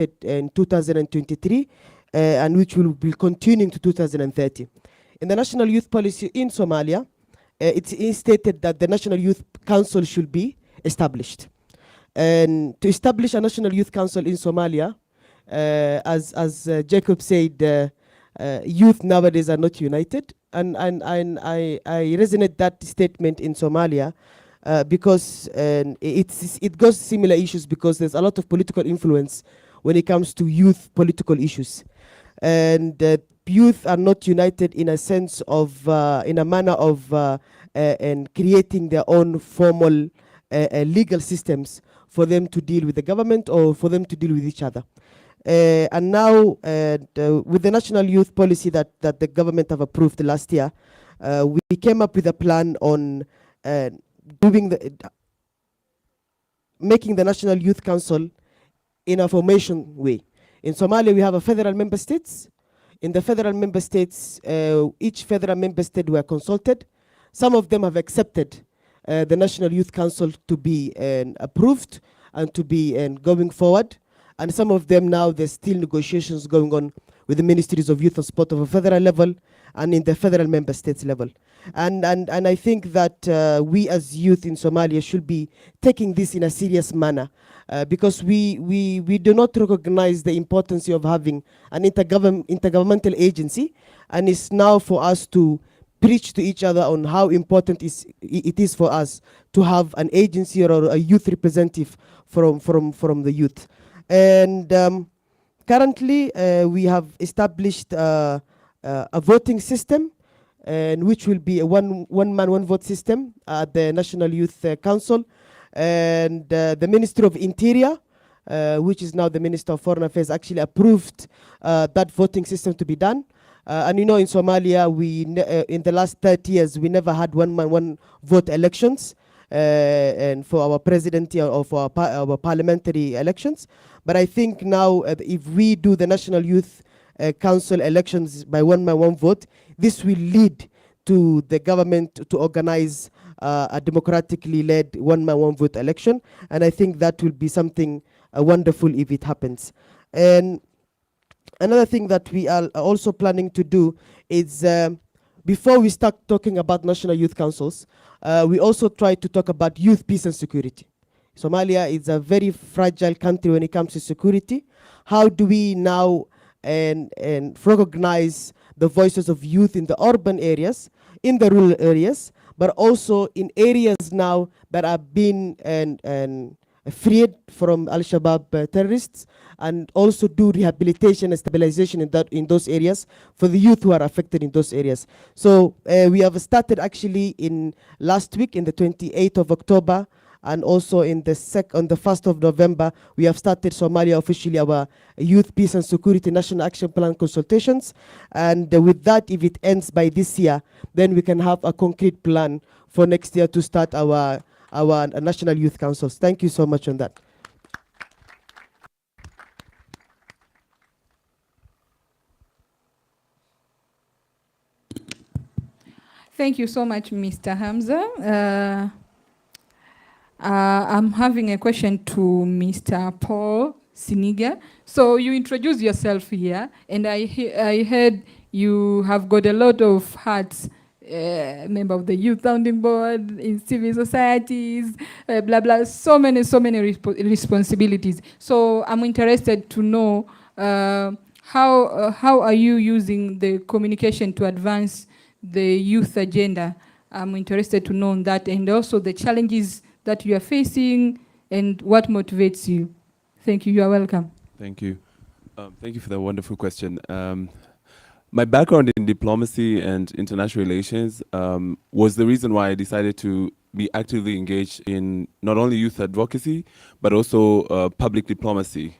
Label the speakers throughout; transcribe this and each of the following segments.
Speaker 1: in 2023 and which will be continuing to 2030. In the National Youth Policy in Somalia, it's stated that the National Youth Council should be established. And to establish a National Youth Council in Somalia, as Jacob said, youth nowadays are not united. And I resonate that statement in Somalia because it goes similar issues because there's a lot of political influence when it comes to youth political issues. And youth are not united in a sense of, in a manner of and creating their own formal legal systems for them to deal with the government or for them to deal with each other. And now with the National Youth Policy that the government have approved last year, we came up with a plan on making the National Youth Council in a formation way. In Somalia, we have a federal member states. In the federal member states, each federal member state were consulted. Some of them have accepted the National Youth Council to be approved and to be going forward. And some of them now, there's still negotiations going on with the Ministries of Youth and Sport of a federal level and in the federal member states level. And I think that we as youth in Somalia should be taking this in a serious manner because we do not recognize the importance of having an intergovernmental agency, and it's now for us to preach to each other on how important it is for us to have an agency or a youth representative from the youth. And currently we have established a voting system, and which will be a one man, one vote system at the National Youth Council. And the Ministry of Interior, which is now the Minister of Foreign Affairs, actually approved that voting system to be done. And you know, in Somalia, we in the last 30 years, we never had one man, one vote elections and for our presidency or for our parliamentary elections. But I think now if we do the National Youth Council elections by one man, one vote, this will lead to the government to organize a democratically led one man, one vote election. And I think that will be something wonderful if it happens. And another thing that we are also planning to do is before we start talking about National Youth Councils, we also try to talk about youth, peace and security. Somalia is a very fragile country when it comes to security. How do we now and recognize the voices of youth in the urban areas, in the rural areas, but also in areas now that are being freed from Al-Shabaab terrorists, and also do rehabilitation and stabilization in those areas for the youth who are affected in those areas. So we have started actually in last week, in the 28th of October, and also on the 1st of November, we have started Somalia officially our Youth, Peace and Security National Action Plan consultations. And with that, if it ends by this year, then we can have a concrete plan for next year to start our National Youth Councils. Thank you so much on that.
Speaker 2: Thank you so much, Mr. Hamza. I'm having a question to Mr. Paul Siniga. So you introduced yourself here, and I heard you have got a lot of hats, member of the Youth Sounding Board, in civil societies, blah, blah, so many responsibilities. So I'm interested to know how are you using the communication to advance the youth agenda? I'm interested to know that, and also the challenges that you are facing and what motivates you. Thank you. You are welcome.
Speaker 3: Thank you. Thank you for that wonderful question. My background in diplomacy and international relations was the reason why I decided to be actively engaged in not only youth advocacy, but also public diplomacy.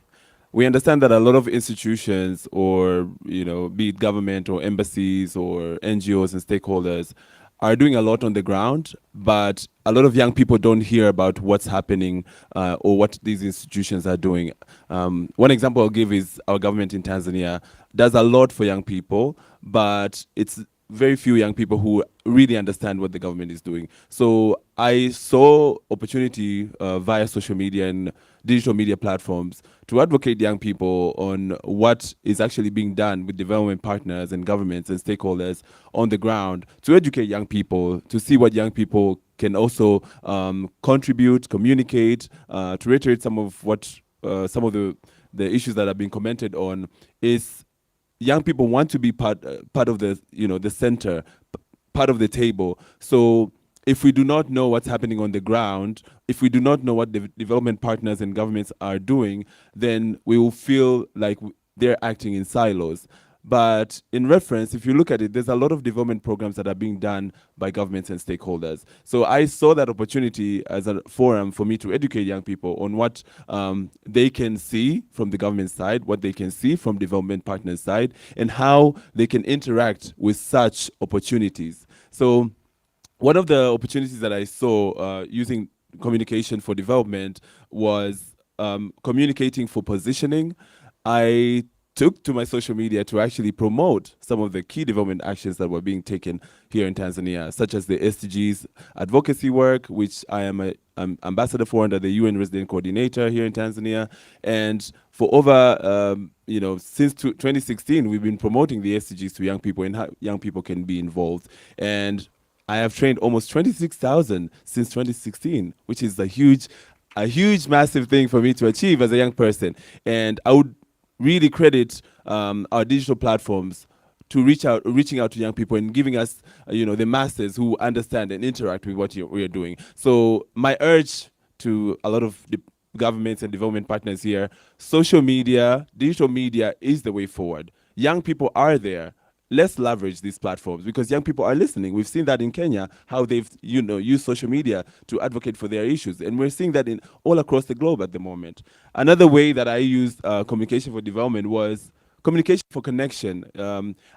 Speaker 3: We understand that a lot of institutions, or be it government or embassies or NGOs and stakeholders, are doing a lot on the ground, but a lot of young people don't hear about what's happening or what these institutions are doing. One example I'll give is our government in Tanzania does a lot for young people, but it's very few young people who really understand what the government is doing. So I saw opportunity via social media and digital media platforms to advocate young people on what is actually being done with development partners and governments and stakeholders on the ground, to educate young people, to see what young people can also contribute, communicate, to reiterate some of what some of the issues that have been commented on. Is young people want to be part of the, the center, part of the table. So if we do not know what's happening on the ground, if we do not know what the development partners and governments are doing, then we will feel like they're acting in silos. But in reference, if you look at it, there's a lot of development programs that are being done by governments and stakeholders. So I saw that opportunity as a forum for me to educate young people on what they can see from the government side, what they can see from development partners side, and how they can interact with such opportunities. So one of the opportunities that I saw using communication for development was communicating for positioning. I took to my social media to actually promote some of the key development actions that were being taken here in Tanzania, such as the SDGs advocacy work, which I am an ambassador for under the UN resident coordinator here in Tanzania. And for over, since 2016, we've been promoting the SDGs to young people and how young people can be involved. And I have trained almost 26,000 since 2016, which is a huge, massive thing for me to achieve as a young person. And I would really credit our digital platforms to reaching out to young people and giving us, the masses who understand and interact with what we are doing. So my urge to a lot of the governments and development partners here, social media, digital media is the way forward. Young people are there. Let's leverage these platforms because young people are listening. We've seen that in Kenya, how they've used social media to advocate for their issues. And we're seeing that in all across the globe at the moment. Another way that I used communication for development was communication for connection.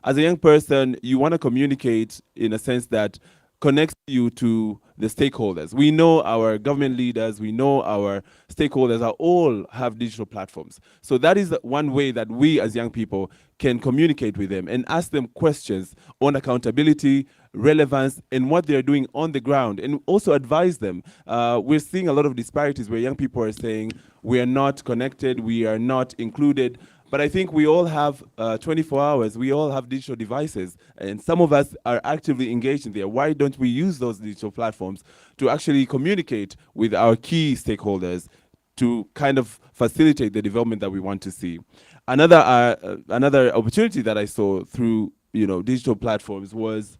Speaker 3: As a young person, you want to communicate in a sense that connects you to the stakeholders. We know our government leaders, we know our stakeholders are all have digital platforms. So that is one way that we as young people can communicate with them and ask them questions on accountability, relevance, and what they're doing on the ground, and also advise them. We're seeing a lot of disparities where young people are saying, we are not connected, we are not included. But I think we all have 24 hours, we all have digital devices, and some of us are actively engaged in there. Why don't we use those digital platforms to actually communicate with our key stakeholders to kind of facilitate the development that we want to see? Another opportunity that I saw through digital platforms was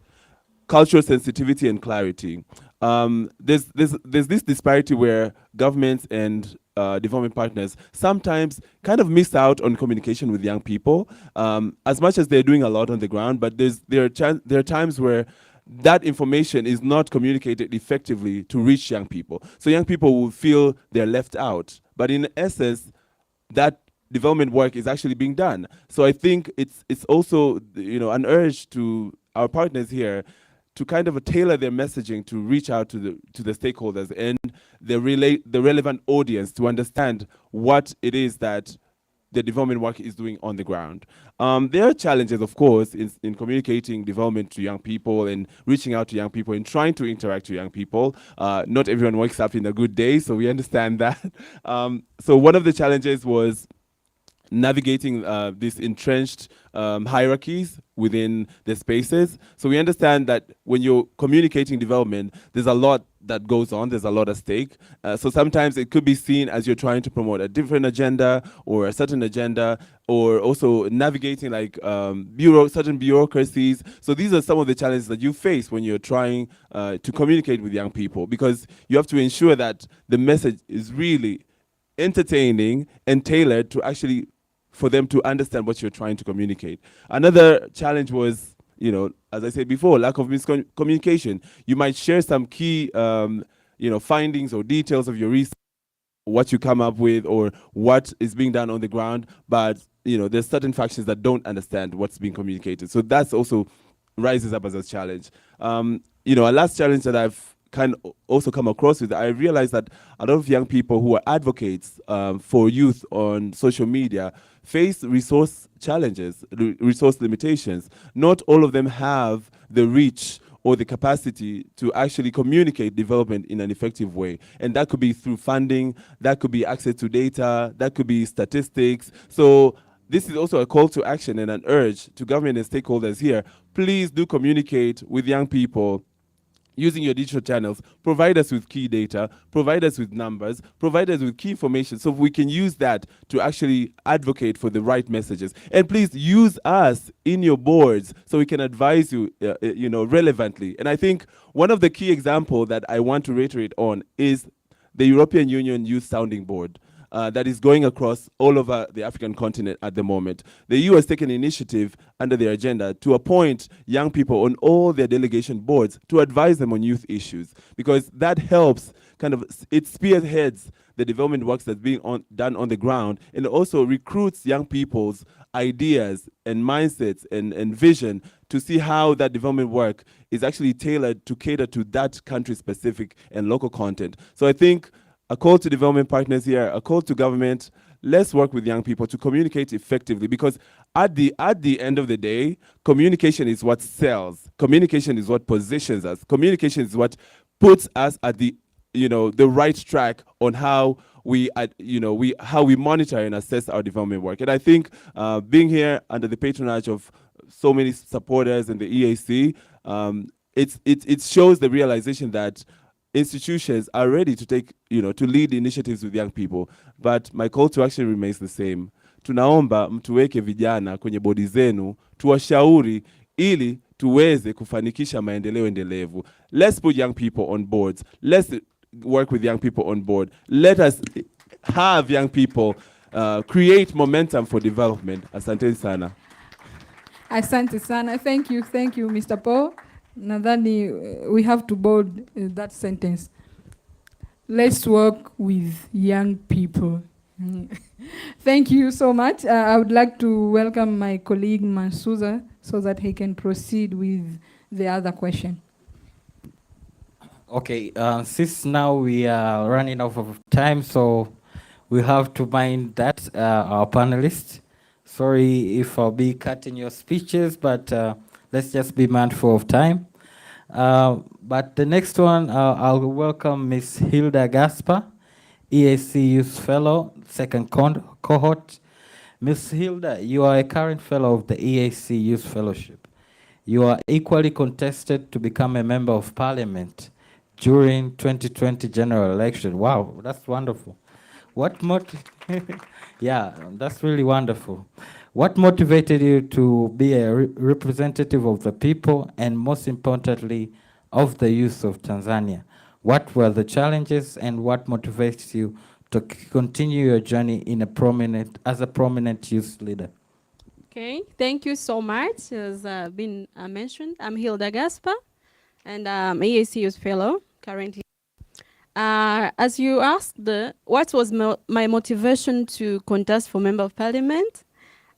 Speaker 3: cultural sensitivity and clarity. There's this disparity where governments and development partners sometimes kind of miss out on communication with young people, as much as they're doing a lot on the ground. But there are times where that information is not communicated effectively to reach young people. So young people will feel they're left out. But in essence, that development work is actually being done. So I think it's also an urge to our partners here to kind of tailor their messaging to reach out to the stakeholders and the relevant audience to understand what it is that the development work is doing on the ground. There are challenges, of course, in communicating development to young people and reaching out to young people and trying to interact with young people. Not everyone wakes up in a good day, so we understand that. So one of the challenges was navigating these entrenched hierarchies within the spaces. So we understand that when you're communicating development, there's a lot that goes on, there's a lot at stake. So sometimes it could be seen as you're trying to promote a different agenda or a certain agenda, or also navigating like certain bureaucracies. So these are some of the challenges that you face when you're trying to communicate with young people, because you have to ensure that the message is really entertaining and tailored to actually for them to understand what you're trying to communicate. Another challenge was, as I said before, lack of miscommunication. You might share some key, findings or details of your research, what you come up with, or what is being done on the ground, but there's certain factions that don't understand what's being communicated. So that's also rises up as a challenge. A last challenge that I've kind of also come across with, I realized that a lot of young people who are advocates for youth on social media face resource challenges, resource limitations. Not all of them have the reach or the capacity to actually communicate development in an effective way. And that could be through funding, that could be access to data, that could be statistics. So this is also a call to action and an urge to government and stakeholders here. Please do communicate with young people using your digital channels. Provide us with key data, provide us with numbers, provide us with key information so we can use that to actually advocate for the right messages. And please use us in your boards so we can advise you, relevantly. And I think one of the key examples that I want to reiterate on is the European Union Youth Sounding Board. That is going across all over the African continent at the moment. The EU has taken initiative under their agenda to appoint young people on all their delegation boards to advise them on youth issues, because that helps it spearheads the development works that's being done on the ground, and also recruits young people's ideas and mindsets and vision to see how that development work is actually tailored to cater to that country-specific and local content. So I think a call to development partners here, a call to government, let's work with young people to communicate effectively, because at the end of the day, communication is what sells. Communication is what positions us. Communication is what puts us at the right track on how we monitor and assess our development work. And I think being here under the patronage of so many supporters in the EAC, it shows the realization that institutions are ready to take, to lead initiatives with young people. But my call to action remains the same. Tunaomba mtuweke vijana kwenye bodi zenu, tuwashauri ili tuweze kufanikisha maendeleo endelevu. Let's put young people on boards. Let's work with young people on board. Let us have young people create momentum for development. Asante sana.
Speaker 2: Asante sana. Thank you, Mr. Paul. Nadhani we have to bold that sentence. Let's work with young people. Thank you so much. I would like to welcome my colleague Mansuza so that he can proceed with the other question.
Speaker 4: Okay, since now we are running out of time, so we have to mind that, our panelists. Sorry if I'll be cutting your speeches, but let's just be mindful of time. But the next one, I'll welcome Ms. Hilda Gaspar, EAC Youth Fellow, second cohort. Ms. Hilda, you are a current fellow of the EAC Youth Fellowship. You are equally contested to become a member of parliament during 2020 general election. Wow, that's wonderful. Yeah, that's really wonderful. What motivated you to be a representative of the people and, most importantly, of the youth of Tanzania? What were the challenges and what motivates you to continue your journey as a prominent youth leader?
Speaker 5: Okay, thank you so much. As been mentioned, I'm Hilda Gaspar, and I'm EAC Youth Fellow currently. As you asked, what was my motivation to contest for Member of Parliament?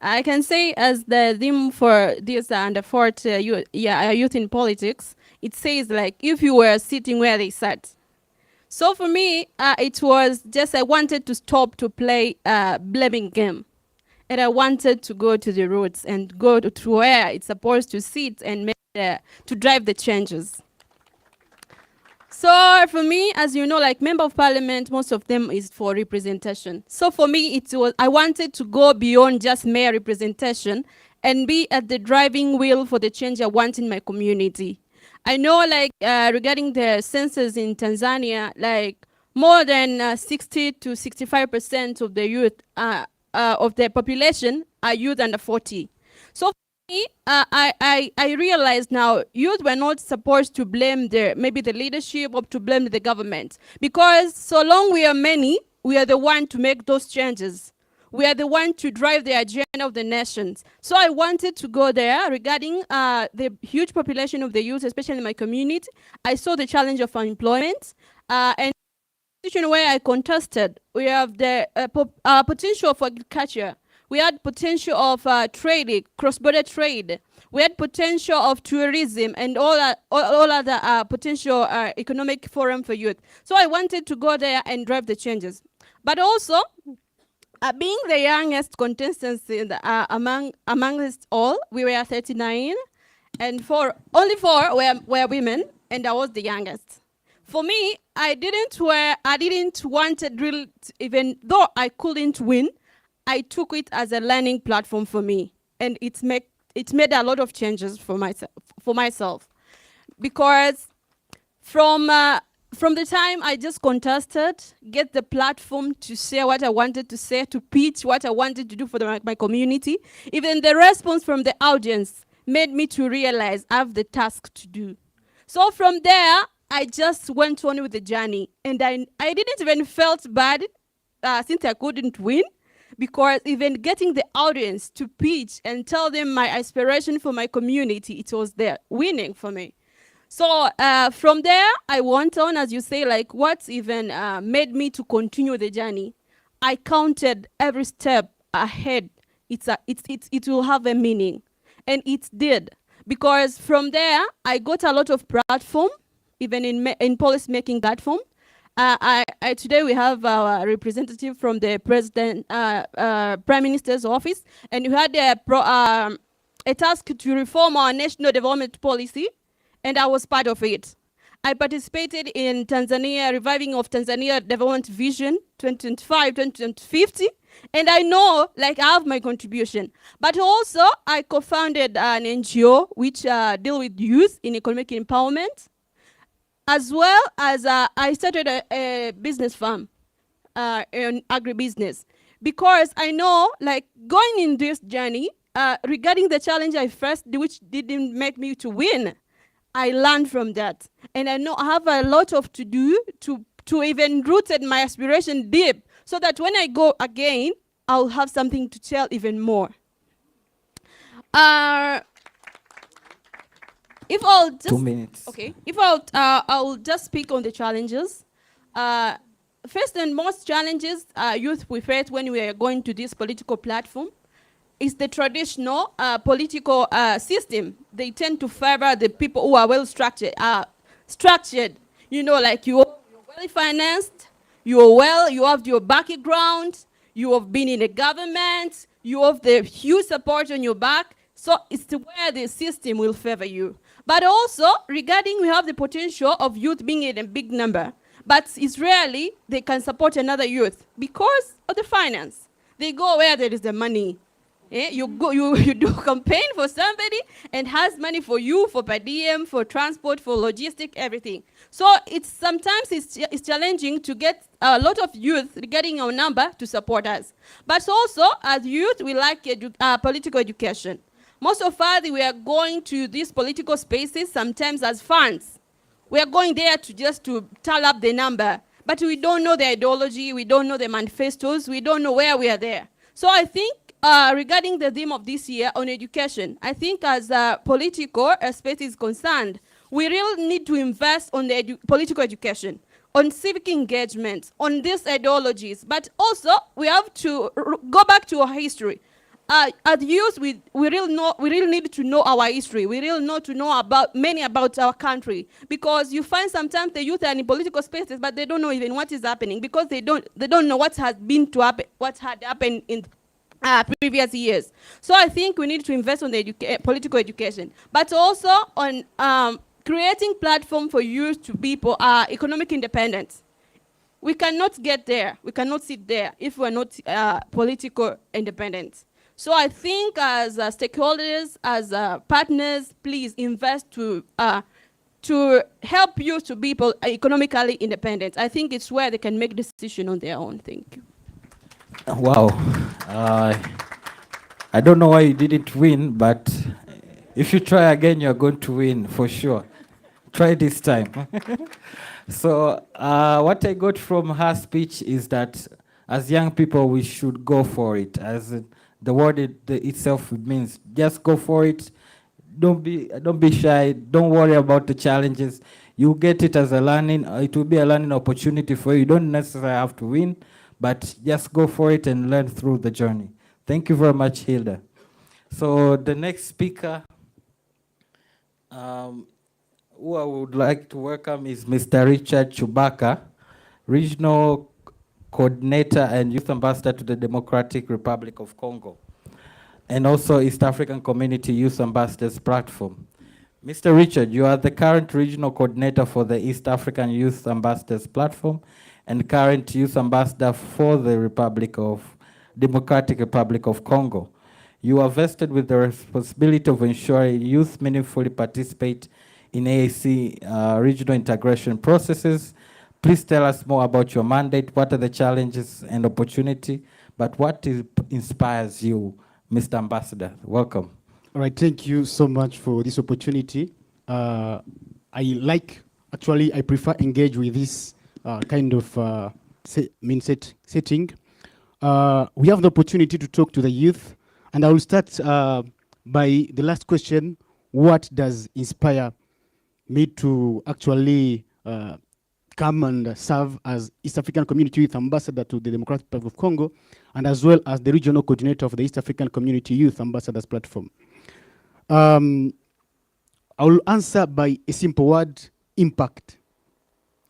Speaker 5: I can say, as the theme for this under youth in politics, it says like if you were sitting where they sat. So for me, it was just I wanted to stop to play blaming game, and I wanted to go to the roots and go to where it's supposed to sit and to drive the changes. So for me, as you know, like Member of Parliament, most of them is for representation. So for me, I wanted to go beyond just mere representation and be at the driving wheel for the change I want in my community. I know, like regarding the census in Tanzania, like more than 60 to 65% of the youth of the population are youth under 40. So I realized now youth were not supposed to blame maybe the leadership or to blame the government, because so long we are many, we are the one to make those changes. We are the one to drive the agenda of the nations. So I wanted to go there regarding the huge population of the youth, especially in my community. I saw the challenge of unemployment, and the situation where I contested, we have the potential for agriculture. We had potential of trading, cross-border trade. We had potential of tourism and all other potential economic forum for youth. So I wanted to go there and drive the changes. But also, being the youngest contestants amongst all, we were 39. and only four were women, and I was the youngest. For me, I didn't want to drill, even though I couldn't win, I took it as a learning platform for me, and it made a lot of changes for myself, because from the time I just contested, get the platform to say what I wanted to say, to pitch what I wanted to do for my community, even the response from the audience made me to realize I have the task to do. So from there, I just went on with the journey, and I didn't even felt bad since I couldn't win, because even getting the audience to pitch and tell them my aspiration for my community, it was there, winning for me. So from there, I went on, as you say, like what even made me to continue the journey. I counted every step ahead. It will have a meaning, and it did, because from there I got a lot of platform, even in policy making platform. Today we have our representative from the Prime Minister's office, and we had a task to reform our national development policy, and I was part of it. I participated in Tanzania, reviving of Tanzania Development Vision 2025-2050, and I know, like, I have my contribution. But also, I co-founded an NGO which deal with youth in economic empowerment, as well as I started a business farm in agribusiness, because I know, like, going in this journey, regarding the challenge I faced, which didn't make me to win, I learned from that, and I know I have a lot of to do to even rooted my aspiration deep, so that when I go again, I'll have something to tell even more. If I'll just
Speaker 4: 2 minutes.
Speaker 5: Okay, if I'll just speak on the challenges. First and most challenges youth we face when we are going to this political platform is the traditional political system. They tend to favor the people who are well structured. You know, like you're well financed, you have your background, you have been in the government, you have the huge support on your back. So it's where the system will favor you. But also, regarding we have the potential of youth being in a big number, but it's rarely they can support another youth because of the finance. They go where there is the money. You do campaign for somebody and has money for you, for per diem, for transport, for logistic, everything. So sometimes it's challenging to get a lot of youth regarding our number to support us. But also, as youth, we like political education. Most of us, we are going to these political spaces sometimes as fans. We are going there to tally up the number, but we don't know the ideology, we don't know the manifestos, we don't know where we are there. So I think regarding the theme of this year on education, I think as political space is concerned, we really need to invest on the political education, on civic engagement, on these ideologies, but also we have to go back to our history. As youth, we really need to know our history. We really need to know about our country, because you find sometimes the youth are in political spaces, but they don't know even what is happening, because they don't know what has been to happen, what had happened in previous years. So I think we need to invest on the political education, but also on creating platform for youth to be economic independent. We cannot get there, we cannot sit there if we're not political independent. So I think as stakeholders, as partners, please invest to help youth to be economically independent. I think it's where they can make decisions on their own. Thank you.
Speaker 4: Wow. I don't know why you didn't win, but if you try again, you're going to win for sure. Try this time. So what I got from her speech is that as young people, we should go for it. As the word itself means, just go for it. Don't be shy. Don't worry about the challenges. You get it as a learning. It will be a learning opportunity for you. You don't necessarily have to win, but just go for it and learn through the journey. Thank you very much, Hilda. So the next speaker, who I would like to welcome is Mr. Richard Chubaka, Regional Coordinator and Youth Ambassador to the Democratic Republic of Congo, and also East African Community Youth Ambassadors Platform. Mr. Richard, you are the current regional coordinator for the East African Youth Ambassadors Platform and current youth ambassador for the Democratic Republic of Congo. You are vested with the responsibility of ensuring youth meaningfully participate in AAC regional integration processes. Please tell us more about your mandate. What are the challenges and opportunity? But what inspires you, Mr. Ambassador? Welcome.
Speaker 6: All right, thank you so much for this opportunity. I prefer engage with this kind of setting. We have the opportunity to talk to the youth, and I will start by the last question: what does inspire me to actually come and serve as East African Community Youth Ambassador to the Democratic Republic of Congo, and as well as the regional coordinator of the East African Community Youth Ambassadors Platform? I will answer by a simple word: impact.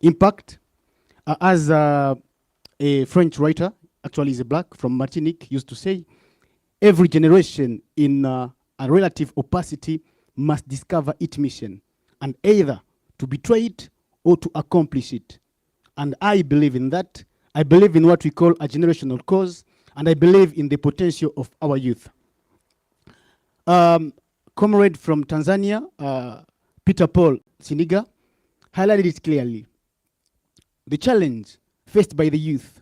Speaker 6: Impact, as a French writer, actually is a black from Martinique, used to say, every generation in a relative opacity must discover its mission, and either to betray it or to accomplish it. And I believe in that. I believe in what we call a generational cause, and I believe in the potential of our youth. Comrade from Tanzania, Peter Paul Siniga, highlighted it clearly. The challenge faced by the youth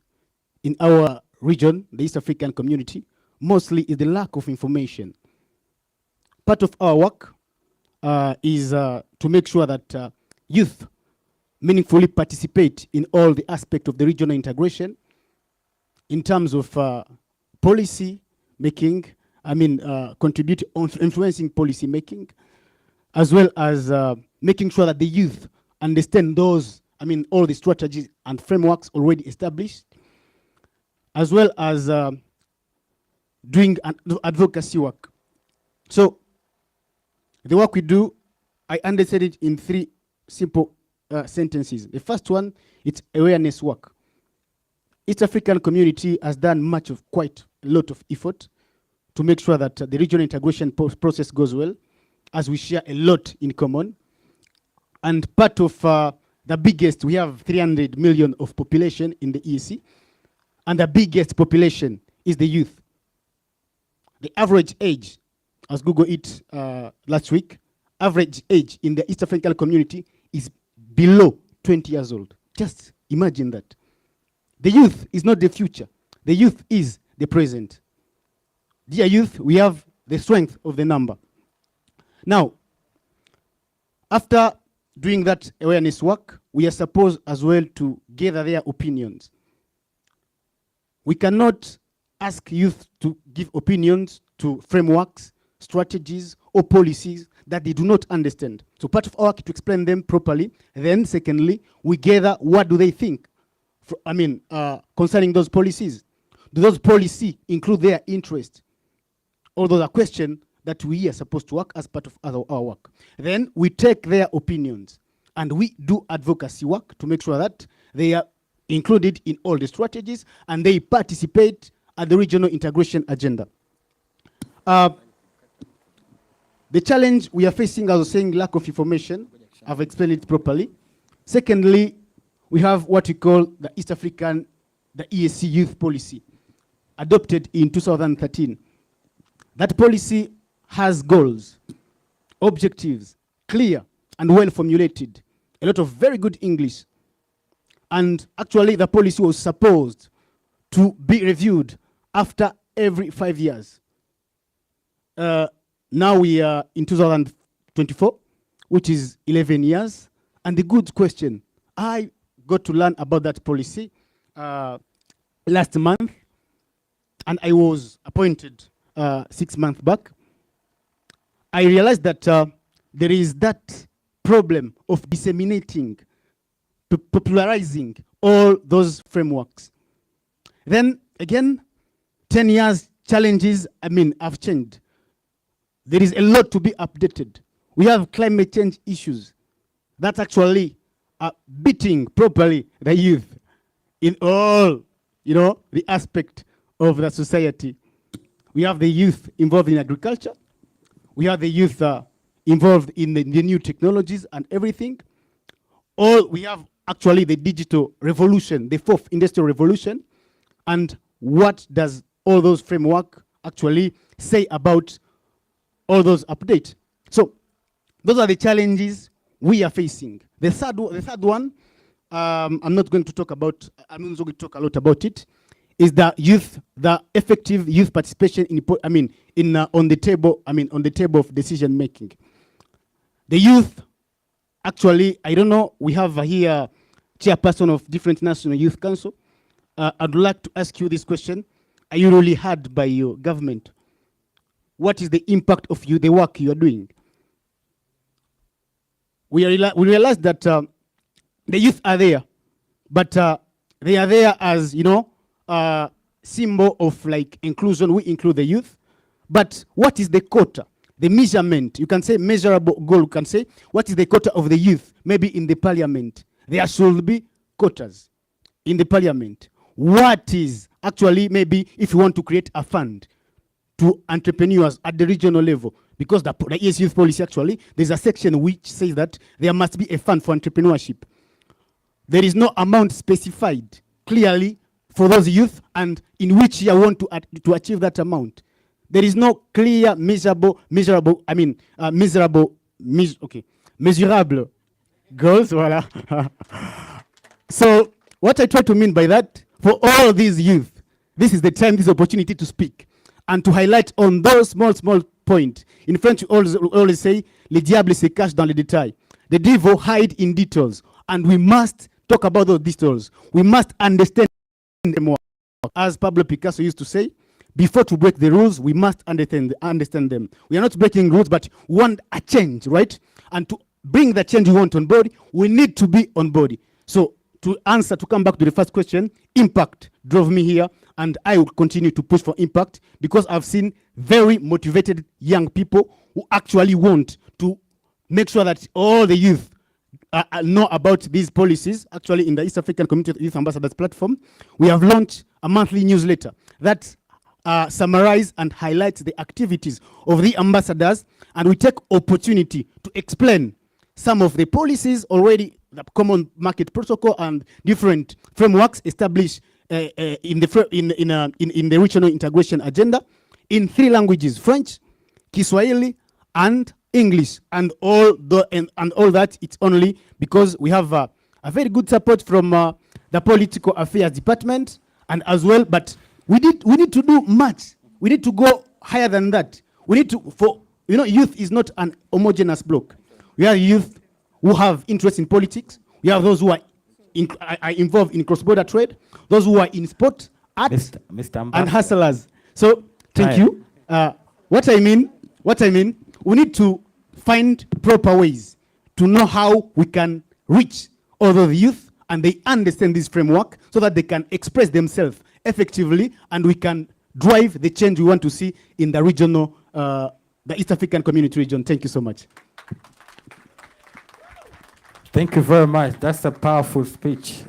Speaker 6: in our region, the East African community, mostly is the lack of information. Part of our work is to make sure that youth meaningfully participate in all the aspects of the regional integration in terms of policy making, contribute on influencing policy making, as well as making sure that the youth understand those, all the strategies and frameworks already established, as well as doing advocacy work. So the work we do, I understand it in three simple sentences. The first one, it's awareness work. East African community has done quite a lot of effort to make sure that the regional integration process goes well, as we share a lot in common. And part of the biggest, we have 300 million of population in the EAC, and the biggest population is the youth. The average age, as Google it last week, average age in the East African community is below 20 years old. Just imagine that. The youth is not the future. The youth is the present. Dear youth, we have the strength of the number. Now, after doing that awareness work, we are supposed as well to gather their opinions. We cannot ask youth to give opinions to frameworks, strategies, or policies that they do not understand. So part of our work to explain them properly. Then secondly, we gather what do they think, concerning those policies. Do those policies include their interest? All those are questions that we are supposed to work as part of our work. Then we take their opinions and we do advocacy work to make sure that they are included in all the strategies and they participate at the regional integration agenda. The challenge we are facing, as I was saying, lack of information. I've explained it properly. Secondly, we have what we call the East African, the EAC Youth Policy, adopted in 2013. That policy has goals, objectives, clear and well formulated, a lot of very good English. And actually the policy was supposed to be reviewed after every 5 years. Now we are in 2024, which is 11 years. And the good question, I got to learn about that policy last month, and I was appointed 6 months back. I realized that there is that problem of disseminating, popularizing all those frameworks. Then again, 10 years challenges, have changed. There is a lot to be updated. We have climate change issues that actually are beating properly the youth in all, the aspect of the society. We have the youth involved in agriculture. We have the youth involved in the new technologies and everything. Or we have actually the digital revolution, the fourth industrial revolution. And what does all those framework actually say about all those updates? So those are the challenges we are facing. The third one, I'm not going to talk about, I'm not going to talk a lot about it, is the effective youth participation on the table of decision making. The youth, actually, I don't know, we have here chairperson of different national youth council. I'd like to ask you this question. Are you really heard by your government? What is the impact of the work you are doing? We realize that the youth are there, but they are there as, symbol of like inclusion. We include the youth, but what is the quota? The measurement, you can say measurable goal, you can say, what is the quota of the youth? Maybe in the parliament, there should be quotas in the parliament. What is actually, maybe if you want to create a fund to entrepreneurs at the regional level, because the ES youth policy actually, there's a section which says that there must be a fund for entrepreneurship. There is no amount specified clearly for those youth and in which year want to achieve that amount. There is no clear measurable goals. Voila. So what I try to mean by that, for all these youth, this is the time, this opportunity to speak and to highlight on those small points. In French, we always say, le diable se cache dans les détails. The devil hide in details, and we must talk about those details. We must understand them more. As Pablo Picasso used to say, before to break the rules, we must understand them. We are not breaking rules, but we want a change, right? And to bring the change we want on board, we need to be on board. So to come back to the first question, impact drove me here, and I will continue to push for impact because I've seen very motivated young people who actually want to make sure that all the youth know about these policies. Actually, in the East African Community Youth Ambassadors platform, we have launched a monthly newsletter that summarize and highlight the activities of the ambassadors, and we take opportunity to explain some of the policies already, the common market protocol and different frameworks established in the regional integration agenda in 3 languages: French, Kiswahili, and English. And all that, it's only because we have a very good support from the political affairs department, and as well, but we need to do much. We need to go higher than that. We need to, youth is not an homogeneous block. We have youth who have interest in politics. We have those who are involved in cross-border trade, those who are in sport, art, and hustlers. So thank you. What I mean, we need to find proper ways to know how we can reach all those youth and they understand this framework so that they can express themselves effectively and we can drive the change we want to see in the regional, the East African Community region. Thank you so much.
Speaker 4: Thank you very much. That's a powerful speech.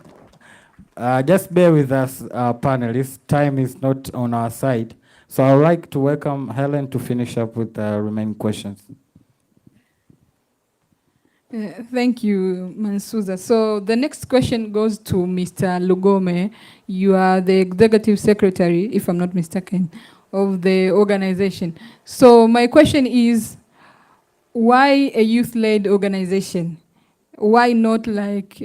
Speaker 4: Just bear with us, panelists. Time is not on our side. So I would like to welcome Helen to finish up with the remaining questions.
Speaker 2: Thank you, Mansuza. So the next question goes to Mr. Lugome. You are the executive secretary, if I'm not mistaken, of the organization. So my question is, why a youth-led organization? Why not like,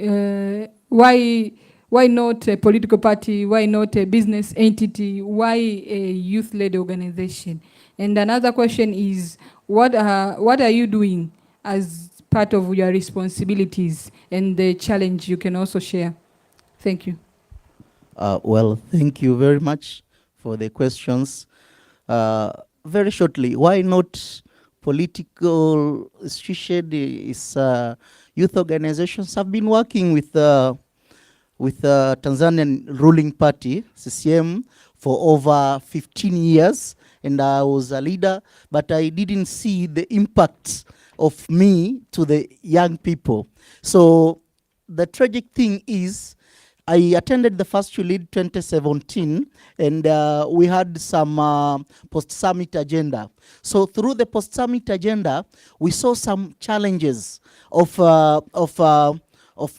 Speaker 2: why not a political party? Why not a business entity? Why a youth-led organization? And another question is, what are you doing as part of your responsibilities and the challenge you can also share? Thank you.
Speaker 7: Well, thank you very much for the questions. Very shortly, why not political institution? Is youth organizations have been working with Tanzanian ruling party, CCM, for over 15 years, and I was a leader, but I didn't see the impact of me to the young people. So the tragic thing is, I attended the first YouLead 2017, and we had some post-summit agenda. So through the post-summit agenda, we saw some challenges of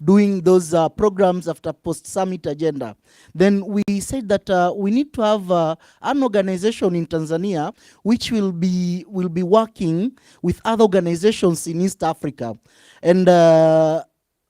Speaker 7: doing those programs after post-summit agenda. Then we said that we need to have an organization in Tanzania which will be working with other organizations in East Africa. And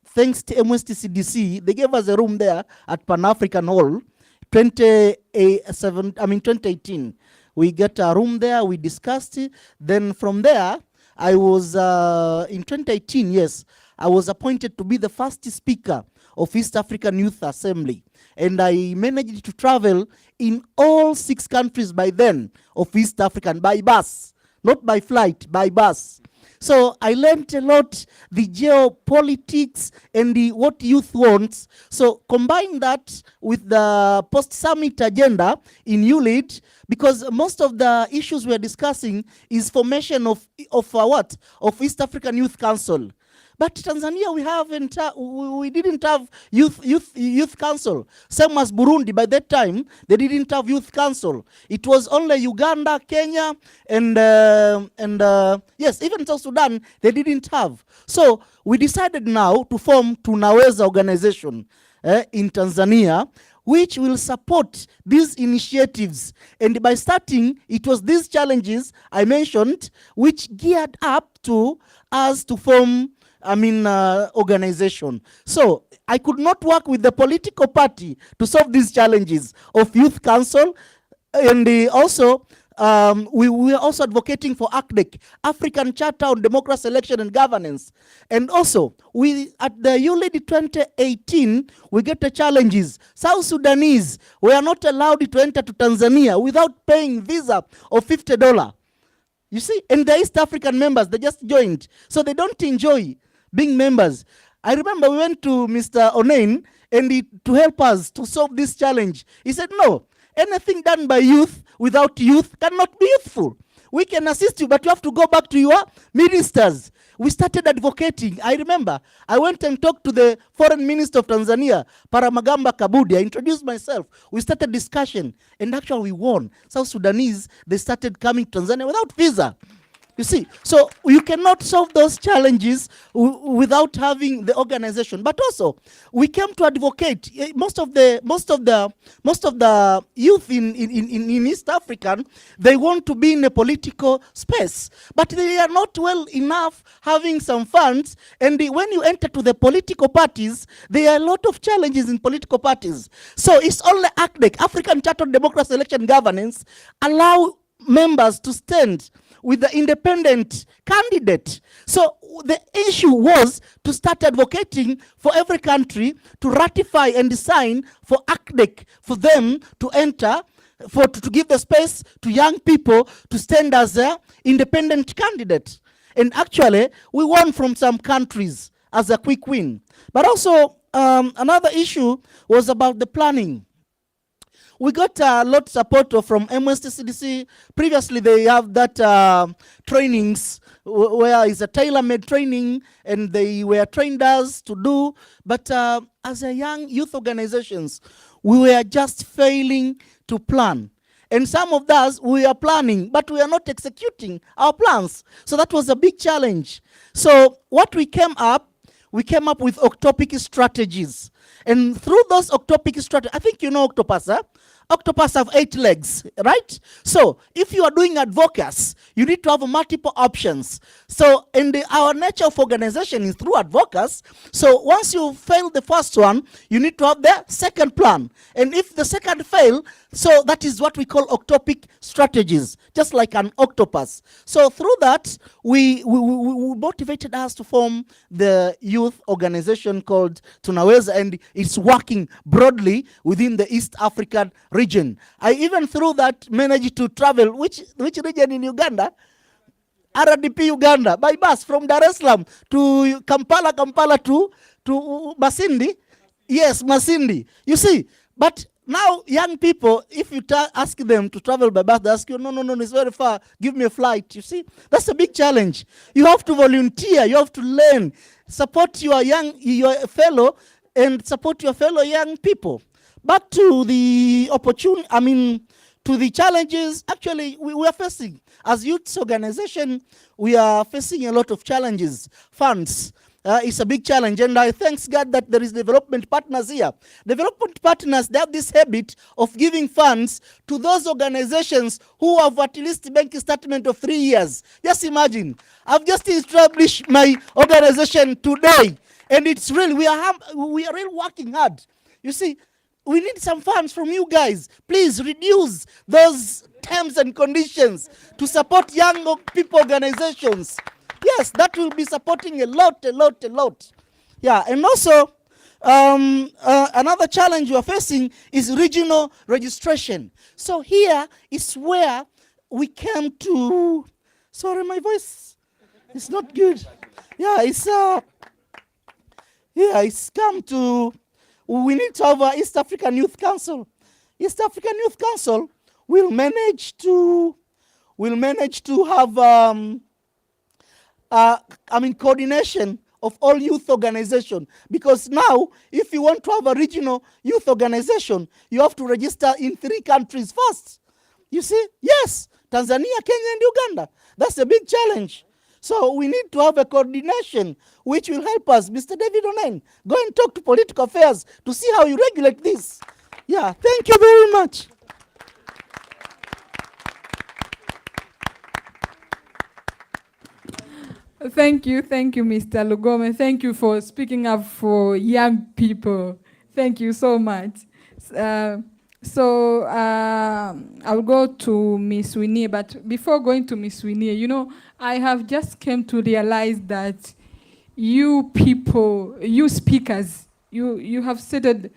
Speaker 7: thanks to MSTCDC, they gave us a room there at Pan-African Hall, 2018. We got a room there, we discussed it. Then from there, I was, in 2018, yes, I was appointed to be the first speaker of East African Youth Assembly. And I managed to travel in all 6 countries by then of East African by bus, not by flight, by bus. So I learned a lot, the geopolitics and what youth wants. So combine that with the post-summit agenda in YouLead, because most of the issues we're discussing is formation of what? Of East African Youth Council. But Tanzania, we didn't have youth council. Same as Burundi, by that time, they didn't have youth council. It was only Uganda, Kenya, and yes, even South Sudan, they didn't have. So we decided now to form Tunaweza organization in Tanzania, which will support these initiatives. And by starting, it was these challenges I mentioned, which geared up to us to form organization. So I could not work with the political party to solve these challenges of youth council, and also we were also advocating for ACDEC, African Charter on Democracy, Election and Governance. And also, we at the YouLead 2018, we get the challenges. South Sudanese were not allowed to enter to Tanzania without paying visa of $50. You see, and the East African members, they just joined, so they don't enjoy being members. I remember we went to Mr. Onain and to help us to solve this challenge. He said, no, anything done by youth without youth cannot be youthful. We can assist you, but you have to go back to your ministers. We started advocating. I remember I went and talked to the foreign minister of Tanzania, Paramagamba Kabudi. I introduced myself. We started discussion, and actually we won. South Sudanese, they started coming to Tanzania without visa. You see, so you cannot solve those challenges without having the organization. But also, we came to advocate. Most of the youth in East African, they want to be in a political space, but they are not well enough having some funds. And when you enter to the political parties, there are a lot of challenges in political parties. So it's only ACDEC, African Charter on Democracy, Election, Governance, allow members to stand with the independent candidate. So the issue was to start advocating for every country to ratify and sign for ACDEC, for them to enter, to give the space to young people to stand as an independent candidate. And actually, we won from some countries as a quick win. But also, another issue was about the planning. We got a lot of support from MSTCDC. Previously, they have that trainings where it's a tailor-made training, and they were trained us to do. But as a young youth organizations, we were just failing to plan. And some of us, we are planning, but we are not executing our plans. So that was a big challenge. So what we came up with octopic strategies. And through those octopic strategies, I think you know octopus, huh? Octopus have 8 legs, right? So if you are doing advocacy, you need to have multiple options. So our nature of organization is through advocacy. So once you fail the first one, you need to have the second plan. And if the second fail, so that is what we call octopic strategies, just like an octopus. So through that, we motivated us to form the youth organization called Tunaweza, and it's working broadly within the East African region. I even through that managed to travel, which region in Uganda? RDP Uganda, by bus from Dar es Salaam to Kampala to Masindi. Yes, Masindi. You see, but now young people, if you ask them to travel by bus, they ask you, no, it's very far, give me a flight. You see, that's a big challenge. You have to volunteer, you have to learn, support your fellow, and support your fellow young people. Back to the opportunity, to the challenges actually we are facing. As youth organization, we are facing a lot of challenges. Funds is a big challenge, and I thank God that there is development partners here. Development partners, they have this habit of giving funds to those organizations who have at least bank statement of 3 years. Just imagine, I've just established my organization today, and it's really, we are really working hard. You see, we need some funds from you guys. Please reduce those terms and conditions to support young people organizations. Yes, that will be supporting a lot. Yeah, and also another challenge we are facing is regional registration. So here is where we came to, sorry, my voice is not good. Yeah, it's come to, we need to have an East African Youth Council. East African Youth Council will manage to have coordination of all youth organization. Because now, if you want to have a regional youth organization, you have to register in 3 countries first. You see? Yes, Tanzania, Kenya, and Uganda. That's a big challenge. So we need to have a coordination which will help us. Mr. David Onen, go and talk to political affairs to see how you regulate this. Yeah, thank you very much.
Speaker 2: Thank you, Mr. Lugome. Thank you for speaking up for young people. Thank you so much. I'll go to Ms. Winnie, but before going to Ms. Winnie, you know, I have just came to realize that you people, you speakers, you have seated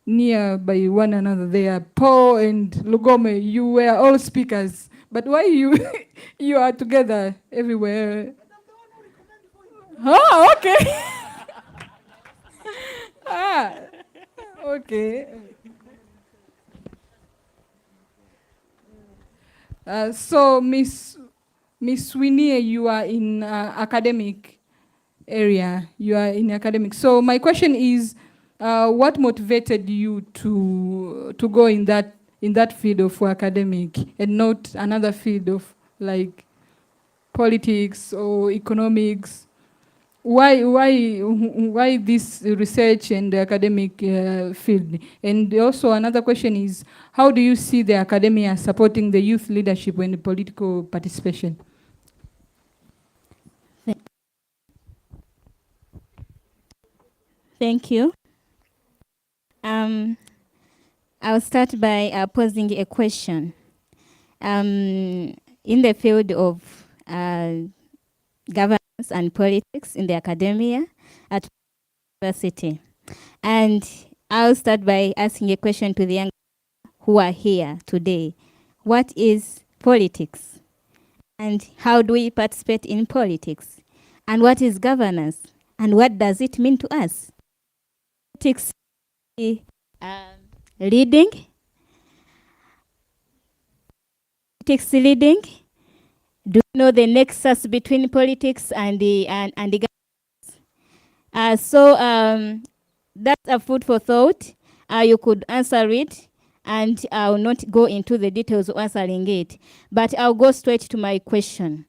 Speaker 2: near by one another there. Paul and Lugome, you were all speakers. But why you you are together everywhere? Oh, okay. Okay. So, Miss Winnie, you are in academic area. You are in academic. So my question is, what motivated you to go in that field of academic and not another field of like politics or economics? Why this research and the academic field? And also another question is, how do you see the academia supporting the youth leadership and political participation?
Speaker 8: Thank you. I'll start by posing a question. In the field of governance and politics in the academia at university. And I'll start by asking a question to the young who are here today. What is politics? And how do we participate in politics? And what is governance? And what does it mean to us? Politics leading. Politics leading. Do you know the nexus between politics and the governance? That's a food for thought. You could answer it, and I will not go into the details of answering it, but I'll go straight to my question.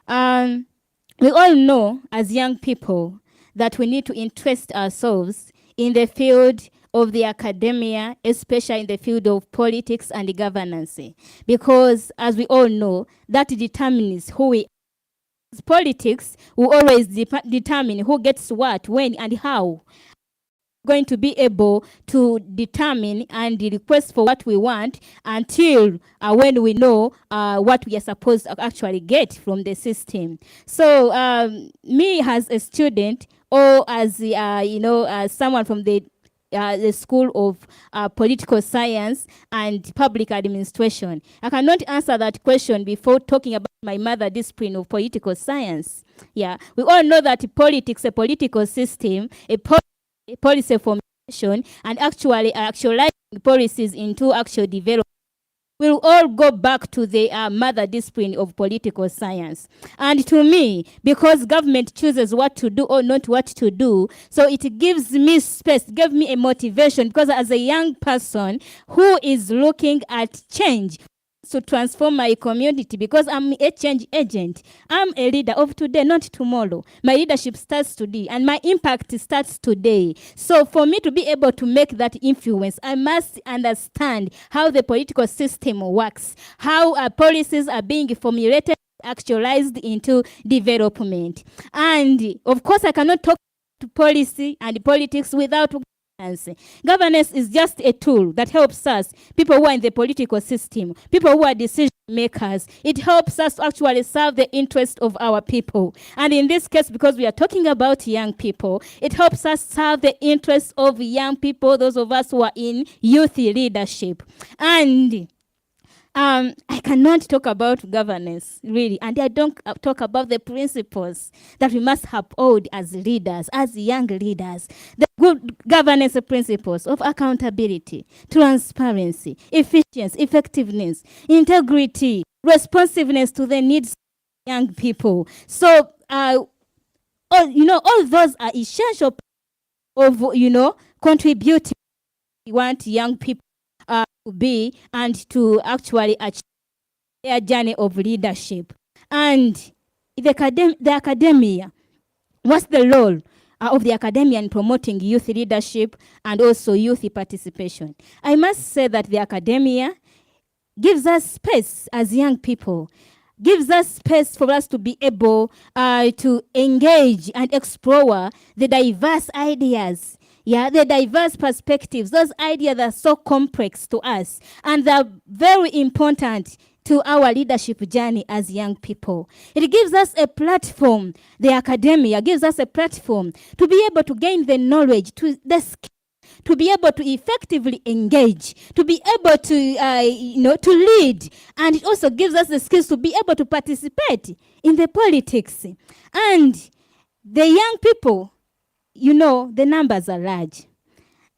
Speaker 8: We all know as young people that we need to interest ourselves in the field of the academia, especially in the field of politics and governance, because as we all know, that determines who we are. Politics will always determine who gets what, when, and how. We're going to be able to determine and request for what we want until when we know what we are supposed to actually get from the system. So me as a student, or as someone from the School of Political Science and Public Administration, I cannot answer that question before talking about my mother discipline of political science. Yeah, we all know that politics, a political system, a policy formation, and actually actualizing policies into actual development. will all go back to the mother discipline of political science. And to me, because government chooses what to do or not what to do, so it gives me space, gives me a motivation, because as a young person who is looking at change, to transform my community, because I'm a change agent. I'm a leader of today, not tomorrow. My leadership starts today and my impact starts today. So for me to be able to make that influence, I must understand how the political system works, how policies are being formulated, actualized into development. And of course, I cannot talk to policy and politics without governance. Governance is just a tool that helps us, people who are in the political system, people who are decision makers. It helps us to actually serve the interest of our people. And in this case, because we are talking about young people, it helps us serve the interests of young people, those of us who are in youth leadership. And I cannot talk about governance, really, and I don't talk about the principles that we must uphold as leaders, as young leaders. The good governance principles of accountability, transparency, efficiency, effectiveness, integrity, responsiveness to the needs of young people. So, all those are essential of, contributing. We want young people to be and to actually achieve their journey of leadership. And the academia, what's the role of the academia in promoting youth leadership and also youth participation? I must say that the academia gives us space as young people, gives us space for us to be able to engage and explore the diverse ideas, the diverse perspectives, those ideas that are so complex to us and they're very important to our leadership journey as young people. It gives us a platform, the academia gives us a platform to be able to gain the knowledge, to be able to effectively engage, to be able to, to lead. And it also gives us the skills to be able to participate in the politics. And the young people, the numbers are large.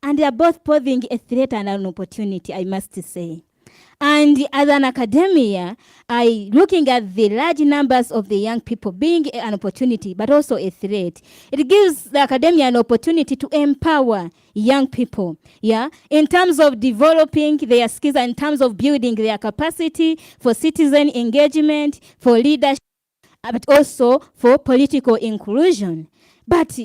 Speaker 8: And they are both posing a threat and an opportunity, I must say. And as an academia, looking at the large numbers of the young people being an opportunity, but also a threat, it gives the academia an opportunity to empower young people, in terms of developing their skills and in terms of building their capacity for citizen engagement, for leadership, but also for political inclusion. But,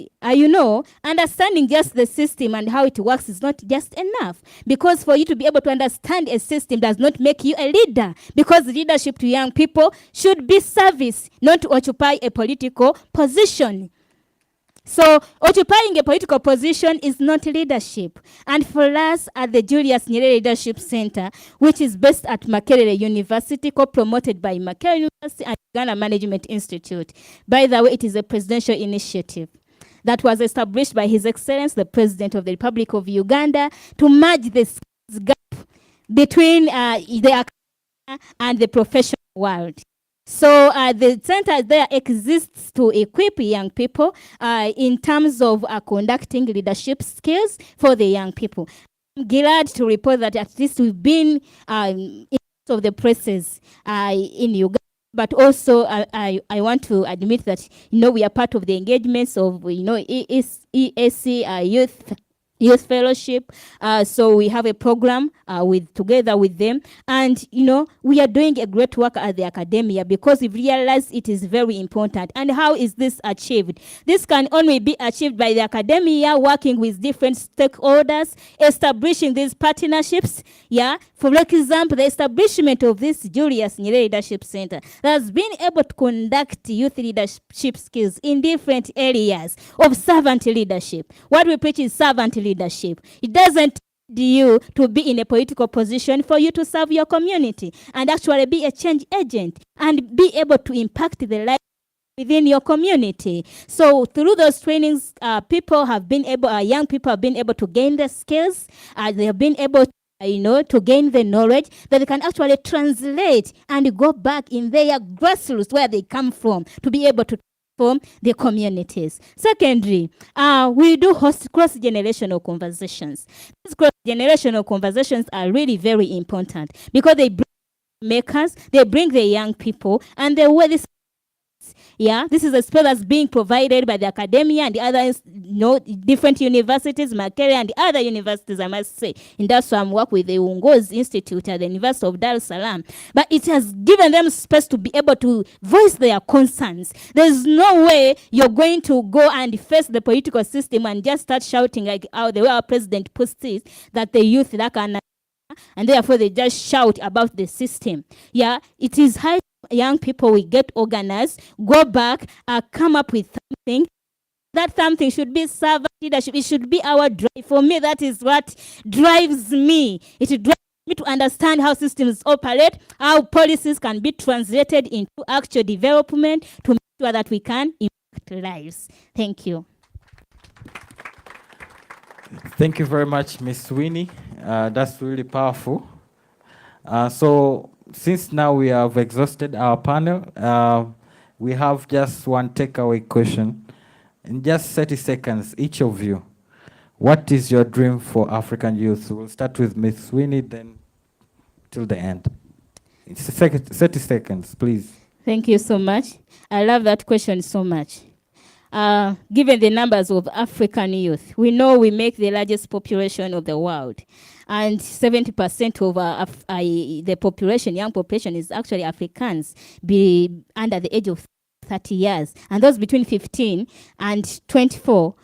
Speaker 8: understanding just the system and how it works is not just enough. Because for you to be able to understand a system does not make you a leader. Because leadership to young people should be service, not to occupy a political position. So occupying a political position is not leadership. And for us at the Julius Nyerere Leadership Center, which is based at Makerere University, co-promoted by Makerere University and Ghana Management Institute. By the way, it is a presidential initiative that was established by His Excellency, the President of the Republic of Uganda, to merge the skills gap between the academia and the professional world. So the center there exists to equip young people in terms of conducting leadership skills for the young people. I'm glad to report that at least we've been in of the presses in Uganda, but also I want to admit that we are part of the engagements of EAC Youth Fellowship. So we have a program together with them. And, we are doing a great work at the academia because we've realized it is very important. And how is this achieved? This can only be achieved by the academia working with different stakeholders, establishing these partnerships. For example, the establishment of this Julius Nyerere Leadership Center that has been able to conduct youth leadership skills in different areas of servant leadership. What we preach is servant leadership. It doesn't need you to be in a political position for you to serve your community and actually be a change agent and be able to impact the life within your community. So through those trainings, young people have been able to gain the skills. They have been able to gain the knowledge that they can actually translate and go back in their grassroots where they come from to be able to transform the communities. Secondly, we do host cross-generational conversations. These cross-generational conversations are really very important because they bring makers, they bring the young people, and the way this this is a space that's being provided by the academia and the other different universities, Makerere and the other universities, I must say. And that's why I'm working with the Uongozi Institute at the University of Dar es Salaam. But it has given them space to be able to voice their concerns. There's no way you're going to go and face the political system and just start shouting like the way our president puts it, that the youth lack an and therefore they just shout about the system. It is high young people we get organized, go back, come up with something. That something should be servant leadership. It should be our drive. For me, that is what drives me. It drives me to understand how systems operate, how policies can be translated into actual development to make sure that we can impact lives. Thank you.
Speaker 4: Thank you very much, Ms. Winnie. That's really powerful. So since now we have exhausted our panel, we have just one takeaway question. In just 30 seconds, each of you, what is your dream for African youth? We'll start with Ms. Winnie, then till the end. It's 30 seconds, please.
Speaker 8: Thank you so much. I love that question so much. Given the numbers of African youth, we know we make the largest population of the world. And 70% of the population, young population, is actually Africans, be under the age of 30 years. And those between 15 and 24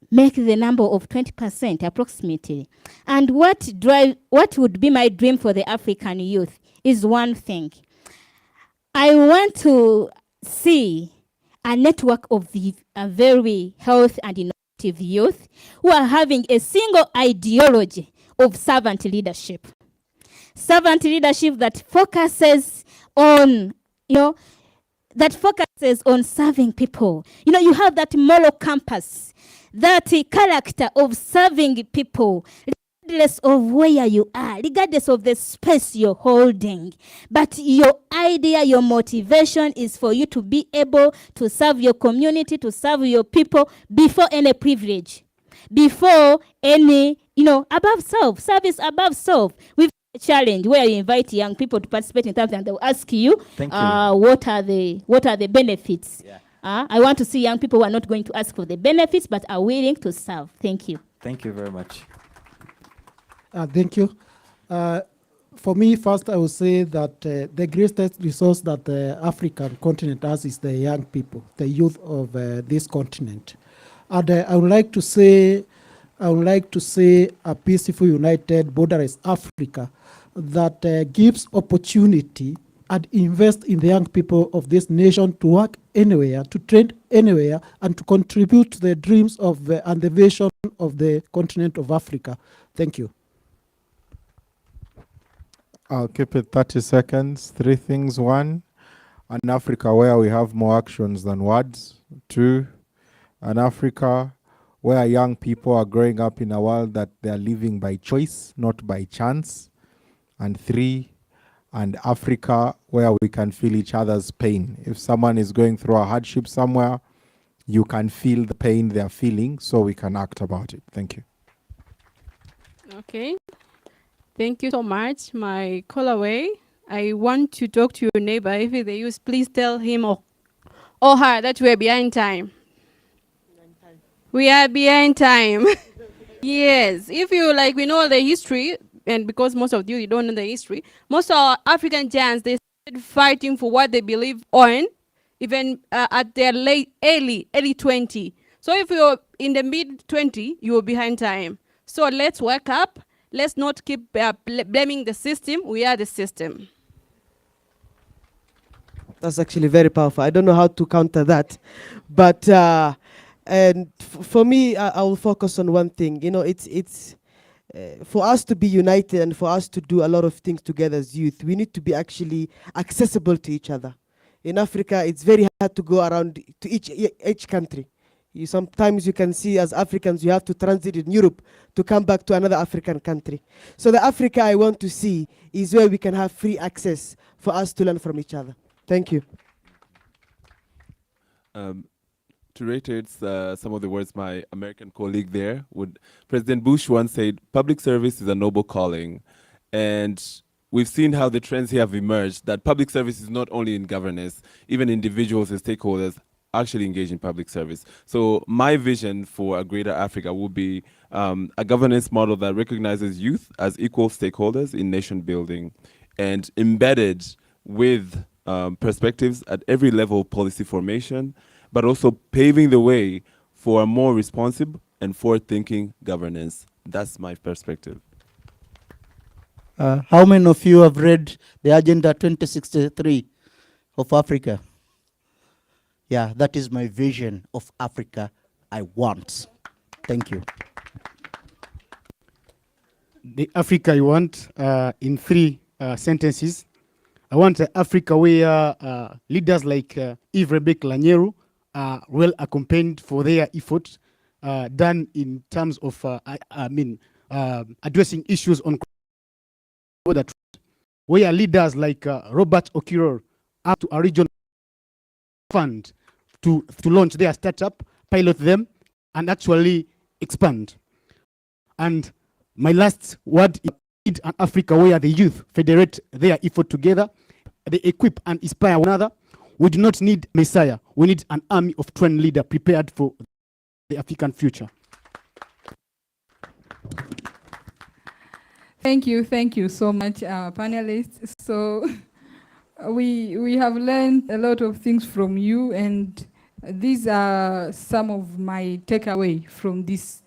Speaker 8: make the number of 20% approximately. And what would be my dream for the African youth is one thing. I want to see a network of a very healthy and innovative youth who are having a single ideology of servant leadership. Servant leadership that focuses on, serving people. You have that moral compass, that character of serving people, regardless of where you are, regardless of the space you're holding. But your idea, your motivation is for you to be able to serve your community, to serve your people before any privilege, before any, above self, service above self. We've a challenge where you invite young people to participate in something and they'll ask you, what are the benefits? Yeah. I want to see young people who are not going to ask for the benefits but are willing to serve. Thank you.
Speaker 4: Thank you very much.
Speaker 9: Thank you. For me, first, I would say that the greatest resource that the African continent has is the young people, the youth of this continent. And I would like to say a peaceful, united, borderless Africa that gives opportunity and invest in the young people of this nation to work anywhere, to train anywhere, and to contribute to the dreams of and the vision of the continent of Africa. Thank you.
Speaker 10: I'll keep it 30 seconds. 3 things. 1, an Africa where we have more actions than words. 2, an Africa where young people are growing up in a world that they are living by choice, not by chance. And 3, and Africa where we can feel each other's pain. If someone is going through a hardship somewhere, you can feel the pain they're feeling, so we can act about it. Thank you.
Speaker 5: Okay. Thank you so much. My call away. I want to talk to your neighbor. If they use, please tell him or her that we are behind time. We are behind time. Yes. If you we know the history, and because most of you don't know the history, most of our African giants, they started fighting for what they believe on, even at their early 20. So if you're in the mid 20, you are behind time. So let's wake up. Let's not keep blaming the system. We are the system.
Speaker 1: That's actually very powerful. I don't know how to counter that. But and for me, I will focus on one thing. It's for us to be united and for us to do a lot of things together as youth, we need to be actually accessible to each other. In Africa, it's very hard to go around to each country. Sometimes you can see as Africans, you have to transit in Europe to come back to another African country. So the Africa I want to see is where we can have free access for us to learn from each other. Thank you.
Speaker 3: To reiterate some of the words my American colleague there, President Bush once said, public service is a noble calling. And we've seen how the trends here have emerged, that public service is not only in governance, even individuals and stakeholders actually engage in public service. So my vision for a greater Africa will be a governance model that recognizes youth as equal stakeholders in nation building and embedded with perspectives at every level of policy formation, but also paving the way for a more responsive and forward-thinking governance. That's my perspective.
Speaker 7: How many of you have read the Agenda 2063 of Africa? Yeah, that is my vision of Africa I want. Thank you.
Speaker 6: The Africa I want, in 3 sentences. I want Africa where leaders like Yves Rebecca Lanyeru are well accompanied for their efforts done in terms of addressing issues on that, where leaders like Robert Okiror are to a regional fund to launch their startup, pilot them, and actually expand. And my last word is an Africa where the youth federate their effort together, they equip and inspire one another. We do not need Messiah. We need an army of trained leaders prepared for the African future.
Speaker 2: Thank you so much, our panelists. So we have learned a lot of things from you, and these are some of my takeaway from this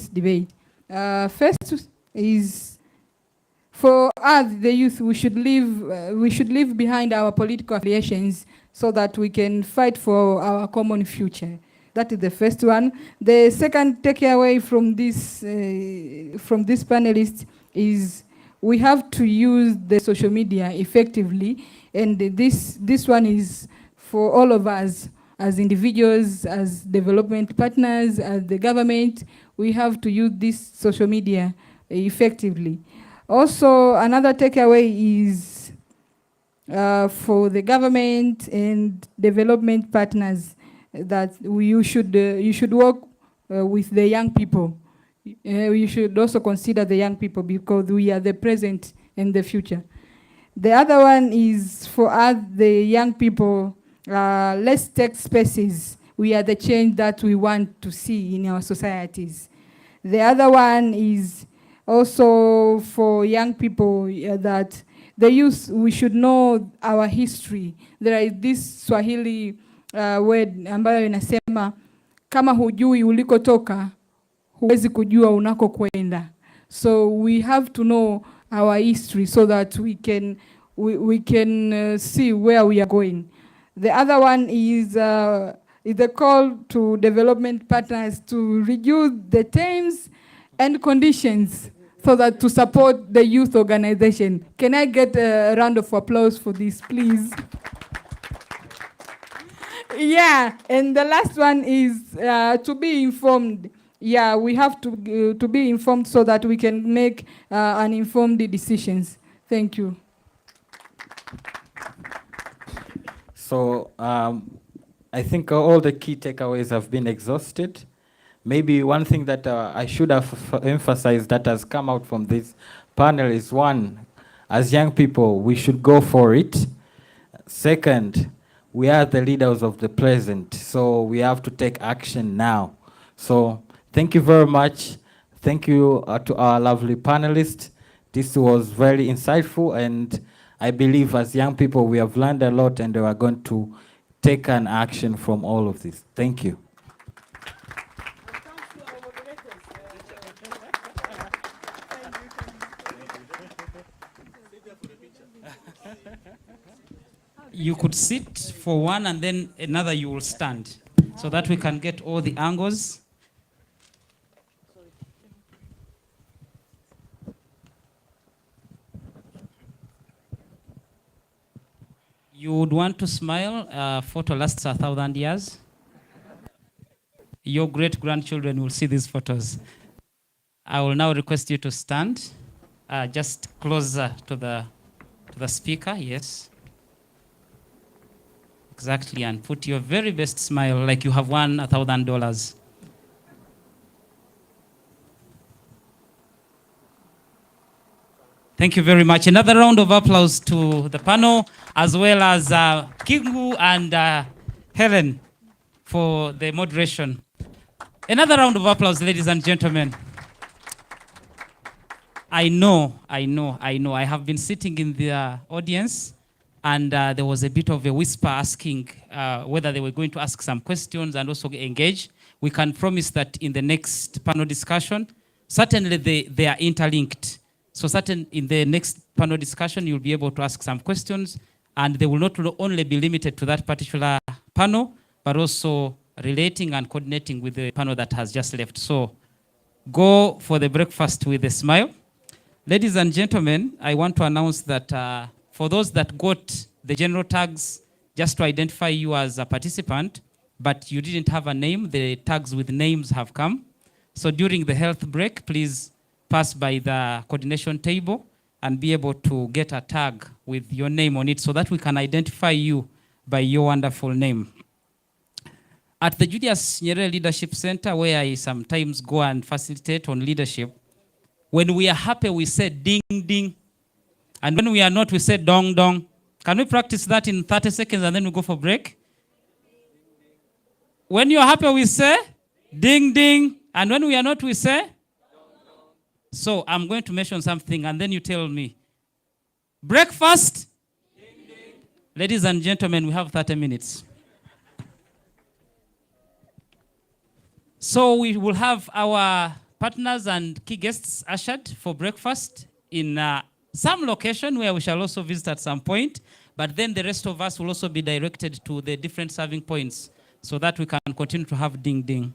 Speaker 2: debate. First is, for us, the youth, we should leave behind our political affiliations so that we can fight for our common future. That is the first one. The second takeaway from this panelist is we have to use the social media effectively, and this one is for all of us as individuals, as development partners, as the government. We have to use this social media effectively. Also, another takeaway is for the government and development partners that you should work with the young people. You should also consider the young people because we are the present and the future. The other one is for us, the young people, let's take spaces. We are the change that we want to see in our societies. The other one is also for young people that the youth, we should know our history. There is this Swahili word ambayo inasema kama hujui ulikotoka huwezi kujua unako kwenda. So we have to know our history so that we can see where we are going. The other one is the call to development partners to reduce the terms and conditions so that to support the youth organization. Can I get a round of applause for this, please? Yeah, and the last one is to be informed. Yeah, we have to be informed so that we can make informed decisions. Thank you.
Speaker 4: So I think all the key takeaways have been exhausted. Maybe one thing that I should have emphasized that has come out from this panel is, one, as young people, we should go for it. Second, we are the leaders of the present, so we have to take action now. So thank you very much. Thank you to our lovely panelists. This was very insightful, and I believe as young people we have learned a lot, and we are going to take an action from all of this. Thank you.
Speaker 11: You could sit for one and then another you will stand so that we can get all the angles. You would want to smile. A photo lasts 1,000 years. Your great-grandchildren will see these photos. I will now request you to stand just closer to the speaker. Yes. Exactly, and put your very best smile like you have won $1,000. Thank you very much. Another round of applause to the panel, as well as Kingu and Helen for the moderation. Another round of applause, ladies and gentlemen. I know. I have been sitting in the audience, and there was a bit of a whisper asking whether they were going to ask some questions and also engage. We can promise that in the next panel discussion, certainly they are interlinked. So in the next panel discussion, you'll be able to ask some questions, and they will not only be limited to that particular panel, but also relating and coordinating with the panel that has just left. So go for the breakfast with a smile. Ladies and gentlemen, I want to announce that for those that got the general tags, just to identify you as a participant, but you didn't have a name, the tags with names have come. So during the health break, please pass by the coordination table and be able to get a tag with your name on it so that we can identify you by your wonderful name. At the Julius Nyerere Leadership Center, where I sometimes go and facilitate on leadership, when we are happy, we say ding, ding. And when we are not, we say dong, dong. Can we practice that in 30 seconds and then we go for break? When you are happy, we say ding, ding. And when we are not, we say dong, dong. So I'm going to mention something and then you tell me. Breakfast? Ding, ding. Ladies and gentlemen, we have 30 minutes. So we will have our partners and key guests ushered for breakfast in some location where we shall also visit at some point, but then the rest of us will also be directed to the different serving points so that we can continue to have ding ding.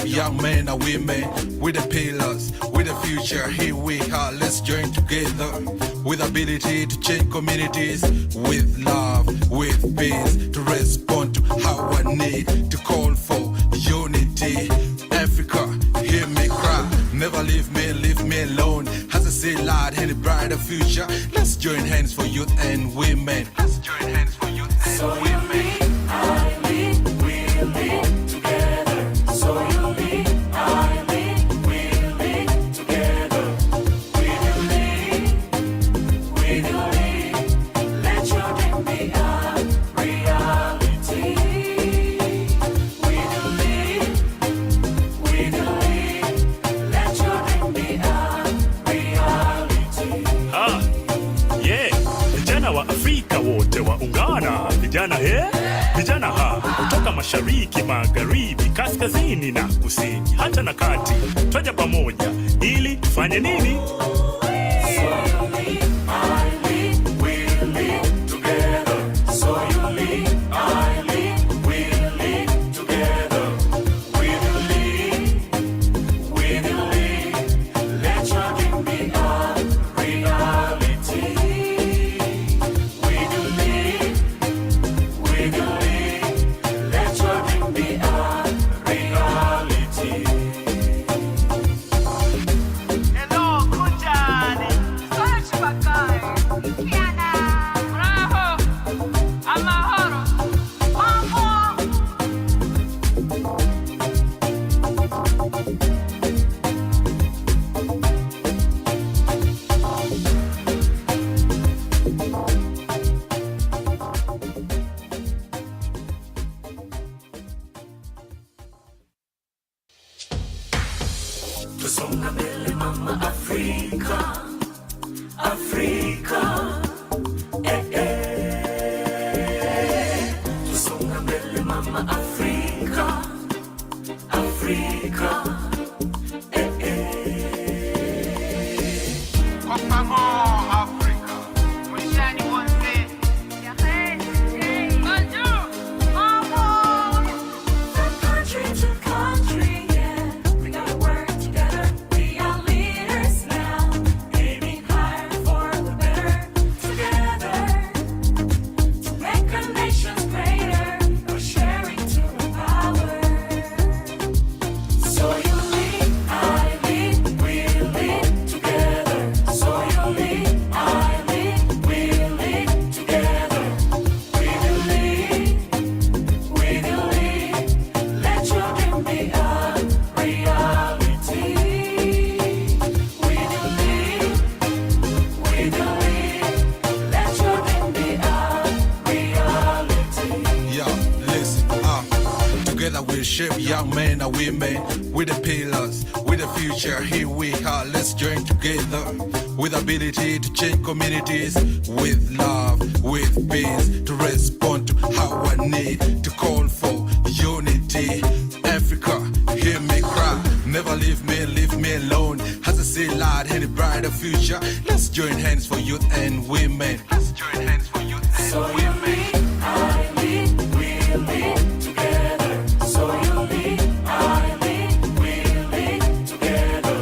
Speaker 12: Young men and women, with the pillars, with the future, here we are, let's join together, with ability to change communities, with love, with peace, to respond to our need, to call for unity. Africa, hear me cry, never leave me alone, as I say loud in a brighter future, let's join hands for youth and women, let's join hands for youth and women.
Speaker 13: Vijana kutoka mashariki, magharibi, kaskazini na kusini, hata na kati, twaja pamoja ili tufanye nini?
Speaker 12: tusonga mbele mama Afrika, Afrika, tusonga mbele mama Afrika, Afrika, kwa pamoja Afrika, mwishani wote, bonjour, mama. From country to country, yeah, we gotta work together. We are leaders now, aiming higher for the better. Together, to make our nations greater, we're sharing to the power. So you lead, I lead, we lead together. So you lead, I lead, we lead together. We will lead, we will lead. Let your dream be a reality. We will lead, we will lead. Let your dream be a reality. Yeah, listen, together we'll shape young men and women. With the pillars, with the future, here we are. Let's join together with ability to change communities, with love, with peace, to respond to our need, to call for unity. Africa, hear me cry, never leave me alone. As I say loud in a brighter future, let's join hands for youth and women. Let's join hands for youth and women. I lead, we lead together. So you lead, I lead, we lead together.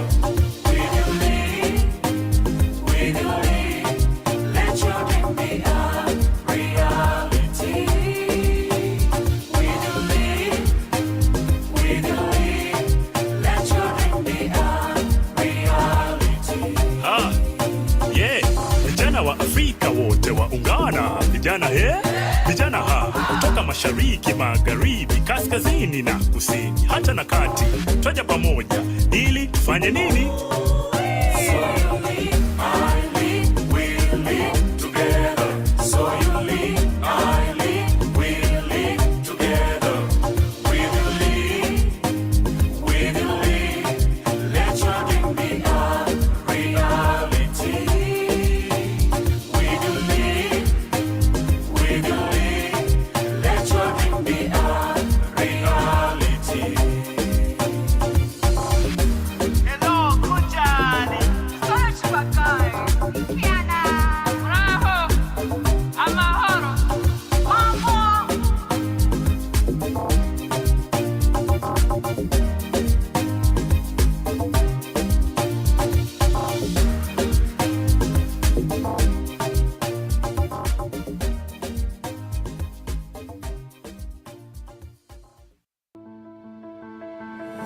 Speaker 12: We will lead, we will lead. Let your dream be a reality. We will lead, we will lead. Let your dream be a reality.
Speaker 13: Yeah, vijana wa Afrika wote waungana, vijana vijana kutoka mashariki, magharibi, kaskazini na kusini, hata na kati, twaja pamoja ili tufanye nini?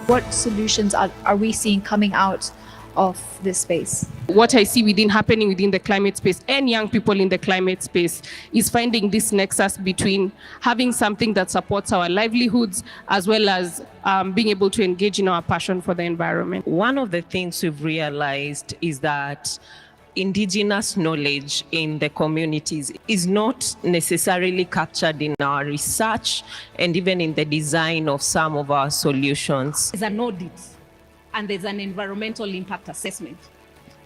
Speaker 14: What solutions are we seeing coming out of this space?
Speaker 15: What I see happening within the climate space and young people in the climate space is finding this nexus between having something that supports our livelihoods as well as being able to engage in our passion for the environment.
Speaker 16: One of the things we've realized is that indigenous knowledge in the communities is not necessarily captured in our research and even in the design of some of our solutions.
Speaker 17: There's an audit and there's an environmental impact assessment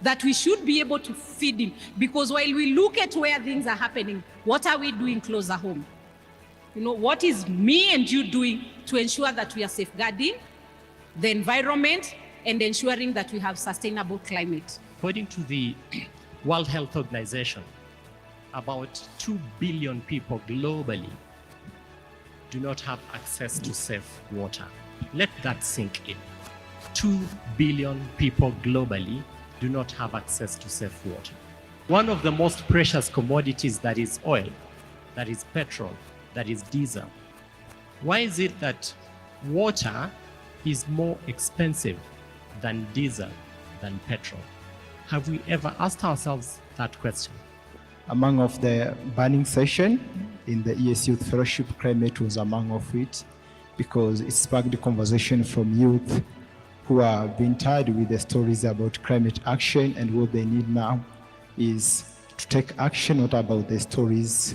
Speaker 17: that we should be able to feed in, because while we look at where things are happening, what are we doing closer home? You know, what is me and you doing to ensure that we are safeguarding the environment and ensuring that we have sustainable climate?
Speaker 18: According to the World Health Organization, about 2 billion people globally do not have access to safe water. Let that sink in. 2 billion people globally do not have access to safe water. One of the most precious commodities, that is oil, that is petrol, that is diesel. Why is it that water is more expensive than diesel, than petrol? Have we ever asked ourselves that question?
Speaker 19: Among of the burning session in the ES Youth Fellowship, climate was among of it, because it sparked the conversation from youth who are being tired with the stories about climate action, and what they need now is to take action, not about the stories.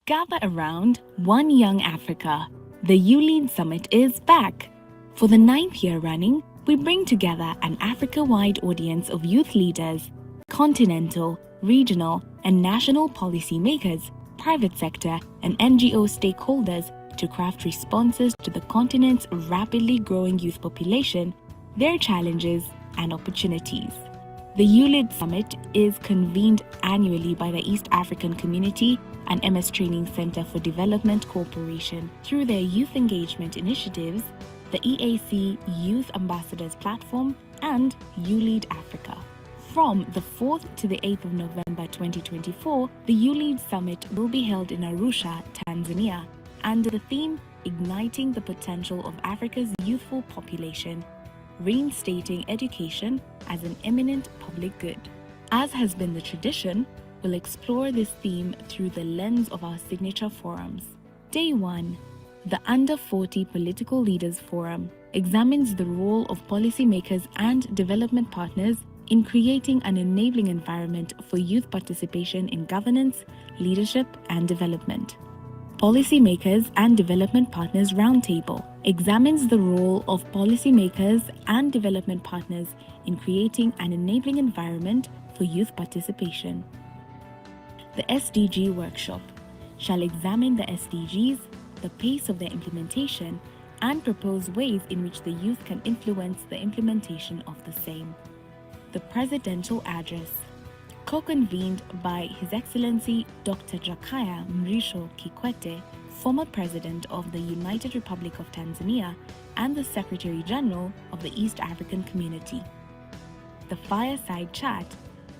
Speaker 20: Gather around One Young Africa. The YouLead Summit is back. For the 9th year running, we bring together an Africa-wide audience of youth leaders, continental, regional, and national policymakers, private sector, and NGO stakeholders to craft responses to the continent's rapidly growing youth population, their challenges, and opportunities. The YouLead Summit is convened annually by the East African Community and MS Training Center for Development Cooperation through their youth engagement initiatives, the EAC Youth Ambassadors Platform, and YouLead Africa. From the 4th to the 8th of November 2024, the YouLead Summit will be held in Arusha, Tanzania, under the theme Igniting the Potential of Africa's Youthful Population, Reinstating Education as an Eminent Public Good. As has been the tradition, we'll explore this theme through the lens of our signature forums. Day 1, the Under 40 Political Leaders Forum, examines the role of policymakers and development partners in creating an enabling environment for youth participation in governance, leadership, and development. Policymakers and Development Partners Roundtable examines the role of policymakers and development partners in creating an enabling environment for youth participation. The SDG Workshop shall examine the SDGs, the pace of their implementation, and propose ways in which the youth can influence the implementation of the same. The Presidential Address, co-convened by His Excellency Dr. Jakaya Mrisho Kikwete, former President of the United Republic of Tanzania and the Secretary General of the East African Community. The Fireside Chat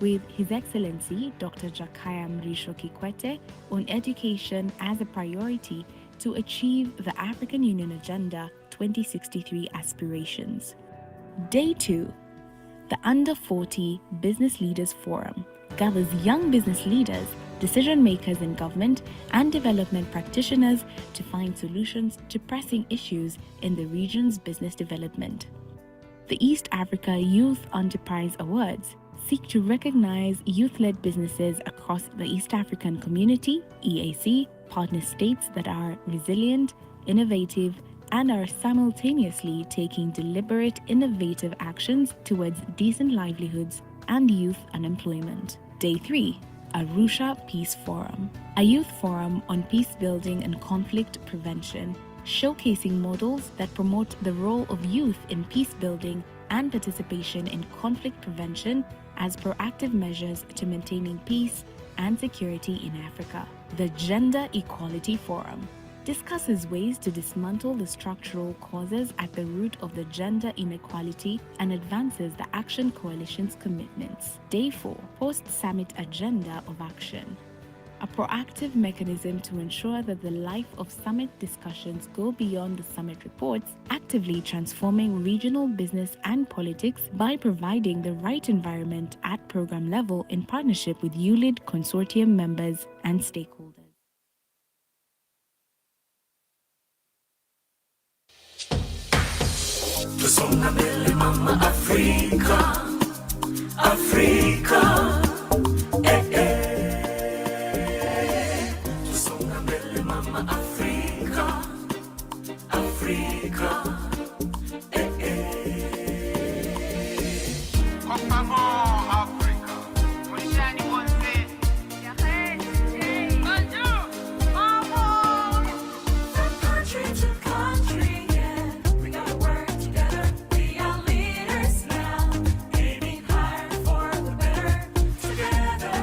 Speaker 20: with His Excellency Dr. Jakaya Mrisho Kikwete on education as a priority to achieve the African Union Agenda 2063 aspirations. Day 2, the Under 40 Business Leaders Forum gathers young business leaders, decision makers in government, and development practitioners to find solutions to pressing issues in the region's business development. The East Africa Youth Enterprise Awards seek to recognize youth-led businesses across the East African Community, EAC, partner states that are resilient, innovative, and are simultaneously taking deliberate, innovative actions towards decent livelihoods and youth unemployment. Day 3, Arusha Peace Forum, a youth forum on peace building and conflict prevention, showcasing models that promote the role of youth in peace building and participation in conflict prevention as proactive measures to maintaining peace and security in Africa. The Gender Equality Forum discusses ways to dismantle the structural causes at the root of the gender inequality and advances the Action Coalition's commitments. Day 4, Post-Summit Agenda of Action, a proactive mechanism to ensure that the life of summit discussions go beyond the summit reports, actively transforming regional business and politics by providing the right environment at program level in partnership with YouLead consortium members and stakeholders.
Speaker 21: Tusonga mbele mama Afrika, Afrika, Tusonga mbele mama Afrika, Afrika, Kopamo Afrika, Mwishani wonse, Bonjour, Mamo, from country to country, yeah, we gotta work together, we are leaders now, aiming higher for the better, together,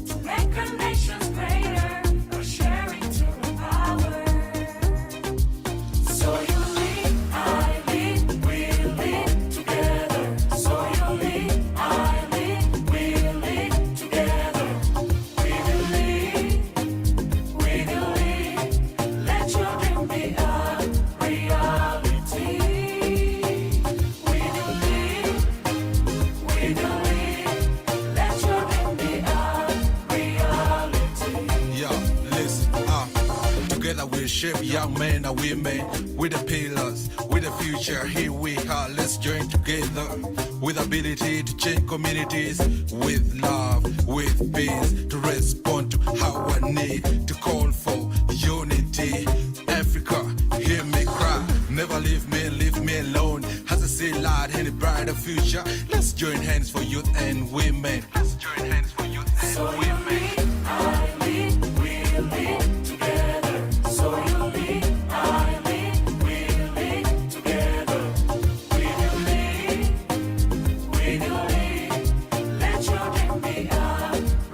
Speaker 21: to make our nations greater, or sharing to the power. So you lead, I lead, we lead together. So you lead, I lead, we lead together. We will lead, we will lead. Let your dream be a reality. We will lead, we will lead. Let your dream be a reality.
Speaker 12: Yeah, listen, together we shape young men and women with the pillars, with the future. Here we are, let's join together together. With ability to change communities. With love, with peace. To respond to how I need. To call for unity. Africa, hear me cry. Never leave me alone. As I see light in a brighter future. Let's join hands for youth and women. Let's join hands for youth and
Speaker 21: So
Speaker 12: women.
Speaker 21: you lead, I lead, we lead together. So you lead, I lead, we lead together. We will lead, we will lead. Let your dream be a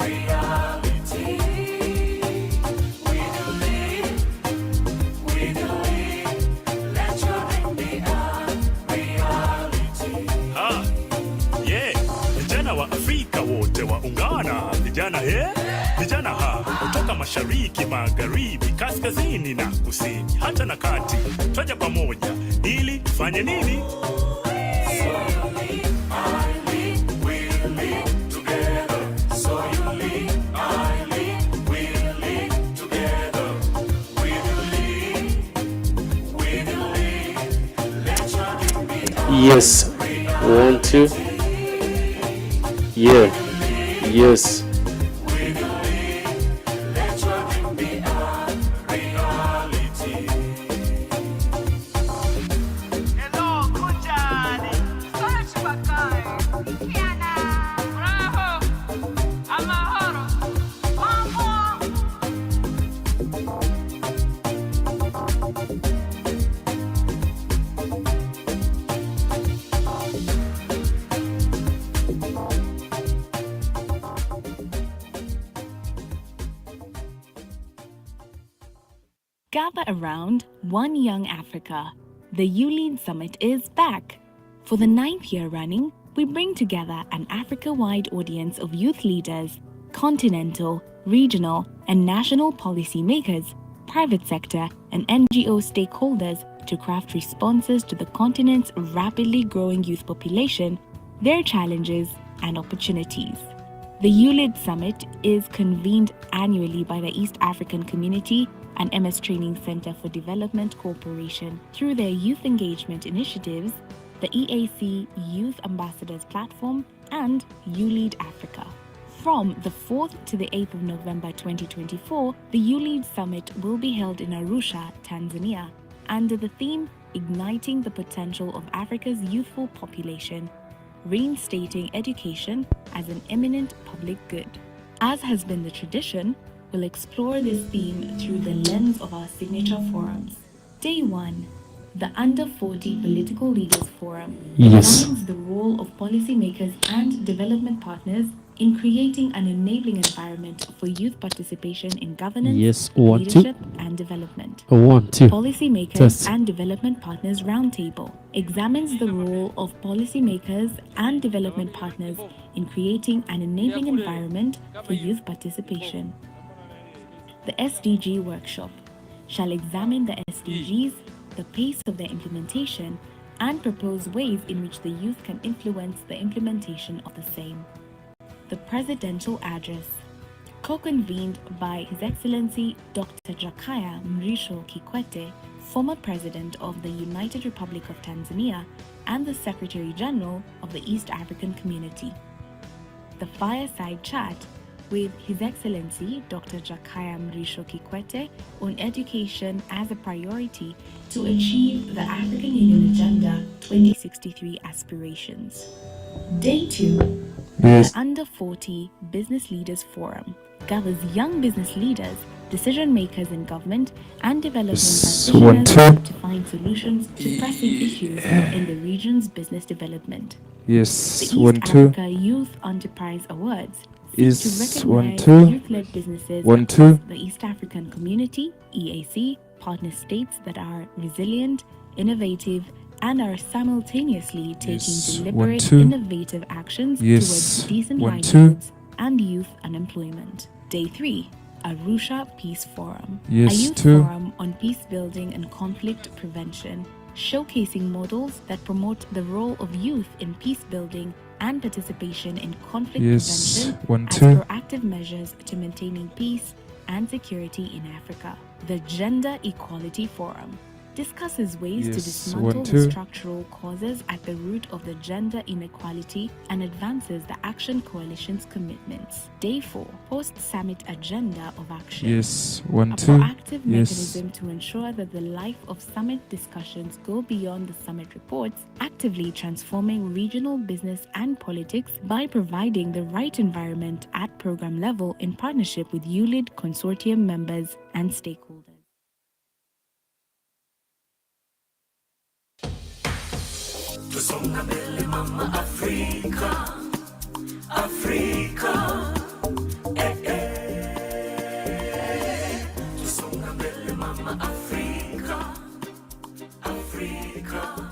Speaker 21: reality. We will lead, we will lead. Let your dream be a reality.
Speaker 13: Ha, yeah, vijana wa Afrika wote waungana, vijana vijana kutoka mashariki, magharibi, kaskazini na kusini, hata na kati, twaja pamoja ili tufanye nini?
Speaker 8: Yes, 1, 2. Yeah, yes.
Speaker 20: Gather around One Young Africa. The YouLead Summit is back. For the 9th year running, we bring together an Africa-wide audience of youth leaders, continental, regional, and national policymakers, private sector, and NGO stakeholders to craft responses to the continent's rapidly growing youth population, their challenges, and opportunities. The YouLead Summit is convened annually by the East African Community and MS Training Center for Development Cooperation through their youth engagement initiatives, the EAC Youth Ambassadors Platform, and YouLead Africa. From the 4th to the 8th of November 2024, the YouLead Summit will be held in Arusha, Tanzania, under the theme Igniting the Potential of Africa's Youthful Population, Reinstating Education as an Eminent Public Good. As has been the tradition, we'll explore this theme through the lens of our signature forums. Day 1, the Under 40 Political Leaders Forum examines the role of policymakers and development partners in creating an enabling environment for youth participation in governance, leadership, and development.
Speaker 8: 1, 2.
Speaker 20: Policymakers
Speaker 8: Test.
Speaker 20: and Development Partners Roundtable examines the role of policymakers and development partners in creating an enabling environment for youth participation. The SDG Workshop shall examine the SDGs, the pace of their implementation, and propose ways in which the youth can influence the implementation of the same. The Presidential Address, co-convened by His Excellency Dr. Jakaya Mrisho Kikwete, former President of the United Republic of Tanzania and the Secretary General of the East African Community. The Fireside Chat with His Excellency Dr. Jakaya Mrisho Kikwete on education as a priority to achieve the African Union Agenda 2063 aspirations. Day 2,
Speaker 8: Yes.
Speaker 20: the Under 40 Business Leaders Forum gathers young business leaders, decision makers in government, and development
Speaker 8: Yes, 1,
Speaker 20: practitioners
Speaker 8: 2.
Speaker 20: to find solutions to pressing issues in the region's business development. The
Speaker 8: Yes,
Speaker 20: East
Speaker 8: 1, 2.
Speaker 20: Africa Youth Enterprise Awards
Speaker 8: Yes,
Speaker 20: to
Speaker 8: 1,
Speaker 20: recognize
Speaker 8: 2.
Speaker 20: youth-led businesses
Speaker 8: 1,
Speaker 20: across
Speaker 8: 2.
Speaker 20: the East African Community, EAC, partner states that are resilient, innovative, and are simultaneously taking
Speaker 8: Yes, 1,
Speaker 20: deliberate,
Speaker 8: 2.
Speaker 20: innovative actions
Speaker 8: Yes,
Speaker 20: towards decent
Speaker 8: 1, 2.
Speaker 20: livelihoods and youth unemployment. Day 3, Arusha Peace Forum, a
Speaker 8: Yes,
Speaker 20: youth
Speaker 8: 2.
Speaker 20: forum on peace building and conflict prevention, showcasing models that promote the role of youth in peace building and participation in conflict
Speaker 8: Yes,
Speaker 20: prevention
Speaker 8: 1,
Speaker 20: as
Speaker 8: 2.
Speaker 20: proactive measures to maintaining peace and security in Africa. The Gender Equality Forum, discusses ways to
Speaker 10: Yes,
Speaker 20: dismantle
Speaker 10: 1,
Speaker 20: the
Speaker 10: 2.
Speaker 20: structural causes at the root of the gender inequality and advances the Action Coalition's commitments. Day 4, Post-Summit Agenda of Action.
Speaker 10: Yes, 1,
Speaker 20: A
Speaker 10: 2.
Speaker 20: proactive
Speaker 10: Yes.
Speaker 20: mechanism to ensure that the life of summit discussions go beyond the summit reports, actively transforming regional business and politics by providing the right environment at program level in partnership with YouLead consortium members and stakeholders.
Speaker 21: Tusonga mbele mama Afrika, Afrika, Tusonga mbele mama Afrika, Afrika,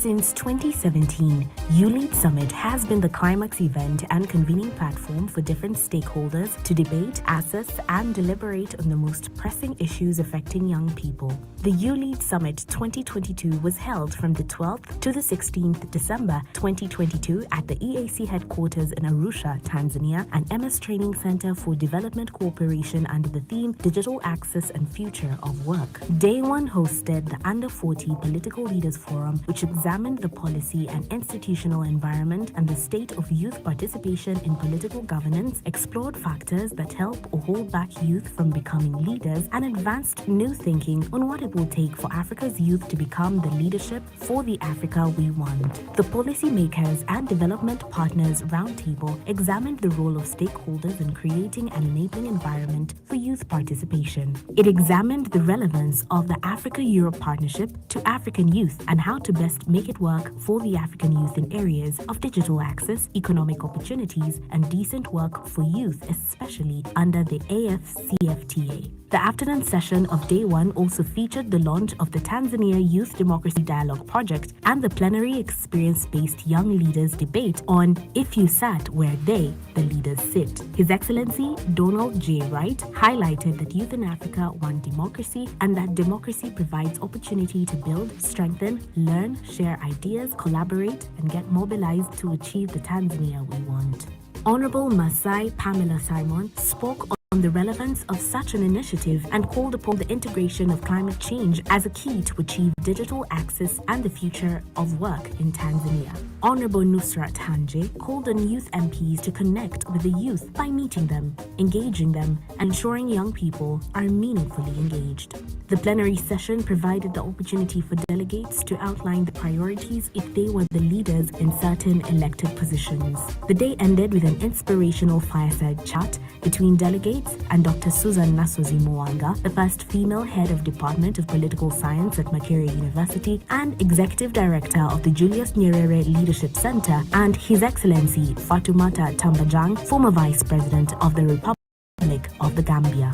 Speaker 9: Since 2017, YouLead Summit has been the climax event and convening platform for different stakeholders to debate, assess, and deliberate on the most pressing issues affecting young people. The YouLead Summit 2022 was held from the 12th to the 16th December 2022 at the EAC headquarters in Arusha, Tanzania, and MS Training Center for Development Cooperation under the theme Digital Access and Future of Work. Day 1 hosted the Under 40 Political Leaders Forum, which examined the policy and institutional environment and the state of youth participation in political governance, explored factors that help or hold back youth from becoming leaders, and advanced new thinking on what it will take for Africa's youth to become the leadership for the Africa we want. The Policymakers and Development Partners Roundtable examined the role of stakeholders in creating an enabling environment for youth participation. It examined the relevance of the Africa-Europe Partnership to African youth and how to best make it work for the African youth in areas of digital access, economic opportunities, and decent work for youth, especially under the AFCFTA. The afternoon session of Day 1 also featured the launch of the Tanzania Youth Democracy Dialogue Project and the plenary experience-based young leaders debate on If You Sat Where They, the Leaders Sit. His Excellency Donald J. Wright highlighted that youth in Africa want democracy and that democracy provides opportunity to build, strengthen, learn, share ideas, collaborate, and get mobilized to achieve the Tanzania we want. Honorable Masai Pamela Simon spoke on the relevance of such an initiative and called upon the integration of climate change as a key to achieve digital access and the future of work in Tanzania. Honorable Nusrat Hanje called on youth MPs to connect with the youth by meeting them, engaging them, and ensuring young people are meaningfully engaged. The plenary session provided the opportunity for delegates to outline the priorities if they were the leaders in certain elected positions. The day ended with an inspirational fireside chat between delegates and Dr. Susan Nasozi Mwanga, the first female head of Department of Political Science at Makerere University and Executive Director of the Julius Nyerere Leadership Center, and His Excellency Fatumata Tambajang, former Vice President of the Republic of the Gambia.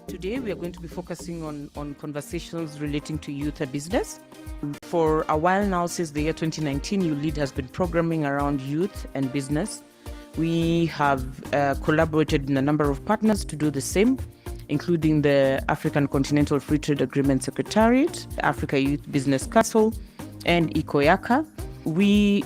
Speaker 22: Today we are going to be focusing on conversations relating to youth and business. For a while now, since the year 2019, YouLead has been programming around youth and business. We have collaborated with a number of partners to do the same, including the African Continental Free Trade Agreement Secretariat, Africa Youth Business Council, and Ikoyaka. We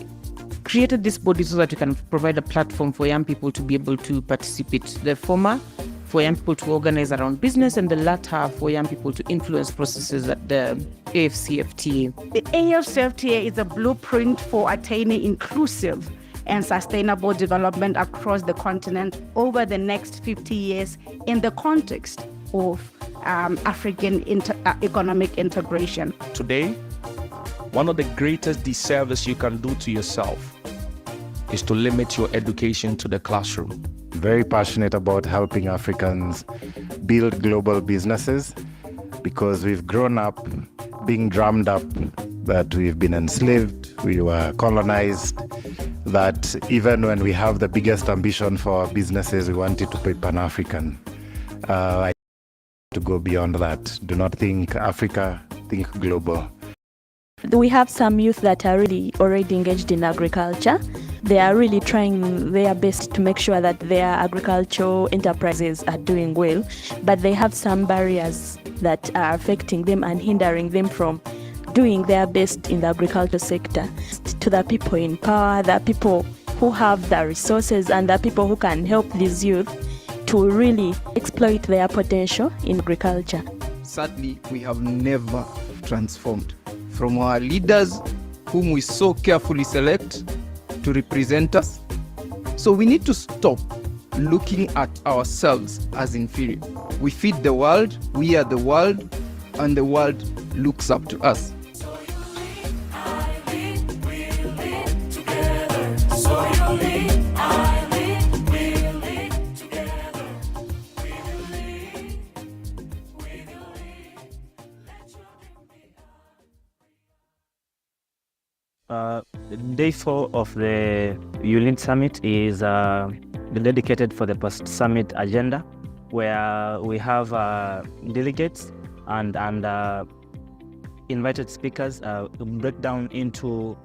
Speaker 22: created this body so that we can provide a platform for young people to be able to participate. The former for young people to organize around business, and the latter for young people to influence processes at the AFCFTA.
Speaker 23: The AFCFTA is a blueprint for attaining inclusive and sustainable development across the continent over the next 50 years in the context of African economic integration.
Speaker 24: Today, one of the greatest disservice you can do to yourself is to limit your education to the classroom.
Speaker 25: Very passionate about helping Africans build global businesses because we've grown up being drummed up that we've been enslaved, we were colonized, that even when we have the biggest ambition for our businesses, we want it to be Pan-African. I to go beyond that. Do not think Africa, think global.
Speaker 1: We have some youth that are really already engaged in agriculture. They are really trying their best to make sure that their agricultural enterprises are doing well, but they have some barriers that are affecting them and hindering them from doing their best in the agriculture sector. To the people in power, the people who have the resources and the people who can help these youth to really exploit their potential in agriculture.
Speaker 3: Sadly, we have never transformed from our leaders whom we so carefully select to represent us. So we need to stop looking at ourselves as inferior. We feed the world, we are the world, and the world looks up to us.
Speaker 5: Day 4 of the YouLead Summit is dedicated for the post-summit agenda, where we have delegates and invited speakers break down into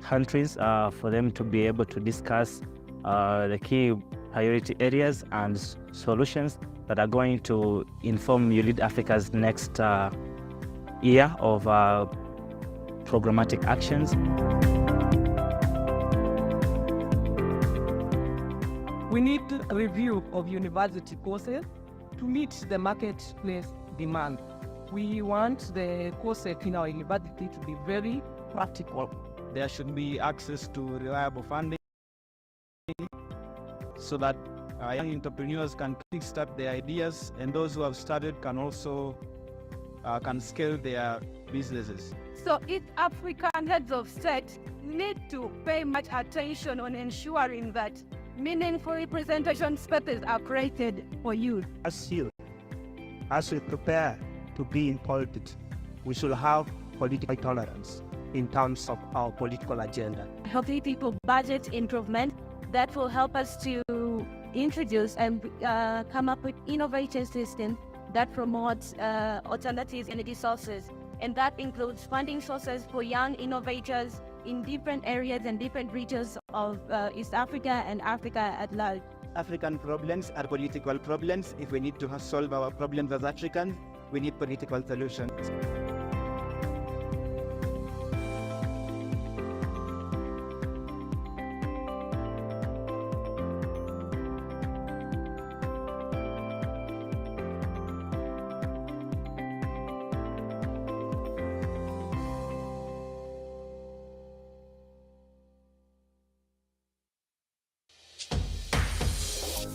Speaker 5: countries for them to be able to discuss the key priority areas and solutions that are going to inform YouLead Africa's next year of programmatic actions.
Speaker 6: We need a review of university courses to meet the marketplace demand. We want the courses in our university to be very practical.
Speaker 7: There should be access to reliable funding so that young entrepreneurs can kickstart their ideas, and those who have started can also can scale their businesses.
Speaker 23: So East African heads of state need to pay much attention on ensuring that meaningful representation spaces are created for youth.
Speaker 26: As we prepare to be in politics, we should have political tolerance in terms of our political agenda.
Speaker 23: Healthy people budget improvement that will help us to introduce and come up with innovative systems that promote alternative energy sources. And that includes funding sources for young innovators in different areas and different regions of East Africa and Africa at large.
Speaker 26: African problems are political problems. If we need to solve our problems as Africans, we need political solutions.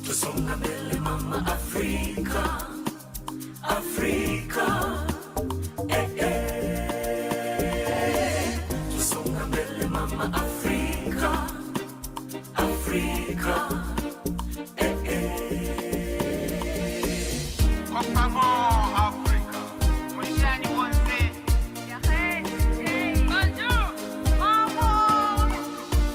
Speaker 21: Tusonga mbele mama Afrika, Afrika, Tusonga mbele mama Afrika, Afrika, Kwa favor Afrika, mwishani wote. Bonjour, mama.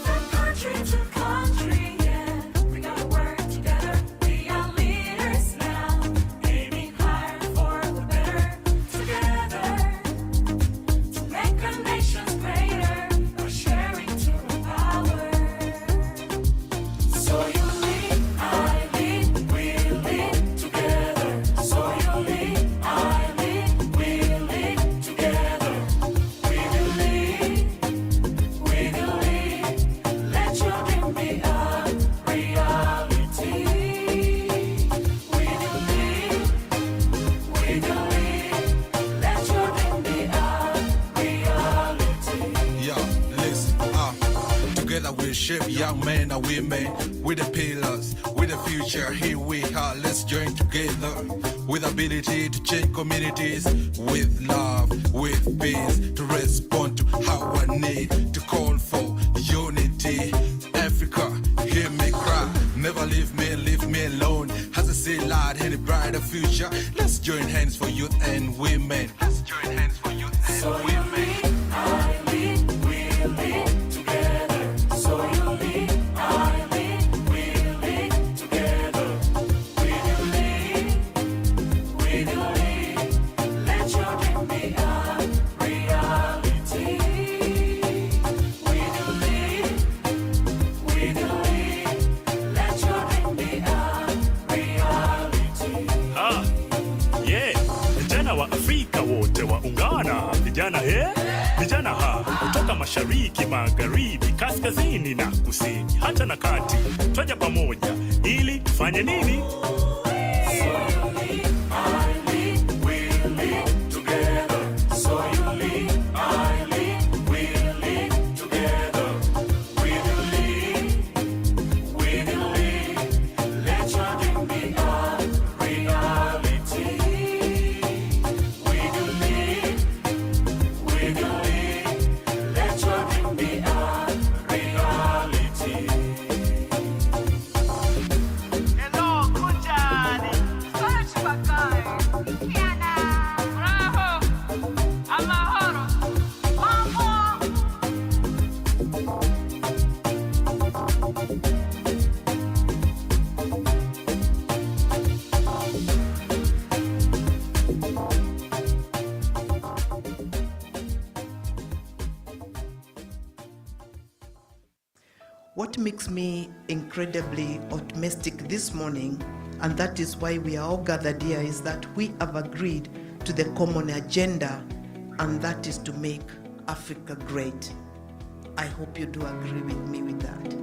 Speaker 21: From country to country, yeah, we gotta work together. We are leaders now, aiming higher for the better. Together, to make our nations greater, we're sharing to the power. So you lead, I lead, we lead together. So you lead, I lead, we lead together. We will lead, we will lead. Let your dream be a reality. We will lead, we will lead. Let your dream be a reality.
Speaker 12: Yeah, listen, together we shape young men and women. With the pillars, with the future, here we are. Let's join together with ability to change communities, with love, with peace, to respond to our need, to call for unity. Africa, hear me cry. Never leave me alone. As I say loud in a brighter future, let's join hands for youth and women. Let's join hands for youth and women.
Speaker 21: I lead, we lead together. So you lead, I lead, we lead together. We will lead, we will lead. Let your dream be a reality.
Speaker 13: vijana wa Afrika wote waungana, vijana he, vijana ha, kutoka mashariki, magharibi, kaskazini na kusini, hata na kati, twaja pamoja ili tufanye nini?
Speaker 2: What makes me incredibly optimistic this morning, and that is why we are all gathered here, is that we have agreed to the common agenda, and that is to make Africa great. I hope you do agree with me with that.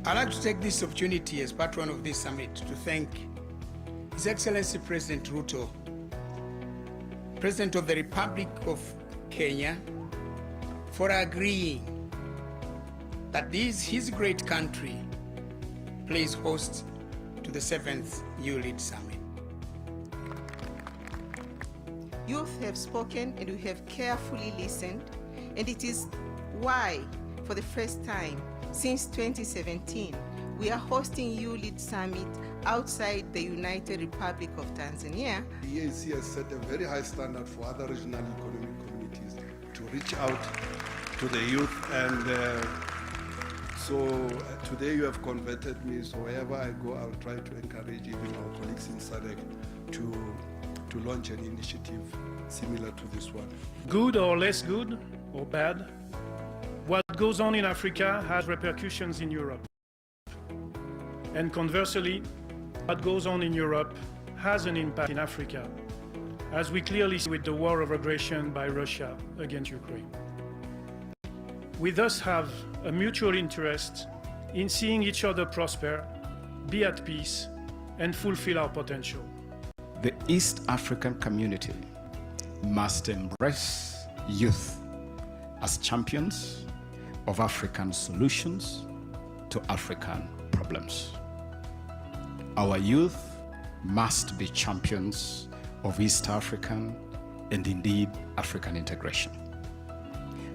Speaker 4: I'd like to take this opportunity as patron of this summit to thank His Excellency President Ruto, President of the Republic of Kenya, for agreeing that his great country plays host to the 7th YouLead Summit.
Speaker 11: Youth have spoken and we have carefully listened, and it is why, for the first time since 2017, we are hosting YouLead Summit outside the United Republic of Tanzania.
Speaker 14: The EAC has set a very high standard for other regional economic communities to reach out to the youth, and so today you have converted me, so wherever I go I'll try to encourage even our colleagues in SADC to launch an initiative similar to this one.
Speaker 15: Good or less good or bad, what goes on in Africa has repercussions in Europe. And conversely, what goes on in Europe has an impact in Africa, as we clearly see with the war of aggression by Russia against Ukraine. We thus have a mutual interest in seeing each other prosper, be at peace, and fulfill our potential.
Speaker 16: The East African community must embrace youth as champions of African solutions to African problems. Our youth must be champions of East African and indeed African integration.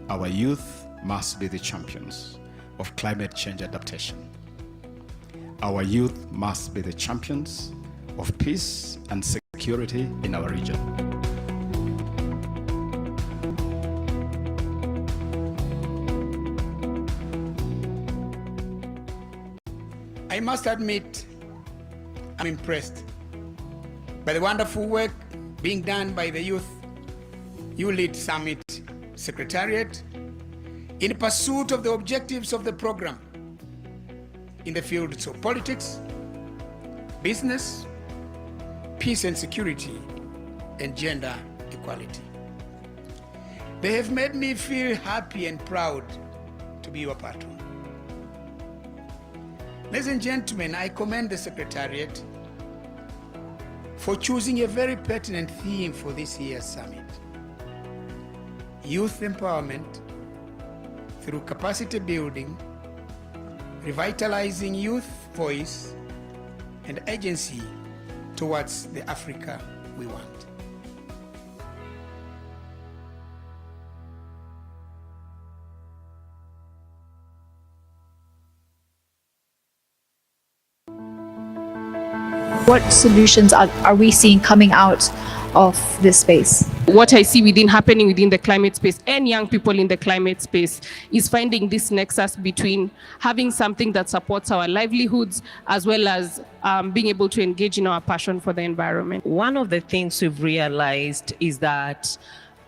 Speaker 16: Our youth must be the champions of climate change adaptation. Our youth must be the champions of peace and security in our region.
Speaker 4: I must admit, I'm impressed by the wonderful work being done by the YouLead Summit Secretariat in pursuit of the objectives of the program in the fields of politics, business, peace and security, and gender equality. They have made me feel happy and proud to be your patron. Ladies and gentlemen, I commend the Secretariat for choosing a very pertinent theme for this year's summit: youth empowerment through capacity building, revitalizing youth voice and agency towards the Africa we want.
Speaker 27: What solutions are we seeing coming out of this space?
Speaker 8: What I see happening within the climate space and young people in the climate space is finding this nexus between having something that supports our livelihoods as well as being able to engage in our passion for the environment.
Speaker 10: One of the things we've realized is that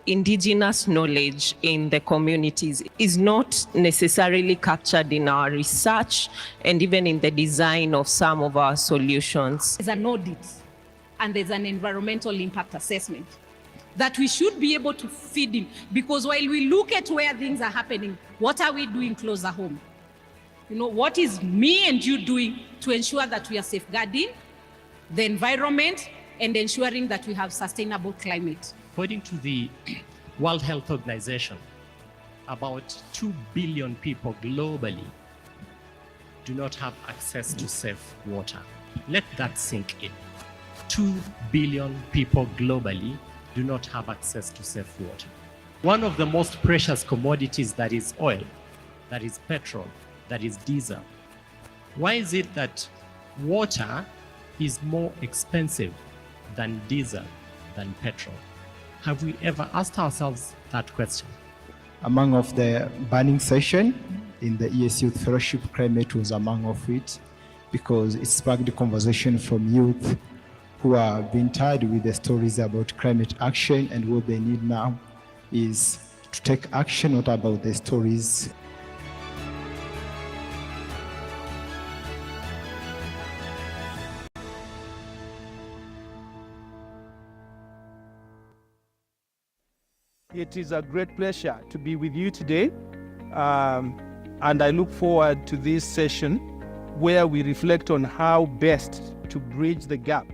Speaker 10: indigenous knowledge in the communities is not necessarily captured in our research and even in the design of some of our solutions.
Speaker 17: There's an audit and there's an environmental impact assessment that we should be able to feed in, because while we look at where things are happening, what are we doing closer home? What is me and you doing to ensure that we are safeguarding the environment and ensuring that we have sustainable climate?
Speaker 18: According to the World Health Organization, about 2 billion people globally do not have access to safe water. Let that sink in. 2 billion people globally do not have access to safe water. One of the most precious commodities, that is oil, that is petrol, that is diesel. Why is it that water is more expensive than diesel, than petrol? Have we ever asked ourselves that question?
Speaker 19: Among of the burning session in the ES Youth Fellowship, climate was among of it, because it sparked the conversation from youth who are being tired with the stories about climate action, and what they need now is to take action, not about the stories.
Speaker 6: It is a great pleasure to be with you today, and I look forward to this session where we reflect on how best to bridge the gap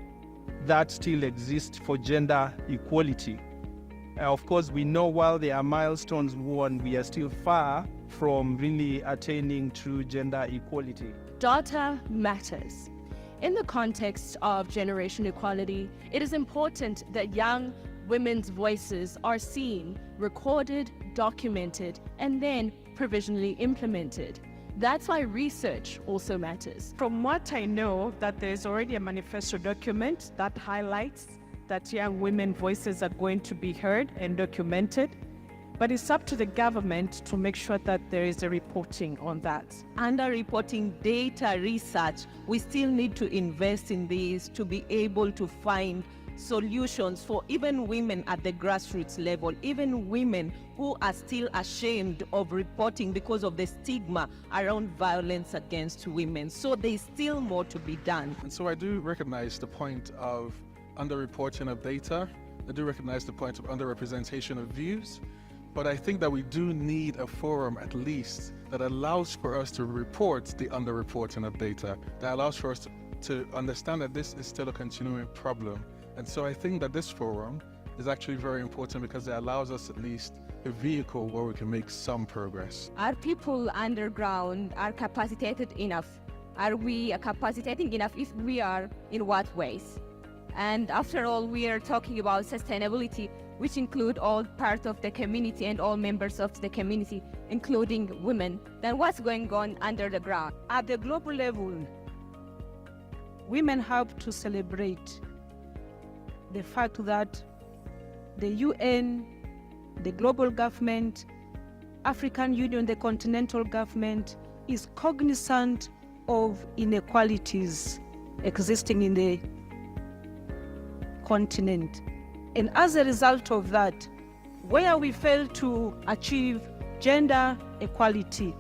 Speaker 6: that still exists for gender equality. Of course, we know while there are milestones won, we are still far from really attaining true gender equality.
Speaker 1: Data matters. In the context of generation equality, it is important that young women's voices are seen, recorded, documented, and then provisionally implemented. That's why research also matters.
Speaker 20: From what I know, that there's already a manifesto document that highlights that young women voices are going to be heard and documented, but it's up to the government to make sure that there is a reporting on that.
Speaker 27: Under reporting data research, we still need to invest in this to be able to find solutions for even women at the grassroots level, even women who are still ashamed of reporting because of the stigma around violence against women. So there's still more to be done.
Speaker 28: And so I do recognize the point of underreporting of data. I do recognize the point of underrepresentation of views. But I think that we do need a forum, at least, that allows for us to report the underreporting of data, that allows for us to understand that this is still a continuing problem. And so I think that this forum is actually very important because it allows us at least a vehicle where we can make some progress.
Speaker 29: Are people underground are capacitated enough? Are we capacitating enough? If we are, in what ways? And after all, we are talking about sustainability, which include all parts of the community and all members of the community, including women. Then what's going on under the ground?
Speaker 20: At the global level, women have to celebrate the fact that the UN, the global government, African Union, the continental government is cognizant of inequalities existing in the continent. And as a result of that, where we fail to achieve gender equality,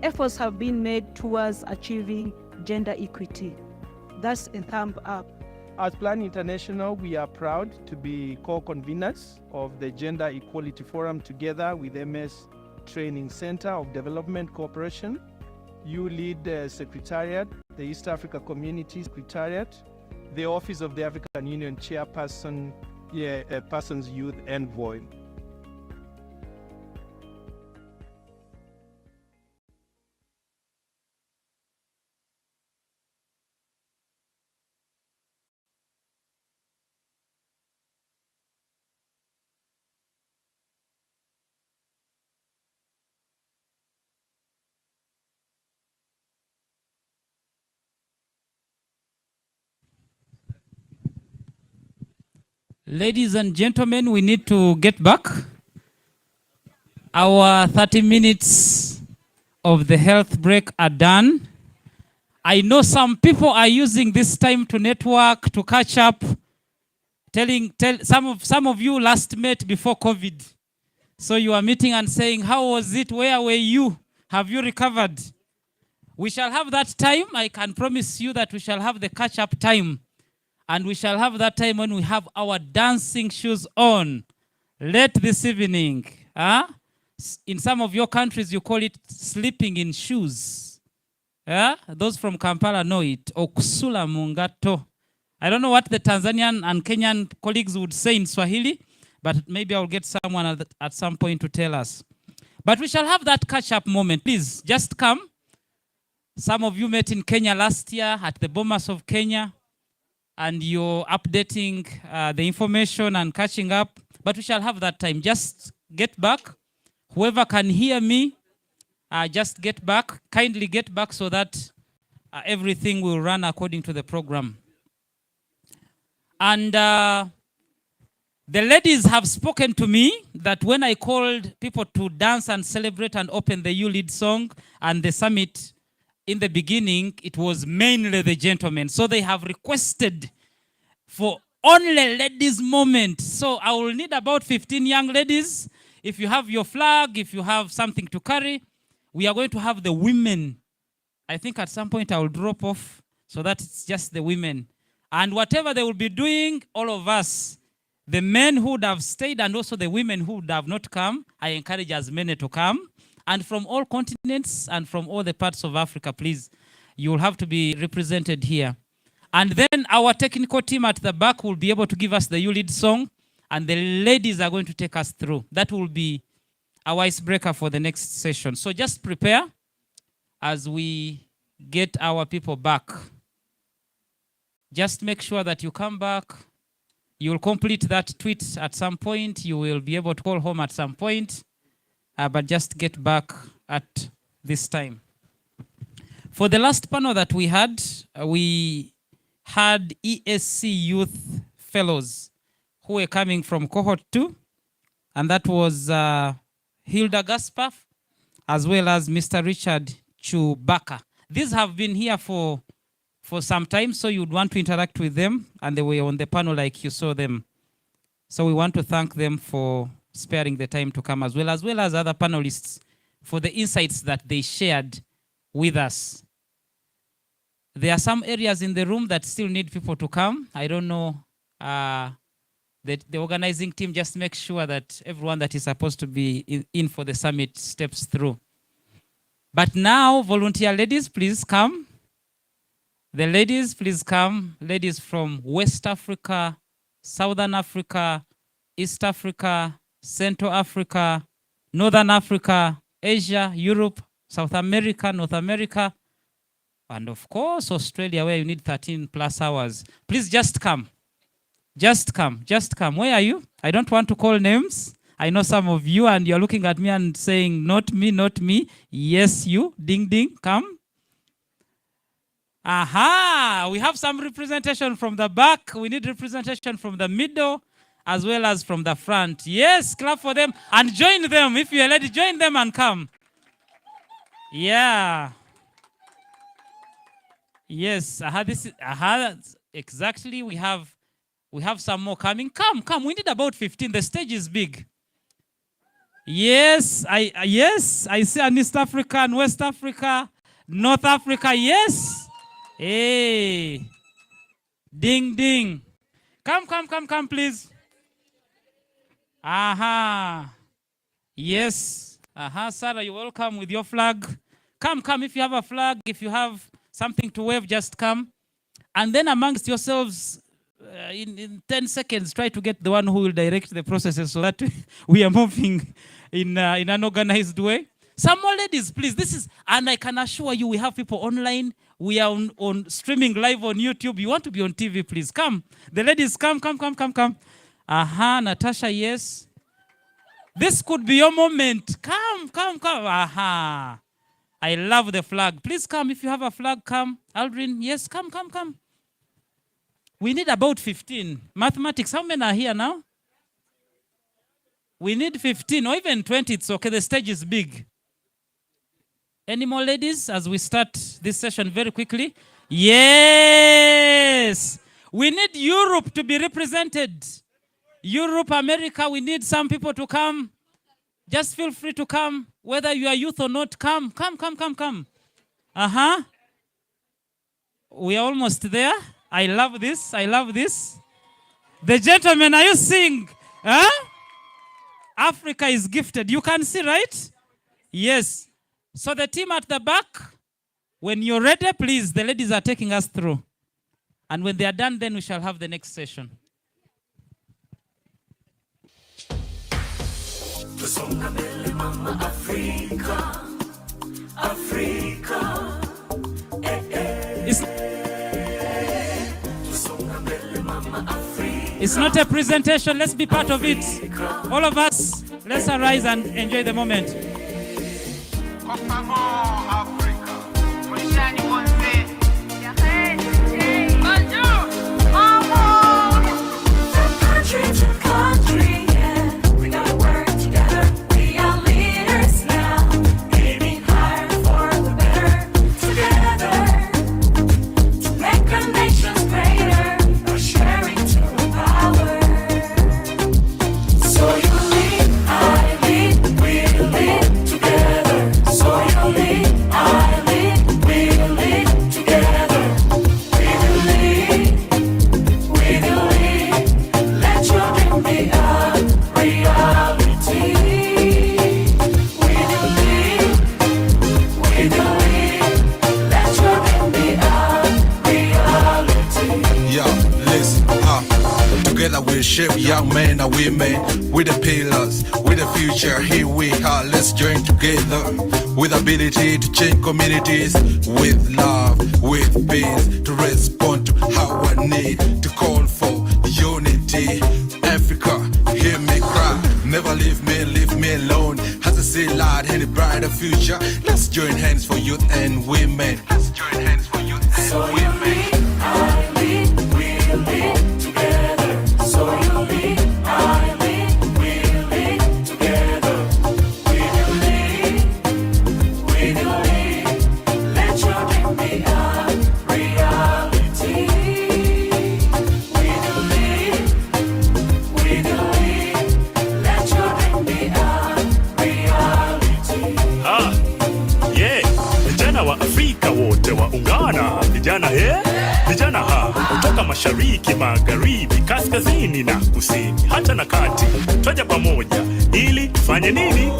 Speaker 20: efforts have been made towards achieving gender equity. That's a thumb up.
Speaker 6: As Plan International, we are proud to be co-conveners of the Gender Equality Forum together with MS Training Center of Development Cooperation, YouLead Secretariat, the East Africa Community Secretariat, the Office of the African Union Chairperson, Person's Youth Envoy.
Speaker 3: Ladies and gentlemen, we need to get back. Our 30 minutes of the health break are done. I know some people are using this time to network, to catch up, some of you last met before COVID. So you are meeting and saying, how was it? Where were you? Have you recovered? We shall have that time. I can promise you that we shall have the catch-up time. And we shall have that time when we have our dancing shoes on. Late this evening. In some of your countries, you call it sleeping in shoes. Those from Kampala know it. Okusula mungato. I don't know what the Tanzanian and Kenyan colleagues would say in Swahili, but maybe I'll get someone at some point to tell us. But we shall have that catch-up moment. Please, just come. Some of you met in Kenya last year at the Bomas of Kenya, and you're updating the information and catching up. But we shall have that time. Just get back. Whoever can hear me, just get back. Kindly get back so that everything will run according to the program. And the ladies have spoken to me that when I called people to dance and celebrate and open the YouLead song and the summit in the beginning, it was mainly the gentlemen. So they have requested for only ladies moment. So I will need about 15 young ladies. If you have your flag, if you have something to carry, we are going to have the women. I think at some point I will drop off so that it's just the women. And whatever they will be doing, all of us, the men who would have stayed and also the women who would have not come, I encourage as many to come. And from all continents and from all the parts of Africa, please, you will have to be represented here. And then our technical team at the back will be able to give us the YouLead song, and the ladies are going to take us through. That will be our icebreaker for the next session. So just prepare as we get our people back. Just make sure that you come back. You'll complete that tweet at some point. You will be able to call home at some point. But just get back at this time. For the last panel that we had ESC Youth Fellows who were coming from cohort 2. And that was Hilda Gaspar, as well as Mr. Richard Chubaka. These have been here for some time, so you'd want to interact with them, and they were on the panel like you saw them. So we want to thank them for sparing the time to come, as well as other panelists for the insights that they shared with us. There are some areas in the room that still need people to come. I don't know, the organizing team just make sure that everyone that is supposed to be in for the summit steps through. But now, volunteer ladies, please come. The ladies, please come. Ladies from West Africa, Southern Africa, East Africa, Central Africa, Northern Africa, Asia, Europe, South America, North America, and of course, Australia, where you need 13 plus hours. Please just come. Just come. Just come. Where are you? I don't want to call names. I know some of you, and you're looking at me and saying, not me, not me. Yes, you. Ding, ding. Come. Aha! We have some representation from the back. We need representation from the middle, as well as from the front. Yes, clap for them and join them. If you're ready, join them and come. Yeah. Yes, exactly. We have some more coming. Come. We need about 15. The stage is big. Yes, I see an East Africa and West Africa, North Africa. Yes. Hey. Ding, ding. Come, please. Aha. Yes. Aha, Sarah, you're welcome with your flag. Come, if you have a flag, if you have something to wave, just come. And then amongst yourselves, in 10 seconds, try to get the one who will direct the processes so that we are moving in an organized way. Some more ladies, please. And I can assure you, we have people online. We are on streaming live on YouTube. You want to be on TV, please. Come. The ladies, come. Aha, Natasha, yes. This could be your moment. Come. Aha. I love the flag. Please come. If you have a flag, come. Aldrin, yes, come. We need about 15. Mathematics, how many are here now? We need 15 or even 20. It's okay. The stage is big. Any more ladies as we start this session very quickly? Yes! We need Europe to be represented. Europe, America, we need some people to come. Just feel free to come. Whether you are youth or not, come. Come. We are almost there. I love this. The gentlemen, are you seeing? Huh? Africa is gifted. You can see, right? Yes. So the team at the back, when you're ready, please, the ladies are taking us through. And when they are done, then we shall have the next session.
Speaker 21: Tusonga mbele mama Afrika, Afrika, Tusonga mbele mama Afrika.
Speaker 3: It's not a presentation, let's be part of it. All of us, let's arise and enjoy the moment.
Speaker 21: Country to country, yeah, we gotta work together. We are leaders now, aiming higher for the better. Together, to make our nations greater, we're sharing to empower. So you lead, I lead, we lead together. So you lead, I lead, we lead together. We will lead, we will lead. Let your dream be a reality. We will lead, let your dream be a reality.
Speaker 5: Yeah, listen, together we shape young men and women. With the pillars, with the future, here we are. Let's join together with ability to change communities, with love, with peace, to respond to our need, to call for unity. Africa, hear me cry, never leave me alone. As I see light in a brighter future, let's join hands for youth and women. Let's join hands for youth and
Speaker 21: So you
Speaker 5: women.
Speaker 21: lead, I lead, we lead together. So you lead, I lead, we lead together. We will lead, let your dream be a reality. We will lead, let your dream be a reality.
Speaker 13: Yeah, vijana wa Afrika wote waungana, vijana vijana kutoka mashariki, magharibi, kaskazini na kusini, hata na kati, twaja pamoja ili tufanye nini?
Speaker 21: So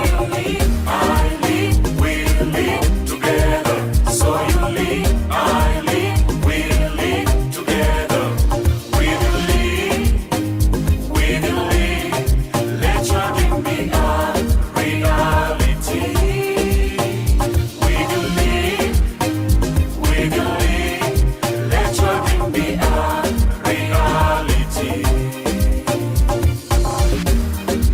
Speaker 21: you lead, I lead, we lead together. So you lead, I lead, we lead together. We will lead, let your dream be a reality. We will lead, let your dream be a reality.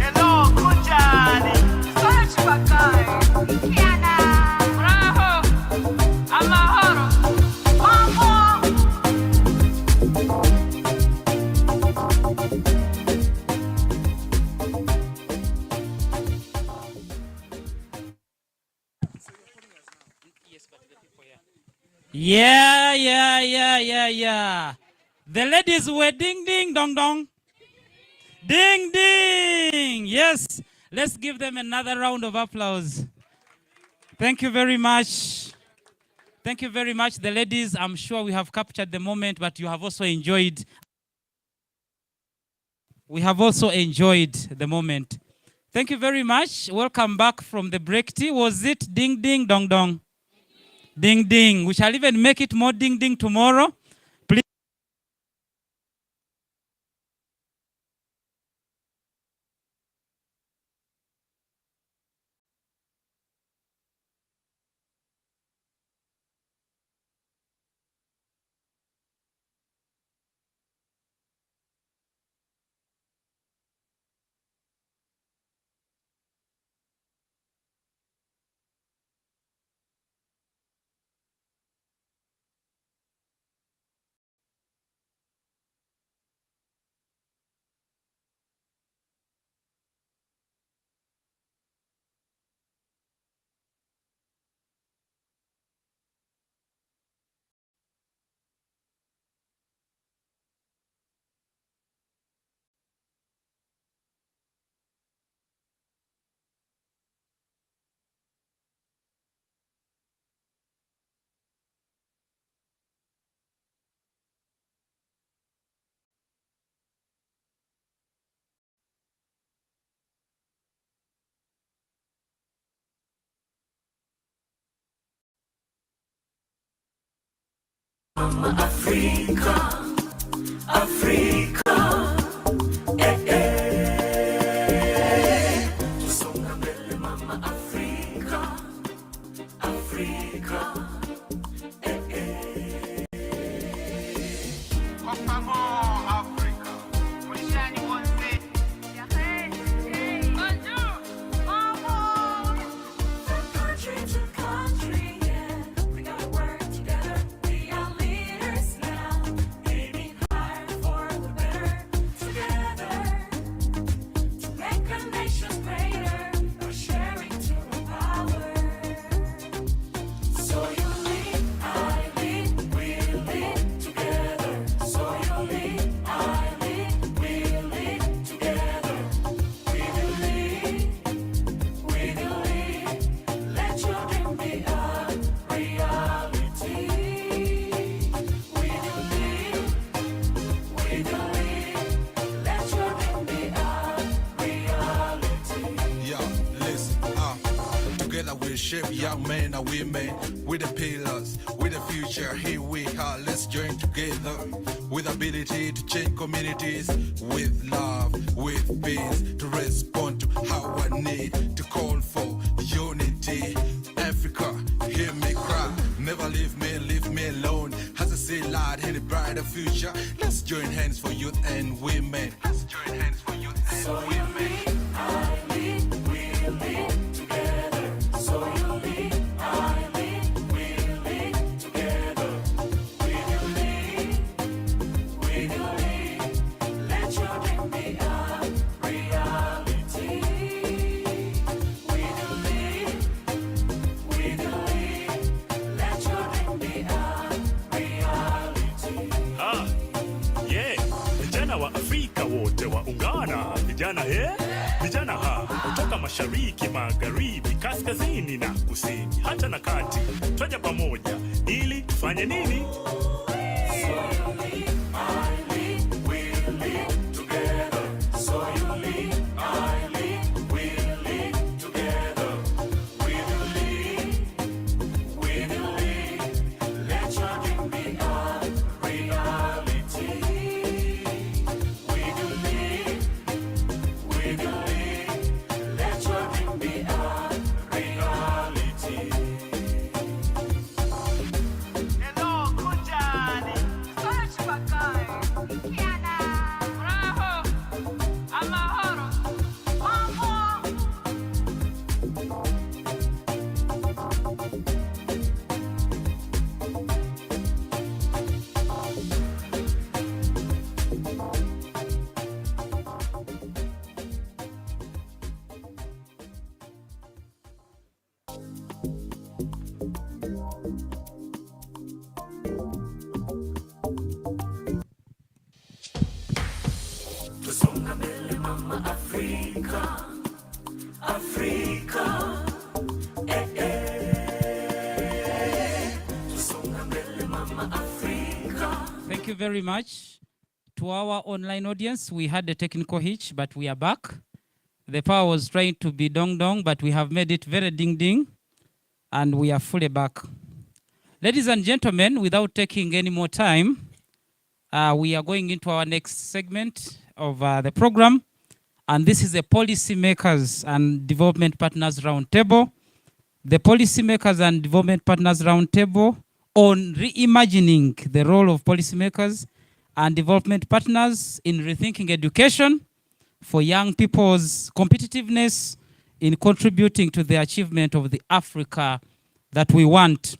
Speaker 21: Hello, Kunjani. Search Bakai. Kiana. Bravo. Amahoro. Mambo.
Speaker 3: Yeah. The ladies were ding, ding, dong, dong. Ding, ding. Yes. Let's give them another round of applause. Thank you very much. Thank you very much, the ladies. I'm sure we have captured the moment, but you have also enjoyed. We have also enjoyed the moment. Thank you very much. Welcome back from the break tea. Was it ding, ding, dong, dong? Ding, ding. We shall even make it more ding, ding tomorrow.
Speaker 21: mama Afrika, Afrika, tusonga mbele mama Afrika, Afrika, kwa pamoja Afrika, mwishani wote. Country to country, yeah, we gotta work together. We are leaders now, aiming higher for the better. Together, to make our nations greater, by sharing to the power. So you lead, I lead, we lead together. So you lead, I lead, we lead together. We will lead, we will lead. Let your dream be a reality. We will lead, we will lead. Let your dream be a reality.
Speaker 5: Yeah, listen, together we shape young men and women. With the pillars, with the future, here we are. Let's join together with ability to change communities, with love, with peace, to respond to our need, to call for unity. Africa, hear me cry. Never leave me alone. As I see light in a brighter future, let's join hands for youth and women. Let's join hands for youth and
Speaker 21: So you
Speaker 5: women.
Speaker 21: lead, I lead, we lead together. So you lead, I lead, we lead together. We will lead, we will lead. Let your dream be a reality. We will lead, we will lead. Let your dream be a reality.
Speaker 13: Yeah, vijana wa Afrika wote waungana, vijana vijana kutoka mashariki, magharibi, kaskazini na kusini, hata na kati, twaja pamoja ili tufanye nini?
Speaker 21: So you lead, I lead, we lead together. So you lead, I lead, we lead together. We will lead, we will lead. Let your dream be a reality. We will lead, we will lead. Let your dream be a reality. Hello, Kunjani. Tusonga mbele mama Afrika, Afrika, tusonga mbele mama Afrika.
Speaker 3: Thank you very much. To our online audience, we had a technical hitch, but we are back. The power was trying to be dong-dong, but we have made it very ding-ding, and we are fully back. Ladies and gentlemen, without taking any more time, we are going into our next segment of the program, and this is a Policymakers and Development Partners Roundtable. The Policymakers and Development Partners Roundtable on reimagining the role of policymakers and development partners in rethinking education for young people's competitiveness in contributing to the achievement of the Africa that we want.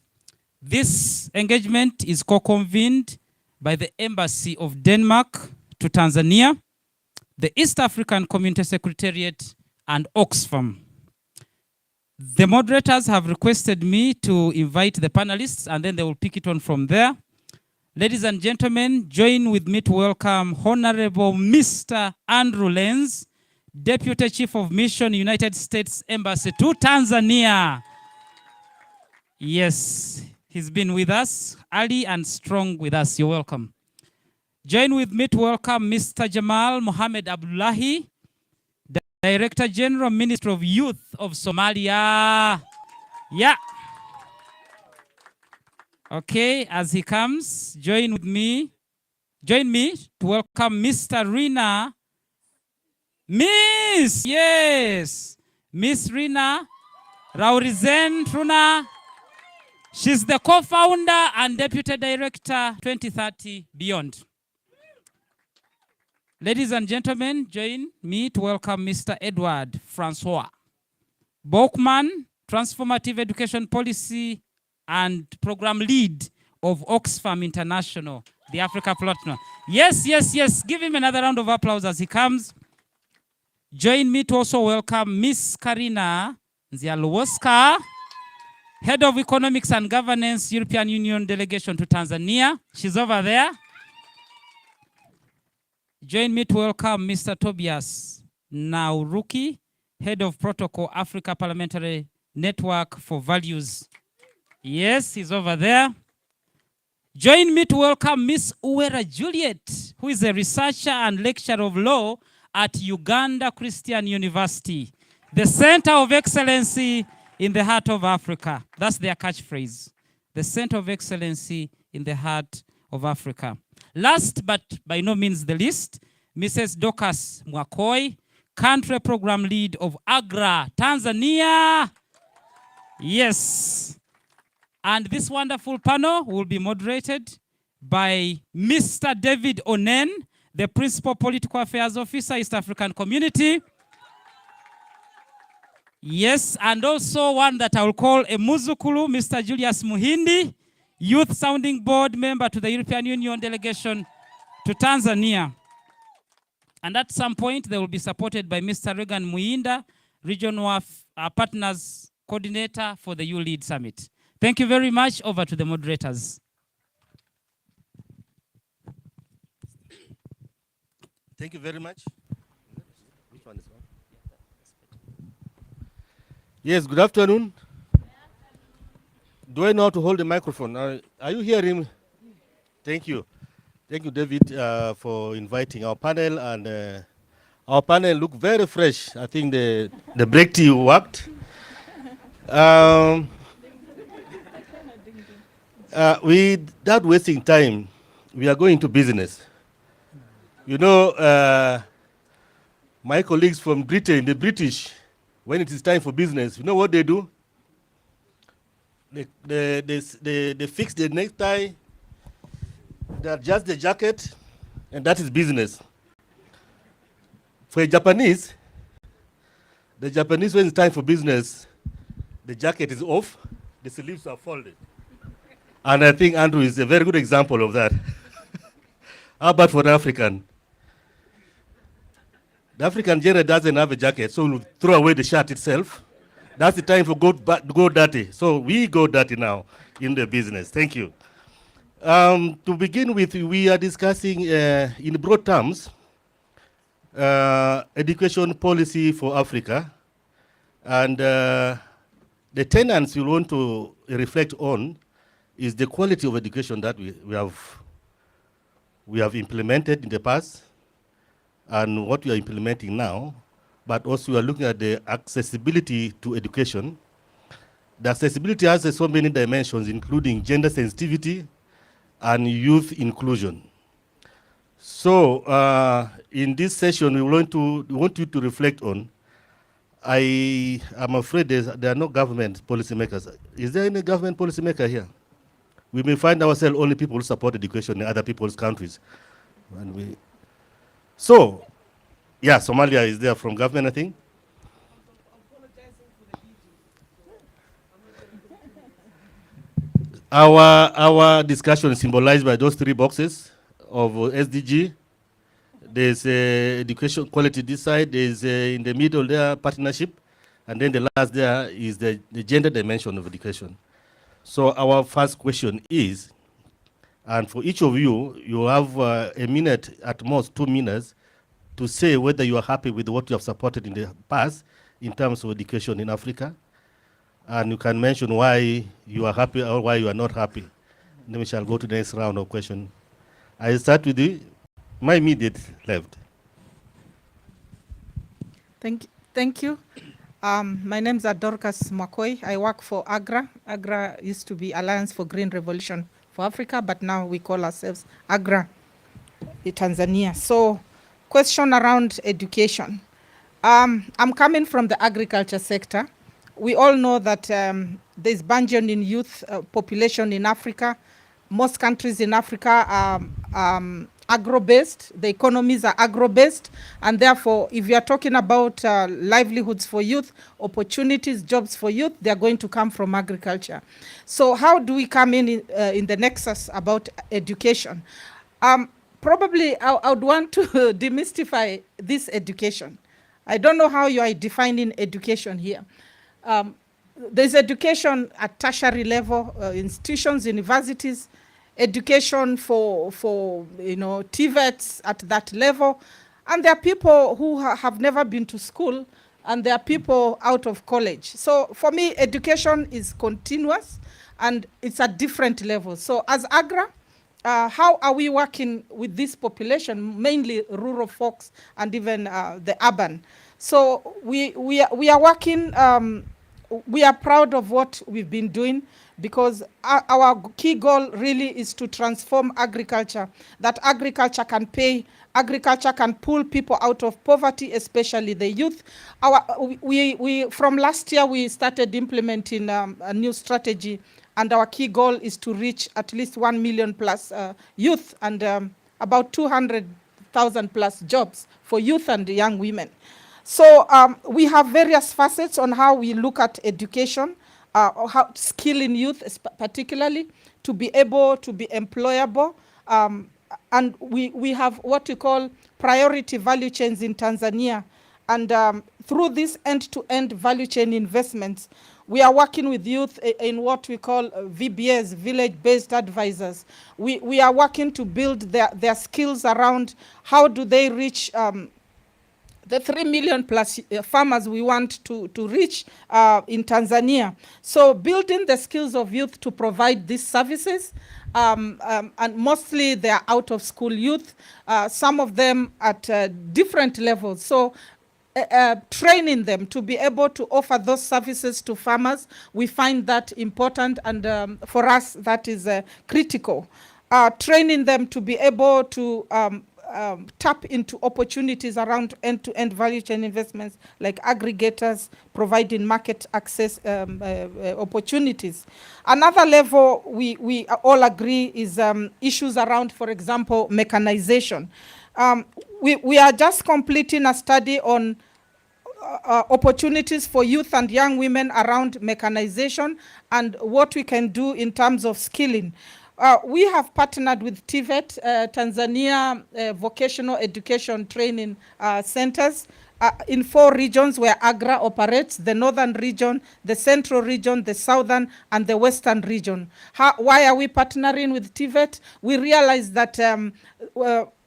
Speaker 3: This engagement is co-convened by the Embassy of Denmark to Tanzania, the East African Community Secretariat, and Oxfam. The moderators have requested me to invite the panelists, and then they will pick it on from there. Ladies and gentlemen, join with me to welcome Honorable Mr. Andrew Lenz, Deputy Chief of Mission, United States Embassy to Tanzania. Yes, he's been with us, early and strong with us. You're welcome. Join with me to welcome Mr. Jamal Mohammed Abdullahi, Director General, Ministry of Youth of Somalia. Yeah. Okay, as he comes, join me to welcome Mr. Rina. Yes, Miss Rina Raurizen Truna. She's the co-founder and deputy director 2030 Beyond. Ladies and gentlemen, join me to welcome Mr. Edward Francois Bokman, Transformative Education Policy and Program Lead of Oxfam International, the Africa Platinum. Yes. Give him another round of applause as he comes. Join me to also welcome Miss Karina Nzialuwoska, Head of Economics and Governance, European Union Delegation to Tanzania. She's over there. Join me to welcome Mr. Tobias Nauruki, Head of Protocol, Africa Parliamentary Network for Values. Yes, he's over there. Join me to welcome Miss Uwera Juliet, who is a researcher and lecturer of law at Uganda Christian University, the Center of Excellency in the heart of Africa. That's their catchphrase. The Center of Excellency in the heart of Africa. Last but by no means the least, Mrs. Dorcas Mwakoi, Country Program Lead of AGRA, Tanzania. Yes. And this wonderful panel will be moderated by Mr. David Onen, the Principal Political Affairs Officer, East African Community. Yes, and also one that I will call a Muzukulu, Mr. Julius Muhindi, Youth Sounding Board member to the European Union Delegation to Tanzania. And at some point, they will be supported by Mr. Regan Muinda, Regional Partners Coordinator for the YouLead Summit. Thank you very much. Over to the moderators.
Speaker 2: Thank you very much. Which one is on? Yes, good afternoon. Do I know how to hold the microphone? Are you hearing? Thank you. Thank you, David, for inviting our panel. And our panel look very fresh. I think the break tea worked. Without wasting time, we are going to business. You know, my colleagues from Britain, the British, when it is time for business, you know what they do? They fix the necktie, they adjust the jacket, and that is business. For a Japanese, the Japanese, when it's time for business, the jacket is off, the sleeves are folded. And I think Andrew is a very good example of that. How about for the African? The African generally doesn't have a jacket, so we'll throw away the shirt itself. That's the time for go dirty. So we go dirty now in the business. Thank you. To begin with, we are discussing in broad terms education policy for Africa. And the tenets we want to reflect on is the quality of education that we have implemented in the past and what we are implementing now, but also we are looking at the accessibility to education. The accessibility has so many dimensions, including gender sensitivity and youth inclusion. So in this session, we want you to reflect on, I am afraid there are no government policymakers. Is there any government policymaker here? We may find ourselves only people who support education in other people's countries. So, yeah, Somalia is there from government, I think. Our discussion is symbolized by those three boxes of SDG. There's education quality this side, there's in the middle there partnership, and then the last there is the gender dimension of education. So our first question is, and for each of you, you have a minute, at most 2 minutes, to say whether you are happy with what you have supported in the past in terms of education in Africa. And you can mention why you are happy or why you are not happy. Then we shall go to the next round of questions. I start with my immediate left.
Speaker 7: Thank you. My name is Dorcas Makoi. I work for AGRA. AGRA used to be Alliance for Green Revolution for Africa, but now we call ourselves AGRA in Tanzania. So, question around education. I'm coming from the agriculture sector. We all know that there's burgeoning youth population in Africa. Most countries in Africa are agro-based. The economies are agro-based, and therefore, if you are talking about livelihoods for youth, opportunities, jobs for youth, they are going to come from agriculture. So how do we come in the nexus about education? Probably I would want to demystify this education. I don't know how you are defining education here. There's education at tertiary level, institutions, universities, education for TVETs at that level, and there are people who have never been to school, and there are people out of college. So for me, education is continuous, and it's at different levels. So as AGRA, how are we working with this population, mainly rural folks and even the urban? So we are working. We are proud of what we've been doing, because our key goal really is to transform agriculture, that agriculture can pay, agriculture can pull people out of poverty, especially the youth. From last year, we started implementing a new strategy, and our key goal is to reach at least 1 million plus youth and about 200,000 plus jobs for youth and young women. So we have various facets on how we look at education, how skilling youth particularly, to be able to be employable. And we have what we call priority value chains in Tanzania. And through this end-to-end value chain investments, we are working with youth in what we call VBAs, village-based advisors. We are working to build their skills around how do they reach the 3 million plus farmers we want to reach in Tanzania. So building the skills of youth to provide these services, and mostly they are out of school youth, some of them at different levels. So training them to be able to offer those services to farmers, we find that important, and for us that is critical. Training them to be able to tap into opportunities around end-to-end value chain investments, like aggregators providing market access opportunities. Another level we all agree is issues around, for example, mechanization. We are just completing a study on opportunities for youth and young women around mechanization and what we can do in terms of skilling. We have partnered with TVET, Tanzania Vocational Education Training Centers, in 4 regions where AGRA operates: the northern region, the central region, the southern, and the western region. Why are we partnering with TVET? We realize that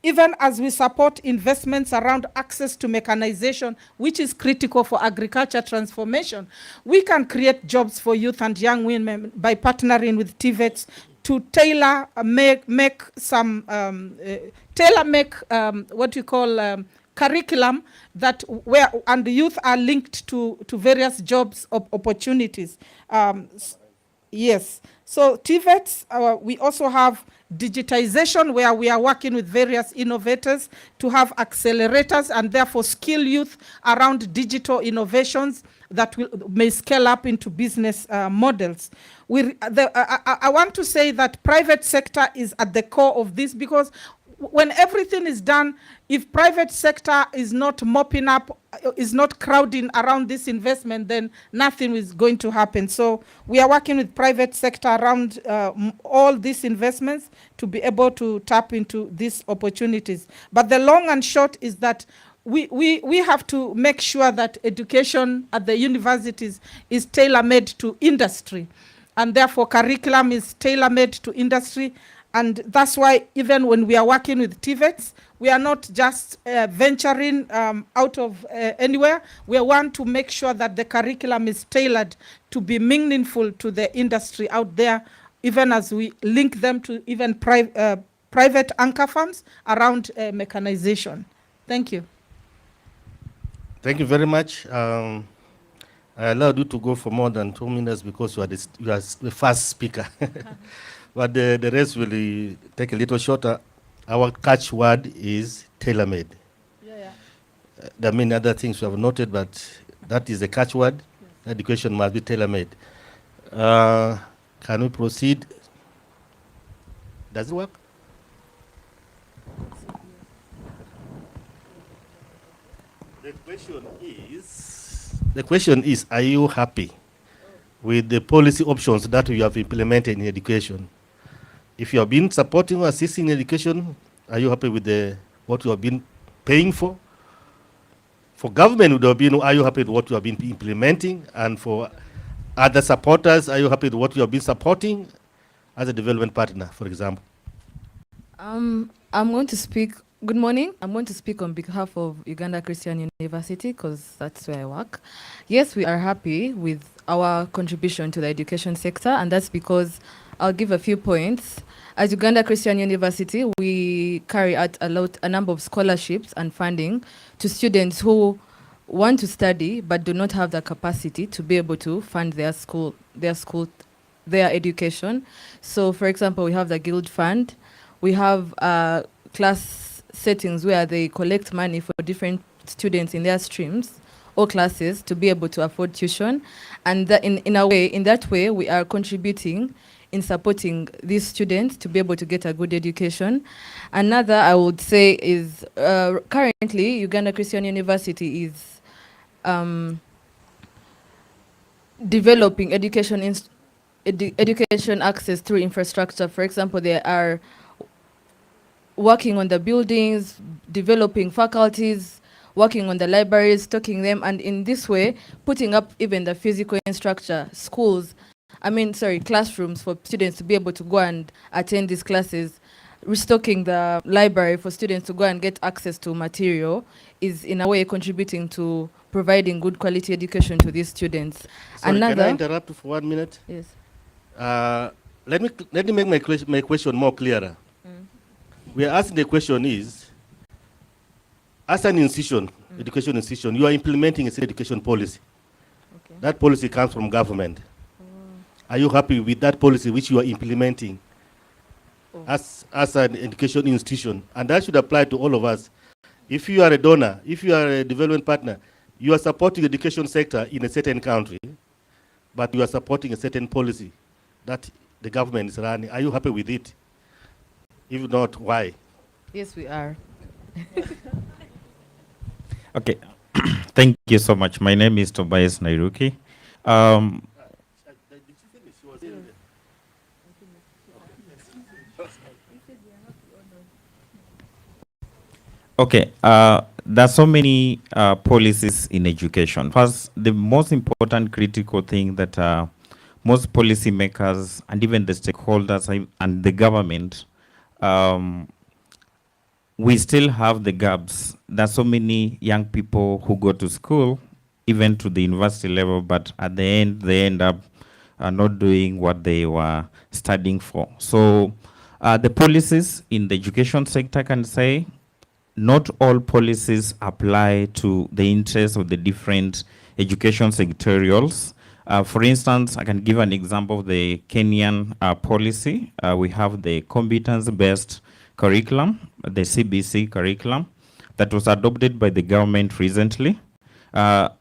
Speaker 7: even as we support investments around access to mechanization, which is critical for agriculture transformation, we can create jobs for youth and young women by partnering with TVETs to tailor make some what we call curriculum that and the youth are linked to various jobs opportunities. Yes. So TVETs, we also have digitization, where we are working with various innovators to have accelerators and therefore skill youth around digital innovations that may scale up into business models. I want to say that private sector is at the core of this, because when everything is done, if private sector is not mopping up, is not crowding around this investment, then nothing is going to happen. So we are working with private sector around all these investments to be able to tap into these opportunities. But the long and short is that we have to make sure that education at the universities is tailor-made to industry, and therefore curriculum is tailor-made to industry. And that's why even when we are working with TVETs, we are not just venturing out of anywhere. We want to make sure that the curriculum is tailored to be meaningful to the industry out there, even as we link them to even private anchor firms around mechanization. Thank you.
Speaker 2: Thank you very much. I allowed you to go for more than 2 minutes because you are the first speaker. But the rest will take a little shorter. Our catchword is tailor-made. There are many other things we have noted, but that is the catchword. Education must be tailor-made. Can we proceed? Does it work? The question is, are you happy with the policy options that you have implemented in education? If you have been supporting or assisting in education, are you happy with what you have been paying for? For government, would have been, are you happy with what you have been implementing? And for other supporters, are you happy with what you have been supporting as a development partner, for example?
Speaker 9: I'm going to speak. Good morning. I'm going to speak on behalf of Uganda Christian University because that's where I work. Yes, we are happy with our contribution to the education sector, and that's because I'll give a few points. As Uganda Christian University, we carry out a number of scholarships and funding to students who want to study but do not have the capacity to be able to fund their education. So, for example, we have the Guild Fund. We have class settings where they collect money for different students in their streams or classes to be able to afford tuition. And in that way, we are contributing in supporting these students to be able to get a good education. Another, I would say, is currently Uganda Christian University is developing education access through infrastructure. For example, they are working on the buildings, developing faculties, working on the libraries, stocking them, and in this way, putting up even the physical infrastructure, classrooms for students to be able to go and attend these classes, restocking the library for students to go and get access to material is in a way contributing to providing good quality education to these students.
Speaker 2: Sorry, can I interrupt for 1 minute?
Speaker 9: Yes.
Speaker 2: Let me make my question more clearer. We are asking the question is, as an institution, education institution, you are implementing a state education policy. Okay. That policy comes from government. Are you happy with that policy which you are implementing as an education institution? And that should apply to all of us. If you are a donor, if you are a development partner, you are supporting the education sector in a certain country, but you are supporting a certain policy that the government is running. Are you happy with it? If not, why?
Speaker 9: Yes, we are.
Speaker 11: Okay. Thank you so much. My name is Tobias Nairuki. Okay, there are so many policies in education. First, the most important critical thing that most policymakers and even the stakeholders and the government, we still have the gaps. There are so many young people who go to school, even to the university level, but at the end, they end up not doing what they were studying for. So the policies in the education sector can say, not all policies apply to the interests of the different education sectorials. For instance, I can give an example of the Kenyan policy. We have the competence-based curriculum, the CBC curriculum, that was adopted by the government recently.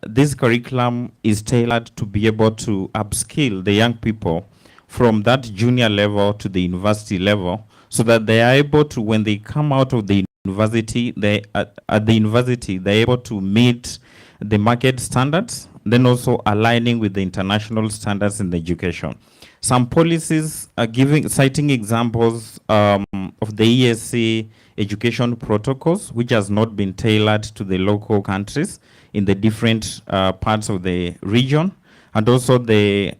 Speaker 11: This curriculum is tailored to be able to upskill the young people from that junior level to the university level, so that they are able to, when they come out of the university, at the university, they're able to meet the market standards, then also aligning with the international standards in the education. Some policies are citing examples of the ESC education protocols, which has not been tailored to the local countries in the different parts of the region, and also the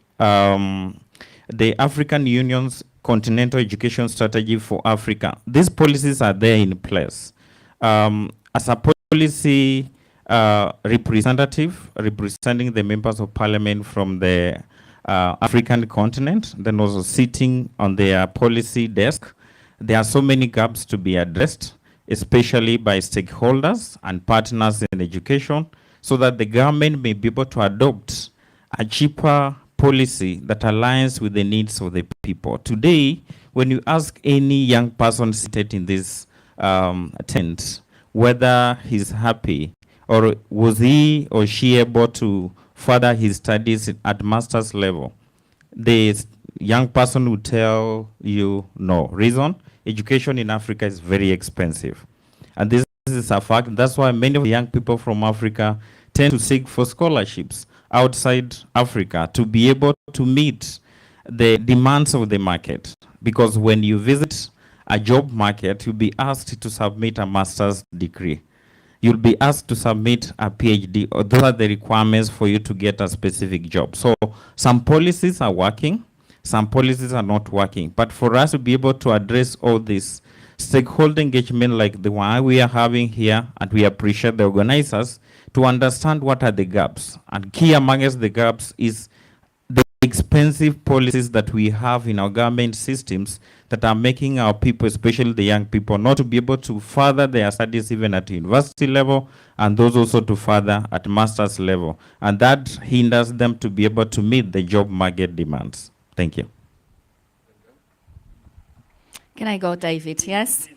Speaker 11: African Union's Continental Education Strategy for Africa. These policies are there in place. As a policy representative, representing the members of parliament from the African continent, then also sitting on their policy desk, there are so many gaps to be addressed, especially by stakeholders and partners in education, so that the government may be able to adopt a cheaper policy that aligns with the needs of the people. Today, when you ask any young person seated in this tent whether he's happy or was he or she able to further his studies at master's level, the young person will tell you no. Reason? Education in Africa is very expensive. And this is a fact. That's why many of the young people from Africa tend to seek for scholarships outside Africa to be able to meet the demands of the market. Because when you visit a job market, you'll be asked to submit a master's degree. You'll be asked to submit a PhD, or those are the requirements for you to get a specific job. So some policies are working, some policies are not working. But for us to be able to address all this, stakeholder engagement like the one we are having here, and we appreciate the organizers, to understand what are the gaps. And key amongst the gaps is the expensive policies that we have in our government systems that are making our people, especially the young people, not to be able to further their studies even at university level, and those also to further at master's level. And that hinders them to be able to meet the job market demands. Thank you.
Speaker 12: Can I go, David? Yes?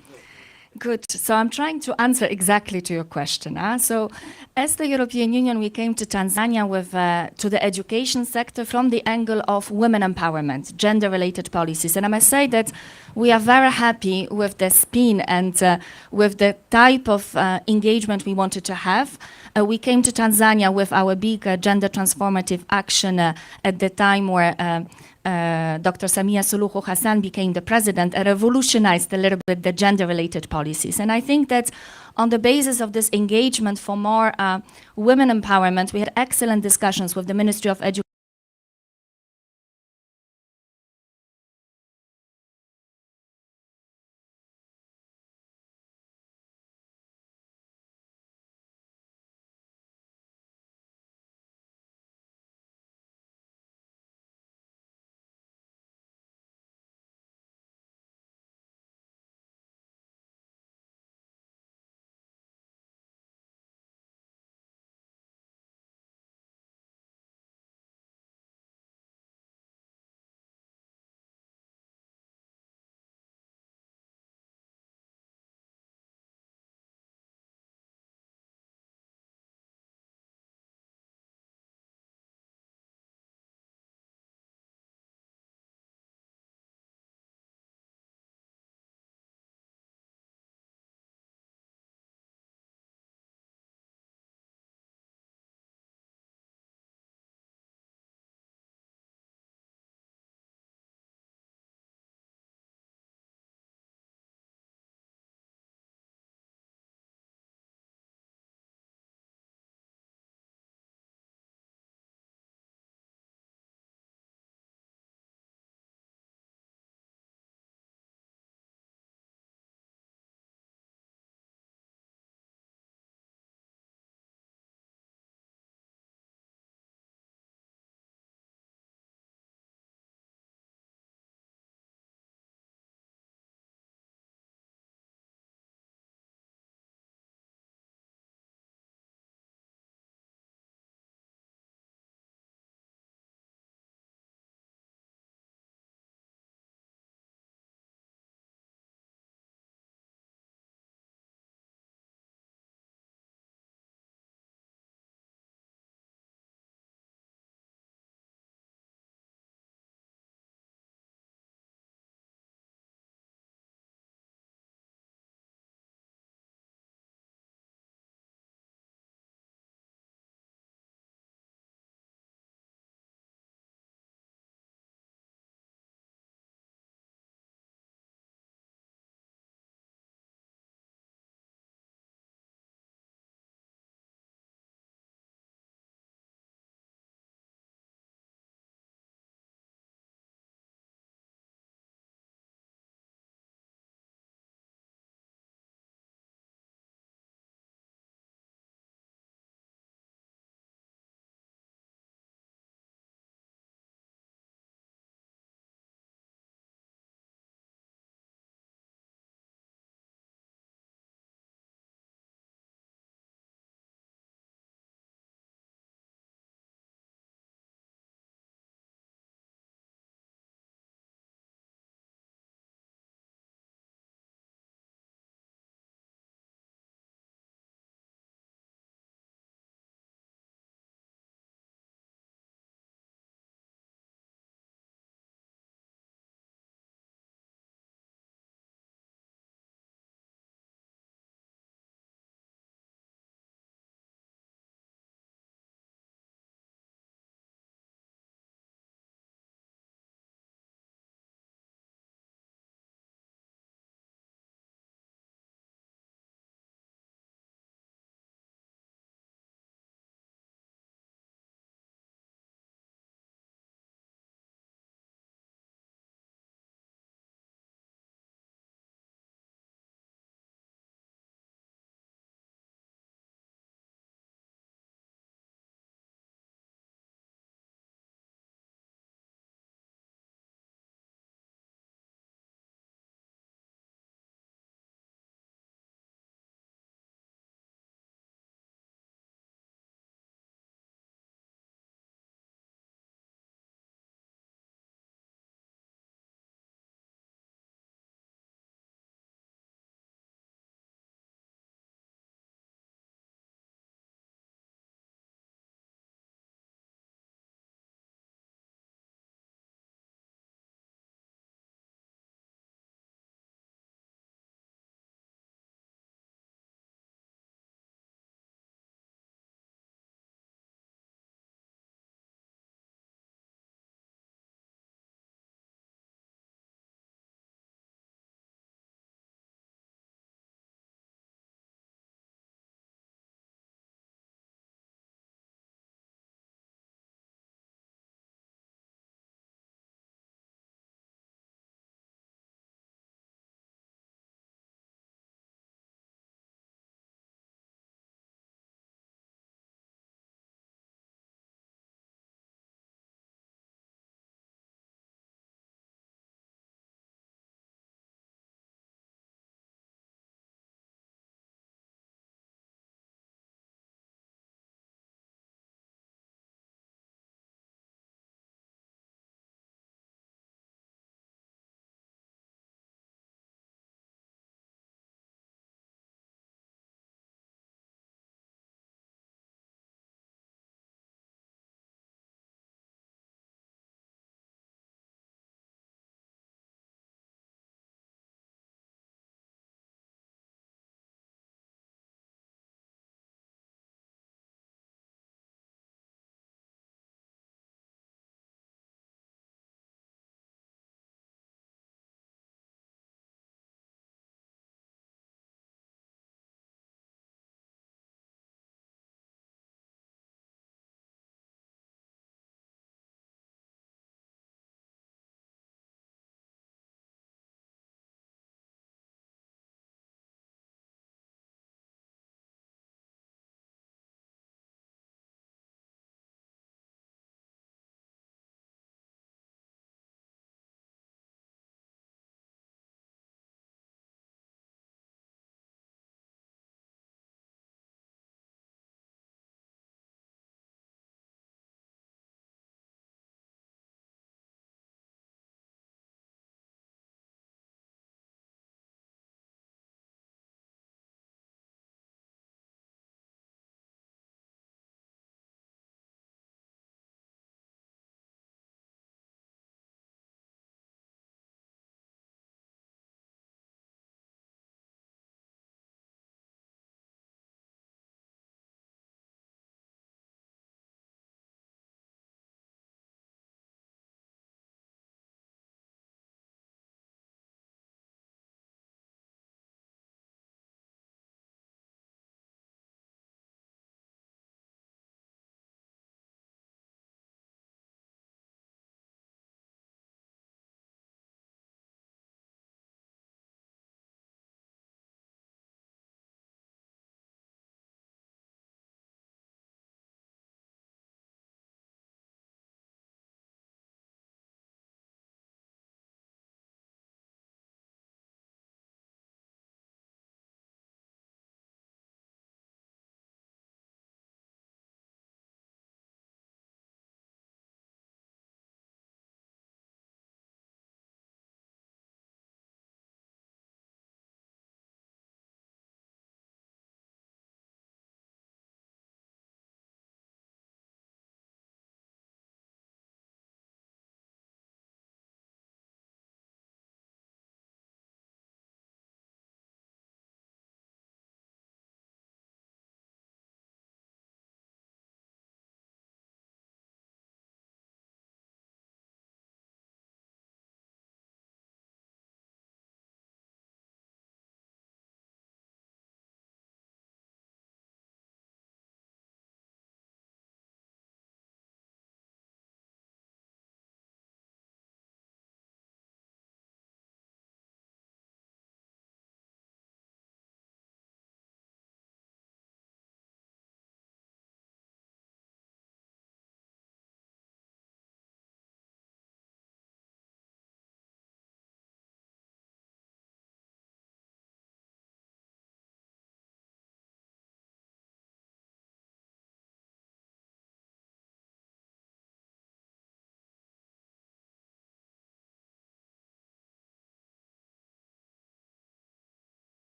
Speaker 12: Good. So I'm trying to answer exactly to your question. So as the European Union, we came to Tanzania with to the education sector from the angle of women empowerment, gender-related policies. And I must say that we are very happy with the spin and with the type of engagement we wanted to have. We came to Tanzania with our big gender transformative action at the time where Dr. Samia Suluhu Hassan became the president and revolutionized a little bit the gender-related policies. And I think that on the basis of this engagement for more women empowerment, we had excellent discussions with the Ministry of Education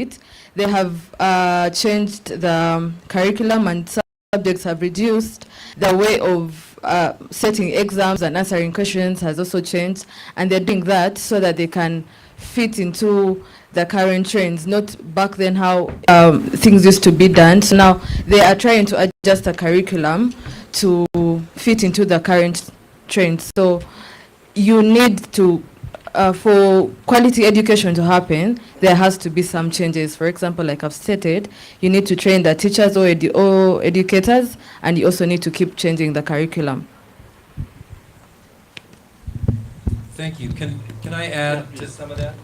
Speaker 9: it. They have changed the curriculum, and subjects have reduced. The way of setting exams and answering questions has also changed, and they're doing that so that they can fit into the current trends, not back then how things used to be done. So now they are trying to adjust the curriculum to fit into the current trends. So you need to, for quality education to happen, there has to be some changes. For example, like I've stated, you need to train the teachers or educators, and you also need to keep changing the curriculum.
Speaker 4: Thank you. Can I add to some of that?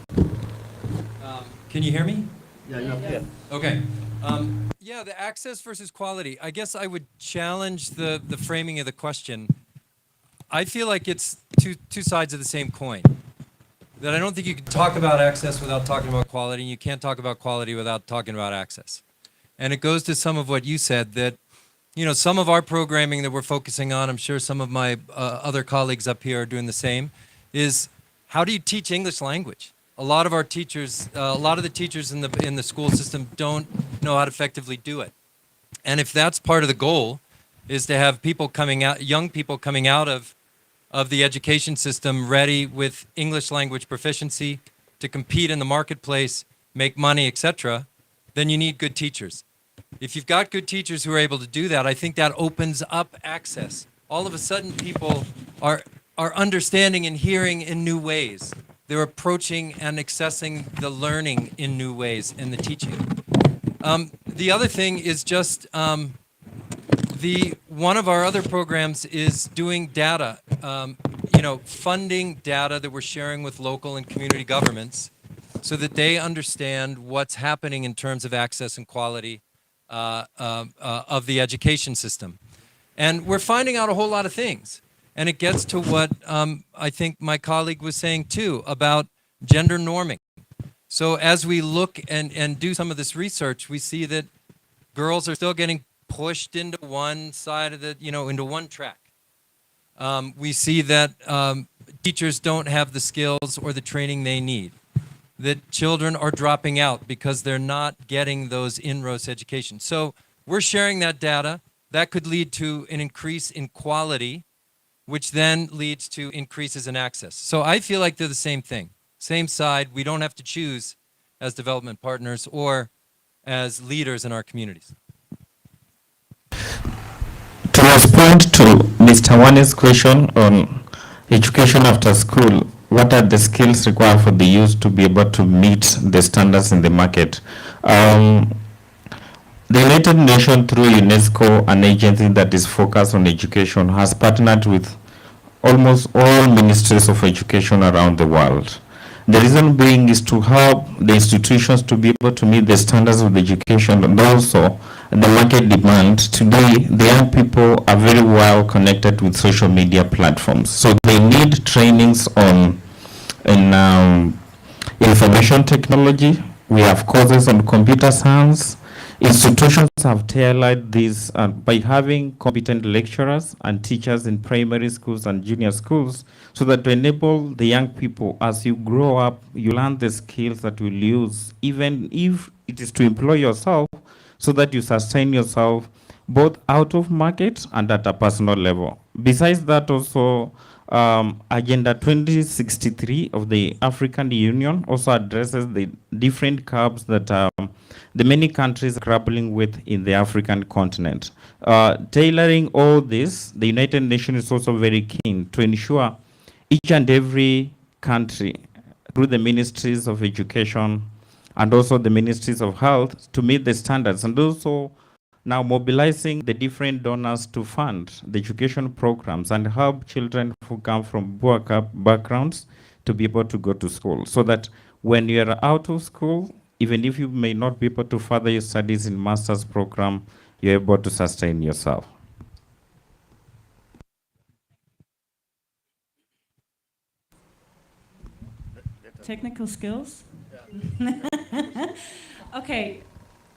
Speaker 4: Can you hear me?
Speaker 2: Yeah.
Speaker 4: Okay. Yeah, the access versus quality. I guess I would challenge the framing of the question. I feel like it's two sides of the same coin. That I don't think you can talk about access without talking about quality, and you can't talk about quality without talking about access. And it goes to some of what you said, that some of our programming that we're focusing on, I'm sure some of my other colleagues up here are doing the same, is how do you teach English language? A lot of our teachers, a lot of the teachers in the school system don't know how to effectively do it. And if that's part of the goal, is to have people coming out, young people coming out of the education system ready with English language proficiency to compete in the marketplace, make money, etc., then you need good teachers. If you've got good teachers who are able to do that, I think that opens up access. All of a sudden, people are understanding and hearing in new ways. They're approaching and accessing the learning in new ways in the teaching. The other thing is just one of our other programs is doing data, funding data that we're sharing with local and community governments so that they understand what's happening in terms of access and quality of the education system. And we're finding out a whole lot of things. And it gets to what I think my colleague was saying too about gender norming. So as we look and do some of this research, we see that girls are still getting pushed into one side of the, into one track. We see that teachers don't have the skills or the training they need. That children are dropping out because they're not getting those inroads education. So we're sharing that data. That could lead to an increase in quality, which then leads to increases in access. So I feel like they're the same thing, same side. We don't have to choose as development partners or as leaders in our communities.
Speaker 11: To respond to Mr. Wane's question on education after school, what are the skills required for the youth to be able to meet the standards in the market? The United Nations, through UNESCO, an agency that is focused on education, has partnered with almost all ministries of education around the world. The reason being is to help the institutions to be able to meet the standards of education and also the market demand. Today, the young people are very well connected with social media platforms. So they need trainings on information technology. We have courses on computer science. Institutions have tailored this by having competent lecturers and teachers in primary schools and junior schools so that to enable the young people, as you grow up, you learn the skills that you'll use, even if it is to employ yourself, so that you sustain yourself both out of market and at a personal level. Besides that, also, Agenda 2063 of the African Union also addresses the different curbs that the many countries are grappling with in the African continent. Tailoring all this, the United Nations is also very keen to ensure each and every country, through the ministries of education and also the ministries of health, to meet the standards, and also now mobilizing the different donors to fund the education programs and help children who come from poor backgrounds to be able to go to school, so that when you are out of school, even if you may not be able to further your studies in master's program, you're able to sustain yourself.
Speaker 14: Technical skills? Okay,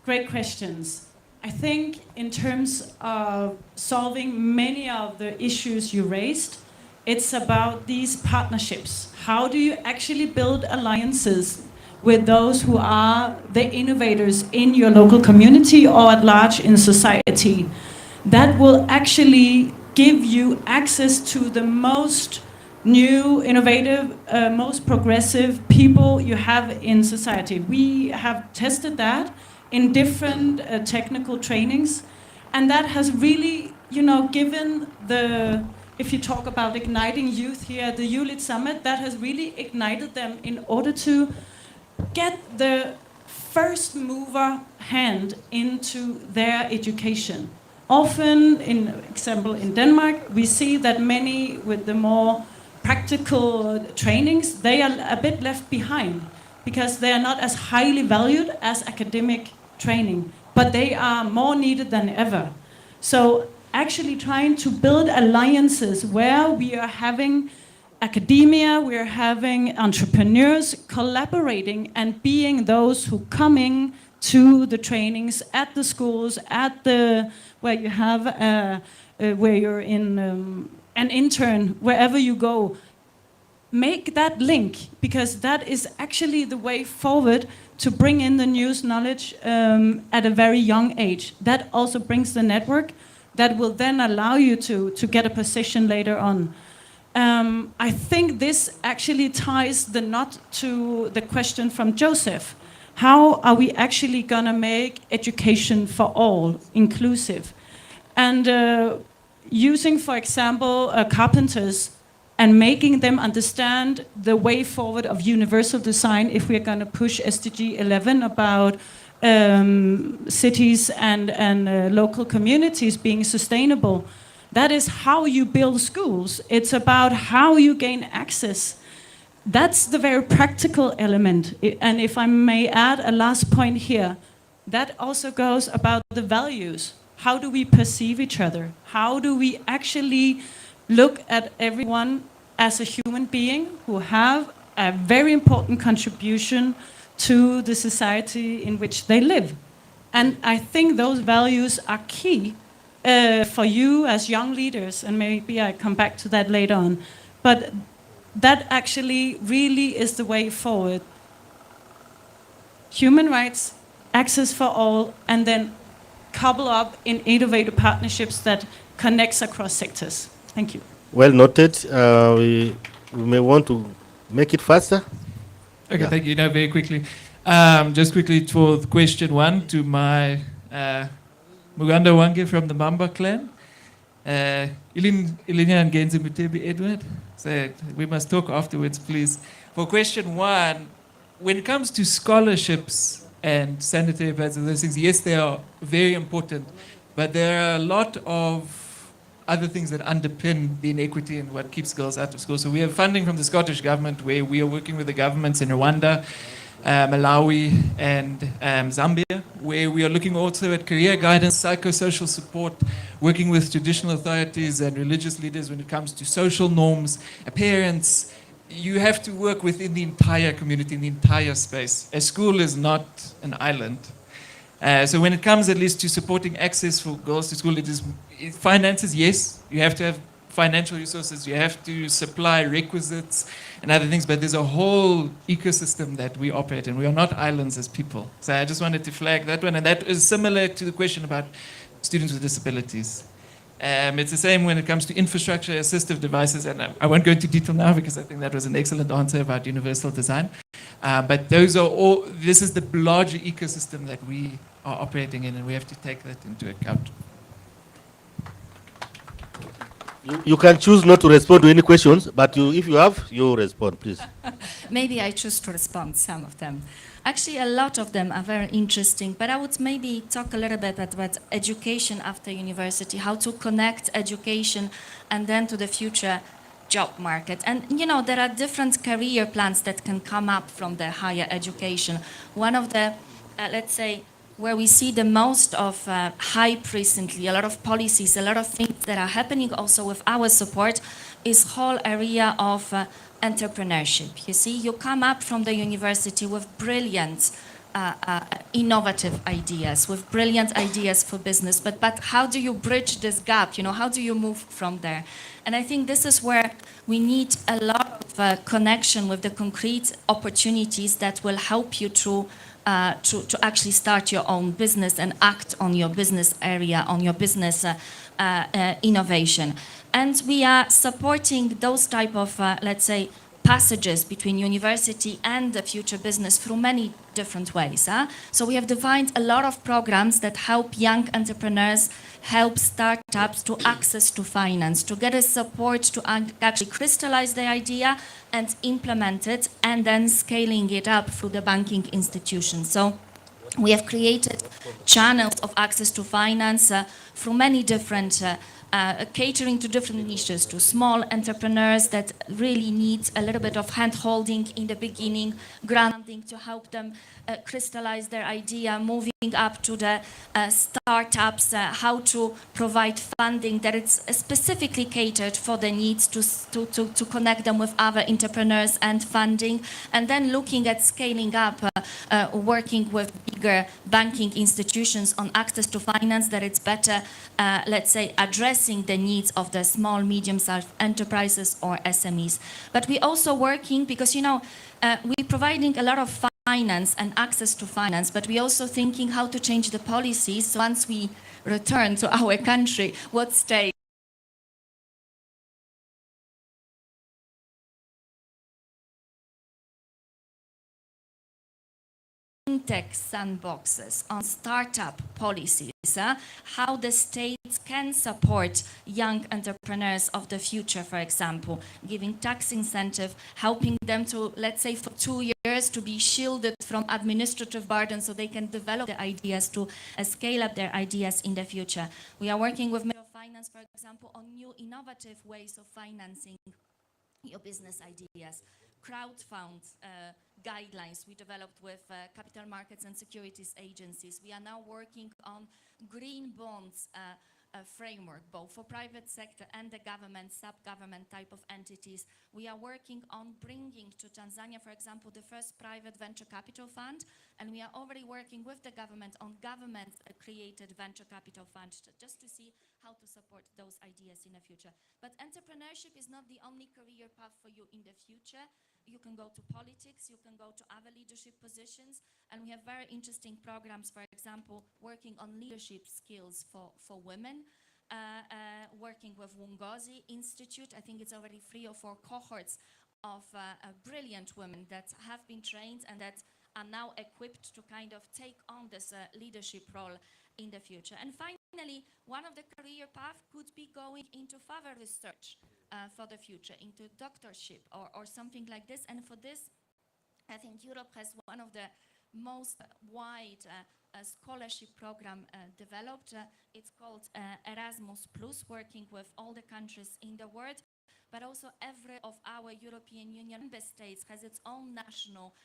Speaker 14: great questions. I think in terms of solving many of the issues you raised, it's about these partnerships. How do you actually build alliances with those who are the innovators in your local community or at large in society. That will actually give you access to the most new, innovative, most progressive people you have in society. We have tested that in different technical trainings, and that has really, given the, if you talk about igniting youth here at the YouLead Summit, that has really ignited them in order to get the first mover hand into their education. Often, in example, in Denmark, we see that many with the more practical trainings, they are a bit left behind because they are not as highly valued as academic training, but they are more needed than ever. So actually trying to build alliances where we are having academia, we are having entrepreneurs collaborating and being those who coming to the trainings at the schools, at the where you have where you're in an intern, wherever you go. Make that link, because that is actually the way forward to bring in the news knowledge at a very young age. That also brings the network that will then allow you to get a position later on. I think this actually ties the knot to the question from Joseph. How are we actually going to make education for all inclusive? And using, for example, carpenters and making them understand the way forward of universal design if we're going to push SDG 11 about cities and local communities being sustainable. That is how you build schools. It's about how you gain access. That's the very practical element. And if I may add a last point here, that also goes about the values. How do we perceive each other? How do we actually look at everyone as a human being who have a very important contribution to the society in which they live? And I think those values are key for you as young leaders, and maybe I come back to that later on. But that actually really is the way forward. Human rights, access for all, and then couple up in innovative partnerships that connects across sectors. Thank you.
Speaker 2: Well noted. We may want to make it faster.
Speaker 8: Okay,
Speaker 2: Yeah.
Speaker 8: thank you. No, very quickly. Just quickly for question one to my Muganda Wange from the Mamba clan. Ilinia and Genzi Mutebi Edward. So we must talk afterwards, please. For question one, when it comes to scholarships and sanitary pads and those things, yes, they are very important, but there are a lot of other things that underpin the inequity and what keeps girls out of school. So we have funding from the Scottish government where we are working with the governments in Rwanda, Malawi and Zambia, where we are looking also at career guidance, psychosocial support, working with traditional authorities and religious leaders when it comes to social norms, parents. You have to work within the entire community, in the entire space. A school is not an island. So when it comes at least to supporting access for girls to school, finances, yes, you have to have financial resources, you have to supply requisites and other things, but there's a whole ecosystem that we operate in. We are not islands as people. So I just wanted to flag that one, and that is similar to the question about students with disabilities. It's the same when it comes to infrastructure, assistive devices, and I won't go into detail now because I think that was an excellent answer about universal design. But those are all, this is the larger ecosystem that we are operating in, and we have to take that into account.
Speaker 2: You can choose not to respond to any questions, but if you have, you respond, please.
Speaker 12: Maybe I choose to respond some of them. Actually, a lot of them are very interesting, but I would maybe talk a little bit about education after university, how to connect education and then to the future job market. And, there are different career plans that can come up from the higher education. One of the, let's say, where we see the most of hype recently, a lot of policies, a lot of things that are happening also with our support, is whole area of entrepreneurship. You see, you come up from the university with brilliant innovative ideas, with brilliant ideas for business, but how do you bridge this gap? You know, how do you move from there? And I think this is where we need a lot of connection with the concrete opportunities that will help you to actually start your own business and act on your business area, on your business innovation. And we are supporting those type of, let's say, passages between university and the future business through many different ways. So we have defined a lot of programs that help young entrepreneurs, help startups to access to finance, to get a support to actually crystallize their idea and implement it, and then scaling it up through the banking institutions. So we have created channels of access to finance through many different catering to different niches, to small entrepreneurs that really need a little bit of hand-holding in the beginning, granting to help them crystallize their idea, moving up to the startups, how to provide funding that is specifically catered for the needs to connect them with other entrepreneurs and funding, and then looking at scaling up, working with bigger banking institutions on access to finance that it's better, let's say, addressing the needs of the small, medium-sized enterprises or SMEs. But we're also working, because, you know, we're providing a lot of finance and access to finance, but we're also thinking how to change the policies. So once we return to our country, what state fintech sandboxes on startup policies, how the states can support young entrepreneurs of the future, for example, giving tax incentive, helping them to, let's say, for 2 years to be shielded from administrative burden so they can develop their ideas, to scale up their ideas in the future. We are working with Ministry of Finance, for example, on new innovative ways of financing your business ideas. Crowdfund guidelines we developed with capital markets and securities agencies. We are now working on green bonds framework, both for private sector and the government, sub-government type of entities. We are working on bringing to Tanzania, for example, the first private venture capital fund, and we are already working with the government on government-created venture capital fund, just to see how to support those ideas in the future. But entrepreneurship is not the only career path for you in the future. You can go to politics, you can go to other leadership positions, and we have very interesting programs, for example, working on leadership skills for women, working with Wungozi Institute. I think it's already 3 or 4 cohorts of brilliant women that have been trained and that are now equipped to kind of take on this leadership role in the future. And finally, one of the career paths could be going into further research for the future, into doctorship or something like this. And for this, I think Europe has one of the most wide scholarship program developed. It's called Erasmus+, working with all the countries in the world, but also every of our European Union member states has its own national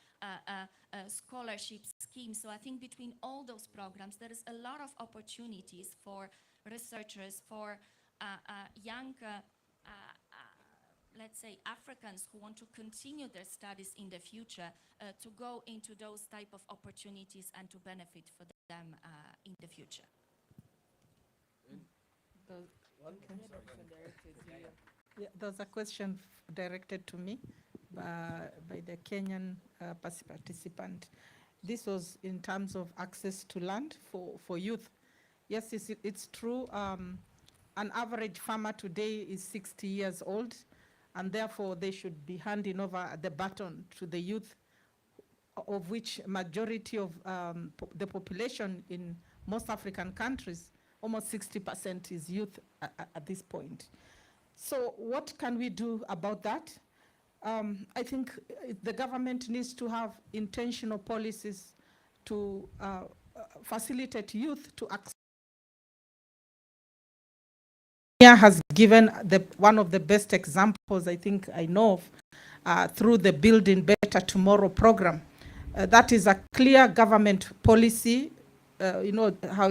Speaker 12: scholarship scheme. So I think between all those programs, there is a lot of opportunities for researchers, for young let's say, Africans who want to continue their studies in the future to go into those type of opportunities and to benefit for them in the future.
Speaker 7: There's a question directed to me by the Kenyan participant. This was in terms of access to land for youth. Yes, it's true. An average farmer today is 60 years old, and therefore they should be handing over the baton to the youth, of which majority of the population in most African countries, almost 60% is youth at this point. So what can we do about that? I think the government needs to have intentional policies to facilitate youth to access. Kenya has given one of the best examples I think I know of through the Building Better Tomorrow program. That is a clear government policy, you know, how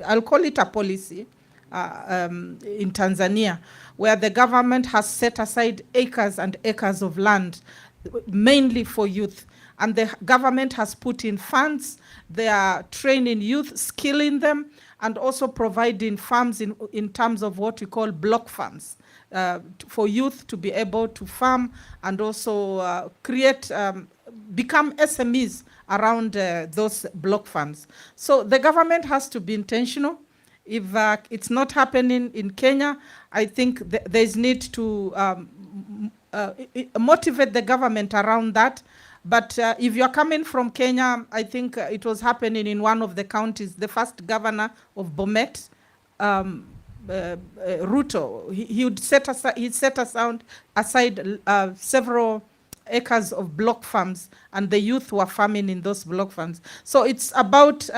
Speaker 7: I'll call it a policy in Tanzania, where the government has set aside acres and acres of land, mainly for youth. And the government has put in funds. They are training youth, skilling them, and also providing farms in terms of what we call block farms for youth to be able to farm and also become SMEs around those block farms. So the government has to be intentional. If it's not happening in Kenya, I think there's need to motivate the government around that. But if you're coming from Kenya, I think it was happening in one of the counties. The first governor of Bomet, Ruto, he set aside several acres of block farms, and the youth were farming in those block farms. So it's about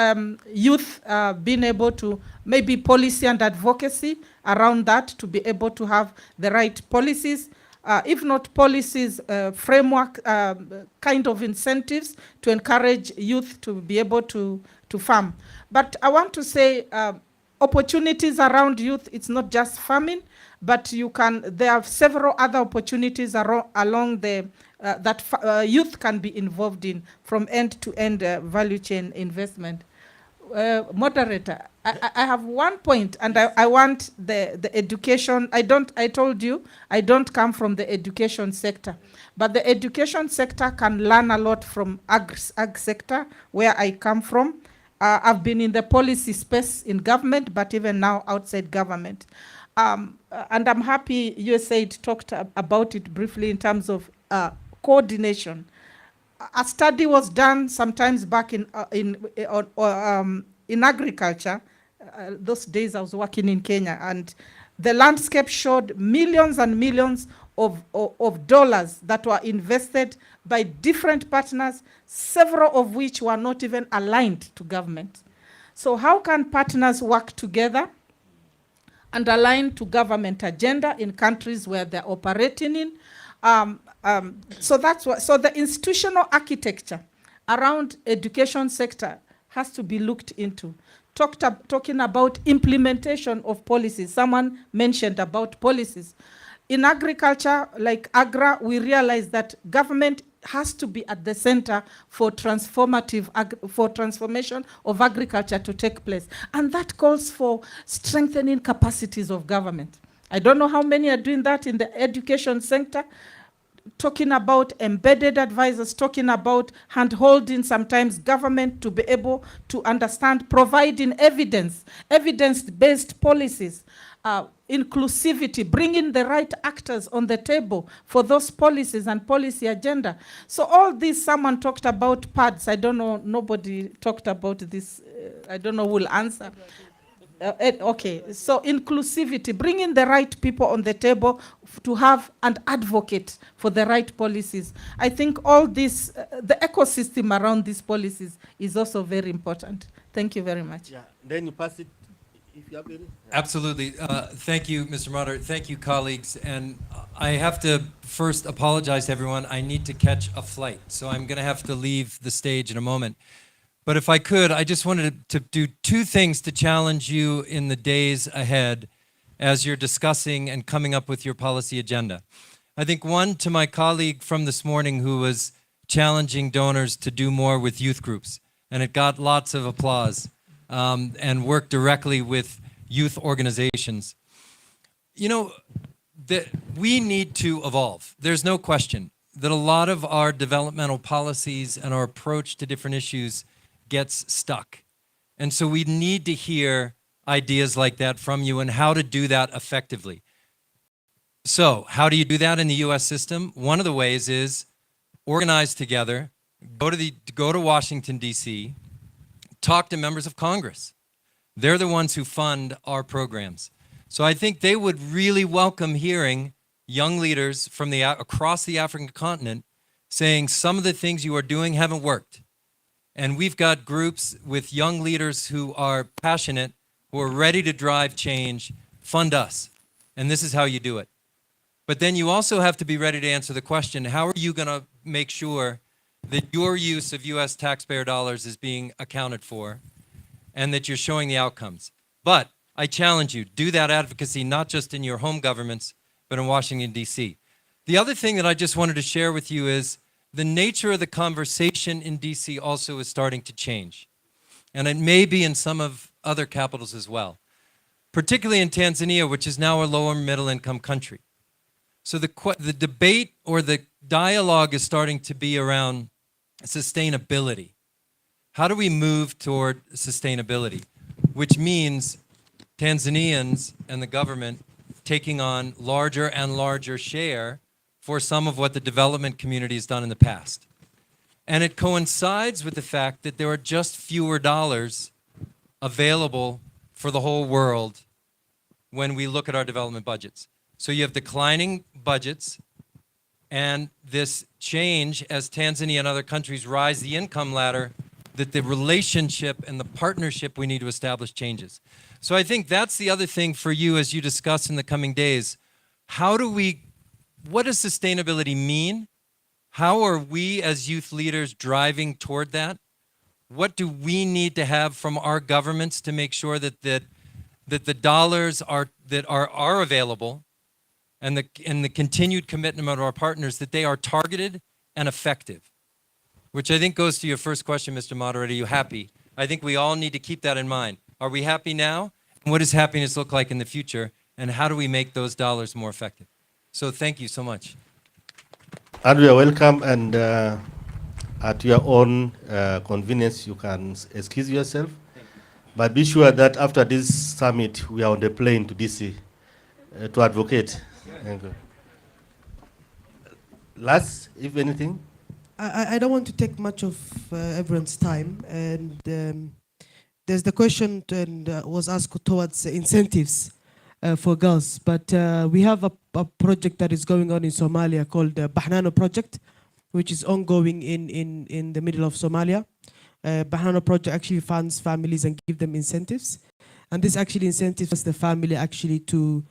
Speaker 7: youth being able to maybe policy and advocacy around that to be able to have the right policies. If not policies, framework, kind of incentives to encourage youth to be able to farm. But I want to say opportunities around youth, it's not just farming, but there are several other opportunities along the that youth can be involved in from end-to-end value chain investment. Moderator, I have one point, and I want the education. I told you, I don't come from the education sector, but the education sector can learn a lot from ag sector, where I come from. I've been in the policy space in government, but even now outside government. And I'm happy USAID talked about it briefly in terms of coordination. A study was done sometimes back in agriculture. Those days I was working in Kenya, and the landscape showed millions and millions of dollars that were invested by different partners, several of which were not even aligned to government. So how can partners work together and align to government agenda in countries where they're operating in? So that's what. So the institutional architecture around education sector has to be looked into. Talking about implementation of policies. Someone mentioned about policies. In agriculture, like Agra, we realize that government has to be at the center for transformation of agriculture to take place. And that calls for strengthening capacities of government. I don't know how many are doing that in the education sector, talking about embedded advisors, talking about hand-holding sometimes government to be able to understand, providing evidence-based policies, inclusivity, bringing the right actors on the table for those policies and policy agenda. So all this, someone talked about pads. I don't know, nobody talked about this. I don't know who will answer. Okay, so inclusivity, bringing the right people on the table to have and advocate for the right policies. I think all this, the ecosystem around these policies is also very important. Thank you very much.
Speaker 2: Yeah, then you pass it. If you have any.
Speaker 4: Absolutely. Thank you, Mr. Moderator. Thank you, colleagues. And I have to first apologize to everyone. I need to catch a flight, so I'm going to have to leave the stage in a moment. But if I could, I just wanted to do two things to challenge you in the days ahead as you're discussing and coming up with your policy agenda. I think one, to my colleague from this morning who was challenging donors to do more with youth groups, and it got lots of applause, and work directly with youth organizations. You know, we need to evolve. There's no question that a lot of our developmental policies and our approach to different issues gets stuck. And so we need to hear ideas like that from you and how to do that effectively. So how do you do that in the US system? One of the ways is organize together, go to Washington, DC, talk to members of Congress. They're the ones who fund our programs. So I think they would really welcome hearing young leaders from across the African continent saying some of the things you are doing haven't worked. And we've got groups with young leaders who are passionate, who are ready to drive change, fund us. And this is how you do it. But then you also have to be ready to answer the question, how are you going to make sure that your use of US taxpayer dollars is being accounted for and that you're showing the outcomes? But I challenge you, do that advocacy not just in your home governments, but in Washington, D.C. The other thing that I just wanted to share with you is the nature of the conversation in DC also is starting to change. And it may be in some of other capitals as well, particularly in Tanzania, which is now a lower middle income country. So the debate or the dialogue is starting to be around sustainability. How do we move toward sustainability? Which means Tanzanians and the government taking on larger and larger share for some of what the development community has done in the past. And it coincides with the fact that there are just fewer dollars available for the whole world when we look at our development budgets. So you have declining budgets and this change as Tanzania and other countries rise the income ladder, that the relationship and the partnership we need to establish changes. So I think that's the other thing for you as you discuss in the coming days. What does sustainability mean? How are we as youth leaders driving toward that? What do we need to have from our governments to make sure that the dollars are available and the continued commitment of our partners, that they are targeted and effective? Which I think goes to your first question, Mr. Moderator. Are you happy? I think we all need to keep that in mind. Are we happy now? And what does happiness look like in the future? And how do we make those dollars more effective? So thank you so much.
Speaker 2: And you are welcome, and at your own convenience, you can excuse yourself. But be sure that after this summit, we are on the plane to DC to advocate. Thank you. Last, if anything.
Speaker 10: I don't want to take much of everyone's time, and there's the question was asked towards incentives for girls, but we have a project that is going on in Somalia called the Bahnano project, which is ongoing in the middle of Somalia. Bahnano project actually funds families and give them incentives, and this actually incentives the family actually to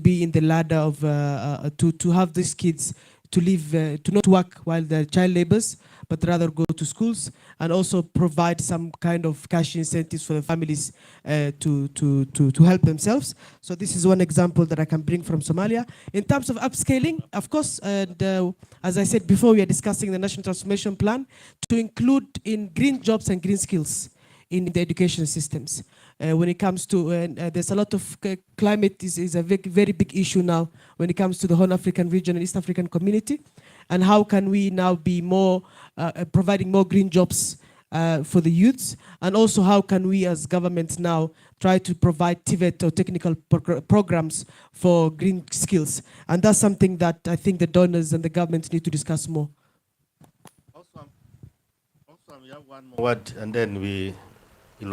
Speaker 10: be in the ladder of to have these kids to live, to not work while they're child labors, but rather go to schools, and also provide some kind of cash incentives for the families to help themselves. So this is one example that I can bring from Somalia. In terms of upscaling, of course, as I said before, we are discussing the National Transformation Plan to include in green jobs and green skills in the education systems. When it comes to, there's a lot of climate is a very big issue now when it comes to the Horn African region and East African community. And how can we now be more, providing more green jobs for the youths? And also how can we as governments now try to provide TVET or technical programs for green skills? And that's something that I think the donors and the government need to discuss more.
Speaker 2: Awesome. We have one more word and then we'll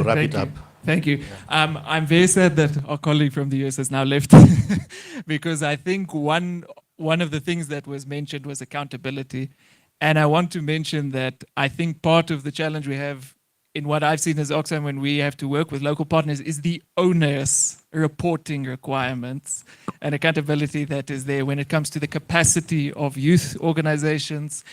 Speaker 2: wrap it up.
Speaker 8: Thank you.
Speaker 2: Yeah.
Speaker 8: I'm very sad that our colleague from the US has now left because I think one of the things that was mentioned was accountability. And I want to mention that I think part of the challenge we have in what I've seen as Oxfam when we have to work with local partners is the onerous reporting requirements and accountability that is there when it comes to the capacity of youth organizations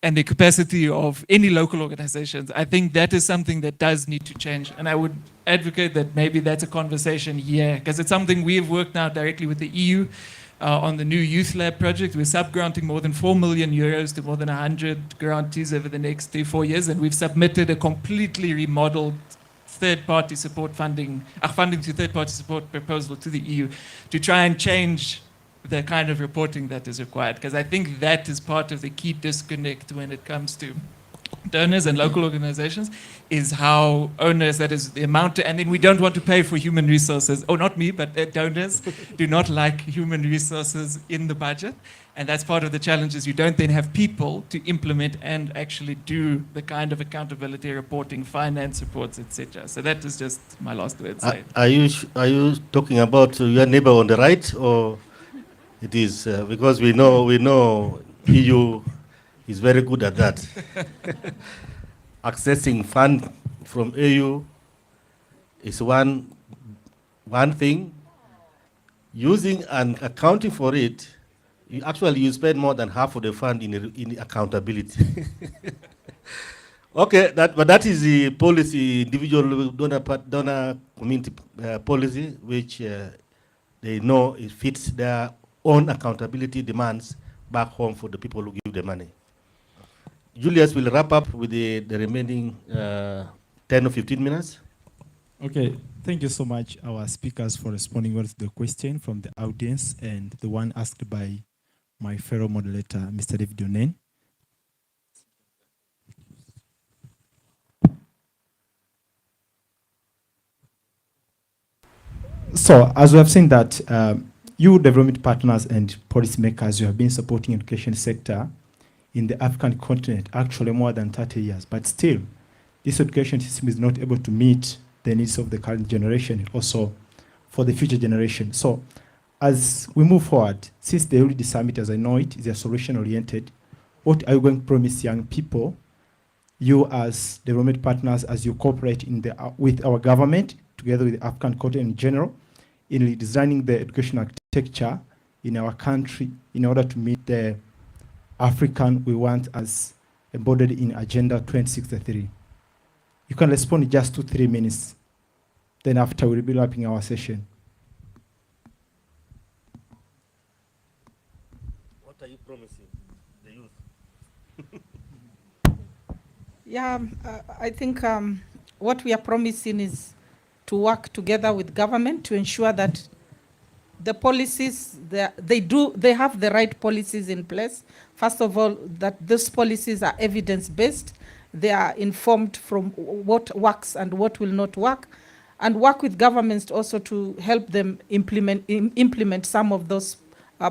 Speaker 8: and the capacity of any local organizations. I think that is something that does need to change. And I would advocate that maybe that's a conversation here, because it's something we have worked now directly with the EU on the new Youth Lab project. We're sub-granting more than 4 million euros to more than 100 grantees over the next 3-4 years. And we've submitted a completely remodeled third-party support funding to third-party support proposal to the EU to try and change the kind of reporting that is required, because I think that is part of the key disconnect when it comes to donors and local organizations, is how onerous that is, the amount and then we don't want to pay for human resources, or not me, but donors do not like human resources in the budget, and that's part of the challenge, is you don't then have people to implement and actually do the kind of accountability reporting, finance reports, etc. So that is just my last word.
Speaker 2: Are you talking about your neighbor on the right, or it is because we know EU is very good at that. Accessing fund from EU is one thing. Using and accounting for it, you spend more than half of the fund in accountability. Okay, but that is the policy, individual donor community policy, which they know it fits their own accountability demands back home for the people who give the money. Julius will wrap up with the remaining 10 or 15 minutes.
Speaker 19: Okay, thank you so much, our speakers, for responding well to the question from the audience and the one asked by my fellow moderator, Mr. David Onen. So, as we have seen that you development partners and policymakers, you have been supporting education sector in the African continent actually more than 30 years, but still, this education system is not able to meet the needs of the current generation, also for the future generation. So, as we move forward, since the YouLead Summit, as I know it, is a solution-oriented, what are you going to promise young people, you as development partners, as you cooperate in the, with our government, together with the African continent in general, in redesigning the education architecture in our country in order to meet the African we want as embodied in Agenda 2063? You can respond in just 2-3 minutes. Then after we'll be wrapping our session.
Speaker 2: What are you promising the youth?
Speaker 7: Yeah, I think what we are promising is to work together with government to ensure that the policies, they have the right policies in place. First of all, that those policies are evidence-based. They are informed from what works and what will not work, and work with governments also to help them implement some of those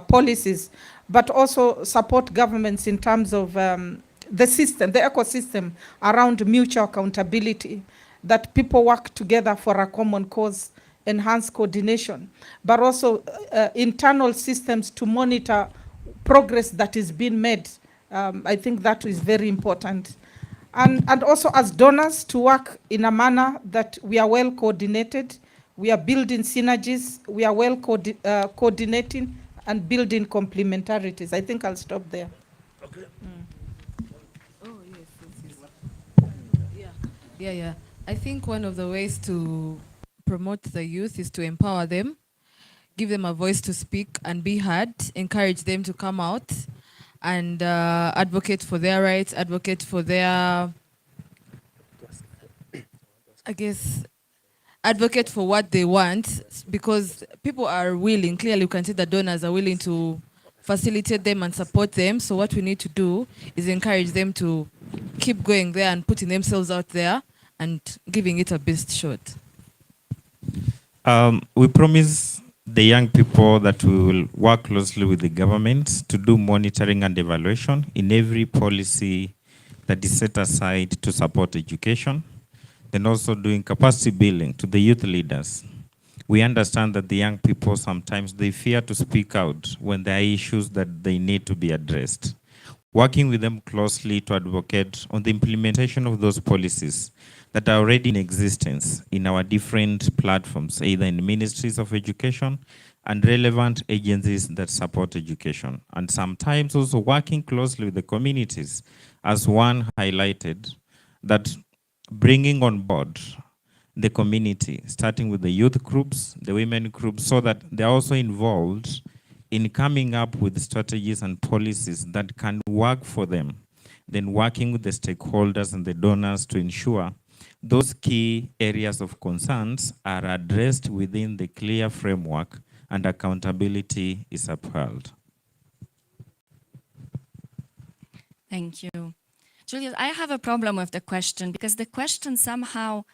Speaker 7: policies, but also support governments in terms of the system, the ecosystem around mutual accountability, that people work together for a common cause, enhance coordination, but also internal systems to monitor progress that is being made. I think that is very important. And also as donors to work in a manner that we are well coordinated, we are building synergies, we are well coordinating and building complementarities. I think I'll stop there.
Speaker 2: Okay.
Speaker 9: Oh, yes. Yeah. I think one of the ways to promote the youth is to empower them, give them a voice to speak and be heard, encourage them to come out and advocate for their rights, advocate for their, advocate for what they want, because people are willing, clearly you can see the donors are willing to facilitate them and support them. So what we need to do is encourage them to keep going there and putting themselves out there and giving it a best shot.
Speaker 11: We promise the young people that we will work closely with the government to do monitoring and evaluation in every policy that is set aside to support education, then also doing capacity building to the youth leaders. We understand that the young people sometimes they fear to speak out when there are issues that they need to be addressed. Working with them closely to advocate on the implementation of those policies that are already in existence in our different platforms, either in ministries of education and relevant agencies that support education. And sometimes also working closely with the communities, as one highlighted, that bringing on board the community, starting with the youth groups, the women groups, so that they're also involved in coming up with strategies and policies that can work for them, then working with the stakeholders and the donors to ensure those key areas of concerns are addressed within the clear framework and accountability is upheld.
Speaker 12: Thank you. Julius, I have a problem with the question because the question somehow,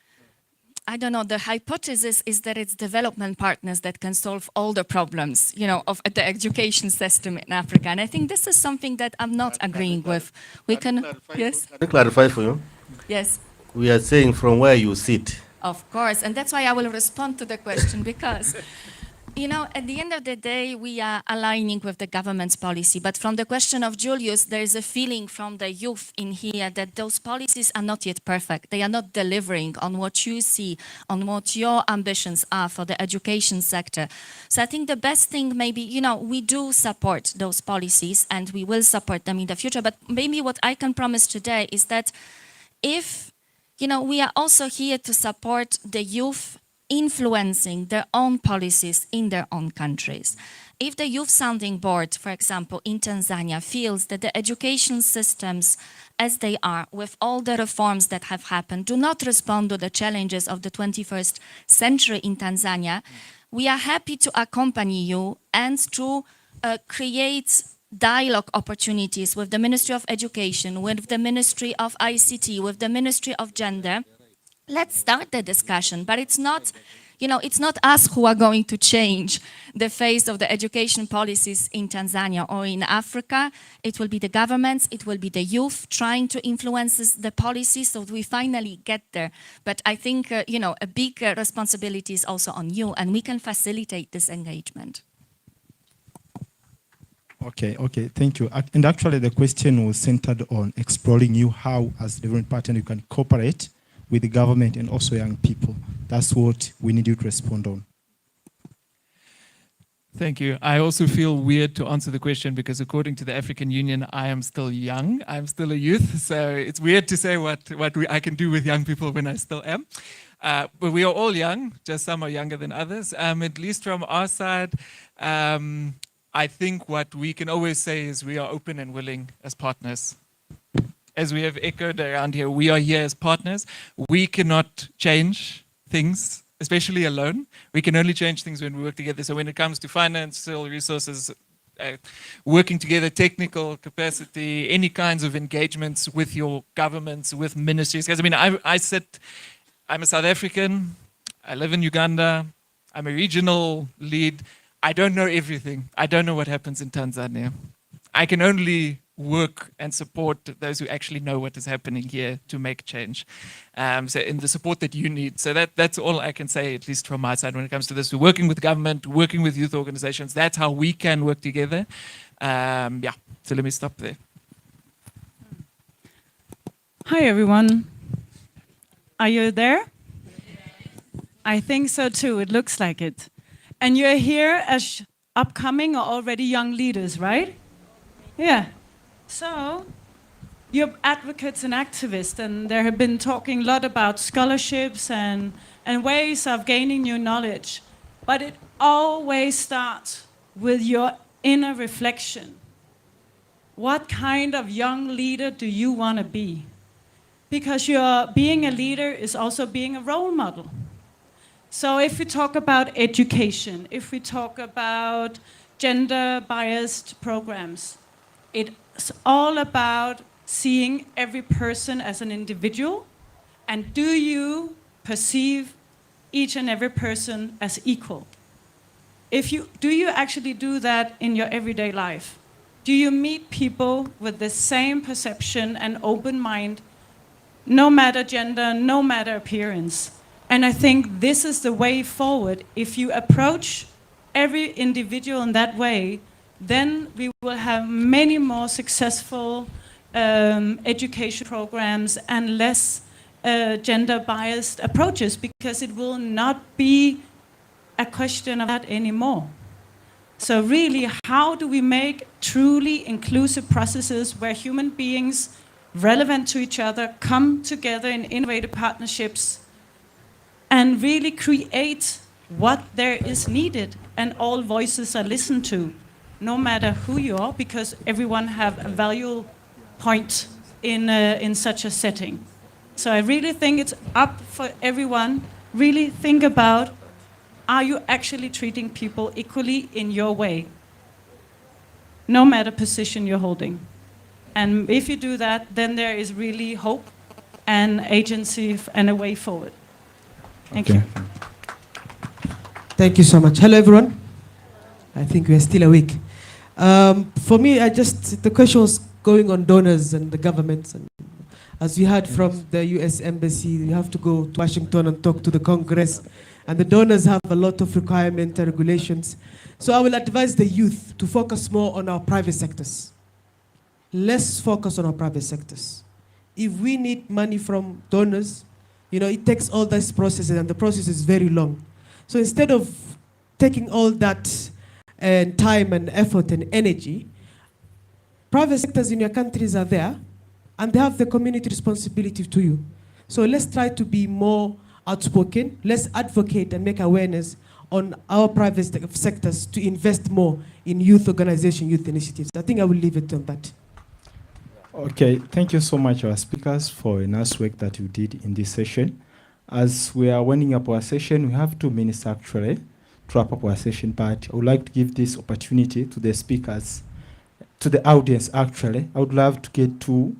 Speaker 12: I don't know, the hypothesis is that it's development partners that can solve all the problems, of the education system in Africa. And I think this is something that I'm not agreeing with. We can, yes?
Speaker 2: Can I clarify for you?
Speaker 12: Yes.
Speaker 2: We are saying from where you sit.
Speaker 12: Of course, and that's why I will respond to the question because, at the end of the day, we are aligning with the government's policy. But from the question of Julius, there is a feeling from the youth in here that those policies are not yet perfect. They are not delivering on what you see, on what your ambitions are for the education sector. So I think the best thing maybe, we do support those policies and we will support them in the future. But maybe what I can promise today is that if we are also here to support the youth influencing their own policies in their own countries. If the Youth Sounding Board, for example, in Tanzania, feels that the education systems as they are, with all the reforms that have happened, do not respond to the challenges of the 21st century in Tanzania, we are happy to accompany you and to create dialogue opportunities with the Ministry of Education, with the Ministry of ICT, with the Ministry of Gender. Let's start the discussion, but it's not, it's not us who are going to change the face of the education policies in Tanzania or in Africa. It will be the governments, it will be the youth trying to influence the policies so we finally get there. But I think, a big responsibility is also on you, and we can facilitate this engagement.
Speaker 15: Okay, thank you. And actually the question was centered on exploring you how, as development partner, you can cooperate with the government and also young people. That's what we need you to respond on.
Speaker 8: Thank you. I also feel weird to answer the question because according to the African Union, I am still young. I'm still a youth. So it's weird to say what I can do with young people when I still am. But we are all young, just some are younger than others. At least from our side, I think what we can always say is we are open and willing as partners. As we have echoed around here, we are here as partners. We cannot change things, especially alone. We can only change things when we work together. So when it comes to financial resources, working together, technical capacity, any kinds of engagements with your governments, with ministries. Because I'm a South African, I live in Uganda, I'm a regional lead. I don't know everything. I don't know what happens in Tanzania. I can only work and support those who actually know what is happening here to make change. So in the support that you need. So that's all I can say, at least from my side when it comes to this. We're working with government, working with youth organizations. That's how we can work together. So let me stop there.
Speaker 14: Hi, everyone. Are you there? I think so too. It looks like it. And you're here as upcoming or already young leaders, right? Yeah. So you're advocates and activists, and there have been talking a lot about scholarships and ways of gaining new knowledge. But it always starts with your inner reflection. What kind of young leader do you want to be? Because being a leader is also being a role model. So if we talk about education, if we talk about gender-biased programs, it's all about seeing every person as an individual, and do you perceive each and every person as equal? Do you actually do that in your everyday life? Do you meet people with the same perception and open mind, no matter gender, no matter appearance? And I think this is the way forward. If you approach every individual in that way, then we will have many more successful education programs and less gender-biased approaches, because it will not be a question of that anymore. So really, how do we make truly inclusive processes where human beings relevant to each other come together in innovative partnerships and really create what there is needed, and all voices are listened to, no matter who you are, because everyone have a value point in such a setting. So I really think it's up for everyone. Really think about, are you actually treating people equally in your way, no matter position you're holding? And if you do that, then there is really hope and agency and a way forward. Thank you.
Speaker 10: Thank you so much. Hello, everyone. I think we are still awake. For me, the question was going on donors and the governments. And as we heard from the US Embassy, you have to go to Washington and talk to the Congress. And the donors have a lot of requirements and regulations. So I will advise the youth to focus more on our private sectors. Let's focus on our private sectors. If we need money from donors, it takes all these processes, and the process is very long. So instead of taking all that time and effort and energy, private sectors in your countries are there, and they have the community responsibility to you. So let's try to be more outspoken. Let's advocate and make awareness on our private sectors to invest more in youth organization, youth initiatives. I think I will leave it on that.
Speaker 15: Okay, thank you so much, our speakers, for a nice work that you did in this session. As we are winding up our session, we have 2 minutes actually to wrap up our session, but I would like to give this opportunity to the speakers, to the audience actually. I would love to get 2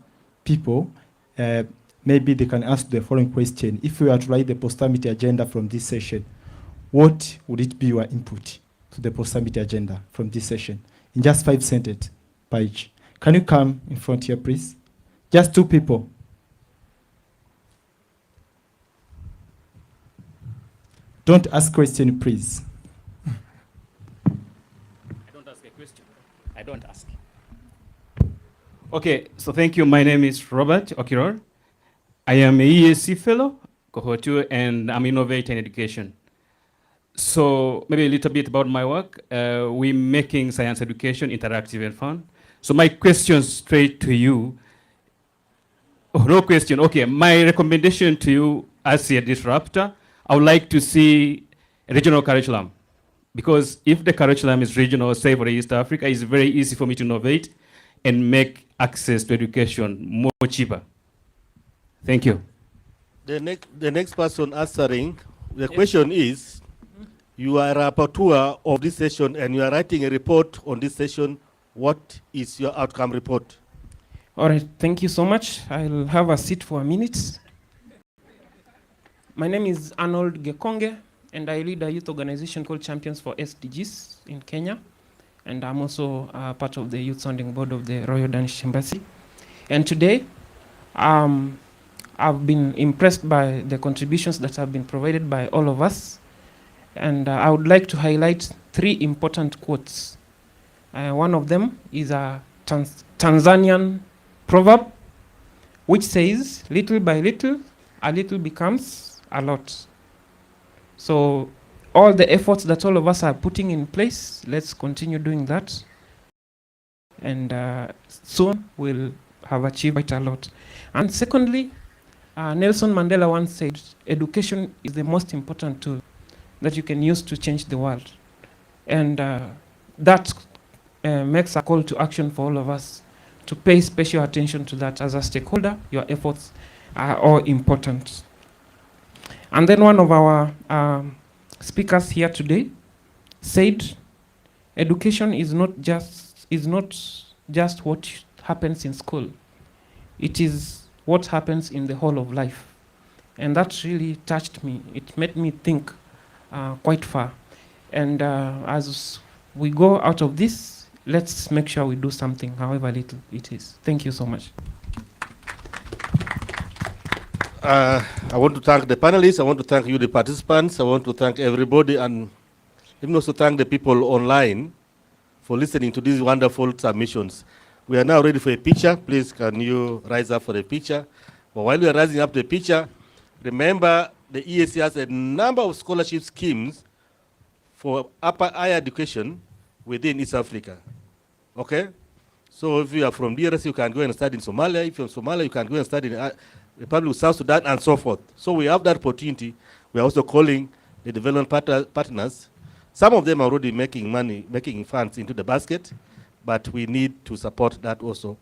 Speaker 15: people. Maybe they can ask the following question. If we were to write the post-summit agenda from this session, what would it be your input to the post-summit agenda from this session? In just 5 sentences by each. Can you come in front here, please? Just 2 people. Don't ask question, please.
Speaker 1: I don't ask a question. I don't ask. Okay, so thank you. My name is Robert Okiror. I am a ESC fellow, cohort 2, and I'm innovating education. So maybe a little bit about my work. We're making science education interactive and fun. So my question straight to you, oh, no question, okay, my recommendation to you as a disruptor, I would like to see a regional curriculum. Because if the curriculum is regional, say for East Africa, it's very easy for me to innovate and make access to education more cheaper. Thank you.
Speaker 2: The next person answering, the question is, you are a rapporteur of this session and you are writing a report on this session. What is your outcome report?
Speaker 16: All right, thank you so much. I'll have a seat for a minute. My name is Arnold Gekonge, and I lead a youth organization called Champions for SDGs in Kenya. And I'm also part of the Youth Sounding Board of the Royal Danish Embassy. And today, I've been impressed by the contributions that have been provided by all of us. And I would like to highlight 3 important quotes. One of them is a Tanzanian proverb, which says, little by little, a little becomes a lot. So all the efforts that all of us are putting in place, let's continue doing that. And soon we'll have achieved quite a lot. And secondly, Nelson Mandela once said, education is the most important tool that you can use to change the world. And that makes a call to action for all of us to pay special attention to that. As a stakeholder, your efforts are all important. And then one of our speakers here today said, education is not just what happens in school. It is what happens in the whole of life. And that really touched me. It made me think quite far. And as we go out of this, let's make sure we do something, however little it is. Thank you so much.
Speaker 2: I want to thank the panelists. I want to thank you, the participants. I want to thank everybody, and even also thank the people online for listening to these wonderful submissions. We are now ready for a picture. Please, can you rise up for a picture? But while we are rising up the picture, remember the ESC has a number of scholarship schemes for higher education within East Africa. Okay? So if you are from DRC, you can go and study in Somalia. If you're from Somalia, you can go and study in the Republic of South Sudan, and so forth. So we have that opportunity. We are also calling the development partners. Some of them are already making money, making funds into the basket, but we need to support that also.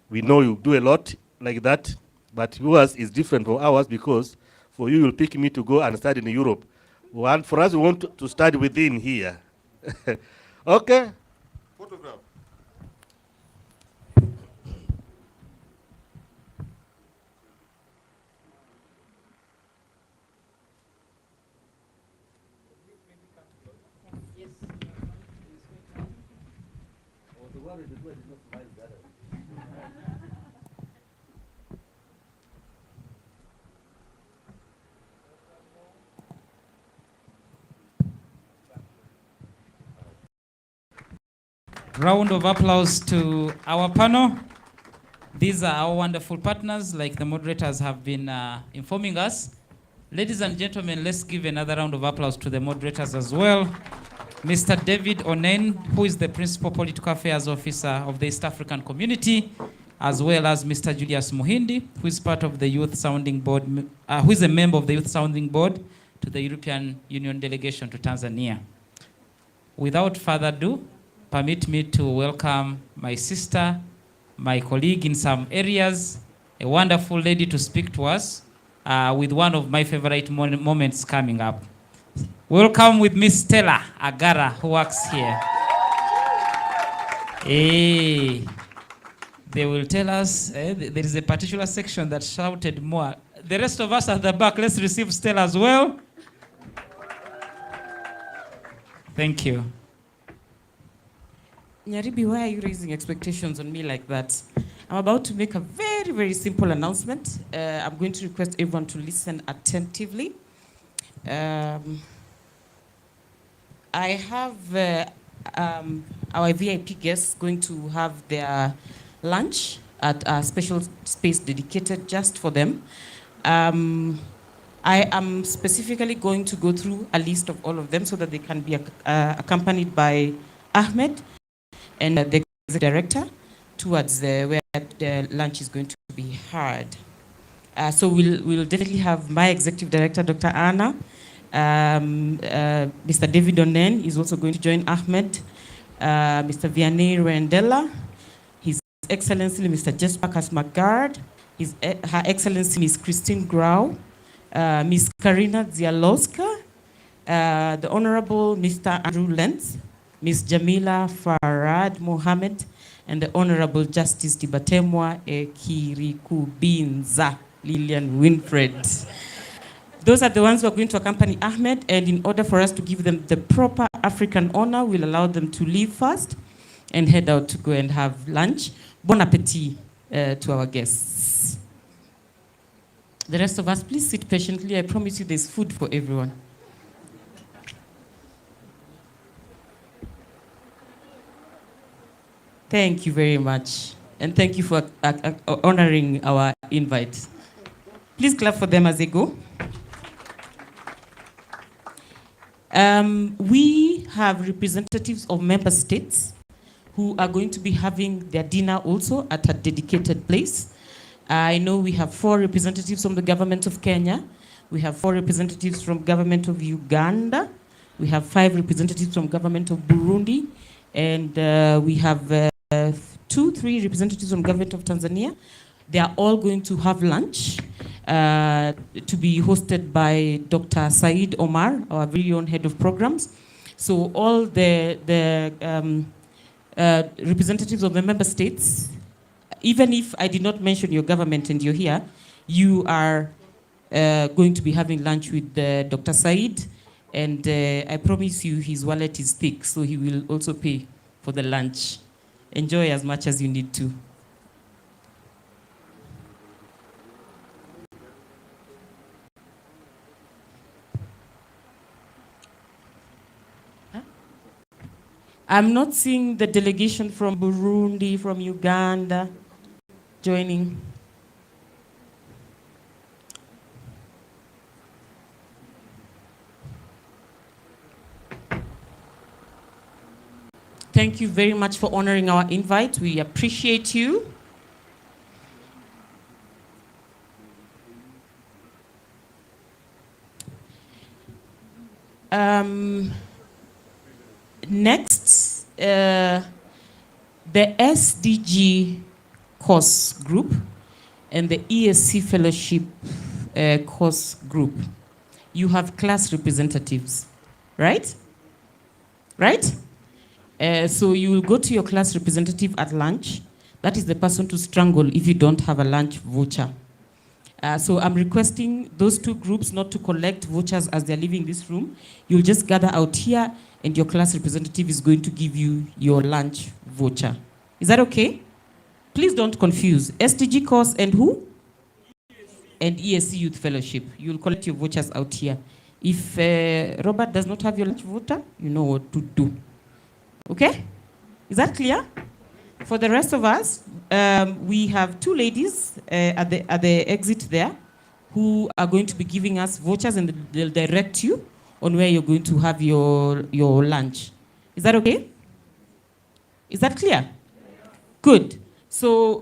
Speaker 2: We know you do a lot like that, but yours is different from ours, because for you, you'll pick me to go and study in Europe. For us, we want to study within here. Okay? Photograph.
Speaker 3: Round of applause to our panel. These are our wonderful partners, like the moderators have been informing us. Ladies and gentlemen, let's give another round of applause to the moderators as well. Mr. David Onen, who is the Principal Political Affairs Officer of the East African Community, as well as Mr. Julius Muhindi, who is part of the Youth Sounding Board, who is a member of the Youth Sounding Board to the European Union delegation to Tanzania. Without further ado, permit me to welcome my sister, my colleague in some areas, a wonderful lady to speak to us with one of my favorite moments coming up. Welcome with Miss Stella Agara, who works here. Hey, they will tell us, there is a particular section that shouted more. The rest of us at the back, let's receive Stella as well. Thank you.
Speaker 17: Nyaribi, why are you raising expectations on me like that? I'm about to make a very, very simple announcement. I'm going to request everyone to listen attentively. I have our VIP guests going to have their lunch at a special space dedicated just for them. I am specifically going to go through a list of all of them so that they can be accompanied by Ahmed and the director towards where the lunch is going to be held. So we'll definitely have my executive director, Dr. Anna. Mr. David Onen is also going to join Ahmed. Mr. Vianney Rendella, His Excellency Mr. Jesper Kasmagard, Her Excellency Ms. Christine Grau, Ms. Karina Zialowska, the Honorable Mr. Andrew Lenz, Ms. Jamila Farad Mohammed, and the Honorable Justice Tibatemwa Ekirikubinza Lillian Winfred. Those are the ones who are going to accompany Ahmed, and in order for us to give them the proper African honor, we'll allow them to leave first and head out to go and have lunch. Bon appetit to our guests. The rest of us, please sit patiently. I promise you there's food for everyone. Thank you very much. And thank you for honoring our invite. Please clap for them as they go. We have representatives of member states who are going to be having their dinner also at a dedicated place. I know we have 4 representatives from the government of Kenya. We have 4 representatives from government of Uganda. We have 5 representatives from government of Burundi. And we have 3 representatives from government of Tanzania. They are all going to have lunch to be hosted by Dr. Said Omar, our very own head of programs. So all the representatives of the member states, even if I did not mention your government and you're here, you are going to be having lunch with Dr. Said, and I promise you his wallet is thick, so he will also pay for the lunch. Enjoy as much as you need to. I'm not seeing the delegation from Burundi, from Uganda joining. Thank you very much for honoring our invite. We appreciate you. Next, the SDG course group and the ESC fellowship course group. You have class representatives, right? Right? So you will go to your class representative at lunch. That is the person to strangle if you don't have a lunch voucher. So I'm requesting those 2 groups not to collect vouchers as they're leaving this room. You'll just gather out here and your class representative is going to give you your lunch voucher. Is that okay? Please don't confuse. SDG course and who? And ESC Youth Fellowship. You'll collect your vouchers out here. If Robert does not have your lunch voucher, you know what to do. Okay? Is that clear? For the rest of us, we have 2 ladies at the exit there who are going to be giving us vouchers, and they'll direct you on where you're going to have your lunch. Is that okay? Is that clear? Good. So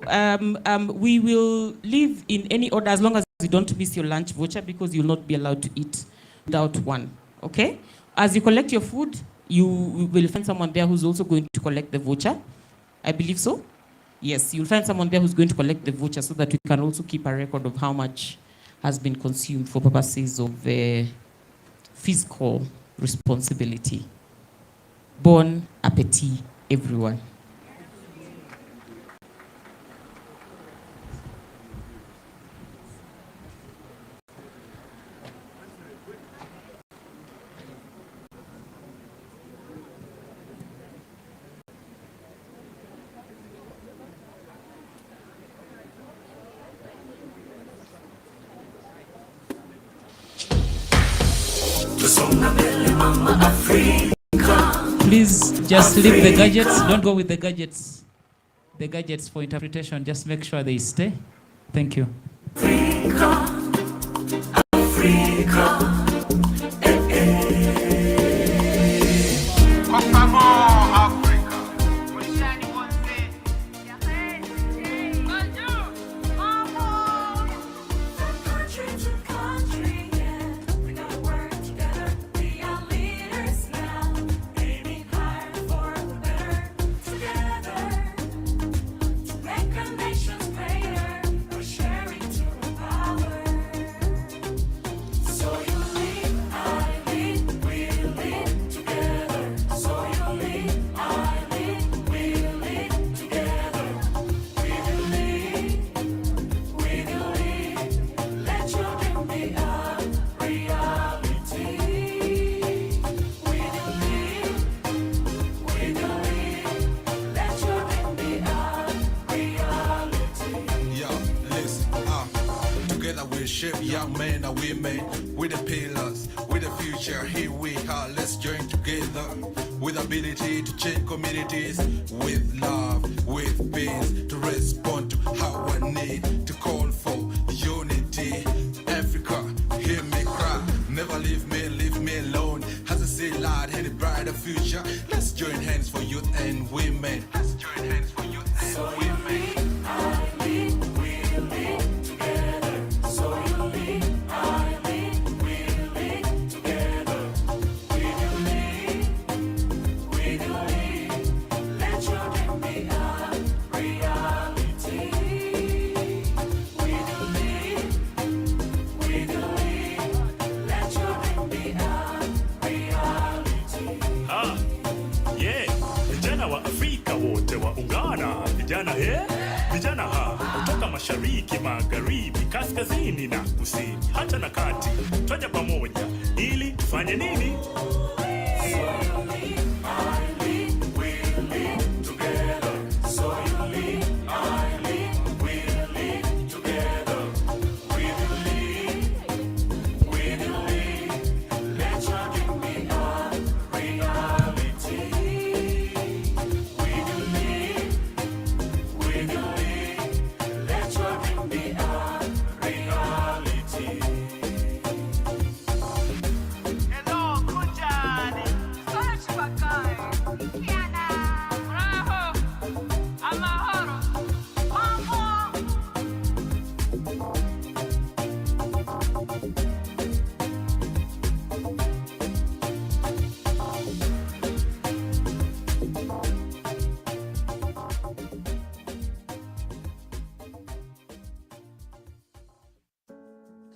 Speaker 17: we will leave in any order as long as you don't miss your lunch voucher, because you'll not be allowed to eat without one, okay? As you collect your food, you will find someone there who's also going to collect the voucher. I believe so. Yes, you'll find someone there who's going to collect the voucher so that we can also keep a record of how much has been consumed for purposes of fiscal responsibility. Bon appetit, everyone.
Speaker 3: Please just leave the gadgets. Don't go with the gadgets. The gadgets for interpretation, just make sure they stay. Thank you.
Speaker 21: Africa, Africa.
Speaker 5: Young men and women, with the pillars, with the future, here we are, let's join together, with ability to change communities, with love, with peace, to respond to our need, to call for unity. Africa, hear me cry, never leave me alone, as I say loud in a brighter future, let's join hands for youth and women, let's join hands for youth and women.
Speaker 13: Vijana vijana kutoka mashariki, magharibi, kaskazini na kusini, hata na kati, twaja pamoja ili tufanye nini?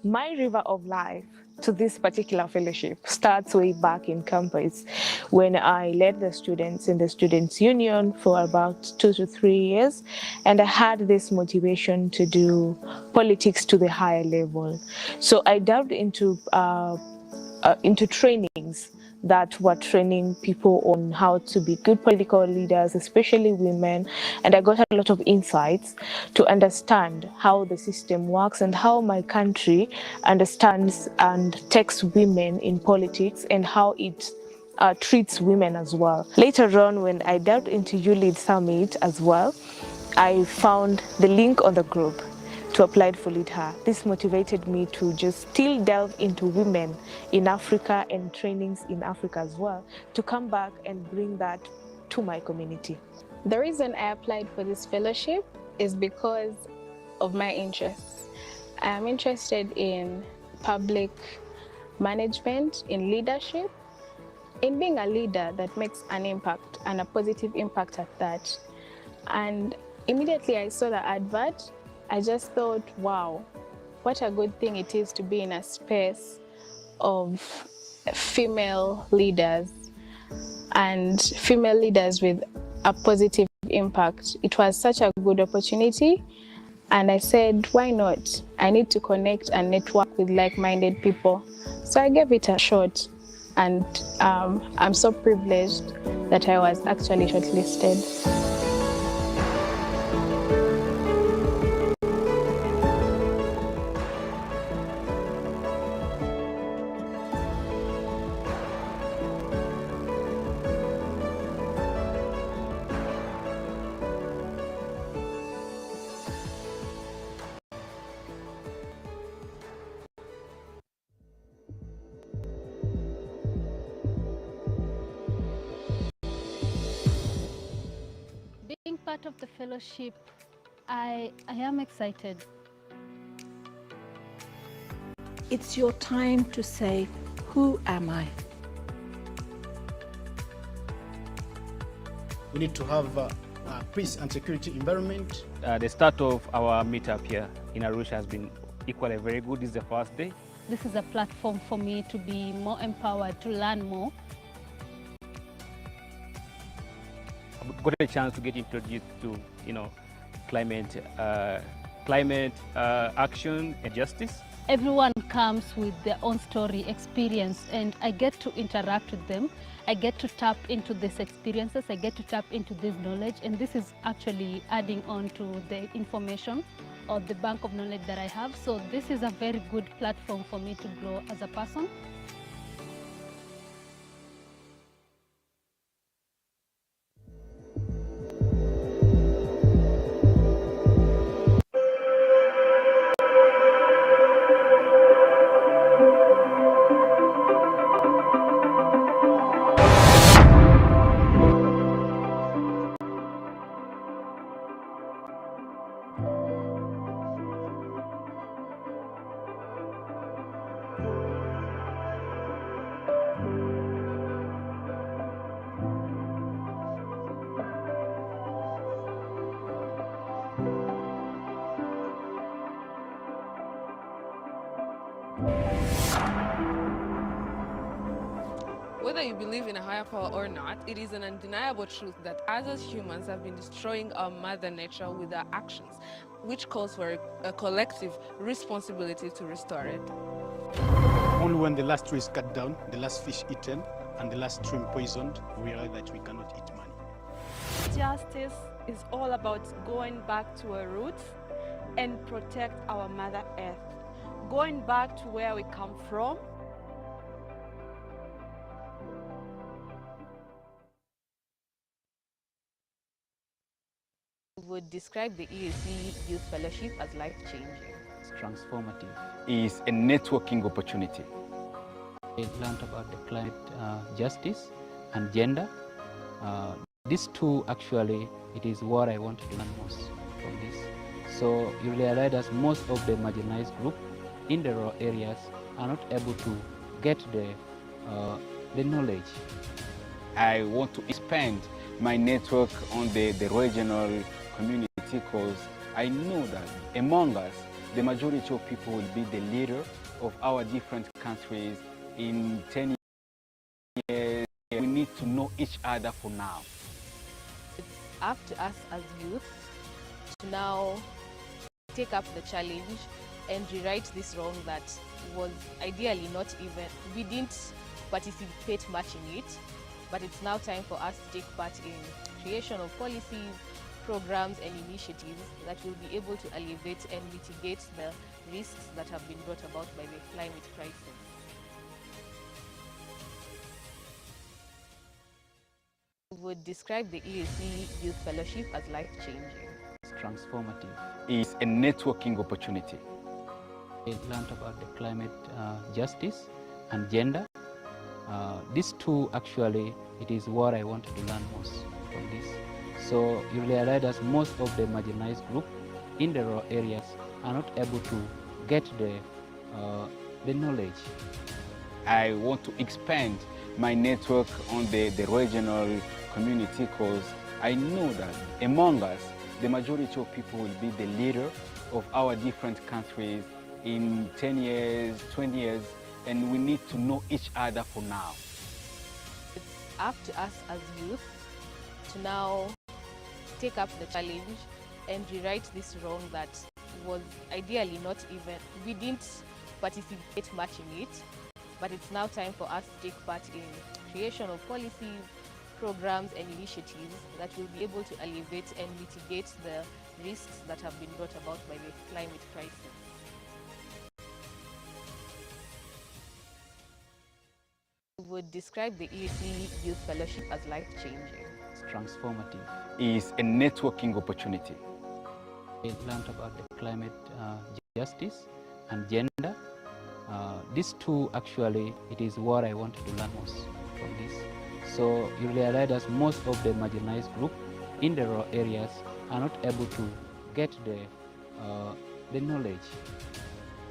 Speaker 18: My river of life to this particular fellowship starts way back in campus when I led the students in the Students' Union for about 2 to 3 years, and I had this motivation to do politics to the higher level. So I delved into trainings that were training people on how to be good political leaders, especially women. And I got a lot of insights to understand how the system works and how my country understands and takes women in politics and how it treats women as well. Later on, when I delved into YouLead Summit as well, I found the link on the group to apply for Lead Her. This motivated me to just still delve into women in Africa and trainings in Africa as well, to come back and bring that to my community.
Speaker 22: The reason I applied for this fellowship
Speaker 18: is because of my interests. I am interested in public management, in leadership, in being a leader that makes an impact and a positive impact at that. And immediately I saw the advert, I just thought, wow, what a good thing it is to be in a space of female leaders and female leaders with a positive impact. It was such a good opportunity, and I said, why not? I need to connect and network with like-minded people. So I gave it a shot, and I'm so privileged that I was actually shortlisted.
Speaker 20: Being part of the fellowship, I am excited.
Speaker 22: It's your time to say, who am I?
Speaker 23: We need to have a peace and security environment.
Speaker 24: The start of our meetup here in Arusha has been equally very good. This is the first day.
Speaker 20: This is a platform for me to be more empowered, to learn more.
Speaker 24: I've got a chance to get introduced to, climate action and justice.
Speaker 20: Everyone comes with their own story, experience, and I get to interact with them. I get to tap into these experiences, I get to tap into this knowledge, and this is actually adding on to the information or the bank of knowledge that I have. So this is a very good platform for me to grow as a person.
Speaker 25: Whether you believe in a higher power or not, it is an undeniable truth that us as humans have been destroying our mother nature with our actions, which calls for a collective responsibility to restore it.
Speaker 23: Only when the last tree is cut down, the last fish eaten, and the last stream poisoned, we realize that we cannot eat money.
Speaker 26: Justice is all about going back to our roots and protect our Mother Earth. Going back to where we come from.
Speaker 27: Would describe the EAC Youth Fellowship as life-changing.
Speaker 28: It's transformative. It's a networking opportunity.
Speaker 29: I learned about the climate justice and gender. These two actually, it is what I wanted to learn most from this. So you realize that most of the marginalized group in the rural areas are not able to get the knowledge.
Speaker 28: I want to expand my network on the regional community because I know that among us, the majority of people will be the leader of our different countries in 10 years. We need to know each other for now.
Speaker 27: It's up to us as youth to now take up the challenge and rewrite this wrong that was ideally not even, we didn't participate much in it, but it's now time for us to take part in creation of policies, programs and initiatives that will be able to alleviate and mitigate the risks that have been brought about by the climate crisis. Would describe the EAC Youth Fellowship as life-changing.
Speaker 29: It's transformative.
Speaker 28: It's a networking opportunity.
Speaker 29: I learned about the climate justice and gender. These two actually, it is what I wanted to learn most from this. So you realize that most of the marginalized group in the rural areas are not able to get the knowledge.
Speaker 28: I want to expand my network on the regional community because I know that among us, the majority of people will be the leader of our different countries in 10 years, 20 years, and we need to know each other for now.
Speaker 27: It's up to us as youth to now take up the challenge and rewrite this wrong that was ideally not even, we didn't participate much in it, but it's now time for us to take part in creation of policies, programs and initiatives that will be able to alleviate and mitigate the risks that have been brought about by the climate crisis. We would describe the EAC Youth Fellowship as life-changing.
Speaker 29: It's transformative.
Speaker 28: It's a networking opportunity.
Speaker 29: We learned about the climate justice and gender. These two actually, it is what I wanted to learn most from this. So you realize that most of the marginalized group in the rural areas are not able to get the knowledge.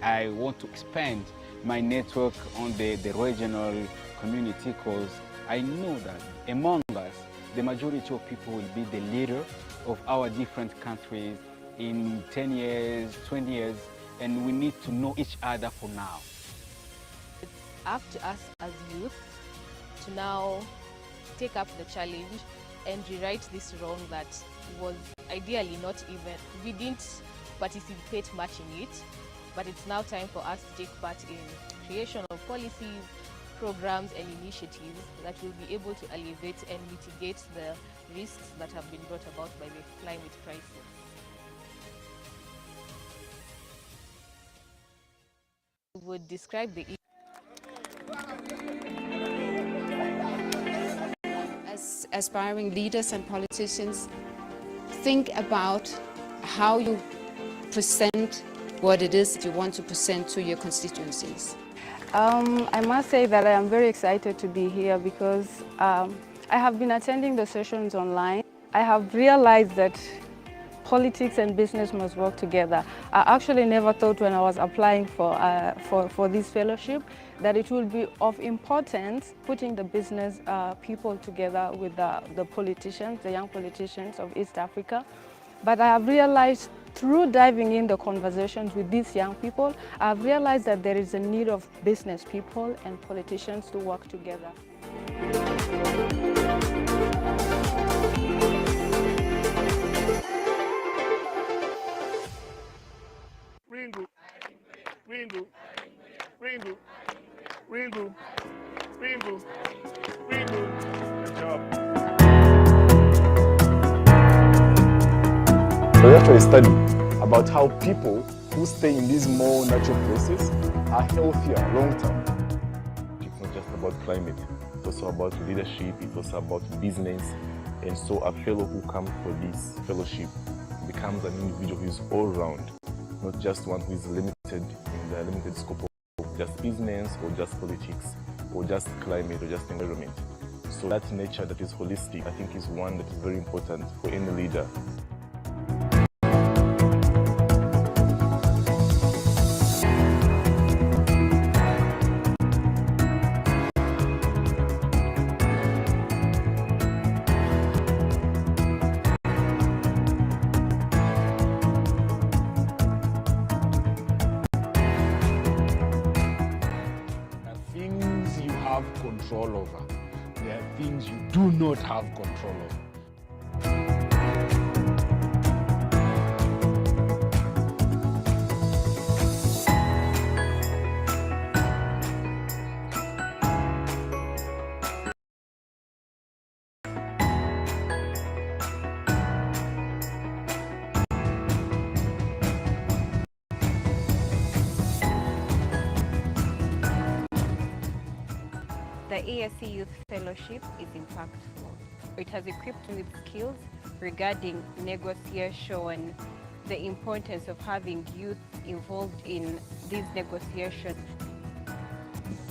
Speaker 28: I want to expand my network on the regional community because I know that among us, the majority of people will be the leader of our different countries in 10 years, 20 years, and we need to know each other for now.
Speaker 27: It's up to us as youth to now take up the challenge and rewrite this wrong that was ideally not even, we didn't participate much in it, but it's now time for us to take part in creation of policies, programs and initiatives that will be able to alleviate and mitigate the risks that have been brought about by the climate crisis. We would describe the
Speaker 4: As aspiring leaders and politicians, think about how you present what it is that you want to present to your constituencies.
Speaker 26: I must say that I am very excited to be here because I have been attending the sessions online. I have realized that politics and business must work together. I actually never thought when I was applying for this fellowship that it will be of importance putting the business people together with the politicians, the young politicians of East Africa. But I have realized through diving in the conversations with these young people, I've realized that there is a need of business people and politicians to work together.
Speaker 6: Ringo, Ringo, Ringo, Ringo, Ringo, Ringo. Good job.
Speaker 7: There's actually a study about how people who stay in these more natural places are healthier long term.
Speaker 8: It's not just about climate, it's also about leadership, it's also about business. And so a fellow who comes for this fellowship becomes an individual who is all round, not just one who is limited in the limited scope of just business or just politics or just climate or just environment. So that nature that is holistic, I think, is one that is very important for any leader.
Speaker 23: Things you have control over. There are things you do not have control over.
Speaker 9: The EAC Youth Fellowship is impactful. It has equipped me with skills regarding negotiation, the importance of having youth involved in these negotiations.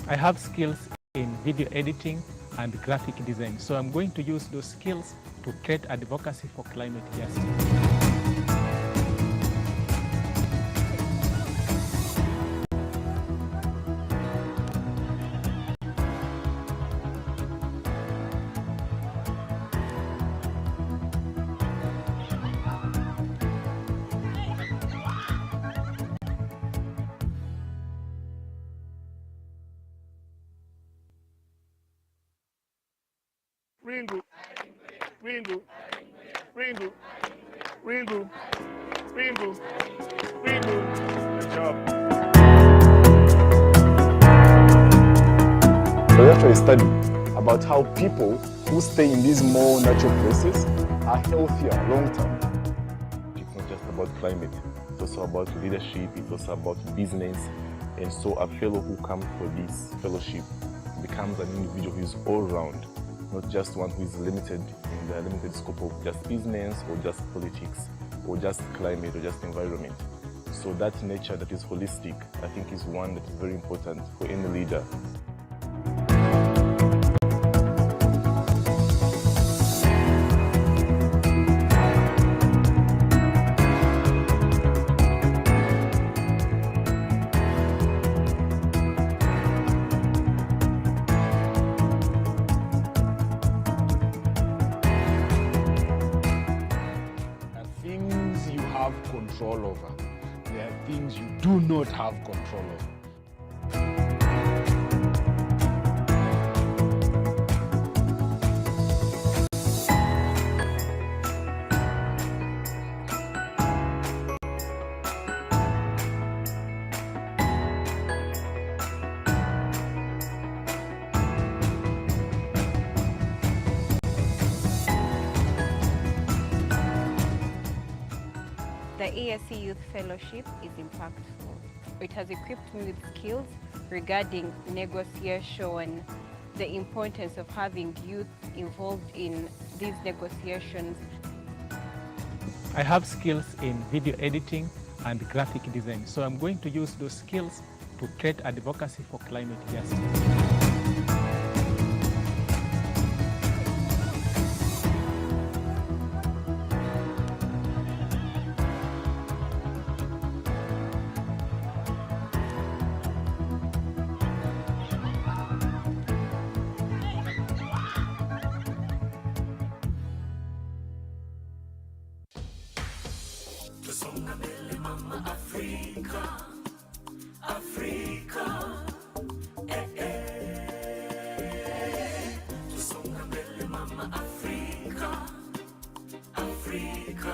Speaker 11: I have skills in video editing
Speaker 1: and graphic design. So I'm going to use those skills to create advocacy for climate justice.
Speaker 6: Ringu, Ringu, Ringu, Ringu, Ringu, Ringu. Good job.
Speaker 7: There's actually a study about how people who stay in these more natural places are healthier long term.
Speaker 8: It's not just about climate, it's also about leadership, it's also about business. And so a fellow who comes for this fellowship becomes an individual who is all round, not just one who is limited in the limited scope of just business or just politics or just climate or just environment. So that nature that is holistic, I think, is one that is very important for any leader.
Speaker 23: Things you have control over. There are things you do not have control over.
Speaker 9: The ESC Youth Fellowship is impactful. It has equipped me with skills regarding negotiation, the importance of having youth involved in these negotiations.
Speaker 1: I have skills in video editing and graphic design. So I'm going to use those skills to create advocacy for climate justice.
Speaker 21: Tusonga mbele mama Afrika, Afrika, Tusonga mbele mama Afrika, Afrika,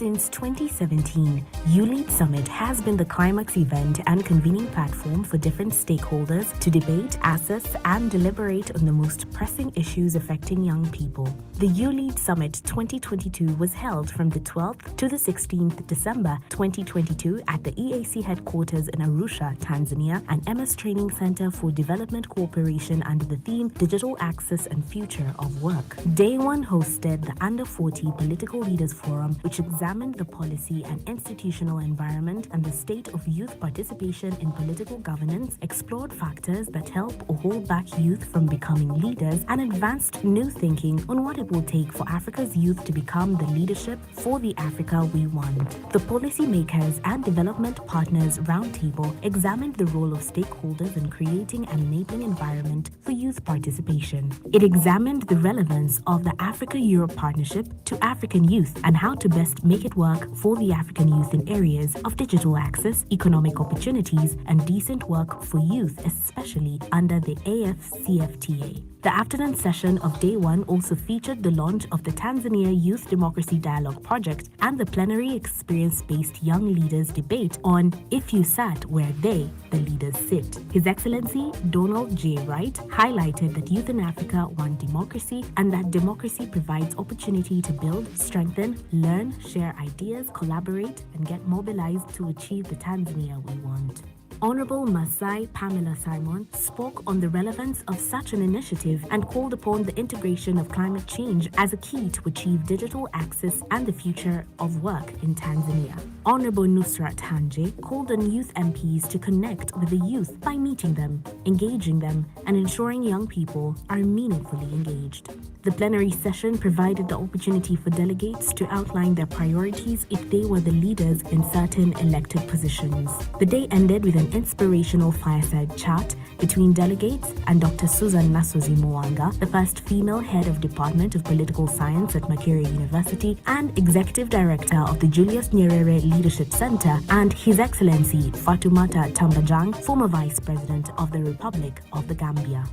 Speaker 2: Since 2017, YouLead Summit has been the climax event and convening platform for different stakeholders to debate, assess, and deliberate on the most pressing issues affecting young people. The YouLead Summit 2022 was held from the 12th to the 16th December 2022 at the EAC headquarters in Arusha, Tanzania, and MS Training Center for Development Cooperation under the theme Digital Access and Future of Work. Day 1 hosted the Under 40 Political Leaders Forum, which examined the policy and institutional environment and the state of youth participation in political governance, explored factors that help or hold back youth from becoming leaders, and advanced new thinking on what it will take for Africa's youth to become the leadership for the Africa we want. The Policymakers and Development Partners Roundtable examined the role of stakeholders in creating an enabling environment for youth participation. It examined the relevance of the Africa-Europe Partnership to African youth and how to best make it work for the African youth in areas of digital access, economic opportunities, and decent work for youth, especially under the AFCFTA. The afternoon session of Day 1 also featured the launch of the Tanzania Youth Democracy Dialogue Project and the plenary experience-based young leaders debate on If You Sat Where They, the Leaders Sit. His Excellency Donald J. Wright highlighted that youth in Africa want democracy and that democracy provides opportunity to build, strengthen, learn, share ideas, collaborate, and get mobilized to achieve the Tanzania we want. Honorable Masai Pamela Simon spoke on the relevance of such an initiative and called upon the integration of climate change as a key to achieve digital access and the future of work in Tanzania. Honorable Nusrat Hanje called on youth MPs to connect with the youth by meeting them, engaging them, and ensuring young people are meaningfully engaged. The plenary session provided the opportunity for delegates to outline their priorities if they were the leaders in certain elected positions. The day ended with an inspirational fireside chat between delegates and Dr. Susan Nasozi Mwanga, the first female head of Department of Political Science at Makerere University and Executive Director of the Julius Nyerere Leadership Center, and His Excellency Fatoumata Tambajang, former Vice President of the Republic of the Gambia.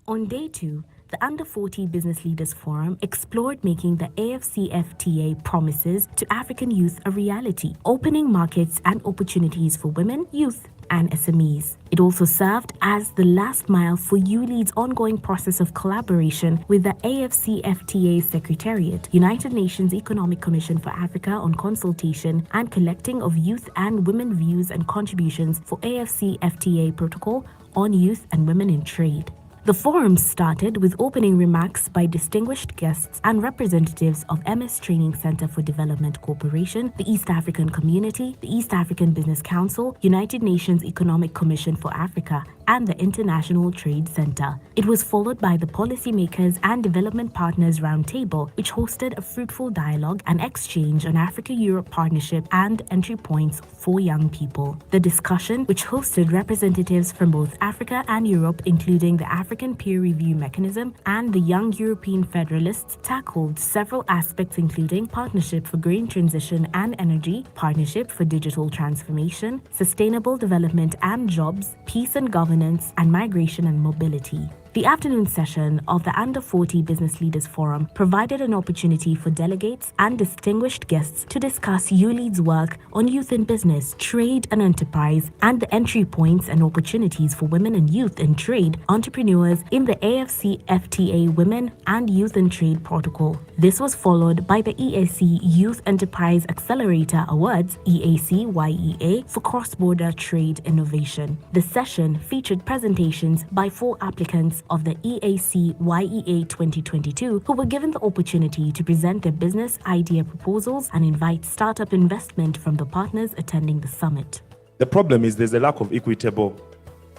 Speaker 2: On day 2, the Under 40 Business Leaders Forum explored making the AFCFTA promises to African youth a reality, opening markets and opportunities for women, youth, and SMEs. It also served as the last mile for YouLead's ongoing process of collaboration with the AFCFTA Secretariat, United Nations Economic Commission for Africa, on consultation and collecting of youth and women views and contributions for AFCFTA Protocol on Youth and Women in Trade. The forum started with opening remarks by distinguished guests and representatives of MS Training Center for Development Corporation, the East African Community, the East African Business Council, United Nations Economic Commission for Africa, and the International Trade Center. It was followed by the Policymakers and Development Partners Roundtable, which hosted a fruitful dialogue and exchange on Africa-Europe partnership and entry points for young people. The discussion, which hosted representatives from both Africa and Europe, including the African Peer Review Mechanism and the Young European Federalists, tackled several aspects including partnership for green transition and energy, partnership for digital transformation, sustainable development and jobs, peace and governance, and migration and mobility. The afternoon session of the Under 40 Business Leaders Forum provided an opportunity for delegates and distinguished guests to discuss YouLead's work on youth in business, trade and enterprise, and the entry points and opportunities for women and youth in trade entrepreneurs in the AFCFTA Women and Youth in Trade Protocol. This was followed by the EAC Youth Enterprise Accelerator Awards, EAC-YEA, for cross-border trade innovation. The session featured presentations by 4 applicants of the EAC-YEA 2022 who were given the opportunity to present their business idea proposals and invite startup investment from the partners attending the summit.
Speaker 3: The problem is there's a lack of equitable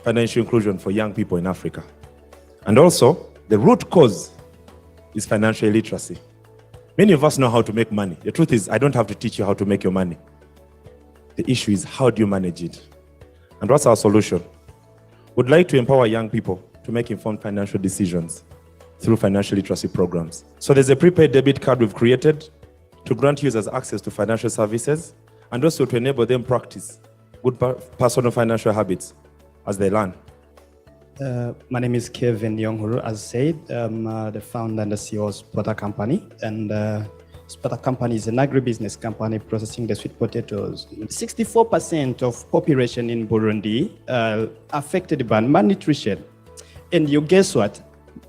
Speaker 3: financial inclusion for young people in Africa. And also, the root cause is financial illiteracy. Many of us know how to make money. The truth is, I don't have to teach you how to make your money. The issue is, how do you manage it? And what's our solution? We'd like to empower young people to make informed financial decisions through financial literacy programs. So there's a prepaid debit card we've created to grant users access to financial services and also to enable them practice good personal financial habits as they learn.
Speaker 10: My name is Kevin Yonghuru. As said, I'm the founder and the CEO of Spota Company. And Spota Company is an agribusiness company processing the sweet potatoes. 64% of population in Burundi affected by malnutrition. And you guess what?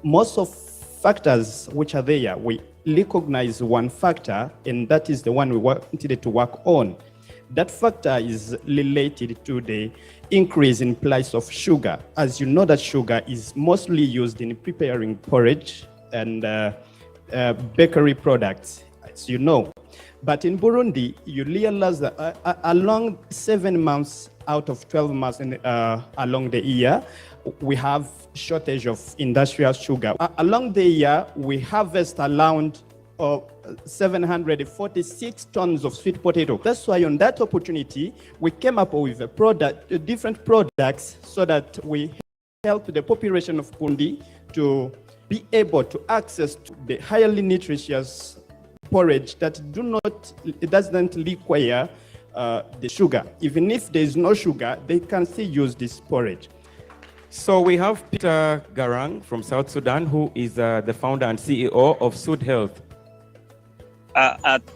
Speaker 10: Most of factors which are there, we recognize one factor, and that is the one we wanted to work on. That factor is related to the increase in price of sugar. As you know, that sugar is mostly used in preparing porridge and bakery products, as you know. But in Burundi, you realize that along 7 months out of 12 months along the year, we have shortage of industrial sugar. Along the year, we harvest around 746 tons of sweet potato. That's why on that opportunity, we came up with a different products so that we help the population of Burundi to be able to access to the highly nutritious porridge that doesn't require the sugar. Even if there is no sugar, they can still use this porridge.
Speaker 11: So we have Peter Garang from South Sudan, who is the founder and CEO of Sud Health.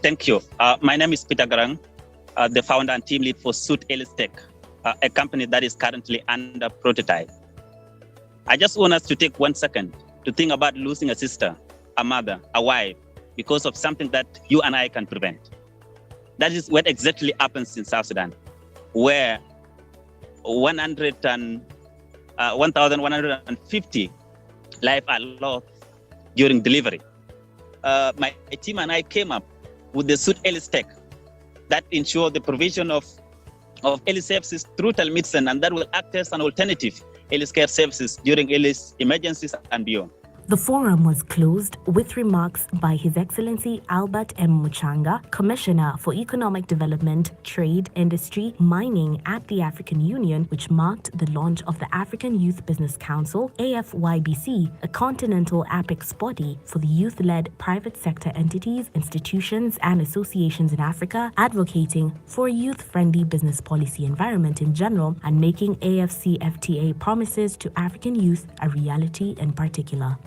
Speaker 12: Thank you. My name is Peter Garang.
Speaker 5: the founder and team lead for Suit Tech, a company that is currently under prototype. I just want us to take 1 second to think about losing a sister, a mother, a wife, because of something that you and I can prevent. That is what exactly happens in South Sudan, where 1,150 lives are lost during delivery. My team and I came up with the Suit Tech that ensure the provision of early services through telemedicine, and that will act as an alternative early care services during early emergencies and beyond.
Speaker 2: The forum was closed with remarks by His Excellency Albert M. Muchanga, Commissioner for Economic Development, Trade, Industry, Mining at the African Union, which marked the launch of the African Youth Business Council, AFYBC, a continental apex body for the youth-led private sector entities, institutions, and associations in Africa, advocating for a youth-friendly business policy environment in general and making AFCFTA promises to African youth a reality in particular.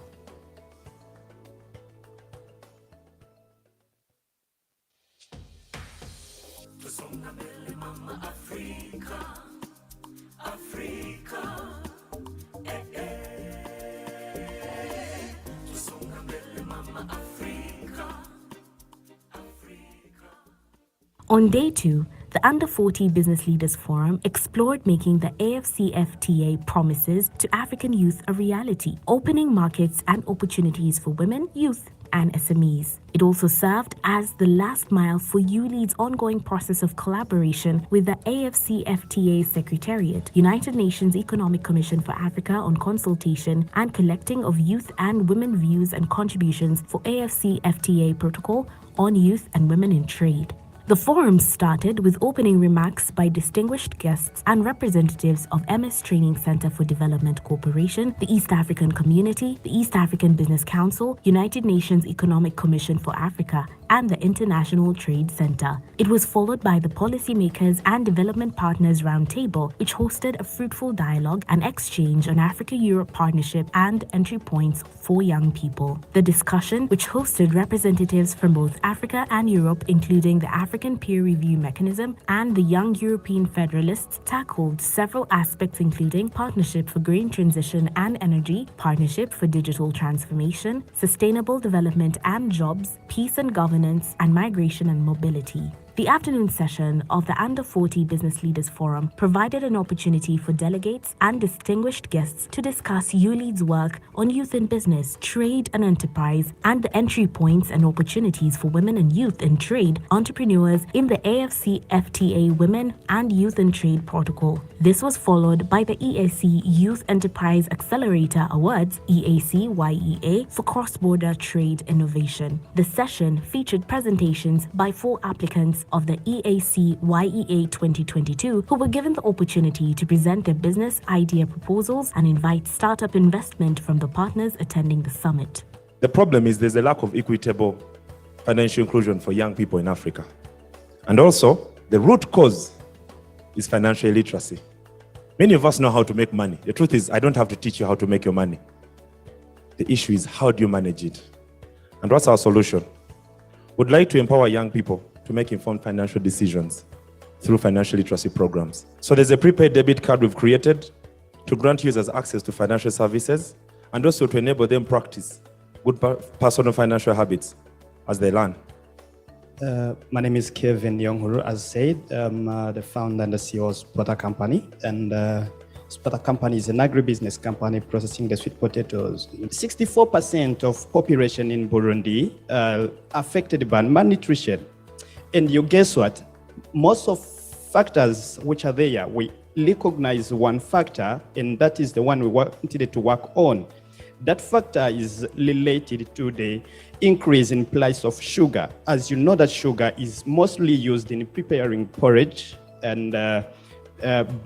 Speaker 2: On day 2, the Under 40 Business Leaders Forum explored making the AFCFTA promises to African youth a reality, opening markets and opportunities for women, youth, and SMEs. It also served as the last mile for YouLead's ongoing process of collaboration with the AFCFTA Secretariat, United Nations Economic Commission for Africa, on consultation and collecting of youth and women views and contributions for AFCFTA Protocol on Youth and Women in Trade. The forum started with opening remarks by distinguished guests and representatives of MS Training Center for Development Corporation, the East African Community, the East African Business Council, United Nations Economic Commission for Africa, and the International Trade Center. It was followed by the Policymakers and Development Partners Roundtable, which hosted a fruitful dialogue and exchange on Africa-Europe partnership and entry points for young people. The discussion, which hosted representatives from both Africa and Europe, including the African Peer Review Mechanism and the Young European Federalists, tackled several aspects including partnership for green transition and energy, partnership for digital transformation, sustainable development and jobs, peace and governance, and migration and mobility. The afternoon session of the Under 40 Business Leaders Forum provided an opportunity for delegates and distinguished guests to discuss YouLead's work on youth in business, trade and enterprise, and the entry points and opportunities for women and youth in trade entrepreneurs in the AFCFTA Women and Youth in Trade Protocol. This was followed by the EAC Youth Enterprise Accelerator Awards, EAC-YEA, for cross-border trade innovation. The session featured presentations by 4 applicants of the EAC-YEA 2022 who were given the opportunity to present their business idea proposals and invite startup investment from the partners attending the summit.
Speaker 3: The problem is there's a lack of equitable financial inclusion for young people in Africa. And also, the root cause is financial illiteracy. Many of us know how to make money. The truth is, I don't have to teach you how to make your money. The issue is, how do you manage it? And what's our solution? We'd like to empower young people to make informed financial decisions through financial literacy programs. So there's a prepaid debit card we've created to grant users access to financial services and also to enable them practice good personal financial habits as they learn.
Speaker 10: My name is Kevin Yonghuru, as said. I'm the founder and the CEO of Spota Company. And Spota Company is an agribusiness company processing the sweet potatoes. 64% of population in Burundi affected by malnutrition. And you guess what? Most of factors which are there, we recognize one factor, and that is the one we wanted to work on. That factor is related to the increase in price of sugar. As you know, that sugar is mostly used in preparing porridge and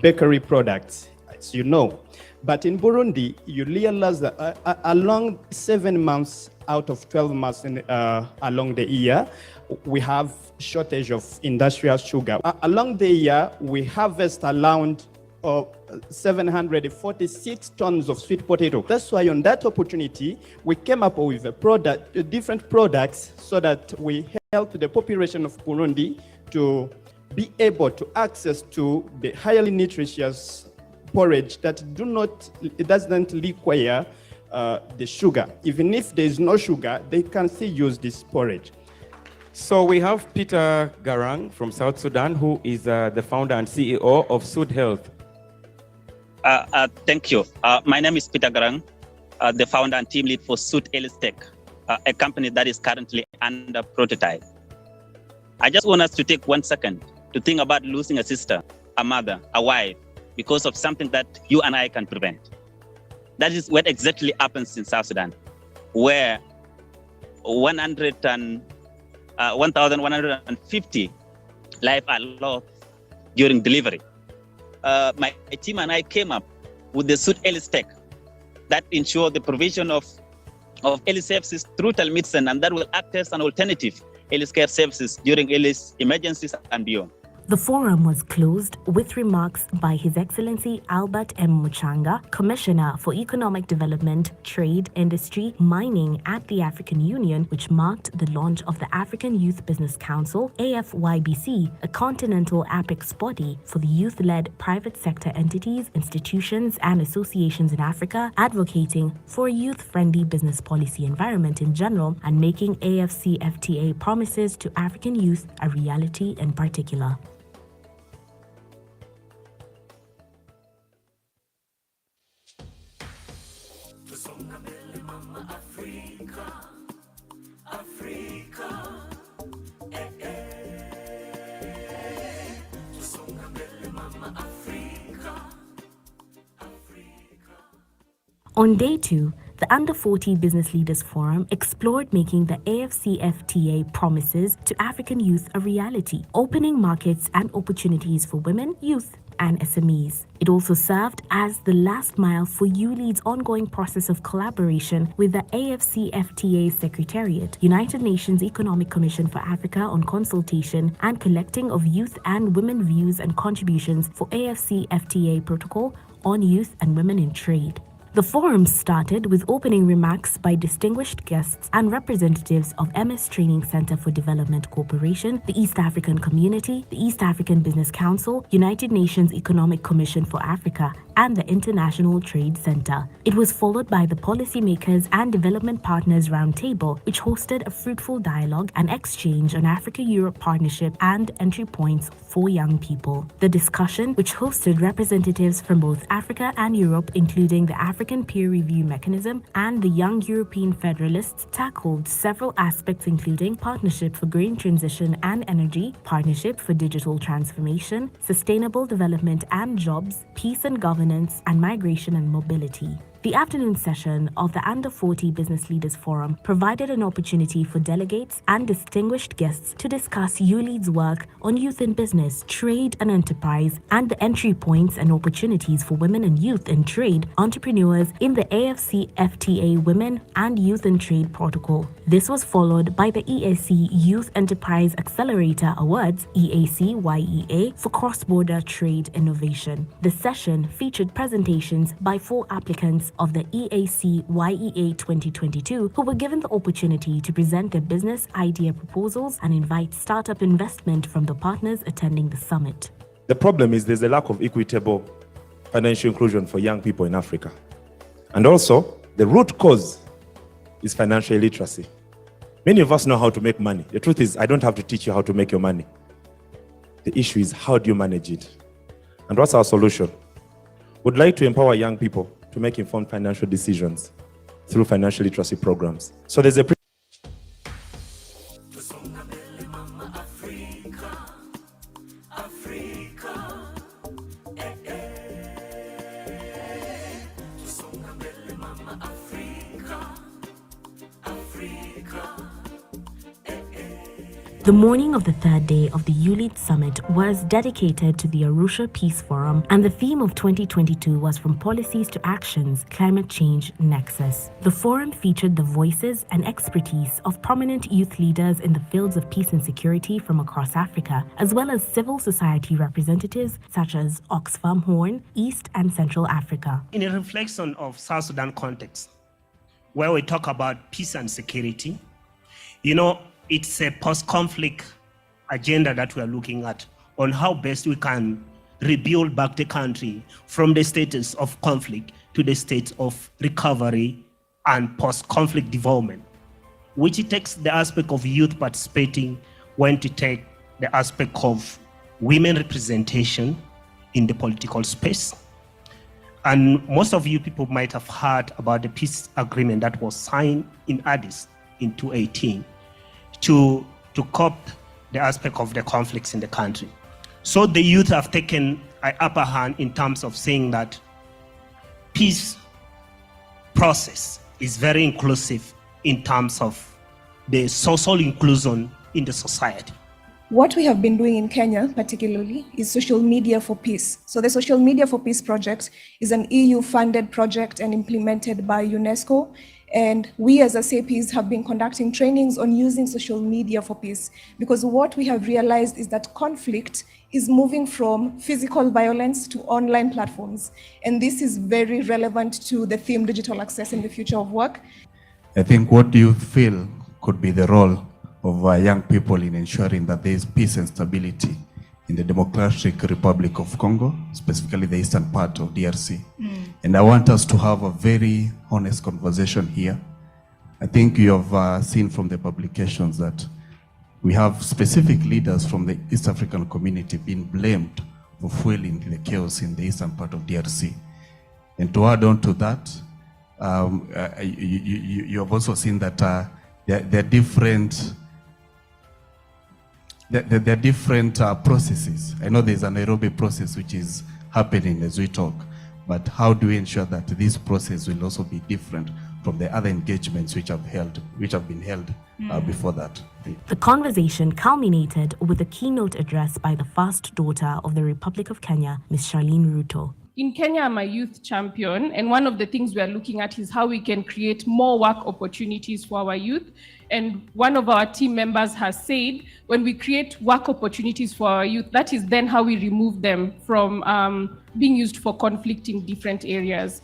Speaker 10: bakery products, as you know. But in Burundi, you realize that along 7 months out of 12 months along the year, we have shortage of industrial sugar. Along the year, we harvest around 746 tons of sweet potato. That's why on that opportunity, we came up with different products so that we help the population of Burundi to be able to access to the highly nutritious porridge that it doesn't require the sugar. Even if there is no sugar, they can still use this porridge.
Speaker 11: So we have Peter Garang from South Sudan, who is the founder and CEO of Sud Health.
Speaker 5: Thank you. My name is Peter Garang, the founder and team lead for Sud Health, a company that is currently under prototype. I just want us to take 1 second to think about losing a sister, a mother, a wife, because of something that you and I can prevent. That is what exactly happens in South Sudan, where 1,150 lives are lost during delivery. My team and I came up with the Sud Health Tech that ensure the provision of health services through telemedicine, and that will act as an alternative healthcare services during illness, emergencies, and beyond.
Speaker 2: The forum was closed with remarks by His Excellency Albert M. Muchanga, Commissioner for Economic Development, Trade, Industry, Mining at the African Union, which marked the launch of the African Youth Business Council, AFYBC, a continental apex body for the youth-led private sector entities, institutions, and associations in Africa, advocating for a youth-friendly business policy environment in general and making AFCFTA promises to African youth a reality in particular. On day 2, the Under 40 Business Leaders Forum explored making the AFCFTA promises to African youth a reality, opening markets and opportunities for women, youth, and SMEs. It also served as the last mile for YouLead's ongoing process of collaboration with the AFCFTA Secretariat, United Nations Economic Commission for Africa, on consultation and collecting of youth and women views and contributions for AFCFTA Protocol on Youth and Women in Trade. The forum started with opening remarks by distinguished guests and representatives of MS Training Center for Development Corporation, the East African Community, the East African Business Council, United Nations Economic Commission for Africa, and the International Trade Center. It was followed by the Policymakers and Development Partners Roundtable, which hosted a fruitful dialogue and exchange on Africa-Europe partnership and entry points for young people. The discussion, which hosted representatives from both Africa and Europe, including the African Peer Review Mechanism and the Young European Federalists, tackled several aspects including partnership for green transition and energy, partnership for digital transformation, sustainable development and jobs, peace and governance, and migration and mobility. The afternoon session of the Under 40 Business Leaders Forum provided an opportunity for delegates and distinguished guests to discuss YouLead's work on youth in business, trade and enterprise, and the entry points and opportunities for women and youth in trade entrepreneurs in the AFCFTA Women and Youth in Trade Protocol. This was followed by the EAC Youth Enterprise Accelerator Awards, EAC-YEA, for cross-border trade innovation. The session featured presentations by 4 applicants of the EAC-YEA 2022 who were given the opportunity to present their business idea proposals and invite startup investment from the partners attending the summit.
Speaker 3: The problem is there's a lack of equitable financial inclusion for young people in Africa. And also, the root cause is financial illiteracy. Many of us know how to make money. The truth is, I don't have to teach you how to make your money. The issue is, how do you manage it? And what's our solution? We'd like to empower young people to make informed financial decisions through financial literacy programs. So there's a
Speaker 2: The morning of the third day of the YouLead Summit was dedicated to the Arusha Peace Forum, and the theme of 2022 was From Policies to Actions, Climate Change Nexus. The forum featured the voices and expertise of prominent youth leaders in the fields of peace and security from across Africa, as well as civil society representatives such as Oxfam Horn, East and Central Africa.
Speaker 12: In a reflection of South Sudan context, where we talk about peace and security, it's a post-conflict agenda that we are looking at, on how best we can rebuild back the country from the status of conflict to the state of recovery and post-conflict development, which it takes the aspect of youth participating, when to take the aspect of women representation in the political space. And most of you people might have heard about the peace agreement that was signed in Addis in 2018 to cope the aspect of the conflicts in the country. So the youth have taken an upper hand in terms of saying that peace process is very inclusive in terms of the social inclusion in the society.
Speaker 13: What we have been doing in Kenya, particularly, is Social Media for Peace. So the Social Media for Peace project is an EU-funded project and implemented by UNESCO. And we as SAPs have been conducting trainings on using social media for peace, because what we have realized is that conflict is moving from physical violence to online platforms. And this is very relevant to the theme digital access in the future of work.
Speaker 14: I think what do you feel could be the role of young people in ensuring that there is peace and stability in the Democratic Republic of Congo, specifically the eastern part of DRC? And I want us to have a very honest conversation here. I think you have seen from the publications that we have specific leaders from the East African community being blamed for fueling the chaos in the eastern part of DRC. And to add on to that, you have also seen that there are different processes. I know there's a Nairobi process which is happening as we talk, but how do we ensure that this process will also be different from the other engagements which have been held before that?
Speaker 2: The conversation culminated with a keynote address by the first daughter of the Republic of Kenya, Ms. Charlene Ruto.
Speaker 15: In Kenya, I'm a youth champion, and one of the things we are looking at is how we can create more work opportunities for our youth. And one of our team members has said, when we create work opportunities for our youth, that is then how we remove them from being used for conflict in different areas.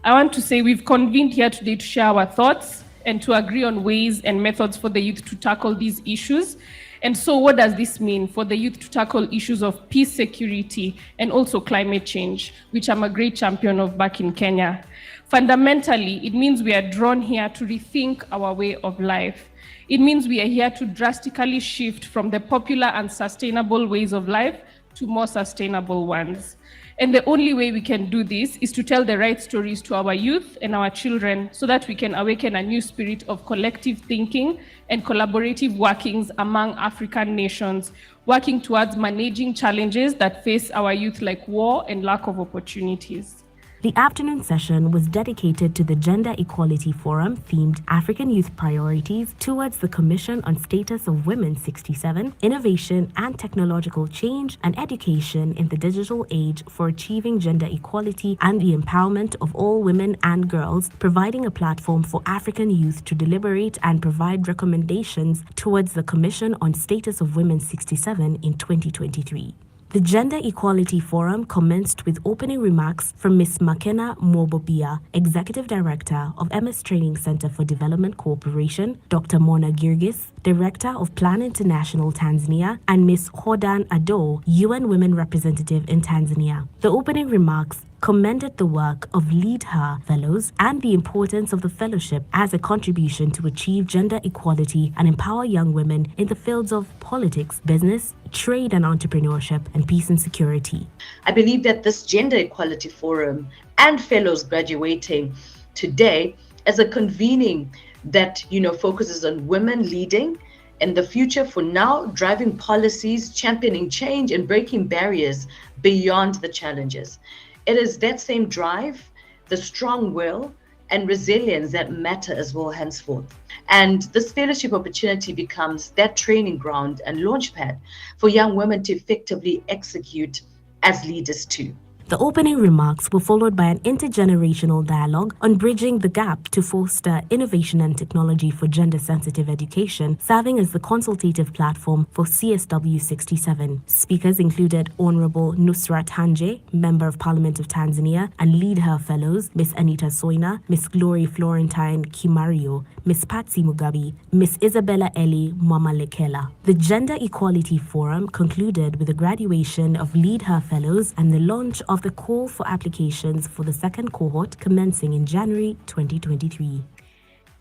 Speaker 15: I want to say we've convened here today to share our thoughts and to agree on ways and methods for the youth to tackle these issues. And so what does this mean for the youth to tackle issues of peace, security, and also climate change, which I'm a great champion of back in Kenya? Fundamentally, it means we are drawn here to rethink our way of life. It means we are here to drastically shift from the popular and sustainable ways of life to more sustainable ones. And the only way we can do this is to tell the right stories to our youth and our children so that we can awaken a new spirit of collective thinking and collaborative workings among African nations, working towards managing challenges that face our youth like war and lack of opportunities.
Speaker 2: The afternoon session was dedicated to the Gender Equality Forum themed African Youth Priorities towards the Commission on Status of Women 67, Innovation and Technological Change and Education in the Digital Age for Achieving Gender Equality and the Empowerment of All Women and Girls, providing a platform for African youth to deliberate and provide recommendations towards the Commission on Status of Women 67 in 2023. The Gender Equality Forum commenced with opening remarks from Ms. Makena Mwobobia, Executive Director of MS Training Center for Development Cooperation, Dr. Mona Girgis, Director of Plan International Tanzania, and Ms. Hodan Ado, UN Women Representative in Tanzania. The opening remarks commended the work of Lead Her Fellows and the importance of the fellowship as a contribution to achieve gender equality and empower young women in the fields of politics, business, trade and entrepreneurship, and peace and security.
Speaker 16: I believe that this Gender Equality Forum and fellows graduating today as a convening that focuses on women leading in the future for now, driving policies, championing change and breaking barriers beyond the challenges. It is that same drive, the strong will and resilience that matter as well henceforth. And this fellowship opportunity becomes that training ground and launchpad for young women to effectively execute as leaders too.
Speaker 2: The opening remarks were followed by an intergenerational dialogue on bridging the gap to foster innovation and technology for gender-sensitive education, serving as the consultative platform for CSW 67. Speakers included Honorable Nusrat Hanje, Member of Parliament of Tanzania, and Lead Her Fellows, Ms. Anita Soina, Ms. Glory Florentine Kimario, Ms. Patsy Mugabe, Ms. Isabella Eli Mwamalekela. The Gender Equality Forum concluded with the graduation of Lead Her Fellows and the launch of the call for applications for the second cohort commencing in January 2023.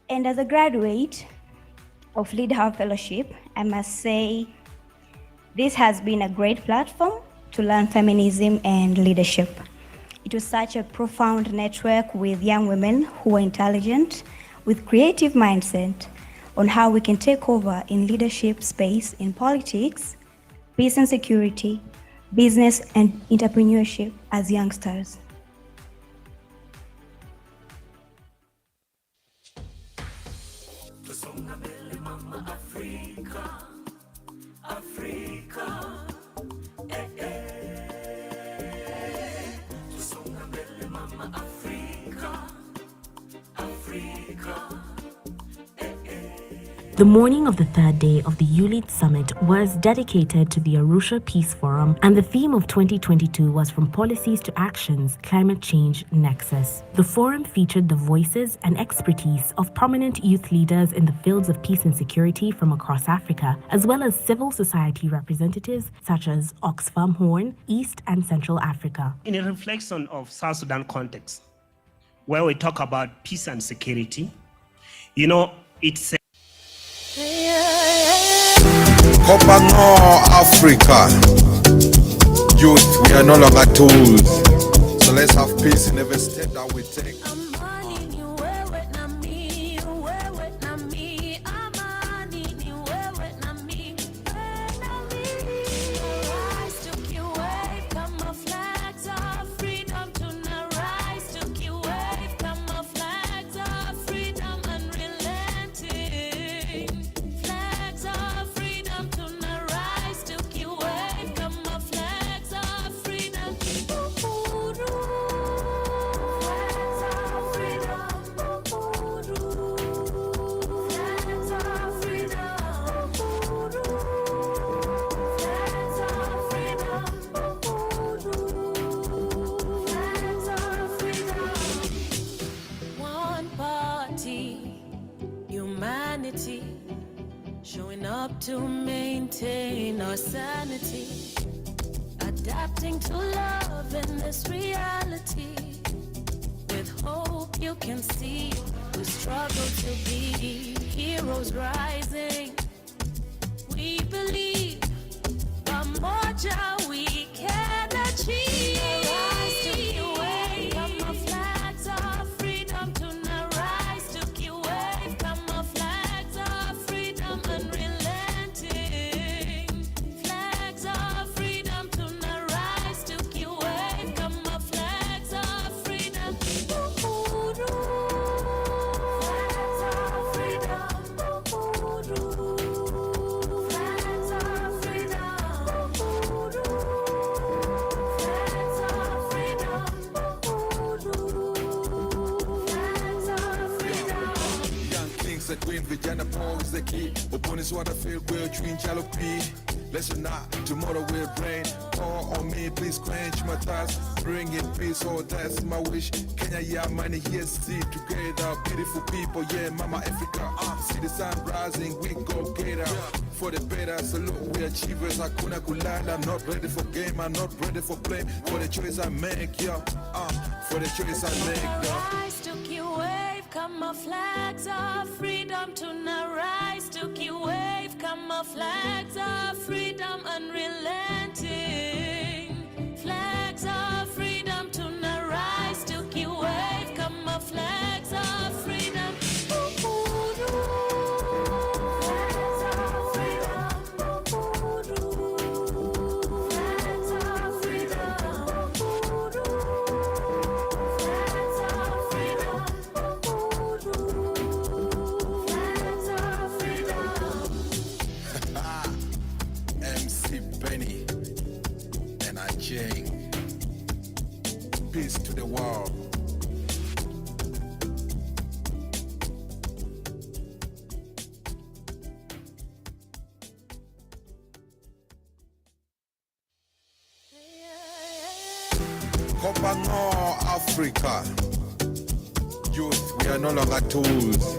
Speaker 17: And as a graduate of Lead Her Fellowship, I must say this has been a great platform to learn feminism and leadership. It was such a profound network with young women who are intelligent, with creative mindset on how we can take over in leadership space in politics, peace and security, business and entrepreneurship as youngsters.
Speaker 2: The morning of the third day of the YouLead Summit was dedicated to the Arusha Peace Forum, and the theme of 2022 was From Policies to Actions, Climate Change Nexus. The forum featured the voices and expertise of prominent youth leaders in the fields of peace and security from across Africa, as well as civil society representatives such as Oxfam Horn, East and Central Africa.
Speaker 12: In a reflection of South Sudan context, where we talk about peace and security, it's
Speaker 18: Kopano Africa. Youth, we are no longer tools. So let's have peace in every step that we take.
Speaker 21: Showing up to maintain our sanity, adapting to love in this reality. With hope you can see, we struggle to be heroes rising. We believe the more we can achieve. Rise to you wave, come our flags of freedom to now rise to you wave, come our flags of freedom unrelenting. Flags of freedom to now rise to you wave, come our flags of freedom. Flags of freedom. Flags of
Speaker 18: Sa queen vijana pose the key. Upon is what I feel we're twin jalopy. Listen not, tomorrow will rain. Pour on me, please quench my thirst. Bring in peace, oh that's my wish. Kenya, yeah, money here, see together. Beautiful people, yeah, Mama Africa. See the sun rising, we go get up. For the better, salute, we achievers. Hakuna kulala, I'm not ready for game, I'm not ready for play. For the choice I make, yeah. For the choice I make, yeah.
Speaker 21: Rise to you wave, come our flags of freedom to now rise to you wave, come our flags of freedom unrelenting. Flags of freedom to now rise to you wave, come our flags of freedom.
Speaker 18: Peace to the world. Kopano Africa. Youth, we are no longer tools.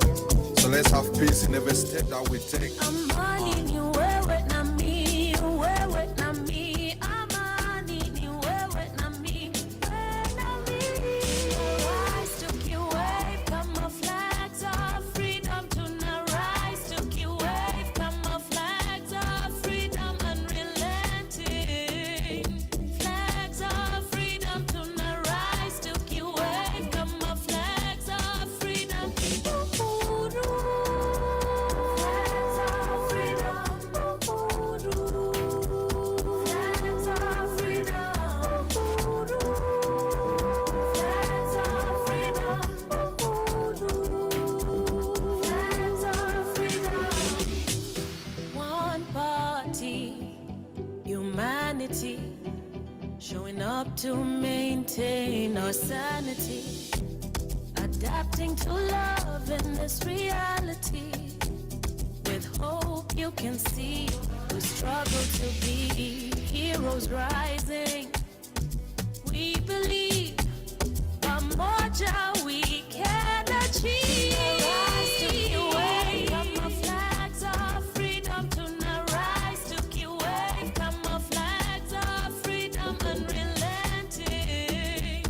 Speaker 18: So So let's have peace in every step that we take.
Speaker 21: Showing up to maintain our sanity, adapting to love in this reality. With hope you can see, we struggle to be heroes rising. We believe a more joy we can achieve. Rise to your way, come our flags of freedom tonight. Rise to your way, come our flags of freedom unrelenting.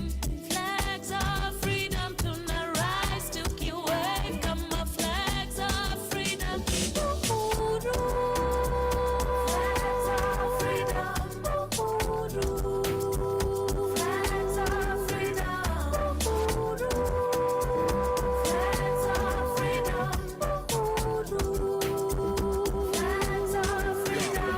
Speaker 21: Flags of freedom tonight. Rise to your way, come our flags of freedom. Flags of freedom. Flags of freedom. Flags of freedom. Flags of freedom.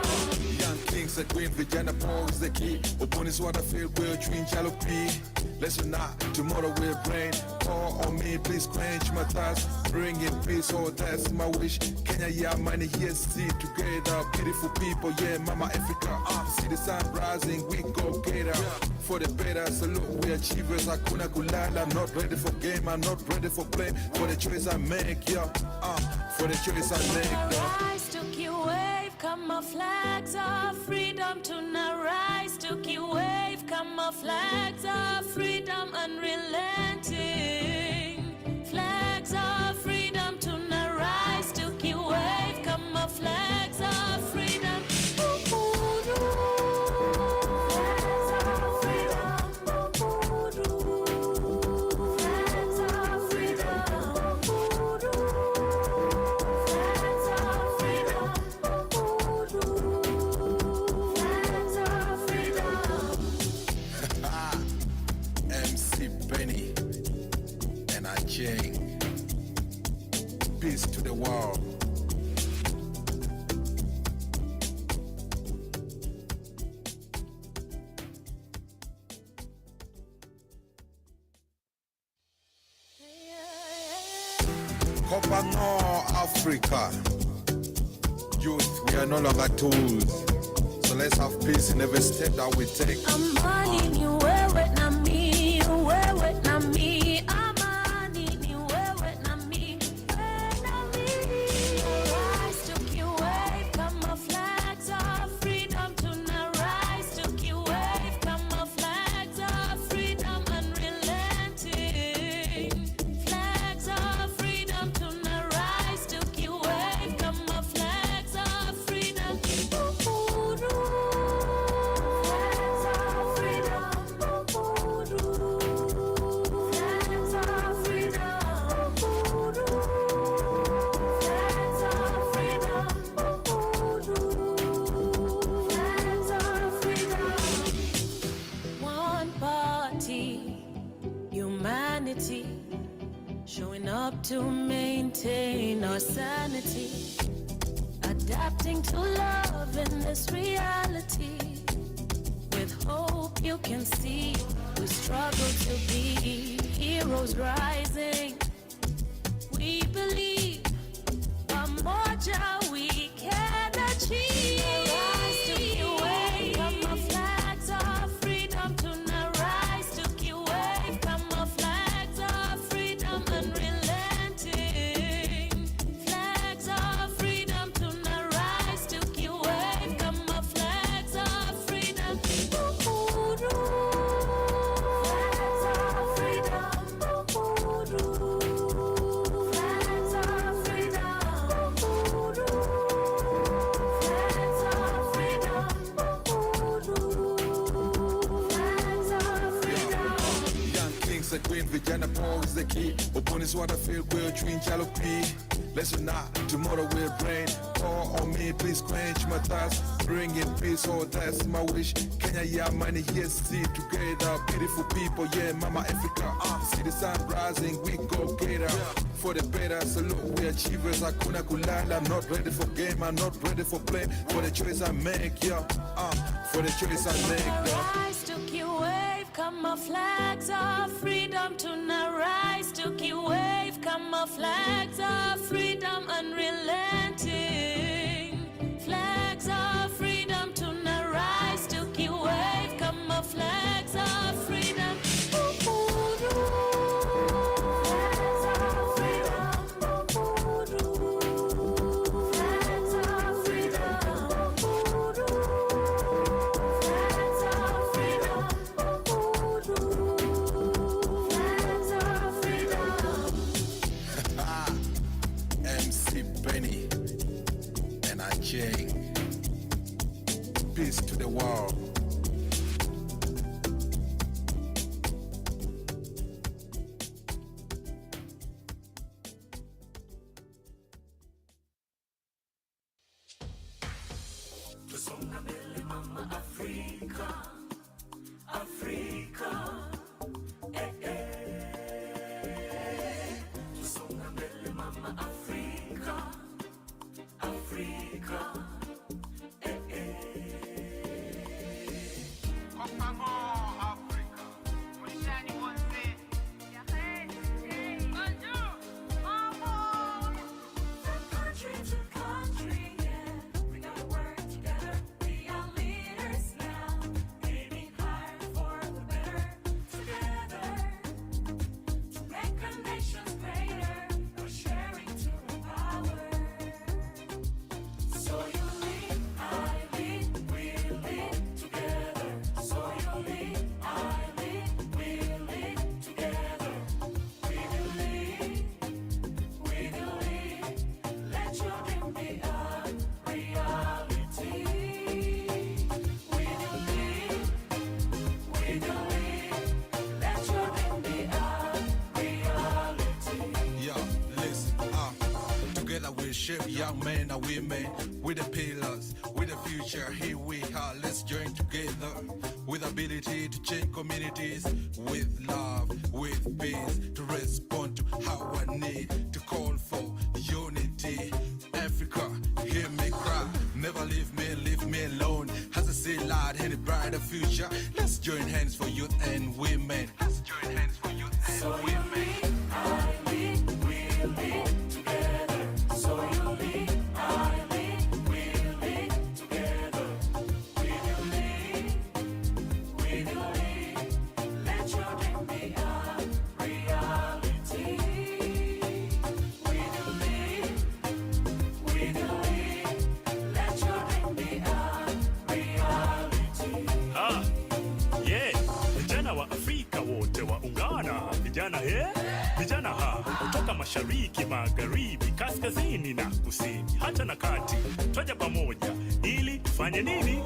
Speaker 18: Young kings and queen, vijana pose the key. Opponents what I feel will dream jalopy. Let's unite, tomorrow we'll brain. Call on me, please quench my thirst. Bring in peace, oh that's my wish. Kenya, yeah, money here, see together. Beautiful people, yeah, Mama Africa. See the sun rising, we go get up. For the better, salute, we achievers. Hakuna kulala, I'm not ready for game, I'm not ready for play. For the choice I make, yeah. For the choice I make, yeah.
Speaker 21: Rise to your wave, come our flags of freedom tonight. Rise to your wave, come our flags of freedom unrelenting. Flags of freedom tonight. Rise to your wave, come our flags of freedom. Flags of freedom. Flags of freedom. Flags of freedom. Flags of freedom.
Speaker 18: MC Benny and I Jane. Peace to the world. Kopano Africa. Youth, we are no longer tools. So let's have peace in every step that we take.
Speaker 21: I'm money, you wear na me, you wear na me. I'm money, you wear na me, na me. Rise to your wave, come our flags of freedom tonight. Rise to your wave, come our flags of freedom unrelenting. Flags of freedom tonight. Rise to your wave, come our flags of freedom. Flags of freedom. Flags of freedom. Flags of freedom. Flags of freedom. One party, humanity, showing up to maintain our sanity, adapting to love in this reality. With hope you can see, we struggle to be heroes rising. We believe a more joy we can achieve. Rise to your way, come our flags of freedom tonight. Rise to your way, come our flags of freedom unrelenting. Flags of freedom tonight. Rise to your way, come our flags of freedom. Flags of freedom. Flags of freedom.
Speaker 18: queen, vijana pose the key. Upon is what I feel, we're twin shallow P. Listen not, tomorrow we'll brain. Pour on me, please quench my thirst. Bring in peace, oh that's my wish. Kenya, yeah, money, yes, see together. Beautiful people, yeah, mama Africa. See the sun rising, we go get up. For the better, salute, we achievers. Hakuna kulala, I'm not ready for game, I'm not ready for play. For the choice I make, yeah. For the choice I make, yeah.
Speaker 21: Rise to key wave, come our flags of freedom to now rise to key wave, come our flags of freedom unrelenting. Flags of freedom to now rise to key wave, come our flags of freedom.
Speaker 18: Peace to the world.
Speaker 21: Tusonga mbele mama Afrika, Afrika, Tusonga mbele mama Afrika, Afrika.
Speaker 18: Shape young men and women with the pillars, with the future. Here we are, let's join together with ability to change communities, with love, with peace, to respond to how I need to call for unity. Africa, hear me cry, never leave me alone. As I say loud, any brighter future. Let's join hands for youth and women. Let's join hands for youth and women.
Speaker 4: Vijana kutoka mashariki, magharibi, kaskazini na kusini, hata na kati, twaja pamoja ili tufanye nini?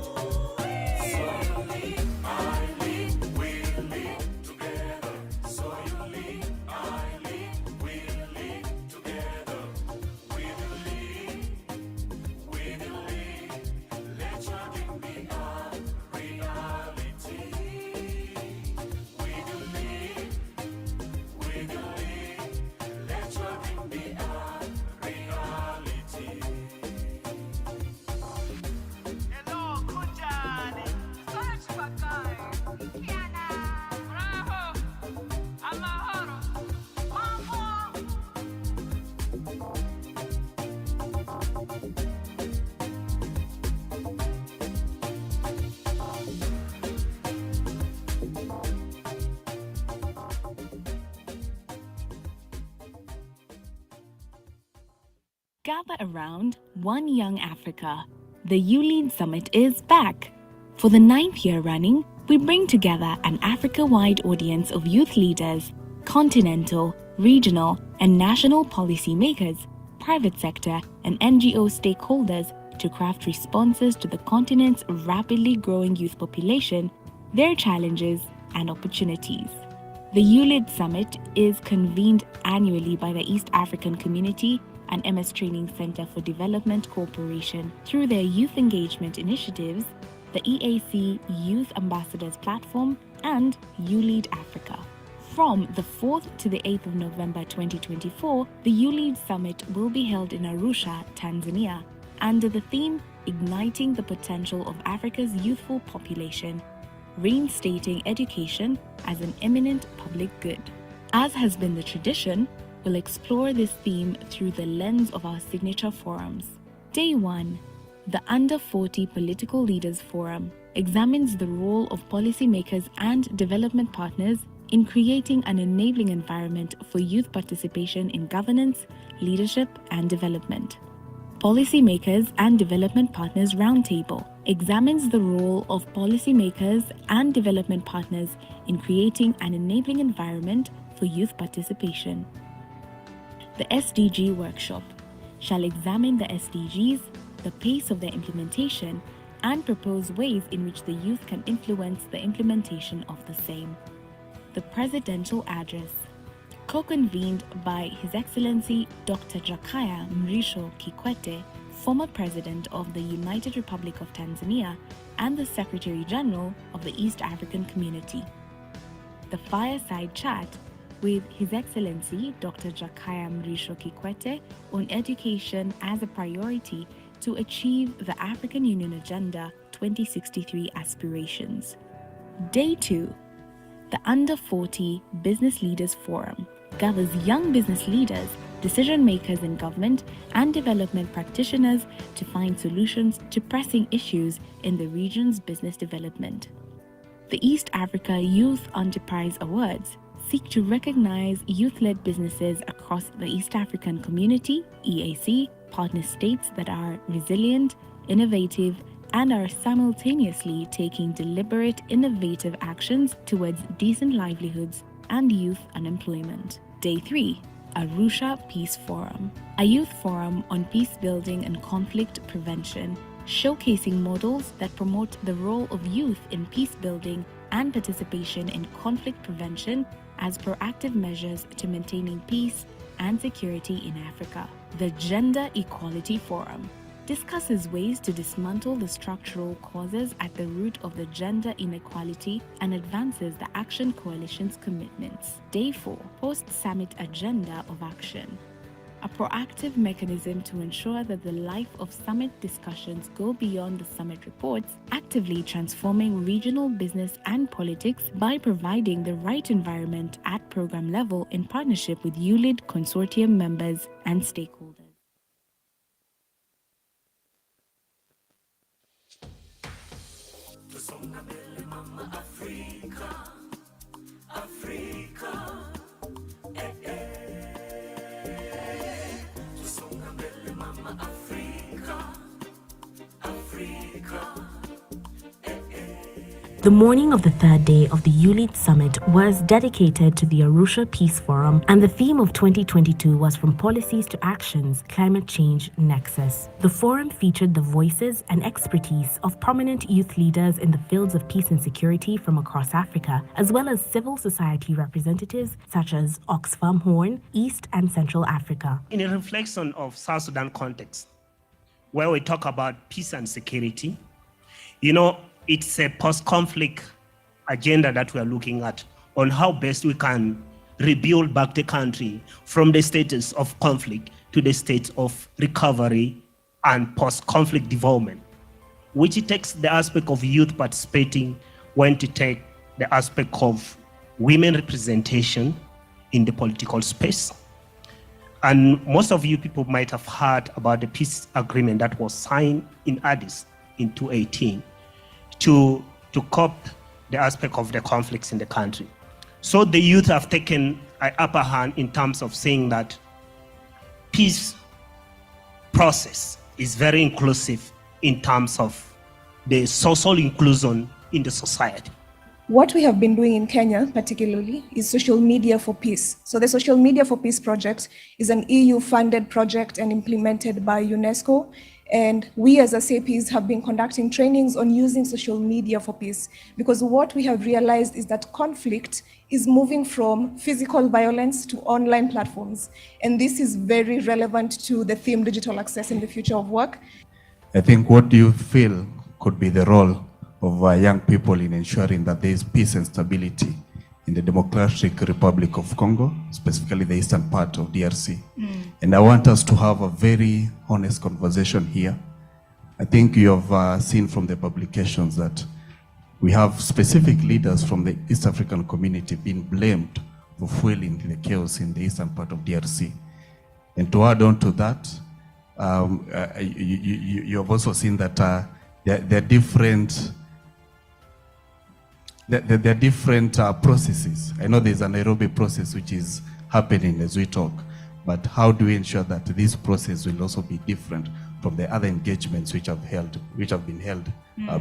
Speaker 2: Gather around One Young Africa. The YouLead Summit is back. For the 9th year running, we bring together an Africa-wide audience of youth leaders, continental, regional, and national policymakers, private sector, and NGO stakeholders to craft responses to the continent's rapidly growing youth population, their challenges, and opportunities. The YouLead Summit is convened annually by the East African Community and MS Training Center for Development Cooperation through their youth engagement initiatives, the EAC Youth Ambassadors Platform, and YouLead Africa. From the 4th to the 8th of November 2024, the YouLead Summit will be held in Arusha, Tanzania, under the theme Igniting the Potential of Africa's Youthful Population, Reinstating Education as an Eminent Public Good. As has been the tradition, we'll explore this theme through the lens of our signature forums. Day 1, the Under 40 Political Leaders Forum, examines the role of policymakers and development partners in creating an enabling environment for youth participation in governance, leadership, and development. Policymakers and Development Partners Roundtable examines the role of policymakers and development partners in creating an enabling environment for youth participation. The SDG Workshop shall examine the SDGs, the pace of their implementation, and propose ways in which the youth can influence the implementation of the same. The Presidential Address, co-convened by His Excellency Dr. Jakaya Mrisho Kikwete, former President of the United Republic of Tanzania and the Secretary General of the East African Community. The Fireside Chat with His Excellency Dr. Jakaya Mrisho Kikwete on education as a priority to achieve the African Union Agenda 2063 aspirations. Day 2, the Under 40 Business Leaders Forum gathers young business leaders, decision makers in government, and development practitioners to find solutions to pressing issues in the region's business development. The East Africa Youth Enterprise Awards seek to recognize youth-led businesses across the East African Community, EAC, partner states that are resilient, innovative, and are simultaneously taking deliberate, innovative actions towards decent livelihoods and youth unemployment. Day 3, Arusha Peace Forum, a youth forum on peace building and conflict prevention, showcasing models that promote the role of youth in peace building and participation in conflict prevention as proactive measures to maintaining peace and security in Africa. The Gender Equality Forum discusses ways to dismantle the structural causes at the root of the gender inequality and advances the Action Coalition's commitments. Day 4, Post-Summit Agenda of Action, a proactive mechanism to ensure that the life of summit discussions go beyond the summit reports, actively transforming regional business and politics by providing the right environment at program level in partnership with YouLead consortium members and stakeholders. The morning of the third day of the YouLead Summit was dedicated to the Arusha Peace Forum, and the theme of 2022 was From Policies to Actions, Climate Change Nexus. The forum featured the voices and expertise of prominent youth leaders in the fields of peace and security from across Africa, as well as civil society representatives such as Oxfam Horn, East and Central Africa.
Speaker 12: In a reflection of South Sudan context, where we talk about peace and security, it's a post-conflict agenda that we are looking at on how best we can rebuild back the country from the status of conflict to the state of recovery and post-conflict development, which it takes the aspect of youth participating, when to take the aspect of women representation in the political space. And most of you people might have heard about the peace agreement that was signed in Addis in 2018. To cope the aspect of the conflicts in the country. So the youth have taken an upper hand in terms of saying that peace process is very inclusive in terms of the social inclusion in the society.
Speaker 13: What we have been doing in Kenya, particularly, is social media for peace. So the Social Media for Peace project is an EU-funded project and implemented by UNESCO. And we as SAPs have been conducting trainings on using social media for peace, because what we have realized is that conflict is moving from physical violence to online platforms. And this is very relevant to the theme digital access in the future of work.
Speaker 14: I think what do you feel could be the role of young people in ensuring that there is peace and stability in the Democratic Republic of Congo, specifically the eastern part of DRC? And I want us to have a very honest conversation here. I think you have seen from the publications that we have specific leaders from the East African community being blamed for fueling the chaos in the eastern part of DRC. And to add on to that, you have also seen that there are different processes. I know there's a Nairobi process which is happening as we talk, but how do we ensure that this process will also be different from the other engagements which have been held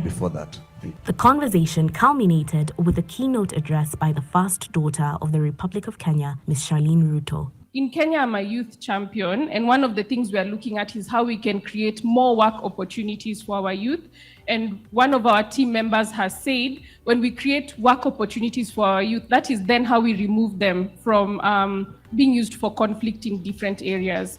Speaker 14: before that?
Speaker 2: The conversation culminated with a keynote address by the first daughter of the Republic of Kenya, Ms. Charlene Ruto.
Speaker 15: In Kenya, I'm a youth champion, and one of the things we are looking at is how we can create more work opportunities for our youth. And one of our team members has said, when we create work opportunities for our youth, that is then how we remove them from being used for conflict in different areas.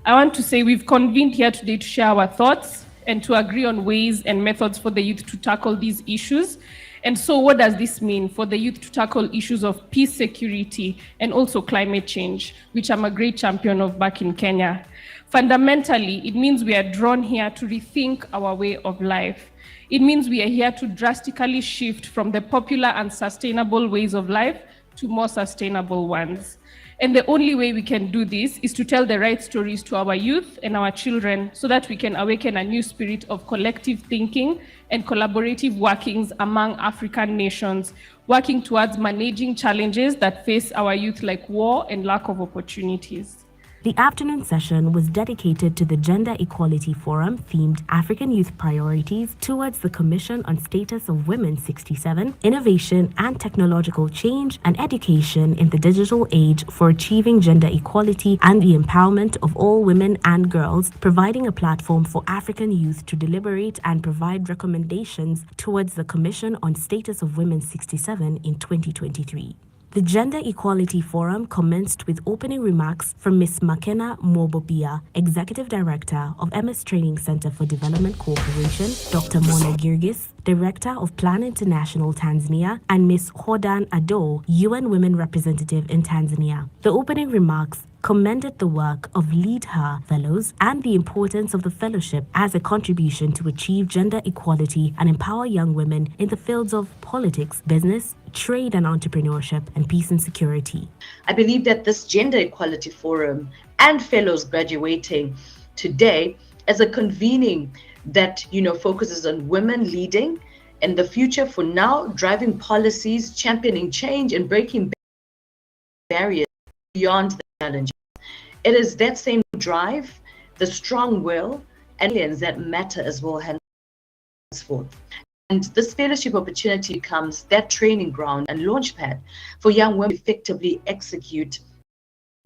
Speaker 15: I want to say we've convened here today to share our thoughts and to agree on ways and methods for the youth to tackle these issues. And so what does this mean for the youth to tackle issues of peace, security, and also climate change, which I'm a great champion of back in Kenya? Fundamentally, it means we are drawn here to rethink our way of life. It means we are here to drastically shift from the popular and sustainable ways of life to more sustainable ones. And the only way we can do this is to tell the right stories to our youth and our children so that we can awaken a new spirit of collective thinking and collaborative workings among African nations, working towards managing challenges that face our youth like war and lack of opportunities.
Speaker 2: The afternoon session was dedicated to the Gender Equality Forum themed African Youth Priorities towards the Commission on Status of Women 67, Innovation and Technological Change and Education in the Digital Age for Achieving Gender Equality and the Empowerment of All Women and Girls, providing a platform for African youth to deliberate and provide recommendations towards the Commission on Status of Women 67 in 2023. The Gender Equality Forum commenced with opening remarks from Ms. Makena Mobobia, Executive Director of MS Training Center for Development Cooperation, Dr. Mona Girgis, Director of Plan International Tanzania, and Ms. Hodan Ado, UN Women Representative in Tanzania. The opening remarks commended the work of Lead Her Fellows and the importance of the fellowship as a contribution to achieve gender equality and empower young women in the fields of politics, business, trade and entrepreneurship, and peace and security.
Speaker 16: I believe that this Gender Equality Forum and fellows graduating today as a convening that focuses on women leading and the future for now, driving policies, championing change and breaking barriers beyond the challenges. It is that same drive, the strong will, and aliens that matter as well henceforth. And this fellowship opportunity becomes that training ground and launchpad for young women to effectively execute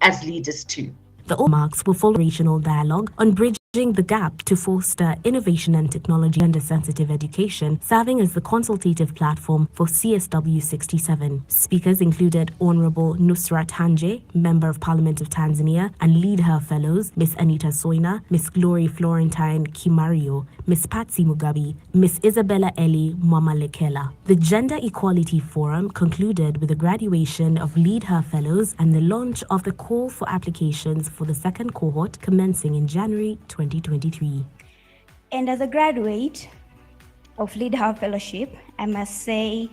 Speaker 16: as leaders too.
Speaker 2: The remarks will follow regional dialogue on bridging the gap to foster innovation and technology gender-sensitive education, serving as the consultative platform for CSW 67. Speakers included Honorable Nusrat Hanje, Member of Parliament of Tanzania, and Lead Her Fellows, Ms. Anita Soina, Ms. Glory Florentine Kimario, Ms. Patsy Mugabi, Ms. Isabella Eli Mwamalekela. The Gender Equality Forum concluded with the graduation of Lead Her Fellows and the launch of the call for applications for the second cohort commencing in January 2023.
Speaker 17: And as a graduate of Lead Her Fellowship, I must say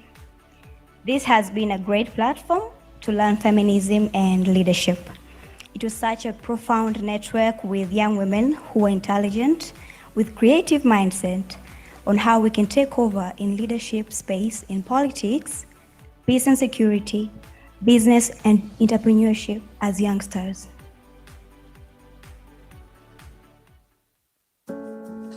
Speaker 17: this has been a great platform to learn feminism and leadership. It was such a profound network with young women who are intelligent, with creative mindset on how we can take over in leadership space in politics, peace and security, business and entrepreneurship as youngsters.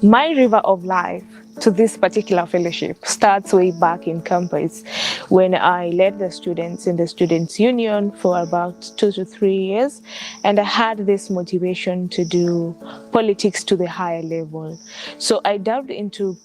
Speaker 19: My river of life to this particular fellowship starts way back in campus when I led the students in the Students' Union for about 2 to 3 years, and I had this motivation to do politics to the higher level. So I delved into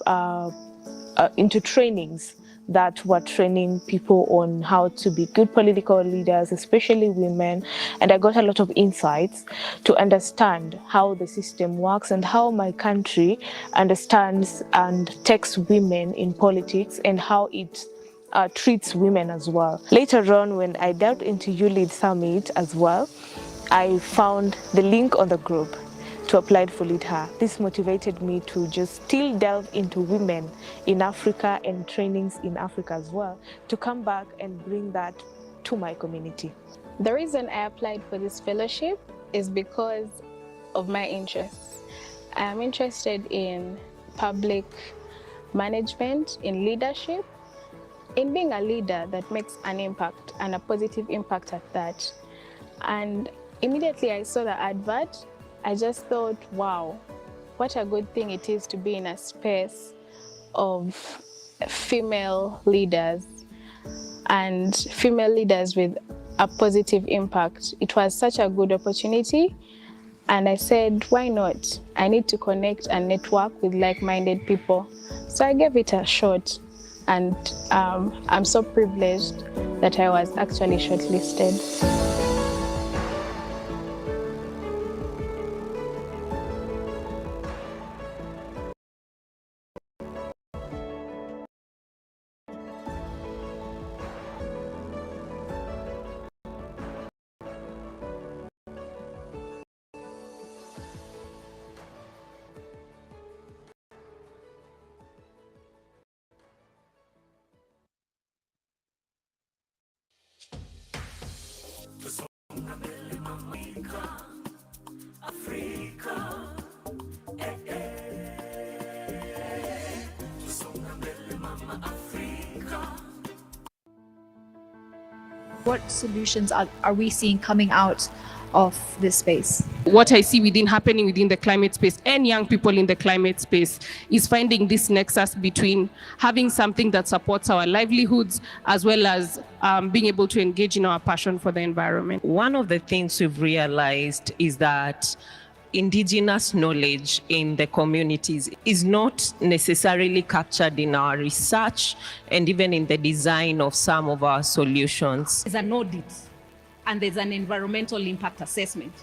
Speaker 19: trainings that were training people on how to be good political leaders, especially women. And I got a lot of insights to understand how the system works and how my country understands and takes women in politics and how it treats women as well. Later on, when I delved into YouLead Summit as well, I found the link on the group to apply for Lead Her. This motivated me to just still delve into women in Africa and trainings in Africa as well, to come back and bring that to my community.
Speaker 20: The reason I applied for this fellowship is because of my interests. I am interested in public management, in leadership, in being a leader that makes an impact, and a positive impact at that. And immediately I saw the advert, I just thought, wow, what a good thing it is to be in a space of female leaders and female leaders with a positive impact. It was such a good opportunity, and I said, why not? I need to connect and network with like-minded people. So I gave it a shot, and I'm so privileged that I was actually shortlisted.
Speaker 22: What solutions are we seeing coming out of this space?
Speaker 15: What I see happening within the climate space and young people in the climate space is finding this nexus between having something that supports our livelihoods as well as being able to engage in our passion for the environment.
Speaker 24: One of the things we've realized is that indigenous knowledge in the communities is not necessarily captured in our research and even in the design of some of our solutions.
Speaker 25: There's an audit and there's an environmental impact assessment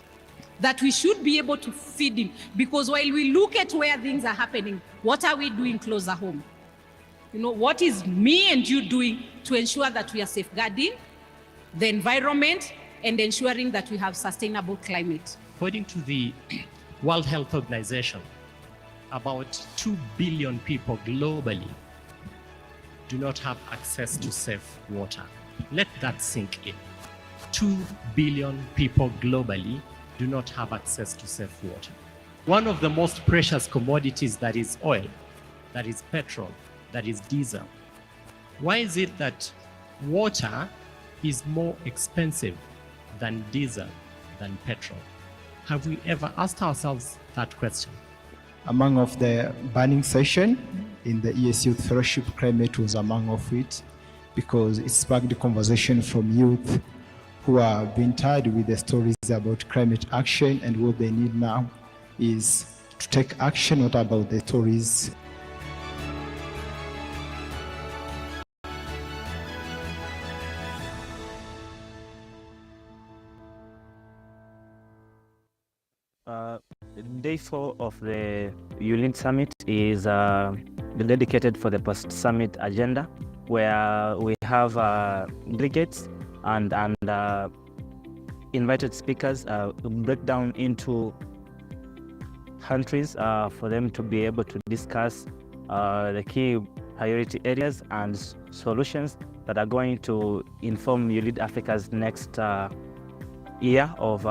Speaker 25: that we should be able to feed in, because while we look at where things are happening, what are we doing closer home? You know, what is me and you doing to ensure that we are safeguarding the environment and ensuring that we have sustainable climate?
Speaker 26: According to the World Health Organization, about 2 billion people globally do not have access to safe water. Let that sink in. 2 billion people globally do not have access to safe water. One of the most precious commodities, that is oil, that is petrol, that is diesel. Why is it that water is more expensive than diesel, than petrol? Have we ever asked ourselves that question?
Speaker 27: Among of the burning session in the ES Youth Fellowship, climate was among of it, because it sparked the conversation from youth who are being tired with the stories about climate action, and what they need now is to take action, not about the stories.
Speaker 28: Day 4 of the YouLead Summit is dedicated for the post-summit agenda, where we have delegates and invited speakers break down into countries for them to be able to discuss the key priority areas and solutions that are going to inform YouLead Africa's next year of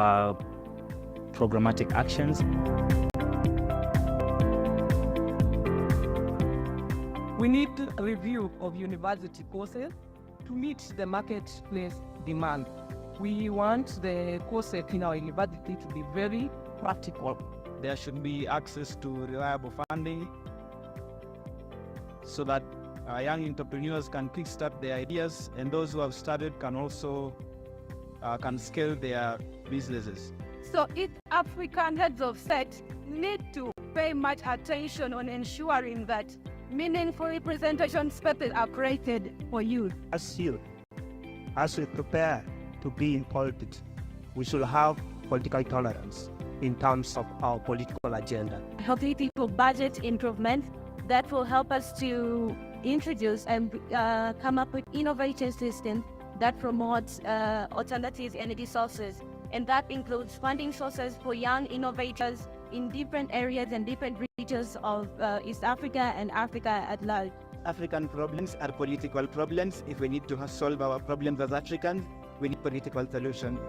Speaker 28: programmatic actions.
Speaker 29: We need a review of university courses to meet the marketplace demand. We want the courses in our university to be very practical.
Speaker 30: There should be access to reliable funding so that
Speaker 1: young entrepreneurs can kickstart their ideas, and those who have started can also can scale their businesses.
Speaker 5: So East African heads of state need to pay much attention on ensuring that meaningful representation spaces are created for youth.
Speaker 6: As youth, as we prepare to be in politics, we should have political tolerance in terms of our political agenda.
Speaker 5: Healthy people budget improvement that will help us to introduce and come up with innovative systems that promote alternative energy sources. And that includes funding sources for young innovators in different areas and different regions of East Africa and Africa at large.
Speaker 6: African problems are political problems. If we need to solve our problems as Africans, we need political solutions.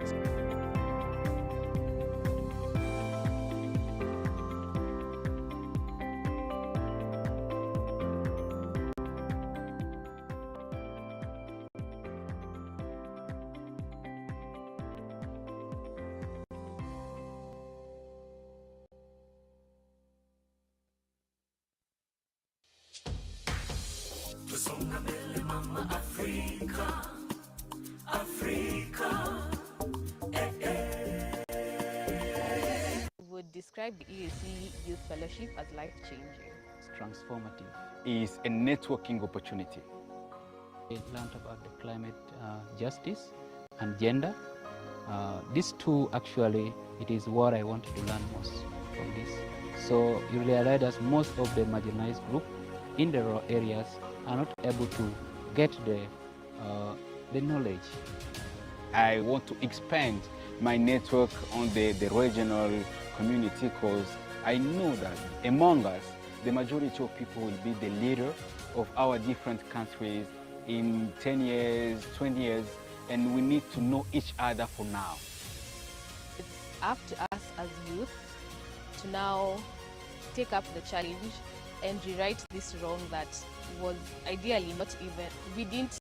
Speaker 21: Tusonga mbele mama Afrika, Afrika,
Speaker 7: Would describe the EAC Youth Fellowship as life-changing.
Speaker 8: It's transformative. It's a networking opportunity.
Speaker 9: We learned about the climate justice and gender. These two actually, it is what I wanted to learn most from this. So you realize that most of the marginalized group in the rural areas are not able to get the knowledge.
Speaker 8: I want to expand my network on the regional community because I know that among us, the majority of people will be the leader of our different countries in 10 years, 20 years, and we need to know each other for now.
Speaker 7: It's up to us as youth to now take up the challenge and rewrite this wrong that was ideally not even, we didn't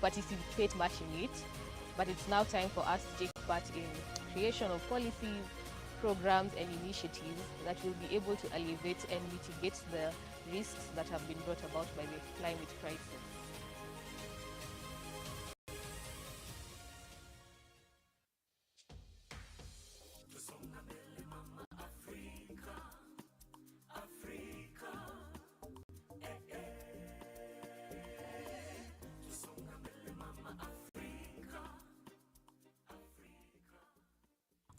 Speaker 7: participate much in it, but it's now time for us to take part in creation of policies, programs and initiatives that will be able to alleviate and mitigate the risks that have been brought about by the climate crisis.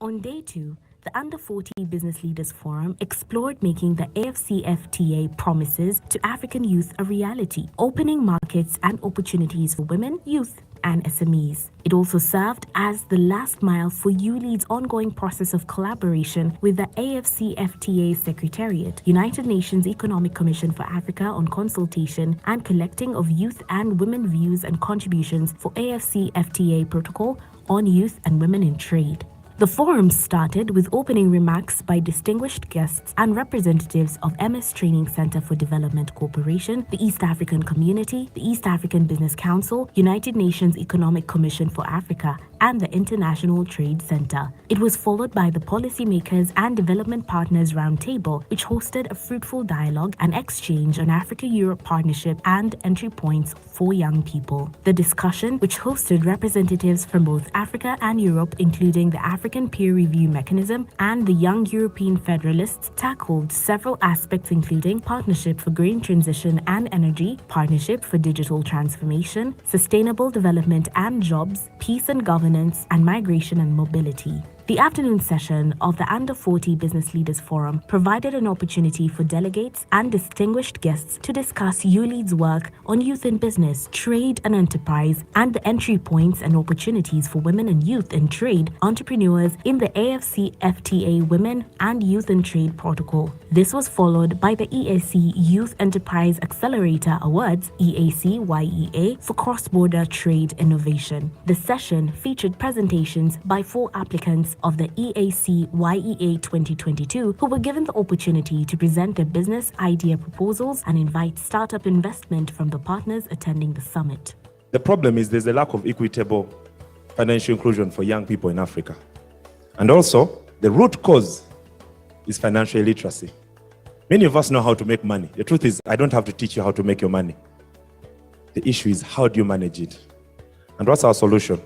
Speaker 2: On day 2, the Under 40 Business Leaders Forum explored making the AFCFTA promises to African youth a reality, opening markets and opportunities for women, youth, and SMEs. It also served as the last mile for YouLead's ongoing process of collaboration with the AFCFTA Secretariat, United Nations Economic Commission for Africa, on consultation and collecting of youth and women views and contributions for AFCFTA Protocol on Youth and Women in Trade. The forum started with opening remarks by distinguished guests and representatives of MS Training Center for Development Corporation, the East African Community, the East African Business Council, United Nations Economic Commission for Africa, and the International Trade Center. It was followed by the Policymakers and Development Partners Roundtable, which hosted a fruitful dialogue and exchange on Africa-Europe partnership and entry points for young people. The discussion, which hosted representatives from both Africa and Europe, including the African Peer Review Mechanism and the Young European Federalists, tackled several aspects including partnership for green transition and energy, partnership for digital transformation, sustainable development and jobs, peace and governance, and migration and mobility. The afternoon session of the Under 40 Business Leaders Forum provided an opportunity for delegates and distinguished guests to discuss YouLead's work on youth in business, trade and enterprise, and the entry points and opportunities for women and youth in trade entrepreneurs in the AFCFTA Women and Youth in Trade Protocol. This was followed by the EAC Youth Enterprise Accelerator Awards, EAC-YEA, for cross-border trade innovation. The session featured presentations by 4 applicants of the EAC-YEA 2022 who were given the opportunity to present their business idea proposals and invite startup investment from the partners attending the summit.
Speaker 3: The problem is there's a lack of equitable financial inclusion for young people in Africa. And also, the root cause is financial illiteracy. Many of us know how to make money. The truth is, I don't have to teach you how to make your money. The issue is, how do you manage it? And what's our solution?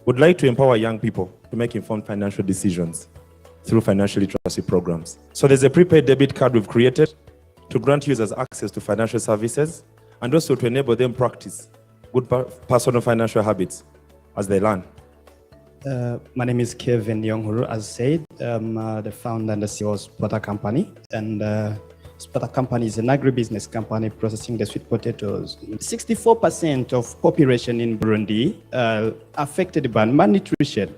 Speaker 3: We'd like to empower young people to make informed financial decisions through financial literacy programs. So there's a prepaid debit card we've created to grant users access to financial services and also to enable them practice good personal financial habits as they learn.
Speaker 4: My name is Kevin Yonghuru. As said, I'm the founder and the CEO of Spota Company. And Spota Company is an agribusiness company processing the sweet potatoes. 64% of population in Burundi affected by malnutrition.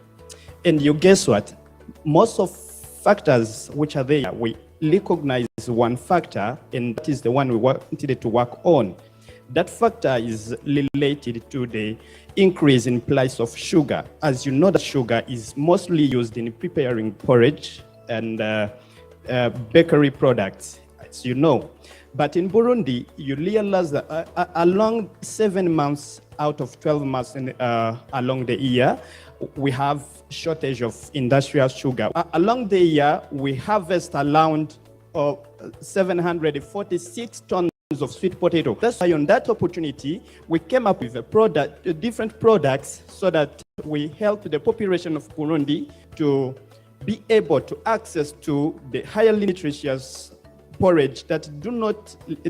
Speaker 4: And you guess what? Most of factors which are there, we recognize one factor, and that is the one we wanted to work on. That factor is related to the increase in price of sugar. As you know, that sugar is mostly used in preparing porridge and bakery products, as you know. But in Burundi, you realize that along 7 months out of 12 months along the year, we have shortage of industrial sugar. Along the year, we harvest around 746 tons of sweet potato. That's why on that opportunity, we came up with different products so that we help the population of Burundi to be able to access to the highly nutritious porridge that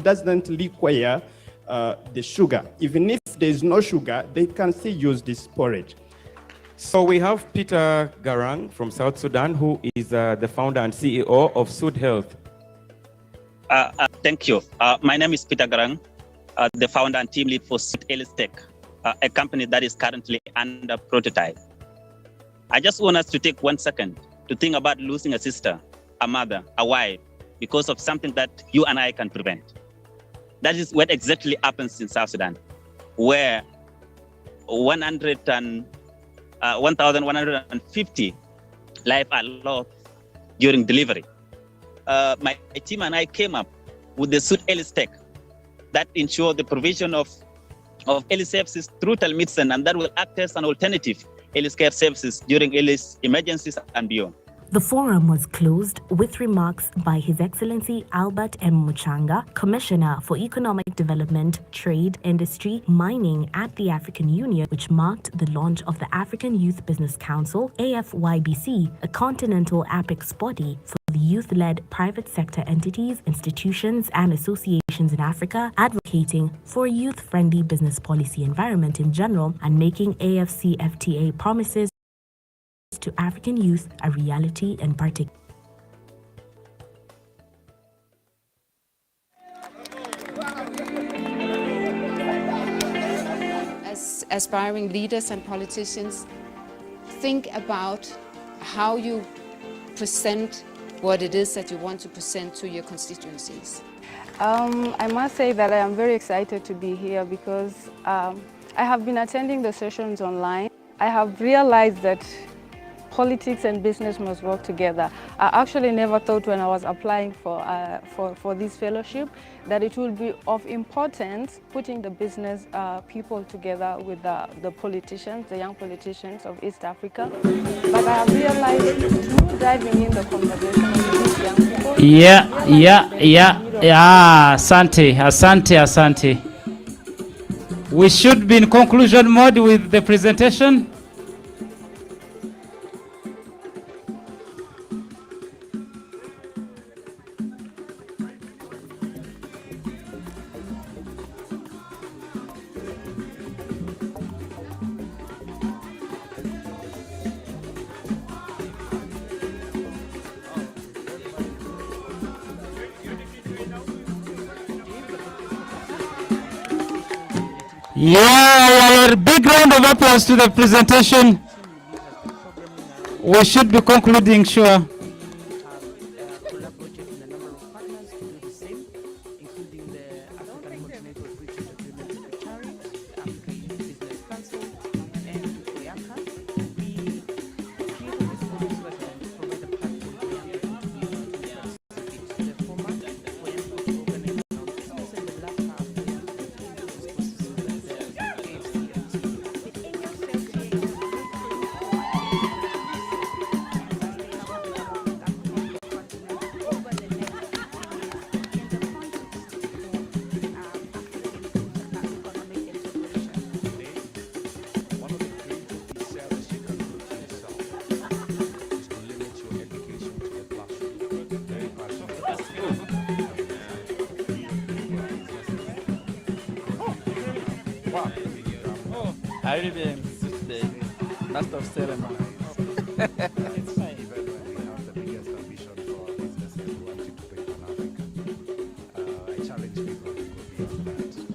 Speaker 4: doesn't require the sugar. Even if there is no sugar, they can still use this porridge.
Speaker 10: So we have Peter Garang from South Sudan, who is the founder and CEO of Sud Health.
Speaker 11: Thank you. My name is Peter Garang, the founder and team lead for Sud Health Tech, a company that is currently under prototype. I just want us to take 1 second to think about losing a sister, a mother, a wife, because of something that you and I can prevent. That is what exactly happens in South Sudan, where 1,150 lives are lost during delivery. My team and I came up with the Sud Health Tech that ensure the provision of health services through telemedicine, and that will act as an alternative healthcare services during health emergencies and beyond.
Speaker 2: The forum was closed with remarks by His Excellency Albert M. Muchanga, Commissioner for Economic Development, Trade, Industry, Mining at the African Union, which marked the launch of the African Youth Business Council, AFYBC, a continental apex body for the youth-led private sector entities, institutions, and associations in Africa, advocating for a youth-friendly business policy environment in general and making AFCFTA promises to African youth a reality in particular.
Speaker 12: As aspiring leaders and politicians, think about how you present what it is that you want to present to your constituencies.
Speaker 13: I must say that I am very excited to be here because I have been attending the sessions online. I have realized that politics and business must work together. I actually never thought when I was applying for this fellowship that it will be of importance putting the business people together with the politicians, the young politicians of East Africa. But I have realized through diving in the conversation with these young people.
Speaker 14: Asante. We should be in conclusion mode with the presentation. Yeah, big round of applause to the presentation. We should be concluding, sure.
Speaker 15: I really insist the master of ceremony.
Speaker 16: It's fine. Even when we have the biggest ambition for our businesses, we want it to be Pan-African. I challenge people to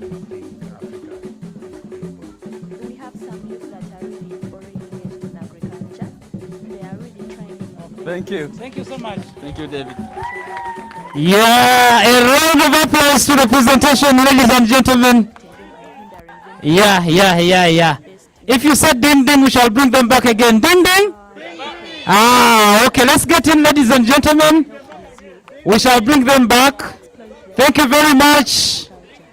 Speaker 16: go beyond that. I think Africa is global.
Speaker 17: We have some youth that are really already engaged in agriculture. They are really trying.
Speaker 15: Thank you.
Speaker 14: Thank you so much.
Speaker 15: Thank you, David.
Speaker 14: Yeah, a round of applause to the presentation, ladies and gentlemen. Yeah. If you said ding ding, we shall bring them back again. Ding ding. Okay, let's get in, ladies and gentlemen. We shall bring them back. Thank you very much.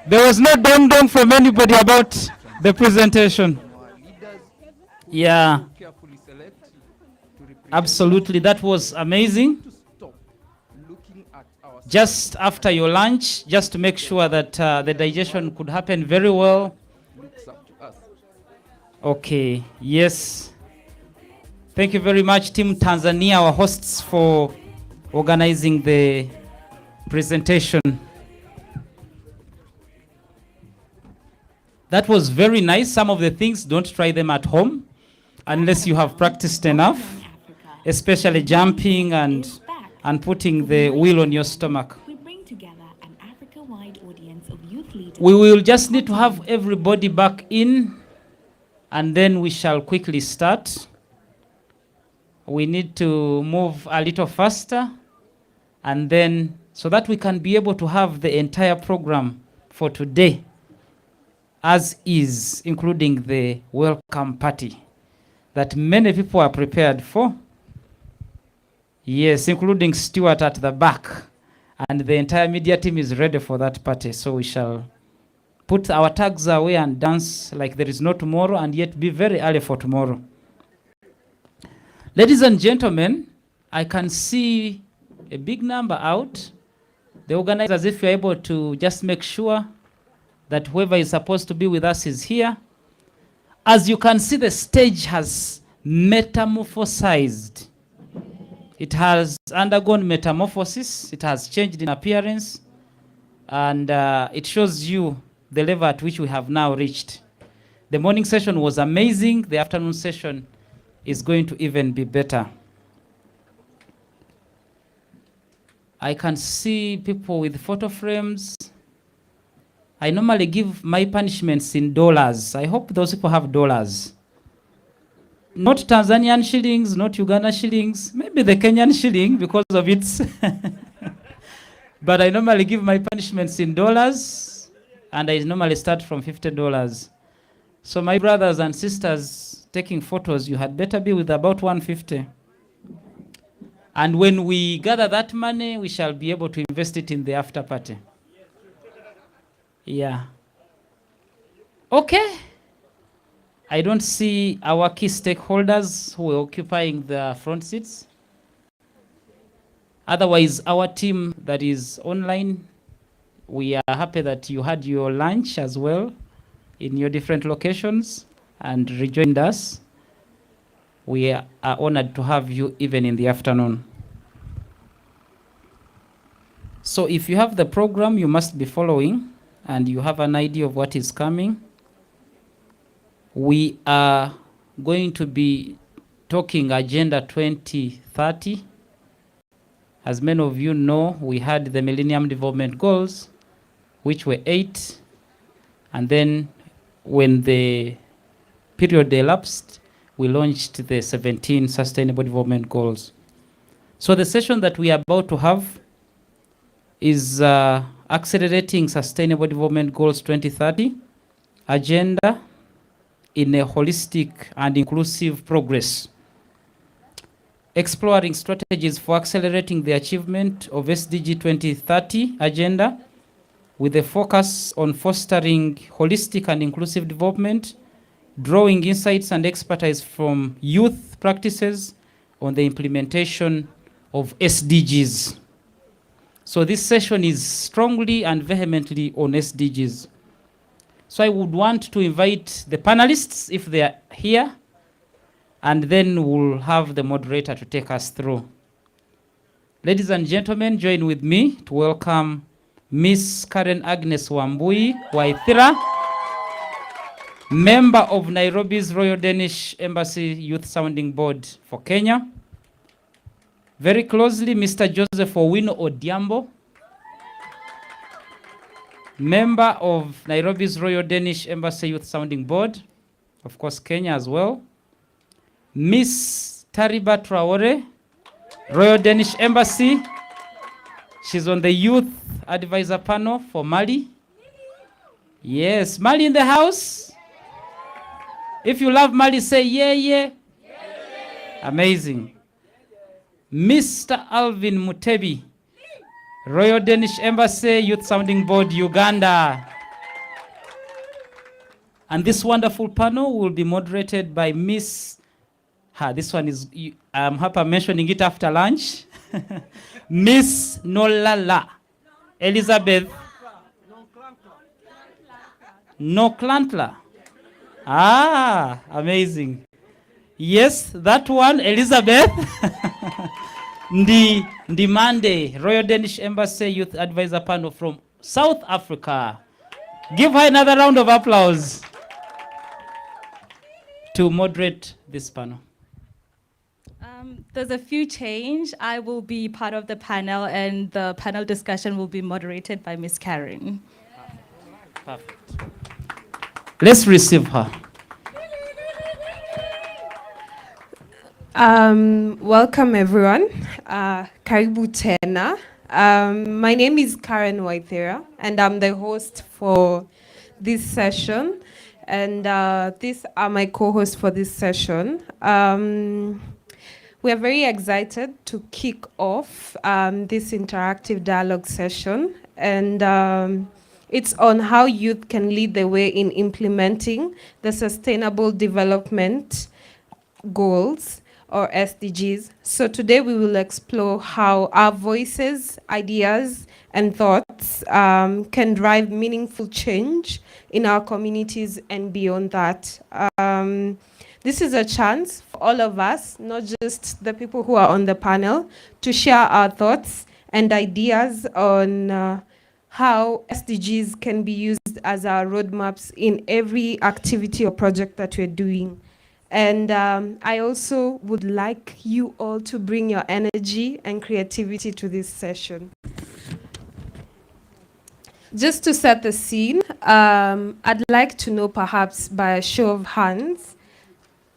Speaker 14: There was no dong dong from anybody about the presentation. Yeah. Absolutely, that was amazing. Just after your lunch, just to make sure that the digestion could happen very well. Okay, yes. Thank you very much, Team Tanzania, our hosts, for organizing the presentation. That was very nice. Some of the things, don't try them at home unless you have practiced enough, especially jumping and putting the wheel on your stomach.
Speaker 2: We bring together an Africa-wide audience of youth leaders.
Speaker 14: We will just need to have everybody back in, and then we shall quickly start. We need to move a little faster, and then so that we can be able to have the entire program for today as is, including the welcome party that many people are prepared for. Yes, including Stuart at the back. And the entire media team is ready for that party. So we shall put our tags away and dance like there is no tomorrow, and yet be very early for tomorrow. Ladies and gentlemen, I can see a big number out. The organizers, if you're able to just make sure that whoever is supposed to be with us is here. As you can see, the stage has metamorphosized. It has undergone metamorphosis. It has changed in appearance. And it shows you the level at which we have now reached. The morning session was amazing. The afternoon session is going to even be better. I can see people with photo frames. I normally give my punishments in dollars. I hope those people have dollars. Not Tanzanian shillings, not Uganda shillings, maybe the Kenyan shilling because of its. But I normally give my punishments in dollars, and I normally start from $50. So my brothers and sisters taking photos, you had better be with about 150. And when we gather that money, we shall be able to invest it in the after party. Yeah. Okay. I don't see our key stakeholders who are occupying the front seats. Otherwise, our team that is online, we are happy that you had your lunch as well in your different locations and rejoined us. We are honored to have you even in the afternoon. So if you have the program, you must be following and you have an idea of what is coming. We are going to be talking Agenda 2030. As many of you know, we had the Millennium Development Goals, which were 8. And then when the period elapsed, we launched the 17 Sustainable Development Goals. So the session that we are about to have is Accelerating Sustainable Development Goals 2030 Agenda in a Holistic and Inclusive Progress. Exploring strategies for accelerating the achievement of SDG 2030 agenda with a focus on fostering holistic and inclusive development, drawing insights and expertise from youth practices on the implementation of SDGs. So this session is strongly and vehemently on SDGs. So I would want to invite the panelists if they are here, and then we'll have the moderator to take us through. Ladies and gentlemen, join with me to welcome Miss Karen Agnes Wambui Waithira, member of Nairobi's Royal Danish Embassy Youth Sounding Board for Kenya. Very closely, Mr. Joseph Owino Odiambo, member of Nairobi's Royal Danish Embassy Youth Sounding Board, of course, Kenya as well. Miss Tariba Traore, Royal Danish Embassy. She's on the Youth Advisor Panel for Mali. Yes, Mali in the house. If you love Mali, say yeah, yeah. Amazing. Mr. Alvin Mutebi, Royal Danish Embassy Youth Sounding Board, Uganda. And this wonderful panel will be moderated by Miss, this one is, I'm happy I'm mentioning it after lunch. Miss Nolala Elizabeth Noklantla. Ah, amazing. Yes, that one, Elizabeth. Ndimande, Royal Danish Embassy Youth Advisor Panel from South Africa. Give her another round of applause to moderate this panel.
Speaker 18: There's a few change. I will be part of the panel, and the panel discussion will be moderated by Miss Karen.
Speaker 14: Perfect. Let's receive her.
Speaker 19: Welcome everyone. Karibu tena. My name is Karen Waithera, and I'm the host for this session. And these are my co-hosts for this session. We are very excited to kick off this interactive dialogue session. And it's on how youth can lead the way in implementing the Sustainable Development Goals, or SDGs. So today we will explore how our voices, ideas, and thoughts can drive meaningful change in our communities and beyond that. This is a chance for all of us, not just the people who are on the panel, to share our thoughts and ideas on how SDGs can be used as our roadmaps in every activity or project that we're doing. And I also would like you all to bring your energy and creativity to this session. Just to set the scene, I'd like to know, perhaps by a show of hands,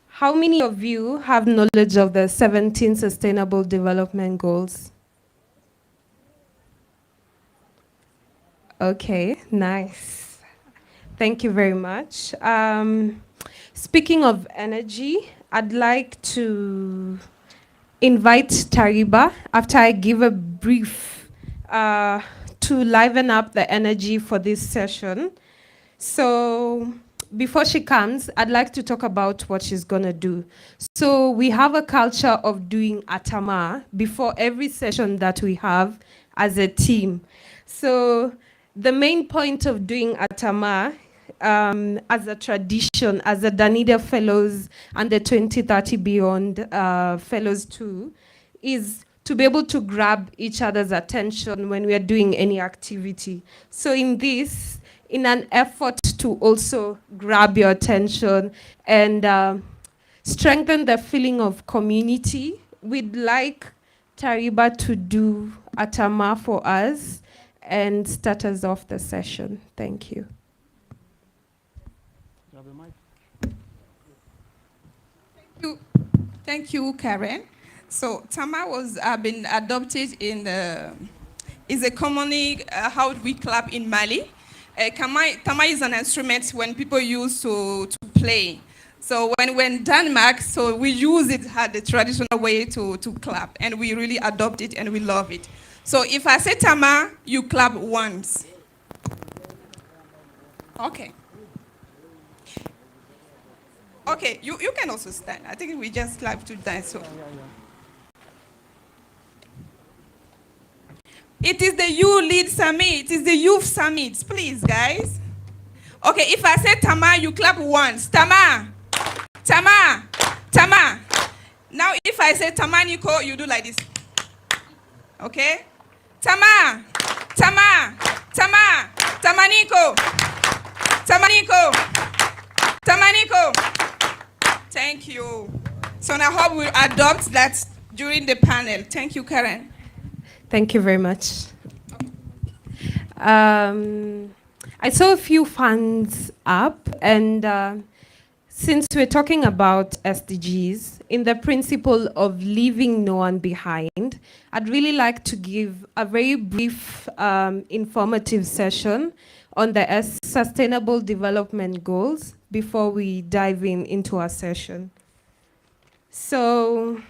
Speaker 19: how many of you have knowledge of the 17 Sustainable Development Goals? Okay, nice. Thank you very much. Speaking of energy, I'd like to invite Tariba, after I give a brief, to liven up the energy for this session. So before she comes, I'd like to talk about what she's gonna do. So we have a culture of doing atama before every session that we have as a team. So the main point of doing atama as a tradition, as the Danida Fellows and the 2030 Beyond Fellows too, is to be able to grab each other's attention when we are doing any activity. So in this, in an effort to also grab your attention and strengthen the feeling of community, we'd like Tariba to do atama for us and start us off the session. Thank you.
Speaker 20: Thank you, Karen. So Tama was been adopted in is a commonly how we clap in Mali. Tama is an instrument when people use to play. So when Denmark, so we use it as the traditional way to clap, and we really adopt it and we love it. So if I say Tama, you clap once. Okay. Okay, you can also stand. I think we just clap to dance. So. It is the YouLead Summit. It is the Youth Summit. Please, guys. Okay, if I say Tama, you clap once. Tama. Tama. Tama. Now, if I say Tamaniko, you do like this. Okay? Tama. Tama. Tama. Tamaniko. Tamaniko. Tamaniko. Thank you. So I hope we'll adopt that during the panel. Thank you, Karen.
Speaker 19: Thank you very much. I saw a few hands up, and since we're talking about SDGs, in the principle of leaving no one behind, I'd really like to give a very brief informative session on the Sustainable Development Goals before we dive into our session. So,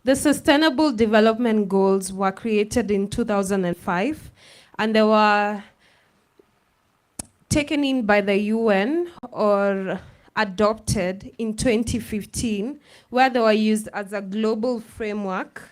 Speaker 19: the Sustainable Development Goals were created in 2005, and they were taken in by the UN or adopted in 2015, where they were used as a global framework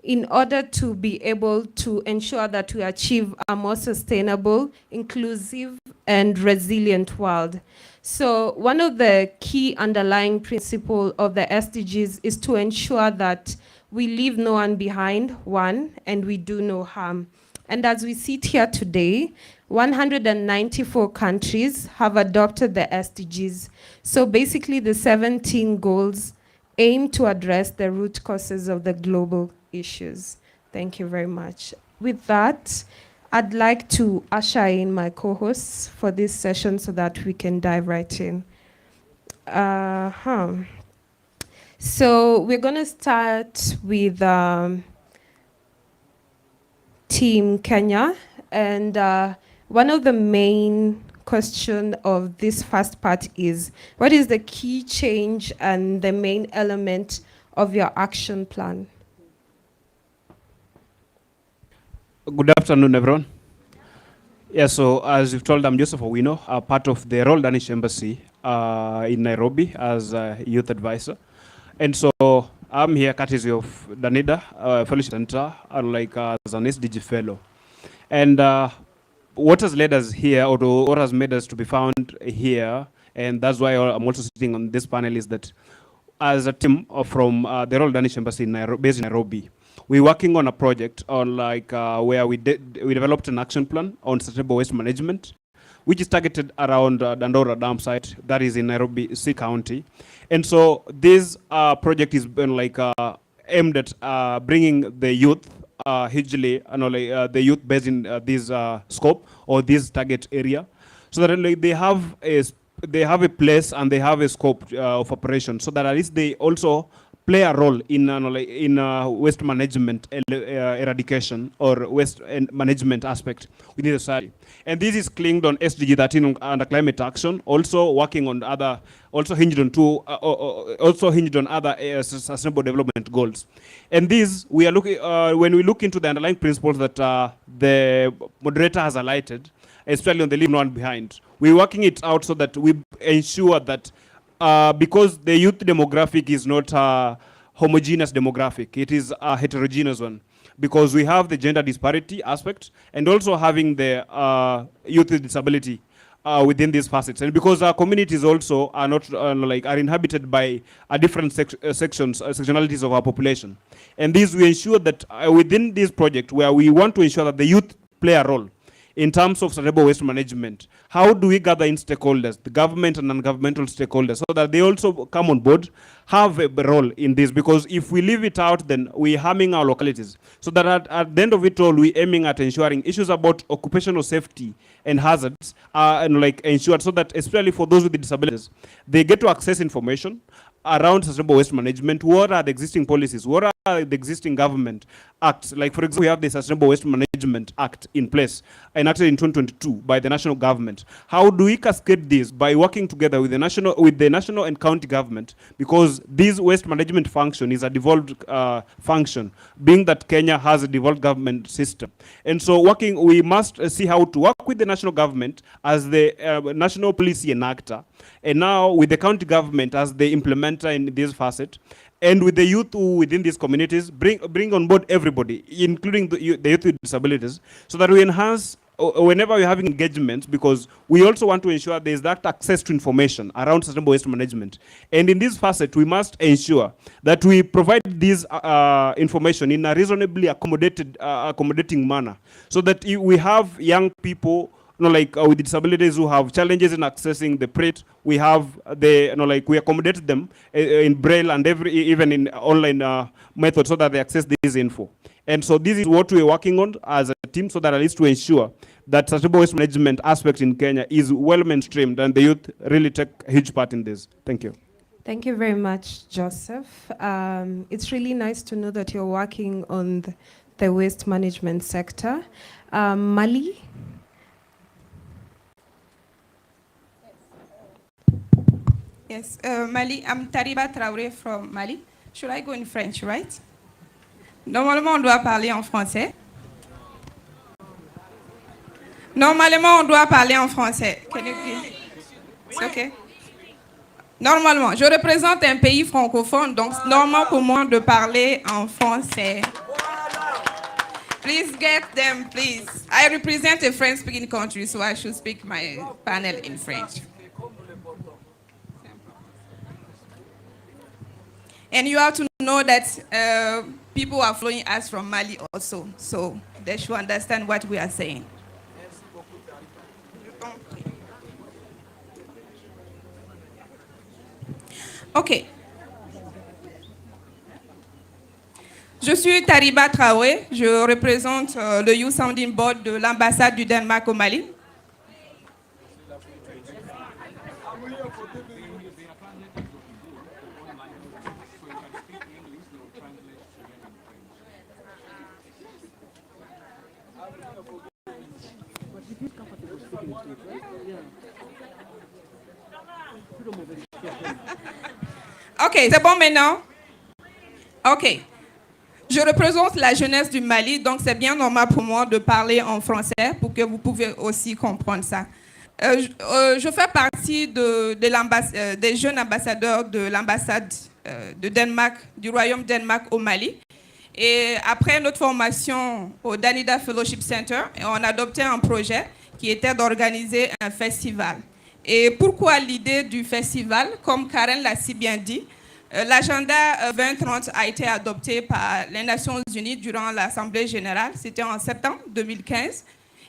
Speaker 19: in order to be able to ensure that we achieve a more sustainable, inclusive, and resilient world. So one of the key underlying principles of the SDGs is to ensure that we leave no one behind, one, and we do no harm. And as we sit here today, 194 countries have adopted the SDGs. So basically the 17 goals aim to address the root causes of the global issues. Thank you very much. With that, I'd like to usher in my co-hosts for this session so that we can dive right in. So we're going to start with Team Kenya, and one of the main question of this first part is, what is the key change and the main element of your action plan?
Speaker 1: Good afternoon, everyone. Yeah, so as you've told, I'm Joseph Owino, part of the Royal Danish Embassy in Nairobi as a youth advisor. And so I'm here courtesy of Danida Fellowship Center, as an SDG fellow. And what has led us here, or what has made us to be found here, and that's why I'm also sitting on this panel, is that as a team from the Royal Danish Embassy based in Nairobi, we're working on a project on where we developed an action plan on sustainable waste management, which is targeted around Dandora Dam site that is in Nairobi City County. And so this project is been aimed at bringing the youth, hugely, the youth based in this scope or this target area, so that they have a place and they have a scope of operation, so that at least they also play a role in waste management eradication or waste management aspect within the society. And this is clinged on SDG 13 under climate action, also working on other, also hinged on other sustainable development goals. And these, we are looking, when we look into the underlying principles that the moderator has highlighted, especially on the leave no one behind, we're working it out so that we ensure that because the youth demographic is not a homogeneous demographic, it is a heterogeneous one, because we have the gender disparity aspect and also having the youth with disability within these facets, and because our communities also are not are inhabited by different sectionalities of our population. And this, we ensure that within this project, where we want to ensure that the youth play a role in terms of sustainable waste management, how do we gather in stakeholders, the government and non-governmental stakeholders, so that they also come on board, have a role in this? Because if we leave it out, then we're harming our localities. So that at the end of it all, we're aiming at ensuring issues about occupational safety and hazards are ensured, so that especially for those with disabilities, they get to access information around sustainable waste management. What are the existing policies? What are the existing government acts? Like, for example, we have the Sustainable Waste Management Act in place, enacted in 2022 by the national government. How do we cascade this? By working together with the national and county government, because this waste management function is a devolved function, being that Kenya has a devolved government system. And so we must see how to work with the national government as the national policy enactor, and now with the county government as the implementer in this facet, and with the youth within these communities, bring on board everybody, including the youth with disabilities, so that we enhance whenever we're having engagements, because we also want to ensure there's that access to information around sustainable waste management. And in this facet, we must ensure that we provide this information in a reasonably accommodating manner, so that we have young people with disabilities who have challenges in accessing the print, we have we accommodate them in braille and even in online methods so that they access this info. And so this is what we're working on as a team, so that at least to ensure that sustainable waste management aspect in Kenya is well mainstreamed and the youth really take a huge part in this. Thank you.
Speaker 19: Thank you very much, Joseph. It's really nice to know that you're working on the waste management sector. Mali?
Speaker 20: Yes, Mali, I'm Tariba Traoré from Mali. Should I go in French, right? Normalement, on doit parler en français. Normalement, on doit parler en français. Can you please? It's okay. Normalement, je représente un pays francophone, donc c'est normal pour moi de parler en français. Please get them, please. I represent a French-speaking country, so I should speak my panel in French. And you have to know that people are following us from Mali also, so they should understand what we are saying. OK. Je suis Tariba Traoré, je représente le Youth Sounding Board de l'ambassade du Danemark au Mali. OK, c'est bon maintenant? OK. Je représente la jeunesse du Mali, donc c'est bien normal pour moi de parler en français pour que vous pouvez aussi comprendre ça. Je fais partie des jeunes ambassadeurs de l'ambassade de Danemark, du Royaume Danemark au Mali. Et après notre formation au Danida Fellowship Center, on a adopté un projet qui était d'organiser un festival. Et pourquoi l'idée du festival? Comme Karen l'a si bien dit, l'agenda 2030 a été adopté par les Nations Unies durant l'Assemblée générale, c'était en septembre 2015.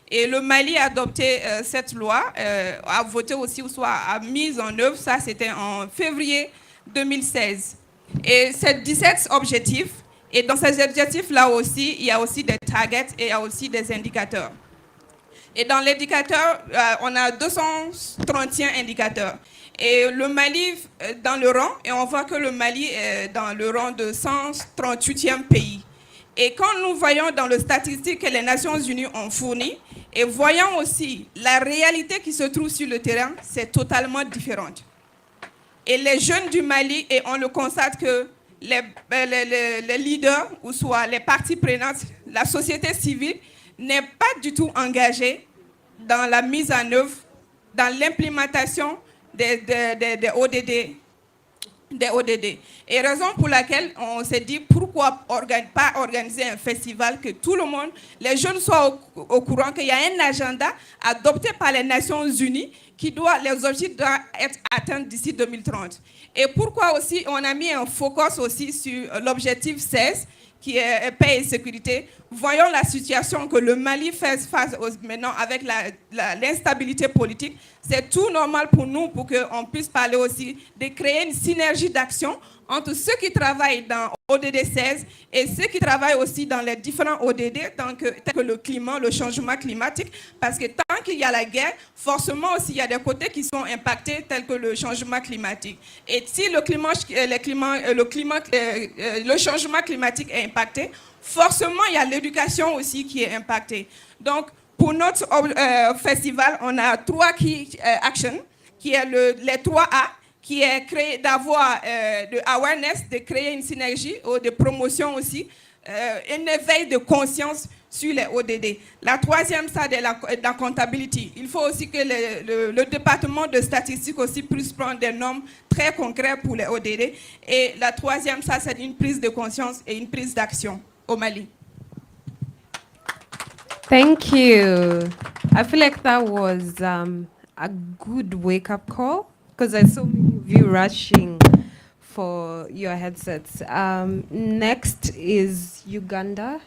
Speaker 20: Et le Mali a adopté cette loi, a voté aussi, ou soit a mis en œuvre, ça c'était en février 2016. Et c'est 17 objectifs, et dans ces objectifs-là aussi, il y a aussi des targets et il y a aussi des indicateurs. Et dans l'indicateur, on a 231 indicateurs. Et le Mali dans le rang, et on voit que le Mali est dans le rang de 138e pays. Et quand nous voyons dans les statistiques que les Nations Unies ont fournies, et voyons aussi la réalité qui se trouve sur le terrain, c'est totalement différent. Et les jeunes du Mali, et on le constate que les leaders, ou soit les parties prenantes, la société civile, n'est pas du tout engagée dans la mise en œuvre, dans l'implémentation des ODD. Et raison pour laquelle on s'est dit pourquoi pas organiser un festival, que tout le monde, les jeunes soient au courant qu'il y a un agenda adopté par les Nations Unies les objectifs doivent être atteints d'ici 2030. Et pourquoi aussi on a mis un focus aussi sur l'objectif 16, qui est paix et sécurité. Voyons la situation que le Mali fait face maintenant avec l'instabilité politique. C'est tout normal pour nous, pour qu'on puisse parler aussi de créer une synergie d'action entre ceux qui travaillent dans ODD 16 et ceux qui travaillent aussi dans les différents ODD, tels que le climat, le changement climatique, parce que tant qu'il y a la guerre, forcément aussi il y a des côtés qui sont impactés, tels que le changement climatique. Et si le changement climatique est impacté, forcément il y a l'éducation aussi qui est impactée. Donc, pour notre festival, on a 3 key actions, qui est les 3 A, qui est créé d'avoir de awareness, de créer une synergie, ou de promotion aussi, un éveil de conscience sur les ODD. La 3e, ça, de la comptabilité. Il faut aussi que le département de statistiques aussi puisse prendre des normes très concrètes pour les ODD. Et la 3e, ça, c'est une prise de conscience et une prise d'action au Mali.
Speaker 19: Thank you. I feel like that was a good wake-up call, because I saw many of you rushing for your headsets. Next is Uganda.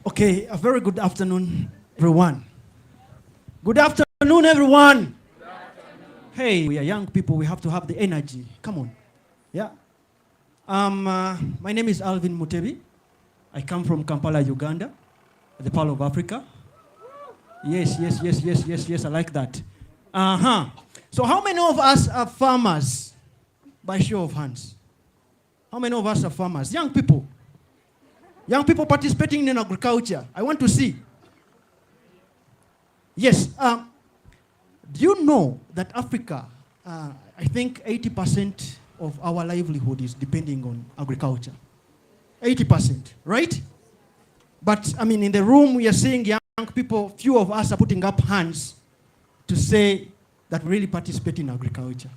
Speaker 5: Okay, a very good afternoon, everyone. Good afternoon, everyone. Hey, we are young people. We have to have the energy. Come on. Yeah. My name is Alvin Mutebi. I come from Kampala, Uganda, the Pearl of Africa. Yes, yes, yes, yes, yes, yes. I like that. So how many of us are farmers? By show of hands. How many of us are farmers? Young people. Young people participating in agriculture. I want to see. Yes. Do you know that Africa, I think 80% of our livelihood is depending on agriculture? 80%, right? But I mean, in the room, we are seeing young people, few of us are putting up hands to say that we really participate in agriculture.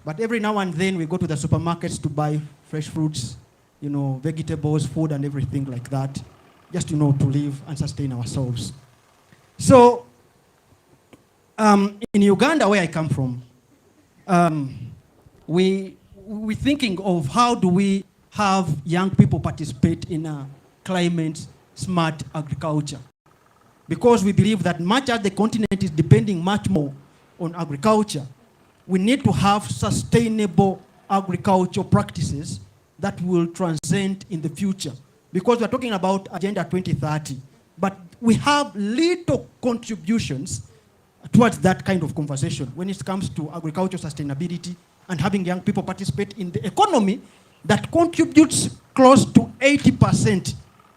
Speaker 5: But every now and then we go to the supermarkets to buy fresh fruits, you know, vegetables, food and everything like that, just, you know, to live and sustain ourselves. So, in Uganda, where I come from, we're thinking of how do we have young people participate in a climate-smart agriculture. Because we believe that much as the continent is depending much more on agriculture, we need to have sustainable agricultural practices that will transcend in the future. Because we're talking about Agenda 2030, but we have little contributions towards that kind of conversation when it comes to agricultural sustainability and having young people participate in the economy that contributes close to 80%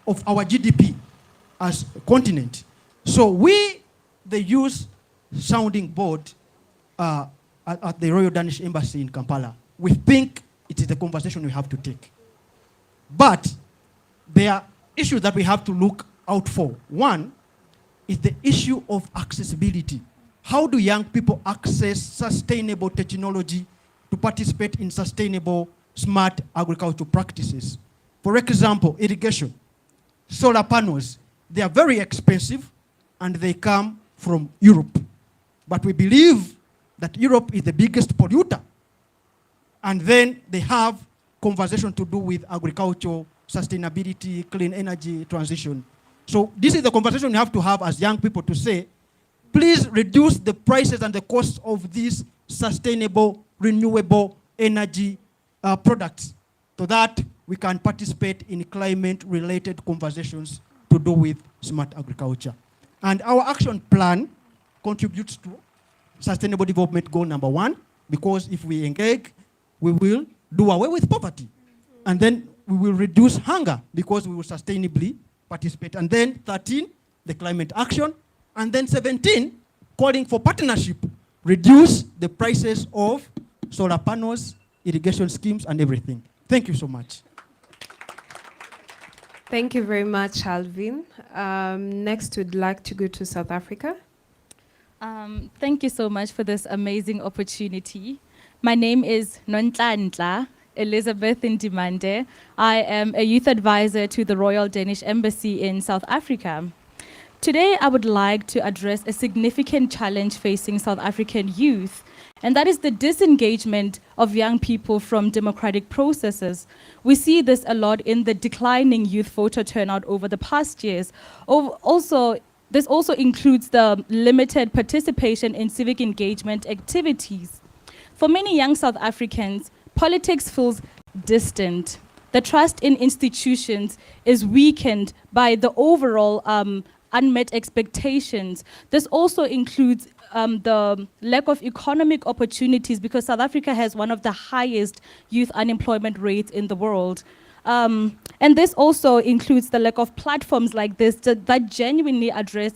Speaker 5: of our GDP as a continent. So we, the Youth Sounding Board at the Royal Danish Embassy in Kampala, we think it is the conversation we have to take. But there are issues that we have to look out for. One is the issue of accessibility. How do young people access sustainable technology to participate in sustainable, smart agricultural practices? For example, irrigation, solar panels. They are very expensive and they come from Europe. But we believe that Europe is the biggest polluter. And then they have conversation to do with agricultural sustainability, clean energy transition. So this is the conversation we have to have as young people to say, please reduce the prices and the costs of these sustainable, renewable energy products so that we can participate in climate-related conversations to do with smart agriculture. And our action plan contributes to Sustainable Development Goal number 1, because if we engage, we will do away with poverty. And then we will reduce hunger because we will sustainably participate. And then 13, the climate action. And then 17, calling for partnership, reduce the prices of solar panels, irrigation schemes, and everything. Thank you so much.
Speaker 19: Thank you very much, Alvin. Next, we'd like to go to South Africa.
Speaker 18: Thank you so much for this amazing opportunity. My name is Nonhlanhla Elizabeth Ndimande. I am a youth advisor to the Royal Danish Embassy in South Africa. Today, I would like to address a significant challenge facing South African youth, and that is the disengagement of young people from democratic processes. We see this a lot in the declining youth voter turnout over the past years. This also includes the limited participation in civic engagement activities. For many young South Africans, politics feels distant. The trust in institutions is weakened by the overall unmet expectations. This also includes the lack of economic opportunities because South Africa has one of the highest youth unemployment rates in the world. And this also includes the lack of platforms like this that genuinely address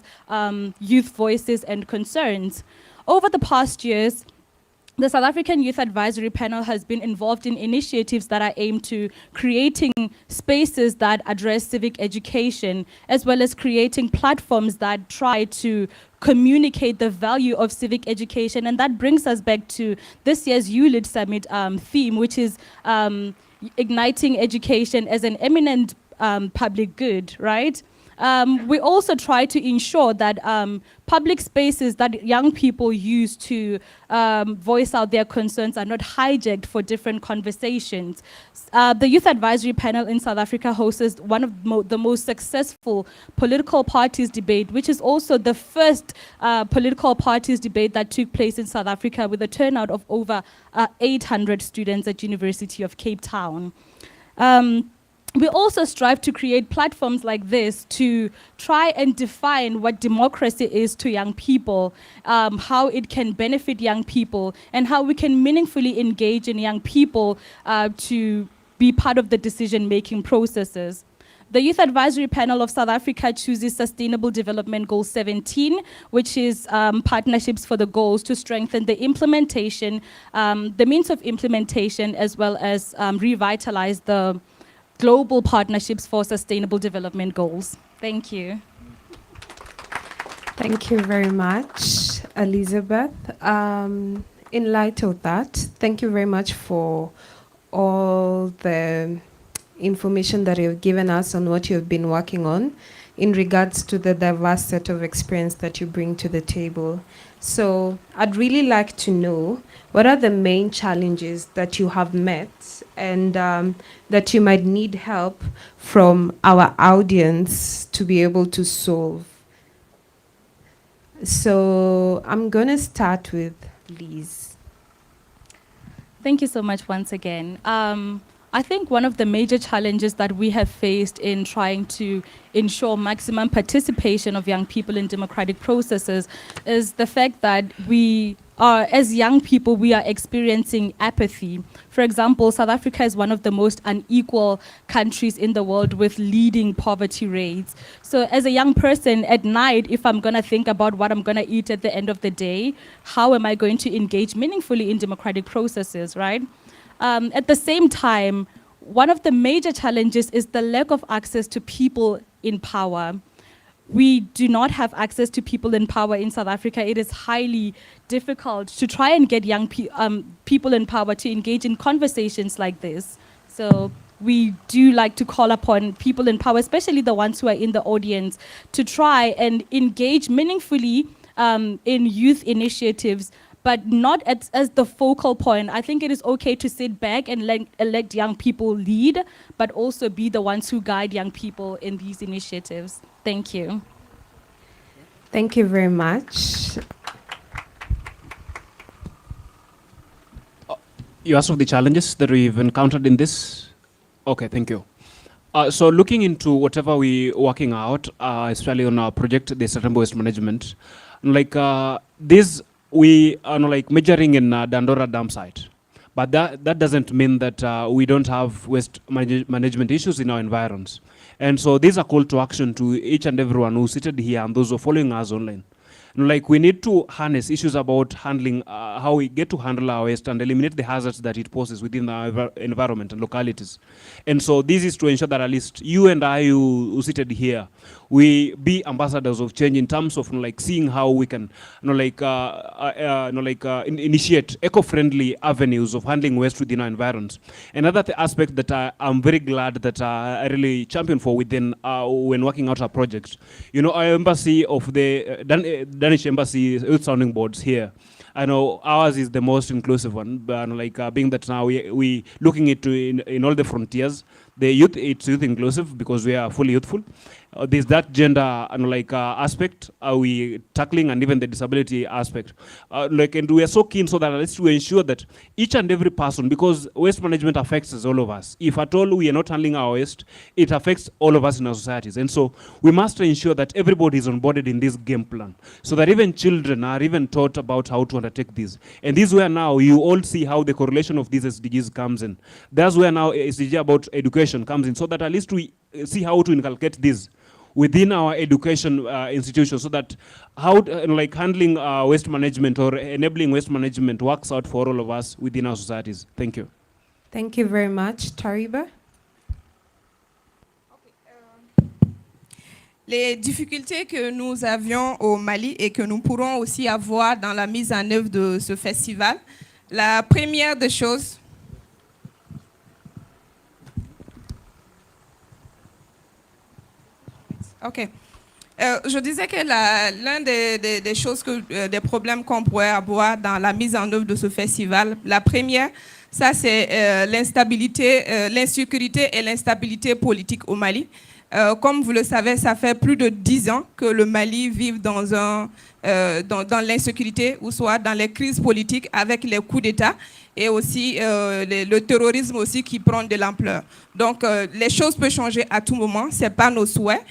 Speaker 18: youth voices and concerns. Over the past years, the South African Youth Advisory Panel has been involved in initiatives that are aimed to creating spaces that address civic education, as well as creating platforms that try to communicate the value of civic education. And that brings us back to this year's YouLead Summit theme, which is igniting education as an eminent public good, right? We also try to ensure that public spaces that young people use to voice out their concerns are not hijacked for different conversations. The Youth Advisory Panel in South Africa hosts one of the most successful political parties debate, which is also the first political parties debate that took place in South Africa with a turnout of over 800 students at University of Cape Town. We also strive to create platforms like this to try and define what democracy is to young people, how it can benefit young people, and how we can meaningfully engage in young people to be part of the decision-making processes. The Youth Advisory Panel of South Africa chooses Sustainable Development Goal 17, which is partnerships for the goals to strengthen the implementation, the means of implementation, as well as revitalize the global partnerships for sustainable development goals. Thank you.
Speaker 19: Thank you very much, Elizabeth. In light of that, thank you very much for all the information that you've given us on what you've been working on in regards to the diverse set of experience that you bring to the table. So I'd really like to know, what are the main challenges that you have met and that you might need help from our audience to be able to solve? So I'm going to start with Liz.
Speaker 18: Thank you so much once again. I think one of the major challenges that we have faced in trying to ensure maximum participation of young people in democratic processes is the fact that we are, as young people, we are experiencing apathy. For example, South Africa is one of the most unequal countries in the world with leading poverty rates. So as a young person at night, if I'm gonna think about what I'm gonna eat at the end of the day, how am I going to engage meaningfully in democratic processes, right? At the same time, one of the major challenges is the lack of access to people in power. We do not have access to people in power in South Africa. It is highly difficult to try and get young people in power to engage in conversations like this. So we do like to call upon people in power, especially the ones who are in the audience, to try and engage meaningfully in youth initiatives, but not as the focal point. I think it is okay to sit back and let young people lead, but also be the ones who guide young people in these initiatives. Thank you.
Speaker 19: Thank you very much.
Speaker 1: You asked of the challenges that we've encountered in this? Okay, thank you. So looking into whatever we're working out, especially on our project, the sustainable waste management, like this, we are like measuring in Dandora dam site. But that doesn't mean that we don't have waste management issues in our environs. And so these are call to action to each and everyone who's seated here and those who are following us online. Like we need to harness issues about handling, how we get to handle our waste and eliminate the hazards that it poses within our environment and localities. And so this is to ensure that at least you and I who seated here, we be ambassadors of change in terms of like seeing how we can initiate eco-friendly avenues of handling waste within our environs. Another aspect that I'm very glad that I really champion for within when working out our project, our embassy of the Danish Embassy Youth Sounding Boards here. I know ours is the most inclusive one, but being that now we looking into in all the frontiers, the youth, it's youth inclusive because we are fully youthful. There's that gender aspect we tackling, and even the disability aspect. And we are so keen so that at least we ensure that each and every person, because waste management affects us, all of us. If at all we are not handling our waste, it affects all of us in our societies. And so we must ensure that everybody is onboarded in this game plan, so that even children are even taught about how to undertake this. And this is where now you all see how the correlation of these SDGs comes in. That's where now SDG about education comes in, so that at least we see how to inculcate this within our education institutions, so that how handling waste management or enabling waste management works out for all of us within our societies. Thank you.
Speaker 19: Thank you very much. Tariba?
Speaker 20: Les difficultés que nous avions au Mali et que nous pourrons aussi avoir dans la mise en œuvre de ce festival. La première des choses, OK. Je disais que l'un des choses, des problèmes qu'on pourrait avoir dans la mise en œuvre de ce festival, la première, ça c'est l'instabilité, l'insécurité et l'instabilité politique au Mali. Comme vous le savez, ça fait plus de 10 ans que le Mali vit dans l'insécurité, ou soit dans les crises politiques avec les coups d'État et aussi le terrorisme aussi qui prend de l'ampleur. Donc les choses peuvent changer à tout moment, ce n'est pas nos souhaits,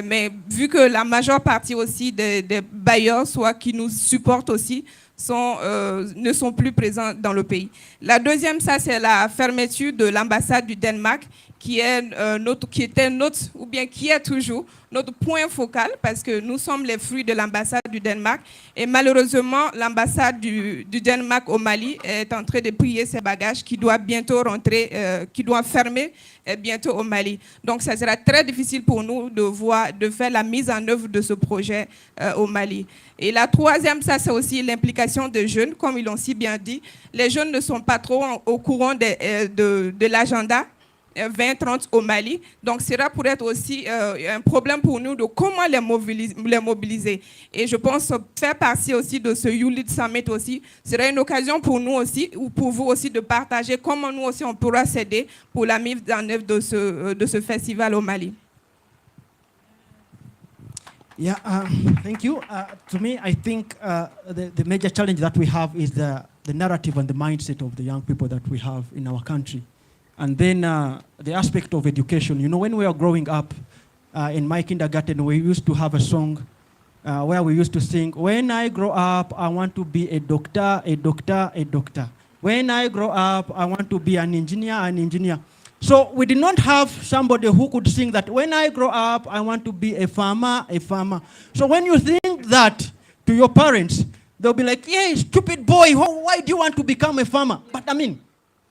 Speaker 20: mais vu que la majeure partie aussi des bailleurs, soit qui nous supportent aussi, ne sont plus présents dans le pays. La deuxième, ça c'est la fermeture de l'ambassade du Danemark, qui était notre, ou bien qui est toujours notre point focal, parce que nous sommes les fruits de l'ambassade du Danemark. Et malheureusement, l'ambassade du Danemark au Mali est en train de plier ses bagages, qui doit bientôt rentrer, qui doit fermer bientôt au Mali. Donc, ça sera très difficile pour nous de faire la mise en œuvre de ce projet au Mali. Et la troisième, ça c'est aussi l'implication des jeunes, comme ils l'ont si bien dit. Les jeunes ne sont pas trop au courant de l'agenda 2030 au Mali. Donc, cela pourrait être aussi un problème pour nous de comment les mobiliser. Et je pense faire partie aussi de ce YouLead Summit aussi serait une occasion pour nous aussi, ou pour vous aussi, de partager comment nous aussi on pourra s'aider pour la mise en œuvre de ce festival au Mali.
Speaker 5: Yeah, thank you. To me, I think the major challenge that we have is the narrative and the mindset of the young people that we have in our country. And then the aspect of education. You know, when we were growing up in my kindergarten, we used to have a song where we used to sing, "When I grow up, I want to be a doctor, a doctor, a doctor. When I grow up, I want to be an engineer, an engineer." So we did not have somebody who could sing that, "When I grow up, I want to be a farmer, a farmer." So when you think that to your parents, they'll be like, "Yeah, stupid boy, why do you want to become a farmer?" But I mean,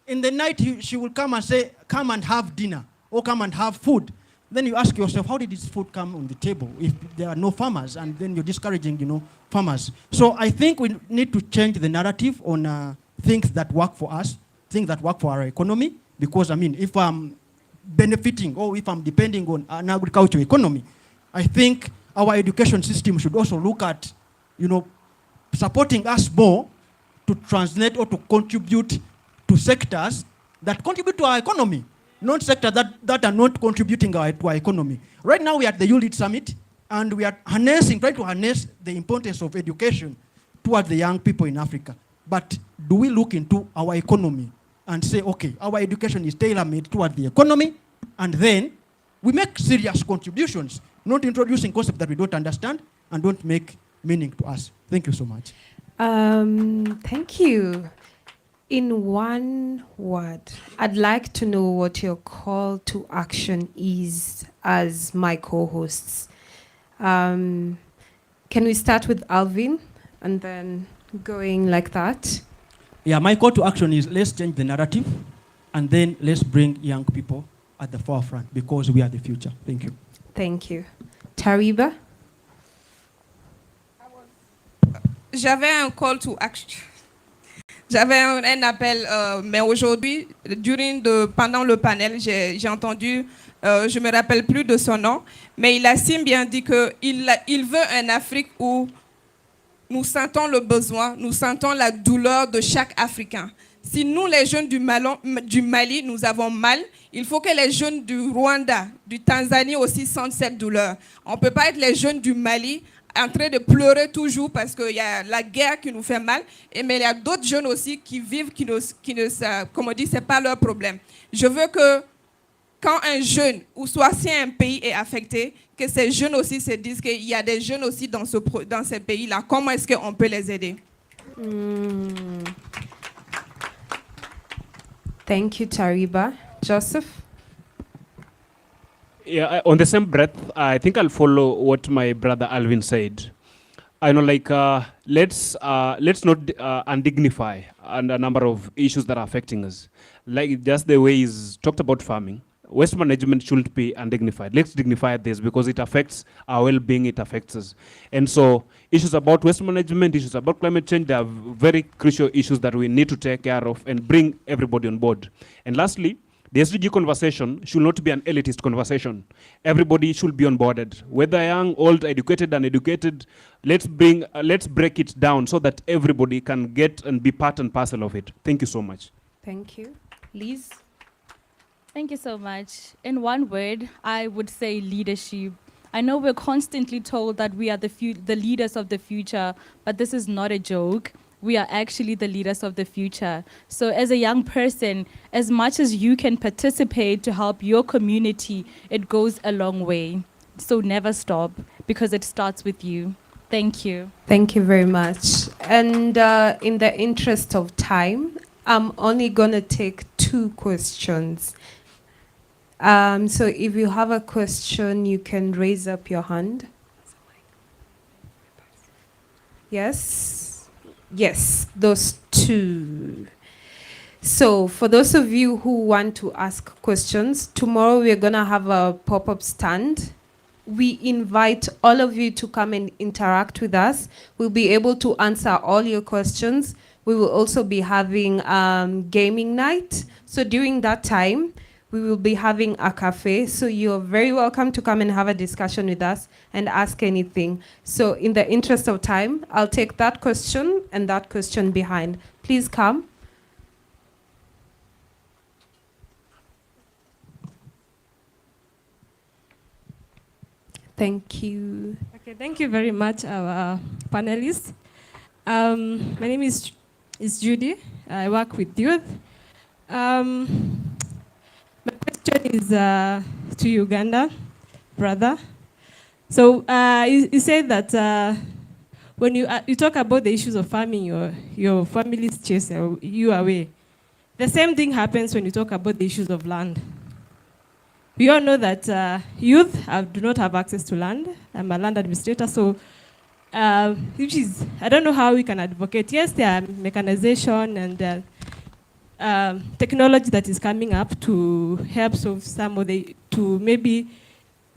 Speaker 5: in the night, she will come and say, "Come and have dinner," or "Come and have food." Then you ask yourself, how did this food come on the table if there are no farmers? And then you're discouraging, farmers. So I think we need to change the narrative on things that work for us, things that work for our economy. Because, I mean, if I'm benefiting or if I'm depending on an agricultural economy, I think our education system should also look at, supporting us more to translate or to contribute to sectors that contribute to our economy, not sectors that are not contributing to our economy. Right now, we are at the YouLead Summit, and we are trying to harness the importance of education towards the young people in Africa. But do we look into our economy and say, okay, our education is tailor-made towards the economy, and then we make serious contributions, not introducing concepts that we don't understand and don't make meaning to us. Thank you so much.
Speaker 19: Thank you. In one word, I'd like to know what your call to action is as my co-hosts. Can we start with Alvin and then going like that?
Speaker 5: Yeah, my call to action is let's change the narrative and then let's bring young people at the forefront because we are the future. Thank you.
Speaker 19: Thank you. Tariba?
Speaker 20: J'avais un call to action. J'avais un appel, mais aujourd'hui, pendant le panel, j'ai entendu, je ne me rappelle plus de son nom, mais il a si bien dit qu'il veut une Afrique où nous sentons le besoin, nous sentons la douleur de chaque Africain. Si nous, les jeunes du Mali, nous avons mal, il faut que les jeunes du Rwanda, du Tanzanie aussi sentent cette douleur. On ne peut pas être les jeunes du Mali en train de pleurer toujours parce qu'il y a la guerre qui nous fait mal, mais il y a d'autres jeunes aussi qui vivent, comme on dit, ce n'est pas leur problème. Je veux que quand un jeune, ou soit si un pays est affecté, que ces jeunes aussi se disent qu'il y a des jeunes aussi dans ces pays-là. Comment est-ce qu'on peut les aider?
Speaker 19: Thank you, Tariba. Joseph?
Speaker 1: Yeah, on the same breath, I think I'll follow what my brother Alvin said. I know, let's not undignify and a number of issues that are affecting us. Like just the way he's talked about farming, waste management shouldn't be undignified. Let's dignify this because it affects our well-being, it affects us. And so issues about waste management, issues about climate change, they are very crucial issues that we need to take care of and bring everybody on board. And lastly, The SDG conversation should not be an elitist conversation. Everybody should be onboarded, whether young, old, educated, uneducated. Let's break it down so that everybody can get and be part and parcel of it. Thank you so much.
Speaker 19: Thank you. Liz?
Speaker 18: Thank you so much. In one word, I would say leadership. I know we're constantly told that we are the leaders of the future, but this is not a joke. We are actually the leaders of the future. So as a young person, as much as you can participate to help your community, it goes a long way. So never stop, because it starts with you. Thank you.
Speaker 19: Thank you very much. And in the interest of time, I'm only going to take 2 questions. So if you have a question, you can raise up your hand. Yes? Yes, those 2. So for those of you who want to ask questions, tomorrow we're going to have a pop-up stand. We invite all of you to come and interact with us. We'll be able to answer all your questions. We will also be having gaming night. So during that time, we will be having a cafe. So you're very welcome to come and have a discussion with us and ask anything. So in the interest of time, I'll take that question and that question behind. Please come. Thank you.
Speaker 6: Okay, thank you very much, our panelists. My name is Judy. I work with youth. My question is to Uganda, brother. So you said that when you talk about the issues of farming, your family's chase you away. The same thing happens when you talk about the issues of land. We all know that youth do not have access to land. I'm a land administrator, so which is, I don't know how we can advocate. Yes, there are mechanization and technology that is coming up to help solve some of to maybe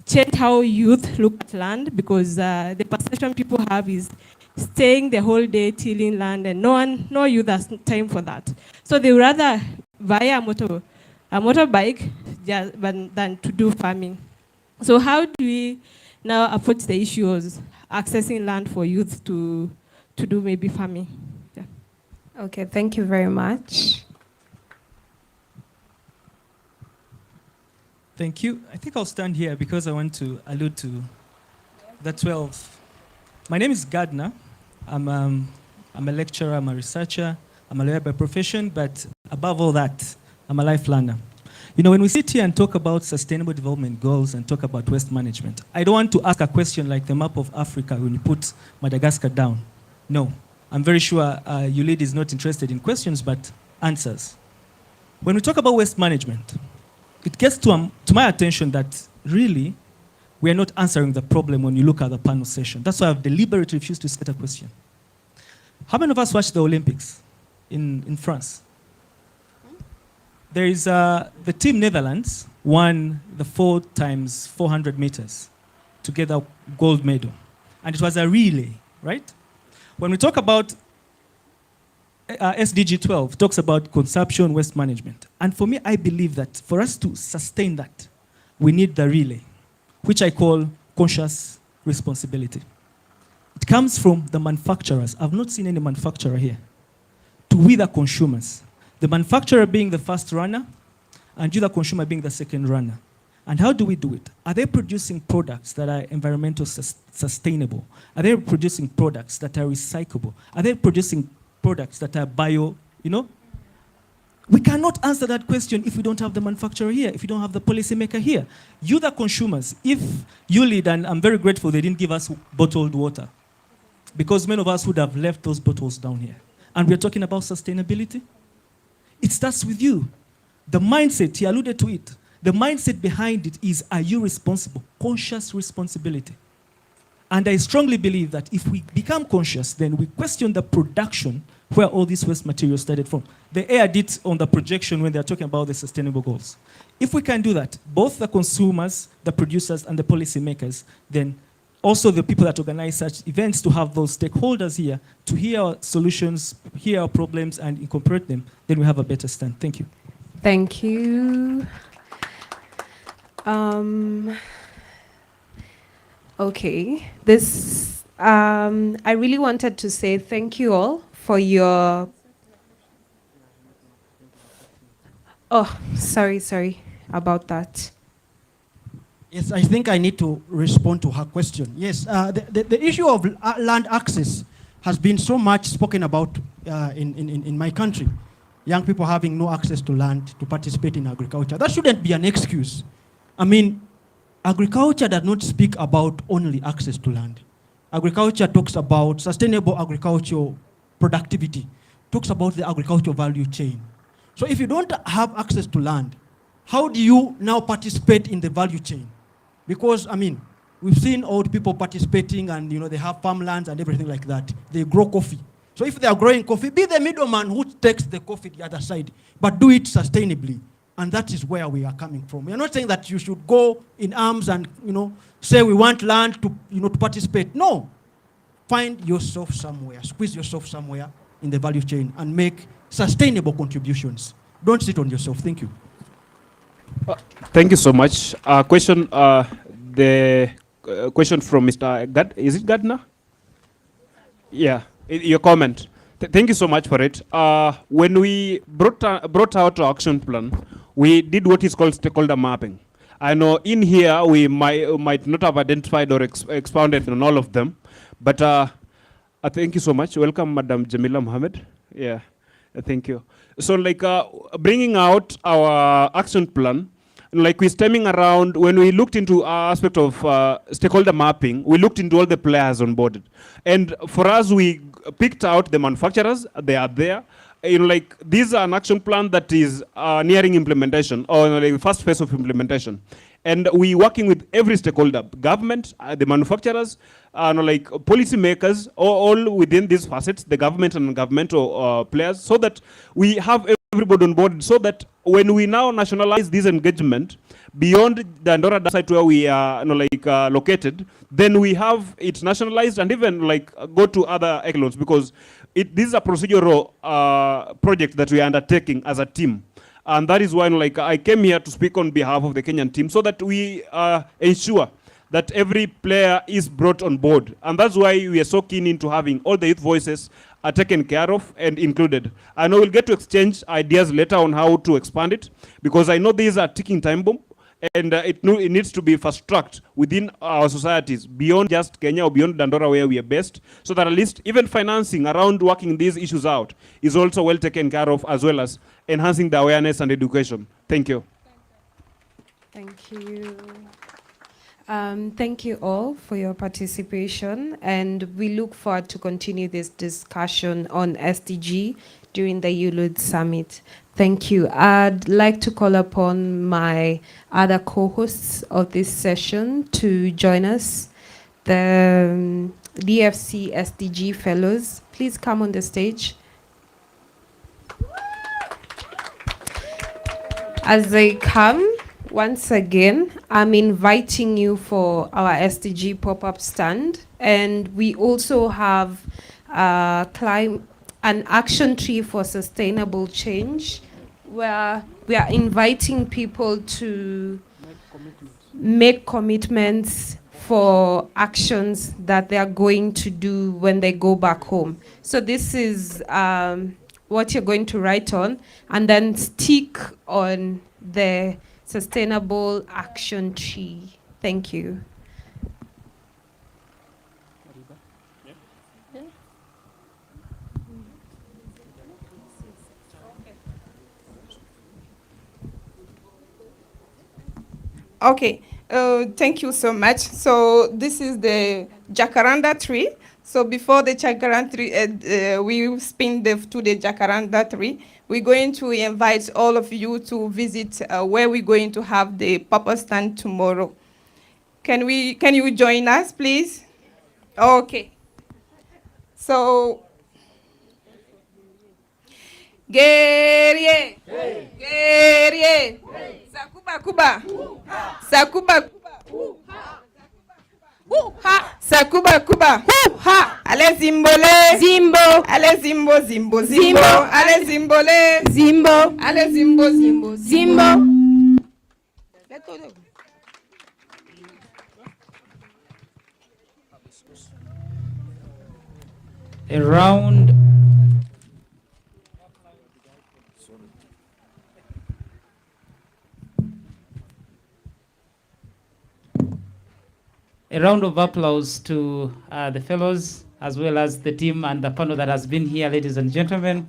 Speaker 6: change how youth look at land, because the perception people have is staying the whole day tilling land, and no youth has time for that. So they would rather buy a motorbike than to do farming. So how do we now approach the issue of accessing land for youth to do maybe farming? Yeah.
Speaker 19: Okay, thank you very much.
Speaker 22: Thank you. I think I'll stand here because I want to allude to the 12. My name is Gardner. I'm a lecturer, I'm a researcher, I'm a lawyer by profession, but above all that, I'm a life learner. You know, when we sit here and talk about sustainable development goals and talk about waste management, I don't want to ask a question like the map of Africa when you put Madagascar down. No, I'm very sure YouLead is not interested in questions, but answers. When we talk about waste management, it gets to my attention that really we are not answering the problem when you look at the panel session. That's why I've deliberately refused to set a question. How many of us watched the Olympics in France? There is the team Netherlands won the 4x400 meters to get a gold medal. And it was a relay, right? When we talk about SDG 12, talks about consumption, waste management. And for me, I believe that for us to sustain that, we need the relay, which I call conscious responsibility. It comes from the manufacturers. I've not seen any manufacturer here. To we the consumers. The manufacturer being the first runner, and you the consumer being the second runner. And how do we do it? Are they producing products that are environmental sustainable? Are they producing products that are recyclable? Are they producing products that are bio, you know? We cannot answer that question if we don't have the manufacturer here, if we don't have the policymaker here. You the consumers, if YouLead, and I'm very grateful they didn't give us bottled water, because many of us would have left those bottles down here. And we're talking about sustainability. It starts with you. The mindset, he alluded to it. The mindset behind it is, are you responsible? Conscious responsibility. And I strongly believe that if we become conscious, then we question the production where all these waste materials started from. The air did on the projection when they're talking about the sustainable goals. If we can do that, both the consumers, the producers, and the policymakers, then also the people that organize such events, to have those stakeholders here to hear our solutions, hear our problems, and incorporate them, then we have a better stand. Thank you.
Speaker 19: Thank you. Okay, I really wanted to say thank you all for your. Oh, sorry about that.
Speaker 5: Yes, I think I need to respond to her question. Yes, the issue of land access has been so much spoken about in my country. Young people having no access to land to participate in agriculture. That shouldn't be an excuse. I mean, agriculture does not speak about only access to land. Agriculture talks about sustainable agricultural productivity, talks about the agricultural value chain. So if you don't have access to land, how do you now participate in the value chain? Because, I mean, we've seen old people participating and, they have farmlands and everything like that. They grow coffee. So if they are growing coffee, be the middleman who takes the coffee the other side, but do it sustainably. And that is where we are coming from. We are not saying that you should go in arms and, say we want land to, to participate. No. Find yourself somewhere, squeeze yourself somewhere in the value chain and make sustainable contributions. Don't sit on yourself. Thank you.
Speaker 1: Thank you so much. Question, the question from Mr. Gad, is it Gardner? Yeah, your comment. Thank you so much for it. When we brought out our action plan, we did what is called stakeholder mapping. I know in here we might not have identified or expounded on all of them, but thank you so much. Welcome, Madam Jamila Mohammed. Yeah, thank you. So bringing out our action plan, we're stemming around, when we looked into our aspect of stakeholder mapping, we looked into all the players on board. And for us, we picked out the manufacturers, they are there. This is an action plan that is nearing implementation, or the first phase of implementation. And we working with every stakeholder, government, the manufacturers, policy makers, all within these facets, the government and governmental players, so that we have everybody on board, so that when we now nationalize this engagement beyond the Andorra site where we are located, then we have it nationalized and even go to other echelons, because this is a procedural project that we are undertaking as a team. And that is why I came here to speak on behalf of the Kenyan team, so that we ensure that every player is brought on board. And that's why we are so keen into having all the youth voices are taken care of and included. I know we'll get to exchange ideas later on how to expand it, because I know these are ticking time bomb, and it needs to be fast-tracked within our societies, beyond just Kenya or beyond Dandora where we are based, so that at least even financing around working these issues out is also well taken care of, as well as enhancing the awareness and education. Thank you.
Speaker 19: Thank you. Thank you all for your participation, and we look forward to continue this discussion on SDG during the YouLead Summit. Thank you. I'd like to call upon my other co-hosts of this session to join us. The DFC SDG Fellows, please come on the stage. As they come, once again, I'm inviting you for our SDG pop-up stand. And we also have an action tree for sustainable change, where we are inviting people to make commitments for actions that they are going to do when they go back home. So this is what you're going to write on, and then stick on the sustainable action tree. Thank you.
Speaker 20: Okay, thank you so much. So this is the jacaranda tree. So before the jacaranda tree, we spin to the jacaranda tree, we're going to invite all of you to visit where we're going to have the pop-up stand tomorrow. Can you join us, please? Okay. So, guerrier, guerrier, sakuba kuba, sakuba kuba, Ha! Sakuba kuba. Ha! Ale zimbole. Zimbo. Ale zimbo zimbo zimbo. Ale zimbole. Zimbo. Ale zimbo zimbo zimbo.
Speaker 14: A round of applause to the fellows, as well as the team and the panel that has been here, ladies and gentlemen.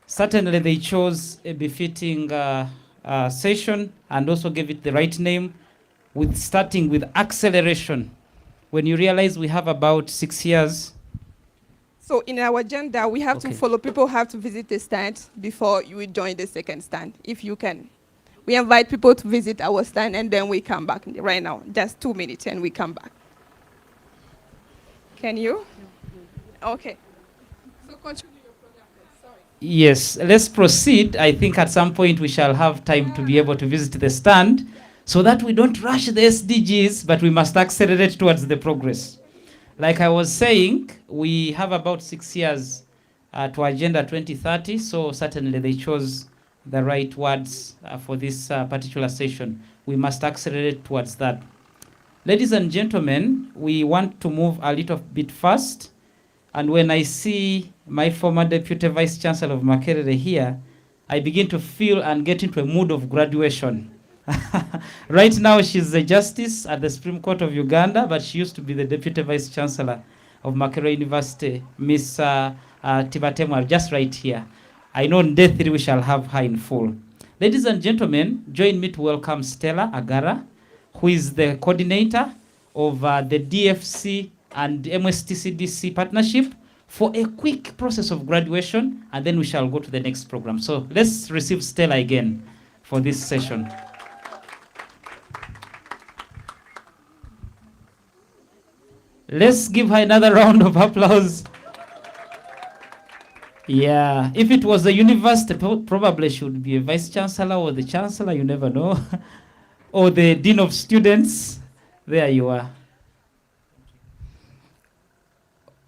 Speaker 14: Certainly they chose a befitting session and also gave it the right name, with starting with acceleration. When you realize we have about 6 years.
Speaker 20: So in our agenda, we have to follow. People have to visit the stand before you will join the second stand, if you can. We invite people to visit our stand, and then we come back right now. Just 2 minutes, and we come back. Can you? Okay. So continue your program. Sorry.
Speaker 14: Yes, let's proceed. I think at some point we shall have time to be able to visit the stand, so that we don't rush the SDGs, but we must accelerate towards the progress. Like I was saying, we have about 6 years to Agenda 2030, so certainly they chose the right words for this particular session. We must accelerate towards that. Ladies and gentlemen, we want to move a little bit fast, and when I see my former Deputy Vice Chancellor of Makerere here, I begin to feel and get into a mood of graduation. Right now, she's a justice at the Supreme Court of Uganda, but she used to be the Deputy Vice Chancellor of Makerere University, Miss Tibatemwa, just right here. I know on day 3 we shall have her in full. Ladies and gentlemen, join me to welcome Stella Agara, who is the coordinator of the DFC and MSTCDC partnership, for a quick process of graduation, and then we shall go to the next program. So let's receive Stella again for this session. Let's give her another round of applause. Yeah, if it was a university, probably she would be a vice chancellor or the chancellor, you never know. Or the dean of students. There you are.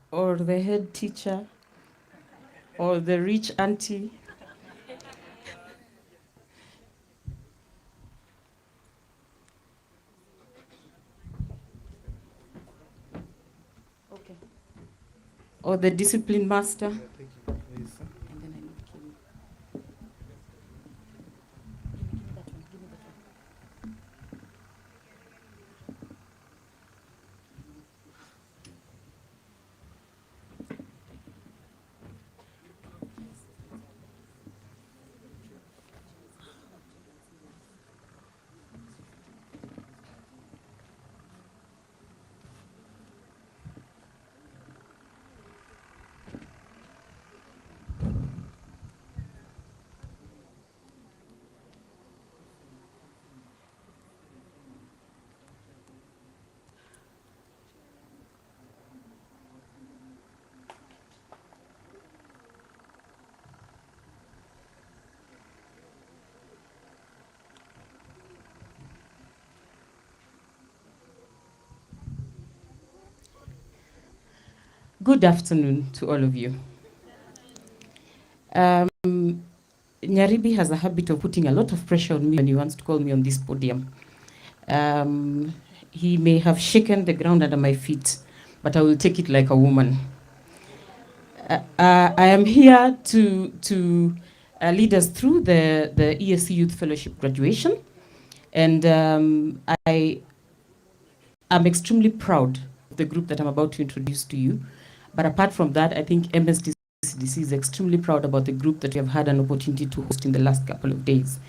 Speaker 9: Or the head teacher, or the rich auntie. Okay. Or the discipline master. Good afternoon to all of you. Nyaribi has a habit of putting a lot of pressure on me when he wants to call me on this podium. He may have shaken the ground under my feet, but I will take it like a woman. I am here to lead us through the ESC Youth Fellowship graduation, and I am extremely proud of the group that I'm about to introduce to you. But apart from that, I think MSTCDC is extremely proud about the group that we have had an opportunity to host in the last couple of days.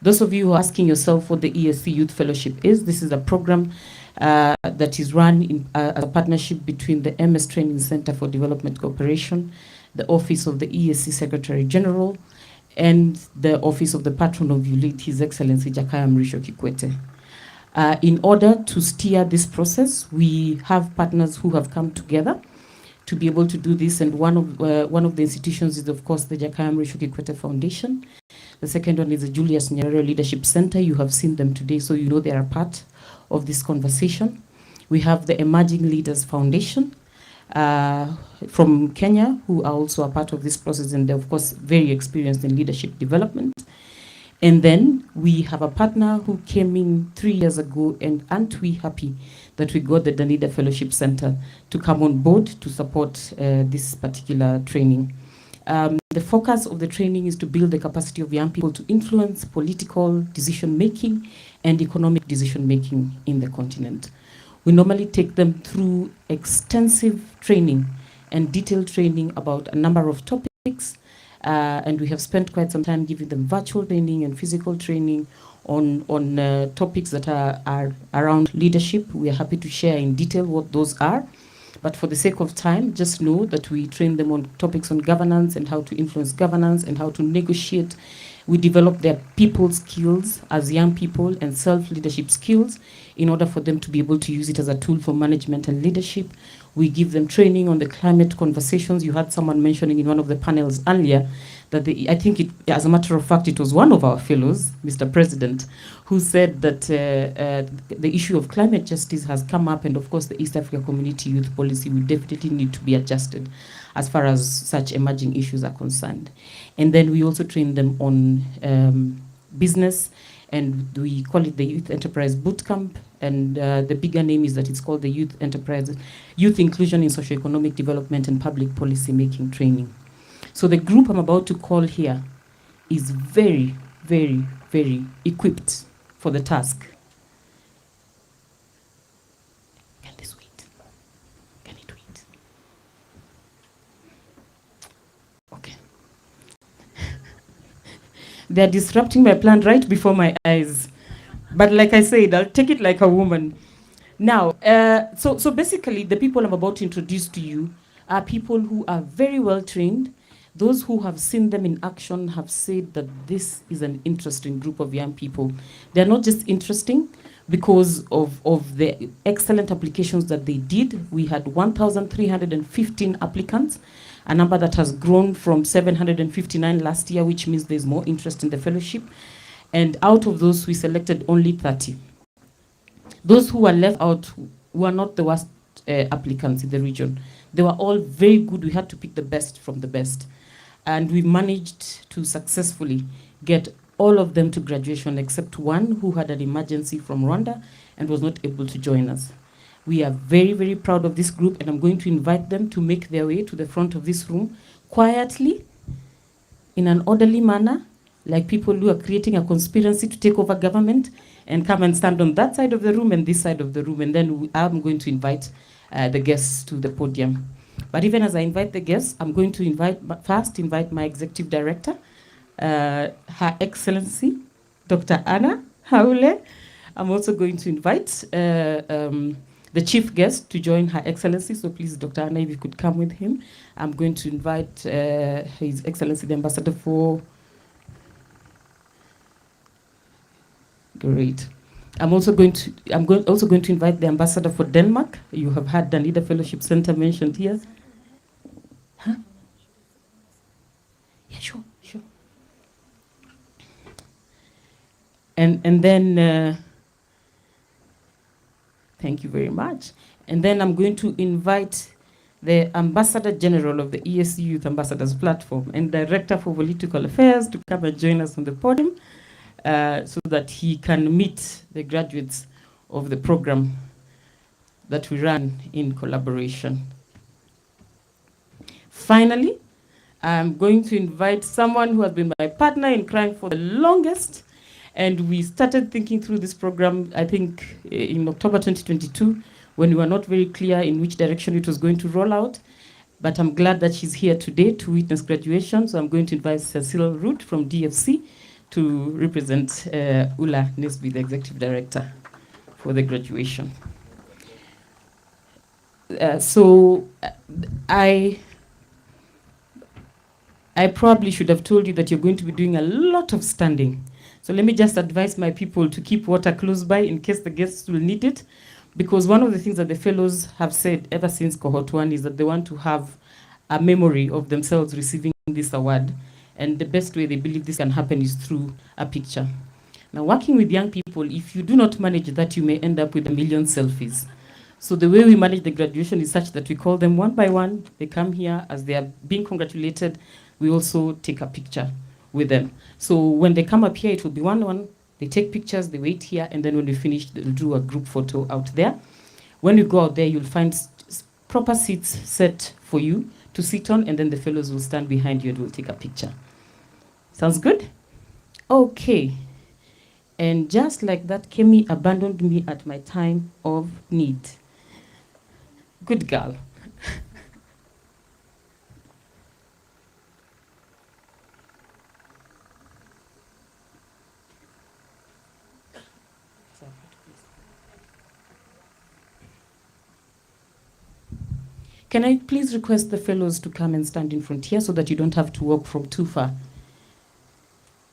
Speaker 9: Those of you who are asking yourself what the ESC Youth Fellowship is, this is a program that is run as a partnership between the MS Training Center for Development Cooperation, the Office of the ESC Secretary General, and the Office of the Patron of YouLead, His Excellency Jakaya Mrisho Kikwete. In order to steer this process, we have partners who have come together to be able to do this, and one of the institutions is, of course, the Jakaya Mrisho Kikwete Foundation. The second one is the Julius Nyerere Leadership Center. You have seen them today, so you know they are a part of this conversation. We have the Emerging Leaders Foundation from Kenya, who are also a part of this process, and they're, of course, very experienced in leadership development. And then we have a partner who came in 3 years ago, and aren't we happy that we got the Danida Fellowship Center to come on board to support this particular training. The focus of the training is to build the capacity of young people to influence political decision-making and economic decision-making in the continent. We normally take them through extensive training and detailed training about a number of topics, and we have spent quite some time giving them virtual training and physical training on topics that are around leadership. We are happy to share in detail what those are. But for the sake of time, just know that we train them on topics on governance and how to influence governance and how to negotiate. We develop their people skills as young people and self-leadership skills in order for them to be able to use it as a tool for management and leadership. We give them training on the climate conversations. You had someone mentioning in one of the panels earlier that I think it, as a matter of fact, it was one of our fellows, Mr. President, who said that the issue of climate justice has come up, and of course the East Africa Community Youth Policy will definitely need to be adjusted as far as such emerging issues are concerned. And then we also train them on business, and we call it the Youth Enterprise Bootcamp, and the bigger name is that it's called the Youth Enterprise, Youth Inclusion in Socioeconomic Development and Public Policy Making Training. So the group I'm about to call here is very, very, very equipped for the task. Can this wait? Can it wait? Okay. They're disrupting my plan right before my eyes. But like I said, I'll take it like a woman. Now, so basically the people I'm about to introduce to you are people who are very well trained. Those who have seen them in action have said that this is an interesting group of young people. They're not just interesting because of the excellent applications that they did. We had 1,315 applicants, a number that has grown from 759 last year, which means there's more interest in the fellowship. And out of those, we selected only 30. Those who were left out were not the worst applicants in the region. They were all very good. We had to pick the best from the best. And we managed to successfully get all of them to graduation except one who had an emergency from Rwanda and was not able to join us. We are very, very proud of this group, and I'm going to invite them to make their way to the front of this room quietly, in an orderly manner, like people who are creating a conspiracy to take over government, and come and stand on that side of the room and this side of the room, and then I'm going to invite the guests to the podium. But even as I invite the guests, I'm going to invite my Executive Director, Her Excellency, Dr. Anna Haule. I'm also going to invite the chief guest to join Her Excellency. So please, Dr. Anna, if you could come with him. I'm going to invite His Excellency, the Ambassador for... Great. I'm also going to invite the ambassador for Denmark. You have had the Danida Fellowship Center mentioned here. Huh? Yeah, sure. And then, thank you very much. And then I'm going to invite the Ambassador General of the ESU Youth Ambassadors Platform and Director for Political Affairs to come and join us on the podium. So that he can meet the graduates of the program that we run in collaboration. Finally, I'm going to invite someone who has been my partner in crime for the longest, and we started thinking through this program, I think, in October 2022, when we were not very clear in which direction it was going to roll out. But I'm glad that she's here today to witness graduation, so I'm going to invite Cecile Root from DFC to represent Ula Nesby, the Executive Director, for the graduation. I probably should have told you that you're going to be doing a lot of standing. So let me just advise my people to keep water close by in case the guests will need it, because one of the things that the fellows have said ever since cohort 1 is that they want to have a memory of themselves receiving this award. And the best way they believe this can happen is through a picture. Now, working with young people, if you do not manage that, you may end up with 1 million selfies. So the way we manage the graduation is such that we call them one by one. They come here as they are being congratulated. We also take a picture with them. So when they come up here, it will be one. They take pictures, they wait here, and then when we finish, they'll do a group photo out there. When you go out there, you'll find proper seats set for you to sit on, and then the fellows will stand behind you and will take a picture. Sounds good? Okay. And just like that, Kemi abandoned me at my time of need. Good girl. Can I please request the fellows to come and stand in front here so that you don't have to walk from too far?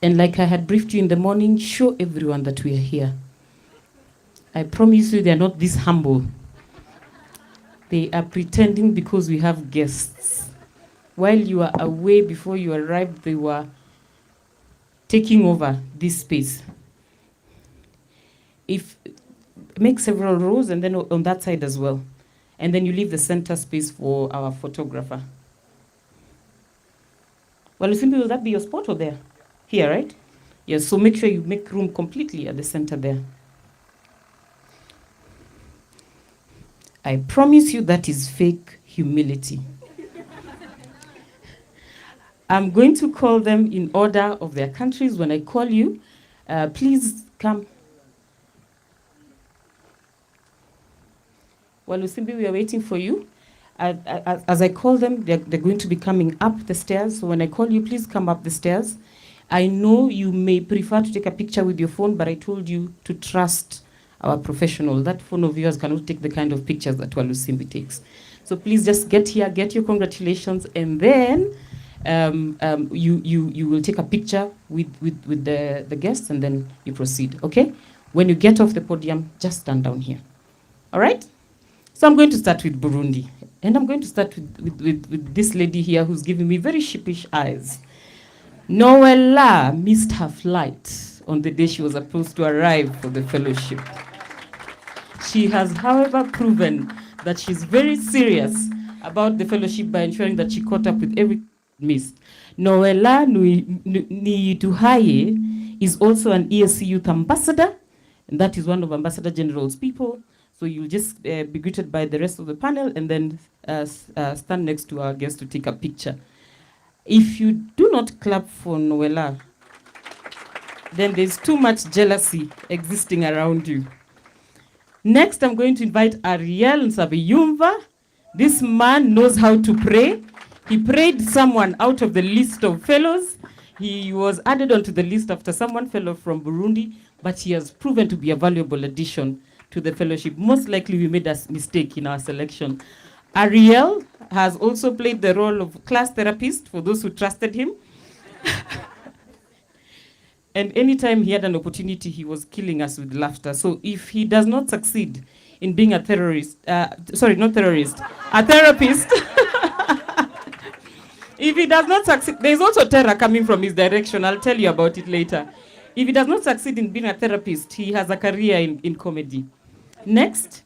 Speaker 9: And like I had briefed you in the morning, show everyone that we are here. I promise you they are not this humble. They are pretending because we have guests. While you are away before you arrived, they were taking over this space. Make several rows and then on that side as well. And then you leave the center space for our photographer. Well, simply, will that be your spot or there? Here, right? Yes, so make sure you make room completely at the center there. I promise you that is fake humility. I'm going to call them in order of their countries. When I call you, please come. Well, Lusimbi, we are waiting for you. As I call them, they're going to be coming up the stairs. So when I call you, please come up the stairs. I know you may prefer to take a picture with your phone, but I told you to trust our professional. That phone of yours cannot take the kind of pictures that Walusimbi takes. So please just get here, get your congratulations, and then you will take a picture with the guests, and then you proceed, okay? When you get off the podium, just stand down here, all right? So I'm going to start with Burundi, and I'm going to start with this lady here who's giving me very sheepish eyes. Noella missed her flight on the day she was supposed to arrive for the fellowship. She has, however, proven that she's very serious about the fellowship by ensuring that she caught up with every miss. Noella Niyituhaye is also an ESC Youth Ambassador, and that is one of Ambassador General's people. So you'll just be greeted by the rest of the panel and then stand next to our guest to take a picture. If you do not clap for Noella, then there's too much jealousy existing around you. Next, I'm going to invite Ariel Nsabiyumva. This man knows how to pray. He prayed someone out of the list of fellows. He was added onto the list after someone fellow from Burundi, but he has proven to be a valuable addition to the fellowship. Most likely we made a mistake in our selection. Ariel has also played the role of class therapist for those who trusted him. And anytime he had an opportunity, he was killing us with laughter. So if he does not succeed in being a terrorist, a therapist. If he does not succeed, there's also terror coming from his direction. I'll tell you about it later. If he does not succeed in being a therapist, he has a career in comedy. Next,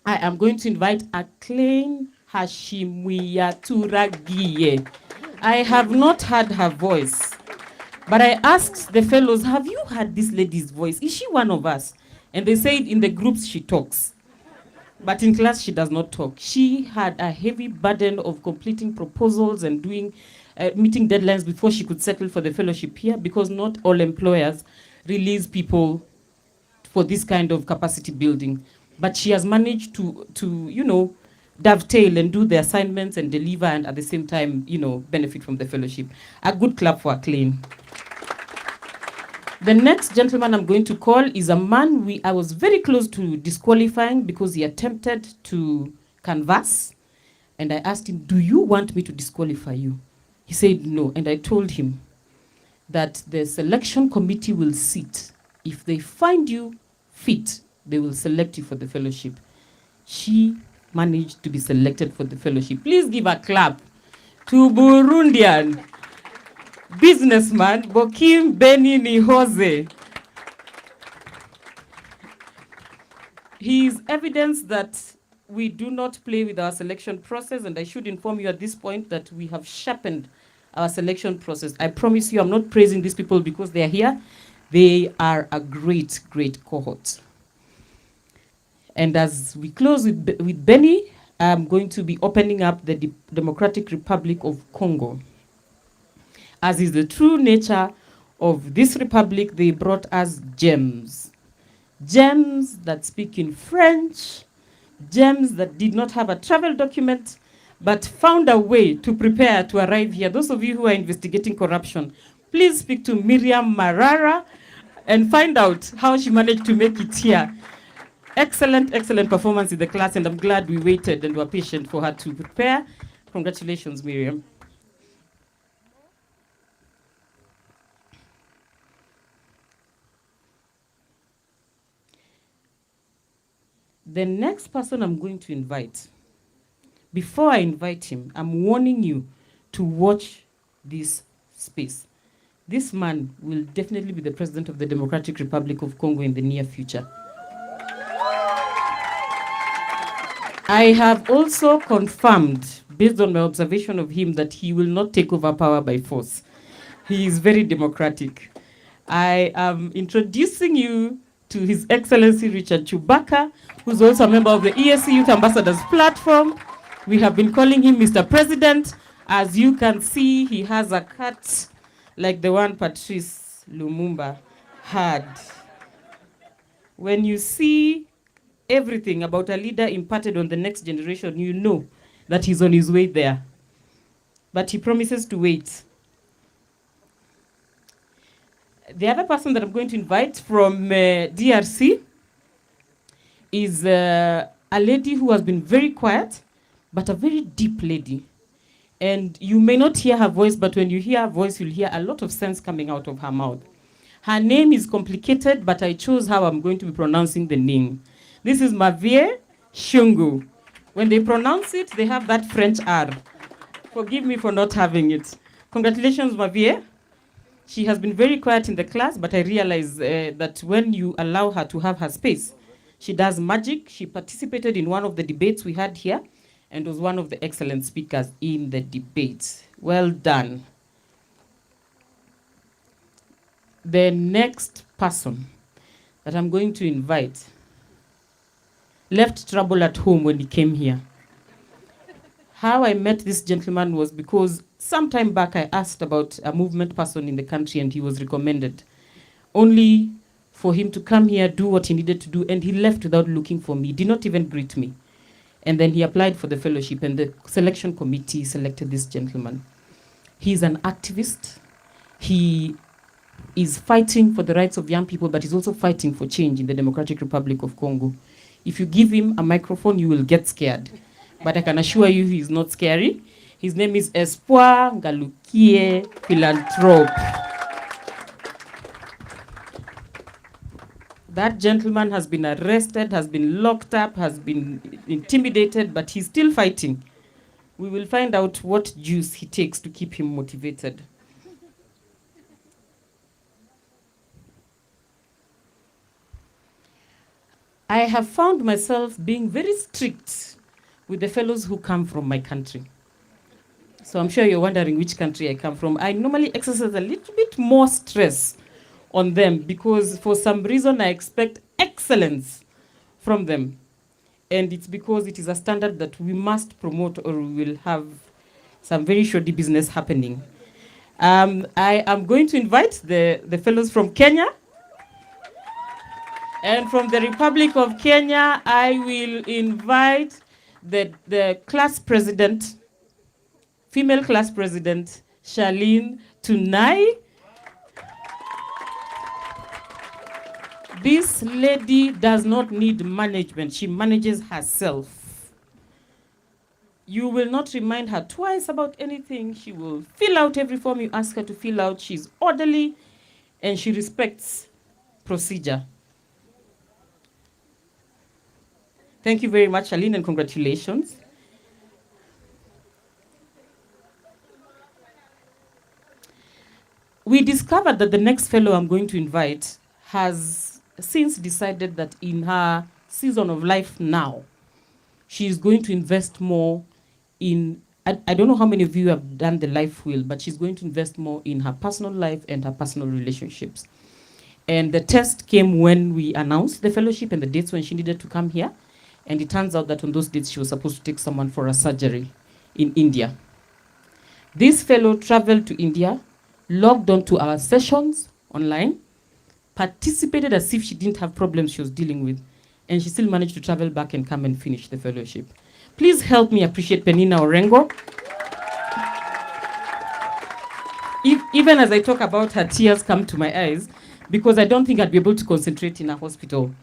Speaker 9: I am going to invite Aklein Hashimuyaturagiye. I have not heard her voice, but I asked the fellows, have you heard this lady's voice? Is she one of us? And they said in the groups she talks, but in class she does not talk. She had a heavy burden of completing proposals and doing meeting deadlines before she could settle for the fellowship here, because not all employers release people for this kind of capacity building. But she has managed to dovetail and do the assignments and deliver, and at the same time, benefit from the fellowship. A good clap for Aklein. The next gentleman I'm going to call is a man I was very close to disqualifying because he attempted to canvass. And I asked him, do you want me to disqualify you? He said no. And I told him that the selection committee will sit. If they find you fit, they will select you for the fellowship. She managed to be selected for the fellowship. Please give a clap to Burundian businessman Bokim Beni Nihoze. He is evidence that we do not play with our selection process, and I should inform you at this point that we have sharpened our selection process. I promise you, I'm not praising these people because they are here. They are a great, great cohort. And as we close with Benny, I'm going to be opening up the Democratic Republic of Congo. As is the true nature of this republic, they brought us gems. Gems that speak in French, gems that did not have a travel document, but found a way to prepare to arrive here. Those of you who are investigating corruption, please speak to Miriam Marara and find out how she managed to make it here. Excellent, excellent performance in the class, and I'm glad we waited and were patient for her to prepare. Congratulations, Miriam. The next person I'm going to invite, before I invite him, I'm warning you to watch this space. This man will definitely be the president of the Democratic Republic of Congo in the near future. I have also confirmed, based on my observation of him, that he will not take over power by force. He is very democratic. I am introducing you to His Excellency Richard Chubaka, who's also a member of the ESC Youth Ambassadors Platform. We have been calling him Mr. President. As you can see, he has a cut like the one Patrice Lumumba had. When you see everything about a leader imparted on the next generation, you know that he's on his way there. But he promises to wait. The other person that I'm going to invite from DRC is a lady who has been very quiet, but a very deep lady. And you may not hear her voice, but when you hear her voice, you'll hear a lot of sense coming out of her mouth. Her name is complicated, but I chose how I'm going to be pronouncing the name. This is Mavie Shungu. When they pronounce it, they have that French R. Forgive me for not having it. Congratulations, Mavie. She has been very quiet in the class, but I realize that when you allow her to have her space, she does magic. She participated in one of the debates we had here and was one of the excellent speakers in the debate. Well done. The next person that I'm going to invite left trouble at home when he came here. How I met this gentleman was because some time back I asked about a movement person in the country and he was recommended, only for him to come here, do what he needed to do, and he left without looking for me, did not even greet me. And then he applied for the fellowship and the selection committee selected this gentleman. He's an activist. He is fighting for the rights of young people, but he's also fighting for change in the Democratic Republic of Congo. If you give him a microphone, you will get scared. But I can assure you he's not scary. His name is Espoir Ngalukie Philanthrope. That gentleman has been arrested, has been locked up, has been intimidated, but he's still fighting. We will find out what juice he takes to keep him motivated. I have found myself being very strict with the fellows who come from my country. So I'm sure you're wondering which country I come from. I normally exercise a little bit more stress on them because for some reason I expect excellence from them. And it's because it is a standard that we must promote or we will have some very shoddy business happening. I am going to invite the fellows from Kenya. And from the Republic of Kenya, I will invite the class president, female class president, Charlene Tunai. This lady does not need management. She manages herself. You will not remind her twice about anything. She will fill out every form you ask her to fill out. She's orderly and she respects procedure. Thank you very much, Aline, and congratulations. We discovered that the next fellow I'm going to invite has since decided that in her season of life now, she is going to invest more in, I don't know how many of you have done the life wheel, but she's going to invest more in her personal life and her personal relationships. And the test came when we announced the fellowship and the dates when she needed to come here. And it turns out that on those dates, she was supposed to take someone for a surgery in India. This fellow traveled to India, logged onto our sessions online, participated as if she didn't have problems she was dealing with, and she still managed to travel back and come and finish the fellowship. Please help me appreciate Penina Orengo. Even as I talk about her, tears come to my eyes because I don't think I'd be able to concentrate in a hospital.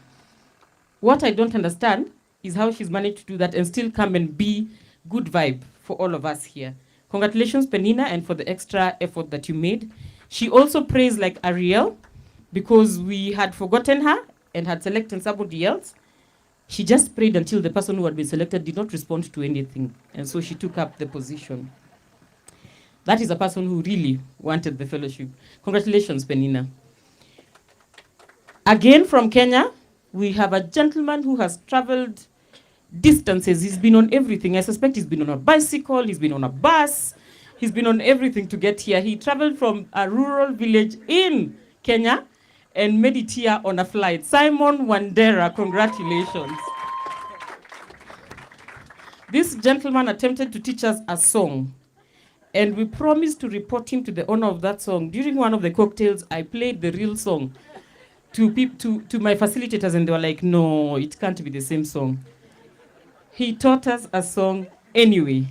Speaker 9: What I don't understand is how she's managed to do that and still come and be good vibe for all of us here. Congratulations, Penina, and for the extra effort that you made. She also prays like Ariel because we had forgotten her and had selected somebody else. She just prayed until the person who had been selected did not respond to anything. And so she took up the position. That is a person who really wanted the fellowship. Congratulations, Penina. Again from Kenya, we have a gentleman who has traveled distances. He's been on everything. I suspect he's been on a bicycle, he's been on a bus, he's been on everything to get here. He traveled from a rural village in Kenya and made it here on a flight. Simon Wandera, congratulations. This gentleman attempted to teach us a song, and we promised to report him to the owner of that song. During one of the cocktails, I played the real song to my facilitators, and they were like, no, it can't be the same song. He taught us a song anyway.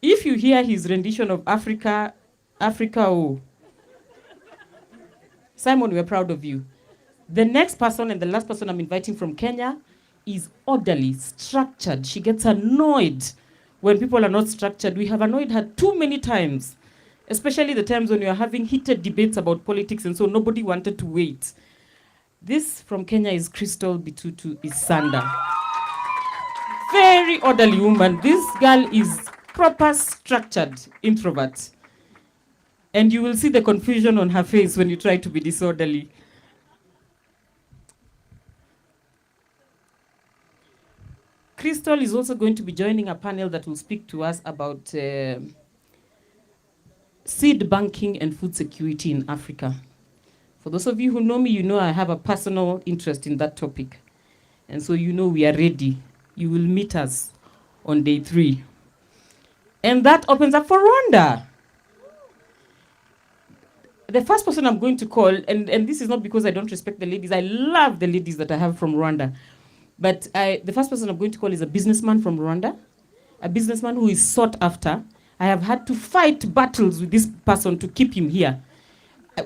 Speaker 9: If you hear his rendition of Africa, oh. Simon, we're proud of you. The next person and the last person I'm inviting from Kenya is orderly, structured. She gets annoyed when people are not structured. We have annoyed her too many times, especially the times when we are having heated debates about politics and so nobody wanted to wait. This from Kenya is Crystal Bitutu Isanda. Very orderly woman. This girl is proper structured introvert. And you will see the confusion on her face when you try to be disorderly. Crystal is also going to be joining a panel that will speak to us about seed banking and food security in Africa. For those of you who know me, you know I have a personal interest in that topic. And so you know we are ready. You will meet us on day 3. And that opens up for Rwanda. The first person I'm going to call, and this is not because I don't respect the ladies, I love the ladies that I have from Rwanda. But the first person I'm going to call is a businessman from Rwanda, a businessman who is sought after. I have had to fight battles with this person to keep him here.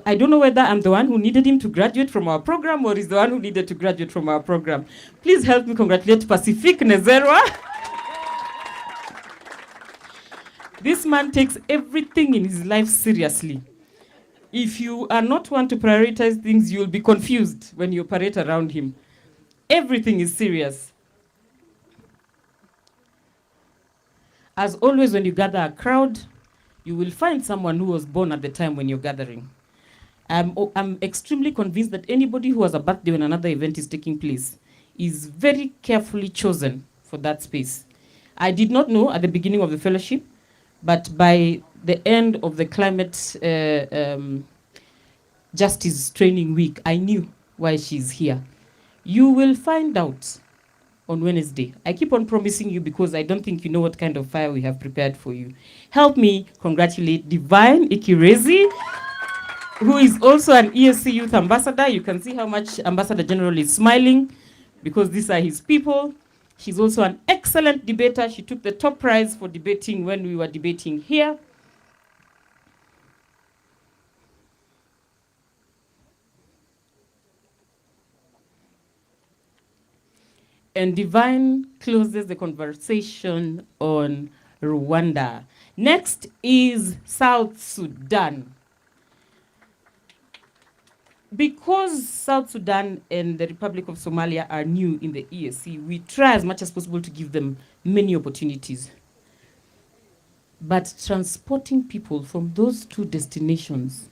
Speaker 9: I don't know whether I'm the one who needed him to graduate from our program or is the one who needed to graduate from our program. Please help me congratulate Pacific Nezerwa. This man takes everything in his life seriously. If you are not one to prioritize things, you'll be confused when you operate around him. Everything is serious. As always, when you gather a crowd, you will find someone who was born at the time when you're gathering. I'm extremely convinced that anybody who has a birthday when another event is taking place is very carefully chosen for that space. I did not know at the beginning of the fellowship, but by the end of the climate justice training week, I knew why she's here. You will find out on Wednesday. I keep on promising you because I don't think you know what kind of fire we have prepared for you. Help me congratulate Divine Ikirezi, who is also an ESC Youth Ambassador. You can see how much Ambassador General is smiling because these are his people. She's also an excellent debater. She took the top prize for debating when we were debating here. And Divine closes the conversation on Rwanda. Next is South Sudan. Because South Sudan and the Republic of Somalia are new in the ESC, we try as much as possible to give them many opportunities. But transporting people from those two destinations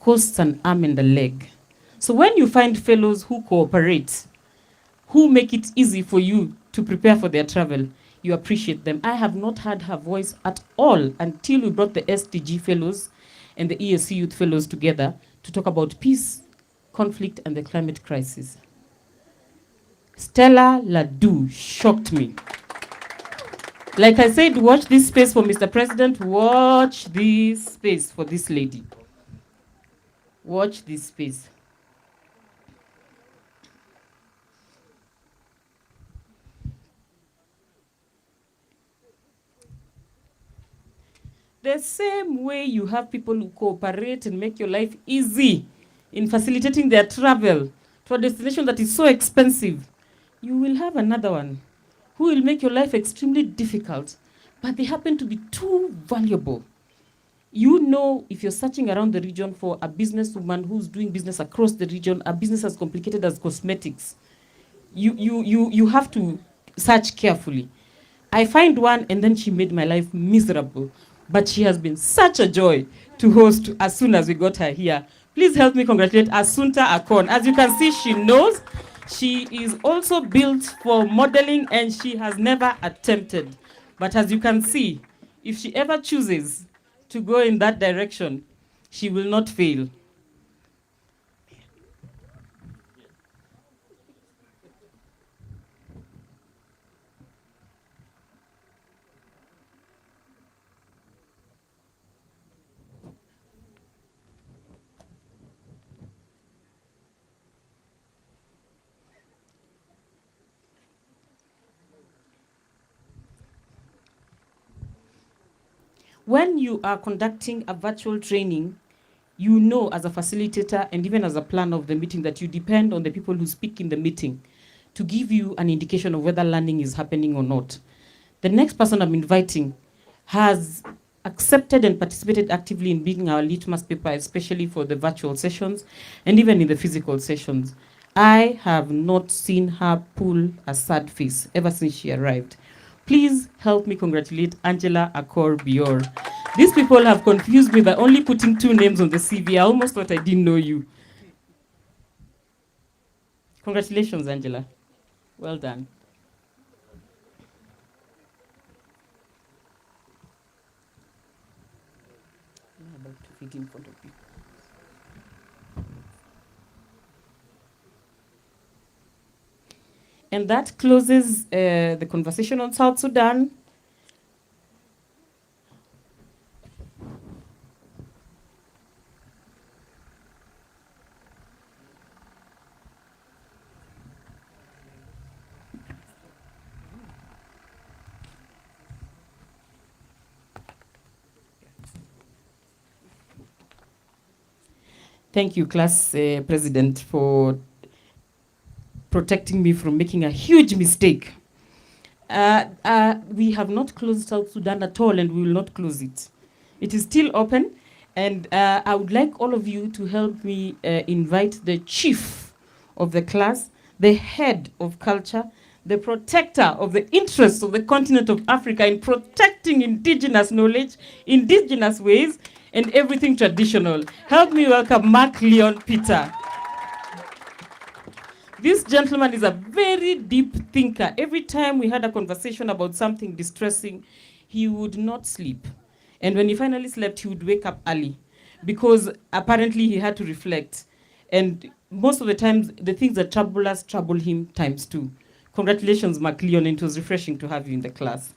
Speaker 9: costs an arm and a leg. So when you find fellows who cooperate who make it easy for you to prepare for their travel. You appreciate them. I have not heard her voice at all until we brought the SDG fellows and the ESC Youth Fellows together to talk about peace, conflict, and the climate crisis. Stella Ladu shocked me. Like I said, watch this space for Mr. President. Watch this space for this lady. Watch this space. The same way you have people who cooperate and make your life easy in facilitating their travel to a destination that is so expensive, you will have another one who will make your life extremely difficult, but they happen to be too valuable. You know, if you're searching around the region for a businesswoman who's doing business across the region, a business as complicated as cosmetics, you have to search carefully. I find one, and then she made my life miserable. But she has been such a joy to host as soon as we got her here. Please help me congratulate Asunta Akon. As you can see, she knows. She is also built for modeling, and she has never attempted. But as you can see, if she ever chooses to go in that direction, she will not fail. When you are conducting a virtual training, you know as a facilitator and even as a planner of the meeting that you depend on the people who speak in the meeting to give you an indication of whether learning is happening or not. The next person I'm inviting has accepted and participated actively in being our litmus paper, especially for the virtual sessions and even in the physical sessions. I have not seen her pull a sad face ever since she arrived. Please help me congratulate Angela Akor Bior. These people have confused me by only putting 2 names on the CV. I almost thought I didn't know you. Congratulations, Angela. Well done. I'm about to fit in front of you. And that closes the conversation on South Sudan. Thank you, class president, for protecting me from making a huge mistake. We have not closed South Sudan at all, and we will not close it. It is still open, and I would like all of you to help me invite the chief of the class, the head of culture, the protector of the interests of the continent of Africa in protecting indigenous knowledge, indigenous ways, and everything traditional. Help me welcome Mark Leon Peter. This gentleman is a very deep thinker. Every time we had a conversation about something distressing, he would not sleep. And when he finally slept, he would wake up early because apparently he had to reflect. And most of the times, the things that trouble us trouble him times 2. Congratulations, Mark Leon. It was refreshing to have you in the class.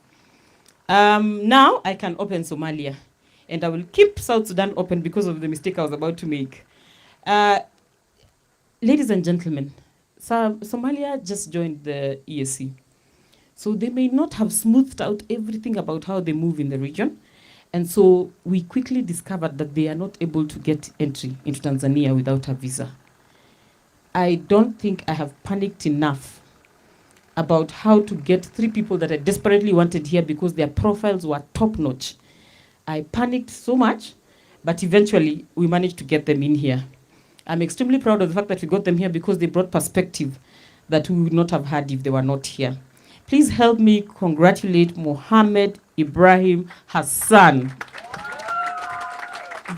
Speaker 9: Now I can open Somalia. And I will keep South Sudan open because of the mistake I was about to make. Ladies and gentlemen, Somalia just joined the ESC. So they may not have smoothed out everything about how they move in the region. And so we quickly discovered that they are not able to get entry into Tanzania without a visa. I don't think I have panicked enough about how to get 3 people that I desperately wanted here because their profiles were top-notch. I panicked so much, but eventually we managed to get them in here. I'm extremely proud of the fact that we got them here because they brought perspective that we would not have had if they were not here. Please help me congratulate Mohammed Ibrahim Hassan.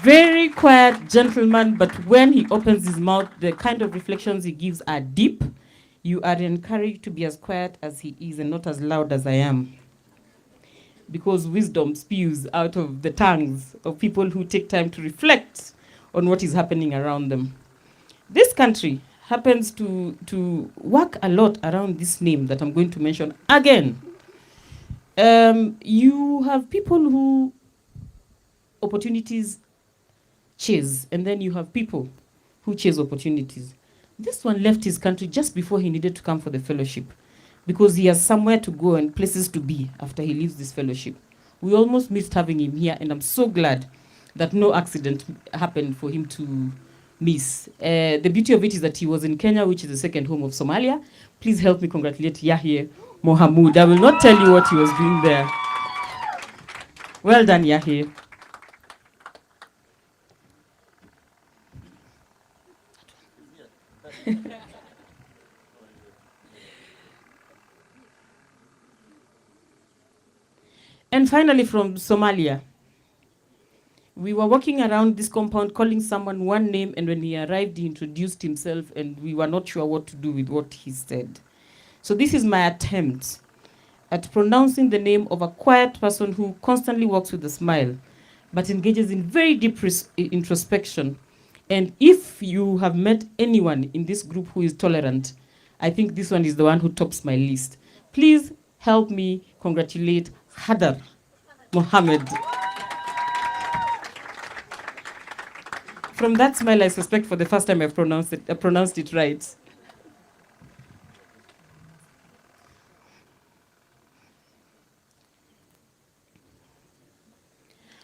Speaker 9: Very quiet gentleman, but when he opens his mouth, the kind of reflections he gives are deep. You are encouraged to be as quiet as he is and not as loud as I am, because wisdom spews out of the tongues of people who take time to reflect on what is happening around them. This country happens to work a lot around this name that I'm going to mention again. You have people who opportunities chase, and then you have people who chase opportunities. This one left his country just before he needed to come for the fellowship, because he has somewhere to go and places to be after he leaves this fellowship. We almost missed having him here, and I'm so glad that no accident happened for him to miss. The beauty of it is that he was in Kenya, which is the second home of Somalia. Please help me congratulate Yahya Mohamud. I will not tell you what he was doing there. Well done, Yahya. And finally, from Somalia, we were walking around this compound calling someone one name, and when he arrived, he introduced himself, and we were not sure what to do with what he said. So this is my attempt at pronouncing the name of a quiet person who constantly walks with a smile, but engages in very deep introspection. And if you have met anyone in this group who is tolerant, I think this one is the one who tops my list. Please help me congratulate Hadar Mohammed. From that smile, I suspect for the first time I've pronounced it right.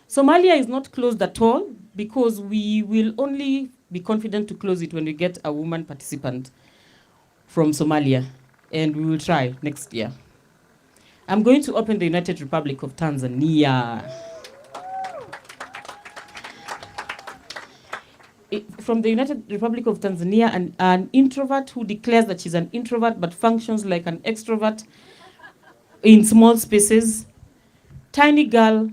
Speaker 9: Somalia is not closed at all, because we will only be confident to close it when we get a woman participant from Somalia, and we will try next year. I'm going to open the United Republic of Tanzania. From the United Republic of Tanzania, an introvert who declares that she's an introvert but functions like an extrovert in small spaces. Tiny girl,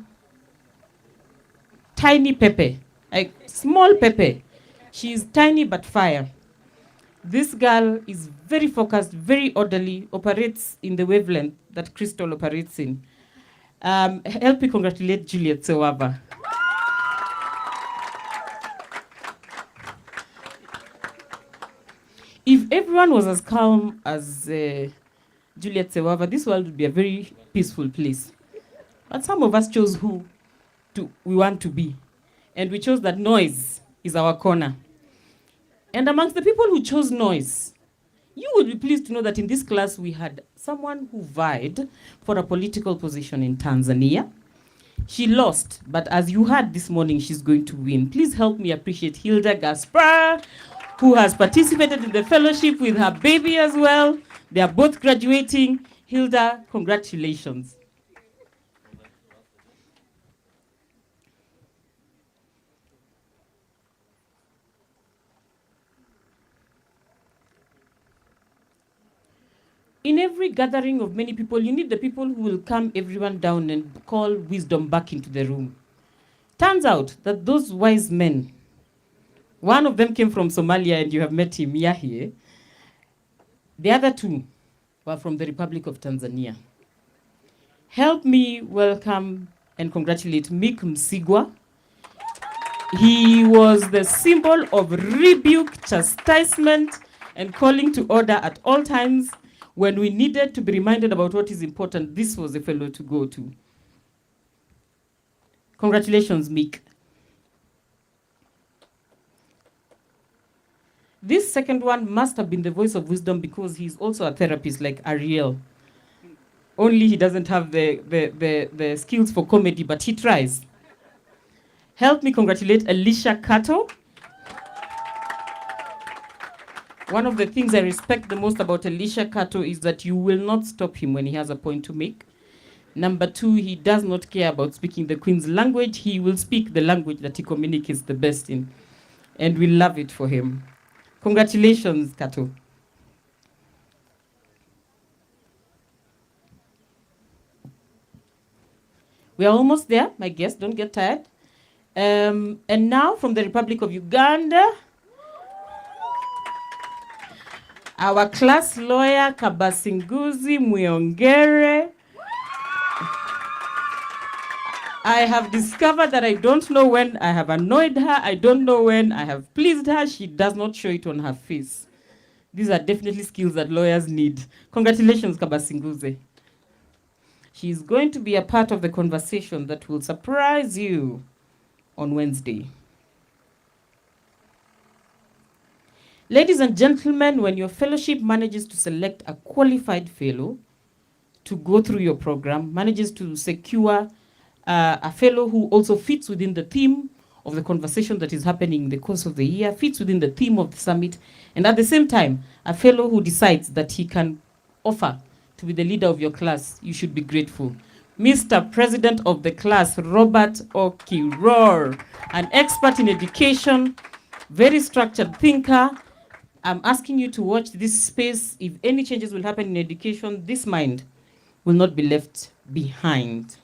Speaker 9: tiny Pepe, like small Pepe. She is tiny but fire. This girl is very focused, very orderly, operates in the wavelength that Crystal operates in. Help me congratulate Juliet Sewava. If everyone was as calm as Juliet Sewava, this world would be a very peaceful place. But some of us chose who we want to be. And we chose that noise is our corner. And amongst the people who chose noise, you will be pleased to know that in this class we had someone who vied for a political position in Tanzania. She lost, but as you heard this morning, she's going to win. Please help me appreciate Hilda Gaspar, who has participated in the fellowship with her baby as well. They are both graduating. Hilda, congratulations. In every gathering of many people, you need the people who will calm everyone down and call wisdom back into the room. Turns out that those wise men, one of them came from Somalia, and you have met him, Yahya. The other two were from the Republic of Tanzania. Help me welcome and congratulate Mick Msigwa. He was the symbol of rebuke, chastisement, and calling to order at all times. When we needed to be reminded about what is important, this was the fellow to go to. Congratulations, Mick. This second one must have been the voice of wisdom, because he's also a therapist like Ariel. Only he doesn't have the skills for comedy, but he tries. Help me congratulate Alicia Kato. One of the things I respect the most about Alicia Kato is that you will not stop him when he has a point to make. Number two, he does not care about speaking the Queen's language. He will speak the language that he communicates the best in. And we love it for him. Congratulations, Kato. We are almost there, my guests, don't get tired. And now from the Republic of Uganda, Our class lawyer, Kabasinguzi Muyongere. I have discovered that I don't know when I have annoyed her. I don't know when I have pleased her. She does not show it on her face. These are definitely skills that lawyers need. Congratulations, Kabasinguze. She is going to be a part of the conversation that will surprise you on Wednesday. Ladies and gentlemen, when your fellowship manages to select a qualified fellow to go through your program, manages to secure a fellow who also fits within the theme of the conversation that is happening in the course of the year, fits within the theme of the summit, and at the same time, a fellow who decides that he can offer to be the leader of your class, you should be grateful. Mr. President of the class, Robert Okiror, an expert in education, very structured thinker. I'm asking you to watch this space. If any changes will happen in education, this mind will not be left behind.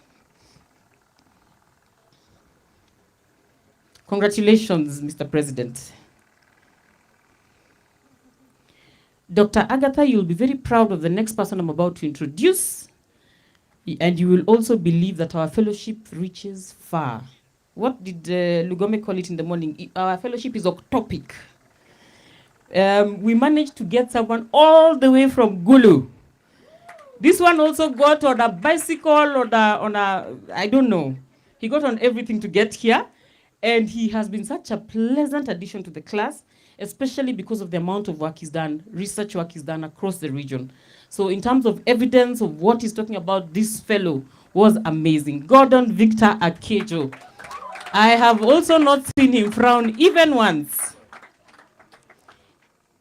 Speaker 9: Congratulations, Mr. President. Dr. Agatha, you'll be very proud of the next person I'm about to introduce, and you will also believe that our fellowship reaches far. What did Lugome call it in the morning? Our fellowship is octopic. We managed to get someone all the way from Gulu. This one also got on a bicycle, on a I don't know. He got on everything to get here. And he has been such a pleasant addition to the class, especially because of the amount of work he's done, research work he's done across the region. So in terms of evidence of what he's talking about, this fellow was amazing. Gordon Victor Akejo. I have also not seen him frown even once.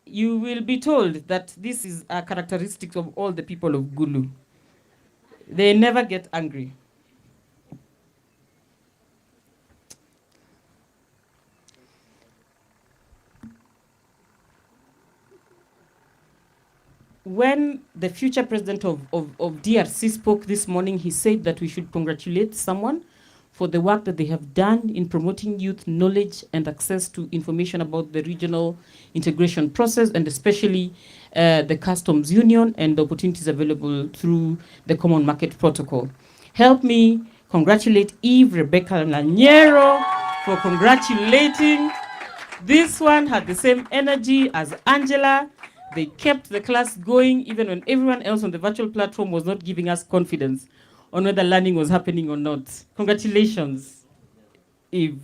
Speaker 9: You will be told that this is a characteristic of all the people of Gulu. They never get angry. When the future president of DRC spoke this morning, he said that we should congratulate someone for the work that they have done in promoting youth knowledge and access to information about the regional integration process, and especially the customs union and the opportunities available through the common market protocol. Help me congratulate Eve Rebecca Laniero for congratulating. This one had the same energy as Angela. They kept the class going even when everyone else on the virtual platform was not giving us confidence on whether learning was happening or not. Congratulations, Eve.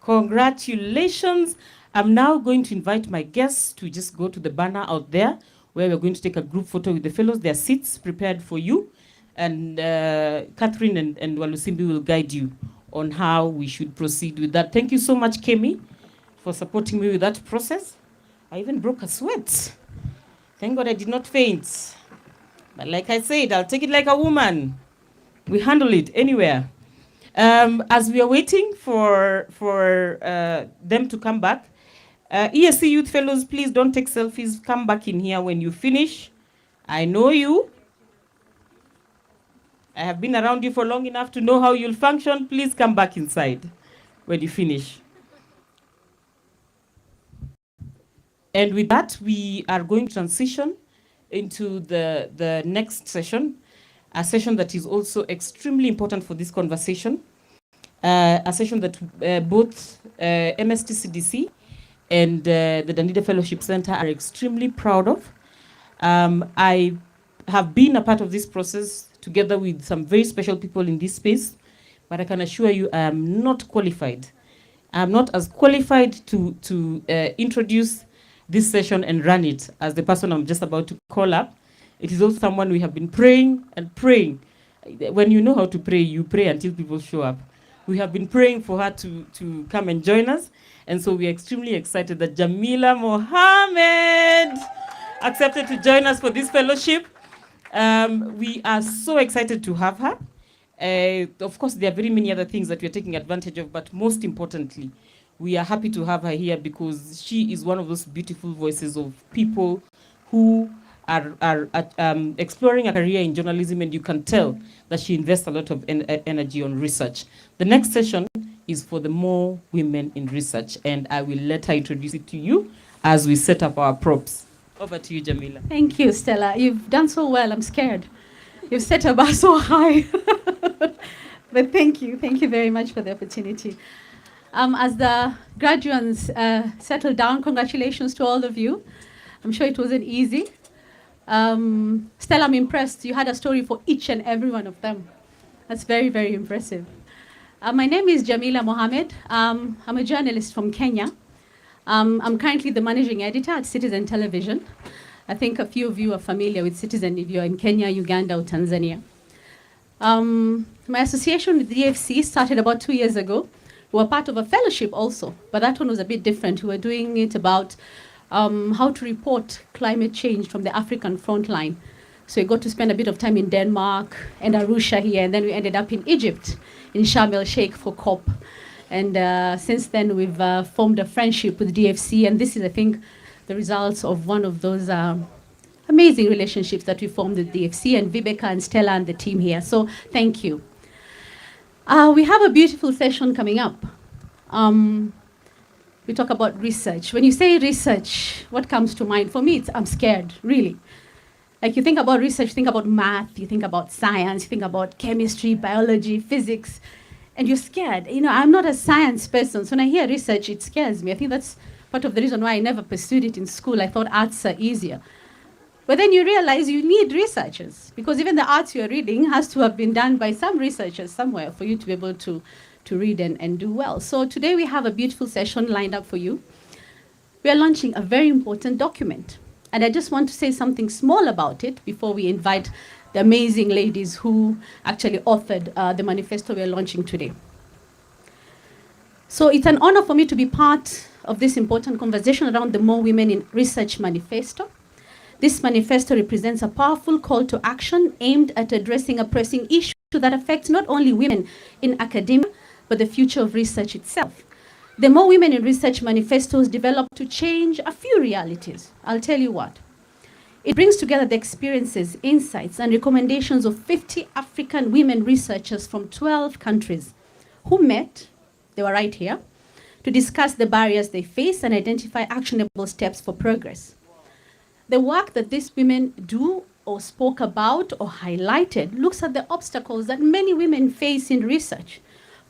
Speaker 9: Congratulations. I'm now going to invite my guests to just go to the banner out there where we're going to take a group photo with the fellows. There are seats prepared for you. And Catherine and Walusimbi will guide you on how we should proceed with that. Thank you so much, Kemi, for supporting me with that process. I even broke a sweat. Thank God I did not faint. But like I said, I'll take it like a woman. We handle it anywhere. As we are waiting for them to come back, ESC Youth Fellows, please don't take selfies. Come back in here when you finish. I know you. I have been around you for long enough to know how you'll function. Please come back inside when you finish. And with that, we are going to transition into the next session, a session that is also extremely important for this conversation, a session that both MSTCDC and the Danida Fellowship Center are extremely proud of. I have been a part of this process together with some very special people in this space, but I can assure you I am not qualified. I'm not as qualified to introduce this session and run it as the person I'm just about to call up. It is also someone we have been praying and praying. When you know how to pray, you pray until people show up. We have been praying for her to come and join us. And so we are extremely excited that Jamila Mohammed accepted to join us for this fellowship. We are so excited to have her. Of course, there are very many other things that we are taking advantage of, but most importantly, we are happy to have her here because she is one of those beautiful voices of people who are exploring a career in journalism, and you can tell that she invests a lot of energy on research. The next session is for the more women in research, and I will let her introduce it to you as we set up our props. Over to you, Jamila.
Speaker 8: Thank you, Stella. You've done so well. I'm scared. You've set a bar so high. But thank you. Thank you very much for the opportunity. As the graduates settle down, congratulations to all of you. I'm sure it wasn't easy. Stella, I'm impressed. You had a story for each and every one of them. That's very, very impressive. My name is Jamila Mohammed. I'm a journalist from Kenya. I'm currently the managing editor at Citizen Television. I think a few of you are familiar with Citizen if you're in Kenya, Uganda, or Tanzania. My association with DFC started about 2 years ago. We were part of a fellowship also, but that one was a bit different. We were doing it about how to report climate change from the African front line. So we got to spend a bit of time in Denmark and Arusha here, and then we ended up in Egypt, in Sharm el-Sheikh for COP. And since then, we've formed a friendship with DFC, and this is, I think, the results of one of those amazing relationships that we formed with DFC, and Vibeka and Stella and the team here. So thank you. We have a beautiful session coming up. We talk about research. When you say research, what comes to mind? For me, I'm scared, really. Like you think about research, think about math, you think about science, you think about chemistry, biology, physics, and you're scared. You know, I'm not a science person, so when I hear research, it scares me. I think that's part of the reason why I never pursued it in school. I thought arts are easier. But then you realize you need researchers, because even the arts you're reading has to have been done by some researchers somewhere for you to be able to read and do well. So today we have a beautiful session lined up for you. We are launching a very important document. And I just want to say something small about it before we invite the amazing ladies who actually authored the manifesto we are launching today. So it's an honor for me to be part of this important conversation around the More Women in Research manifesto. This manifesto represents a powerful call to action aimed at addressing a pressing issue that affects not only women in academia, but the future of research itself. The More Women in Research manifesto is developed to change a few realities. I'll tell you what. It brings together the experiences, insights, and recommendations of 50 African women researchers from 12 countries who met, they were right here, to discuss the barriers they face and identify actionable steps for progress. The work that these women do or spoke about or highlighted looks at the obstacles that many women face in research,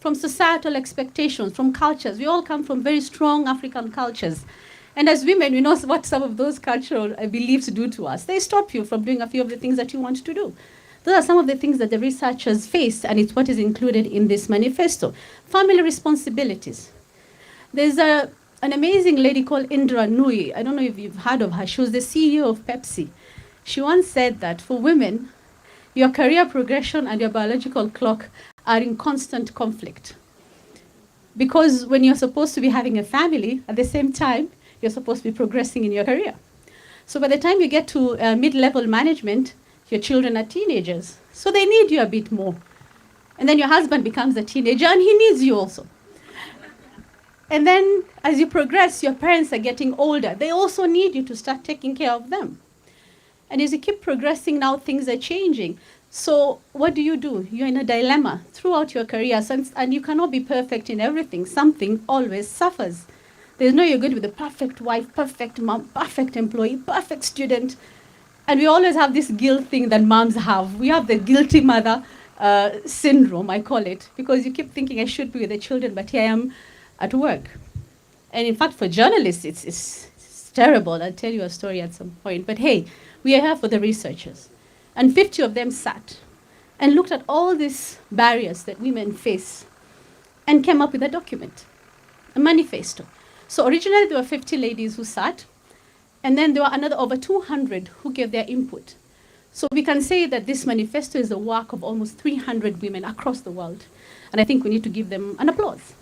Speaker 8: from societal expectations, from cultures. We all come from very strong African cultures. And as women, we know what some of those cultural beliefs do to us. They stop you from doing a few of the things that you want to do. Those are some of the things that the researchers face, and it's what is included in this manifesto. Family responsibilities. There's an amazing lady called Indra Nui. I don't know if you've heard of her. She was the CEO of Pepsi. She once said that for women, your career progression and your biological clock are in constant conflict. Because when you're supposed to be having a family, at the same time, you're supposed to be progressing in your career. So by the time you get to mid-level management, your children are teenagers. So they need you a bit more. And then your husband becomes a teenager and he needs you also. And then as you progress, your parents are getting older. They also need you to start taking care of them. And as you keep progressing now, things are changing. So what do? You're in a dilemma throughout your career, and you cannot be perfect in everything. Something always suffers. There's no you're good with a perfect wife, perfect mom, perfect employee, perfect student. And we always have this guilt thing that moms have. We have the guilty mother syndrome, I call it, because you keep thinking I should be with the children, but here I am at work. And in fact, for journalists, it's terrible. I'll tell you a story at some point. But hey, we are here for the researchers. And 50 of them sat and looked at all these barriers that women face and came up with a document, a manifesto. So originally there were 50 ladies who sat, and then there were another over 200 who gave their input. So we can say that this manifesto is the work of almost 300 women across the world. And I think we need to give them an applause.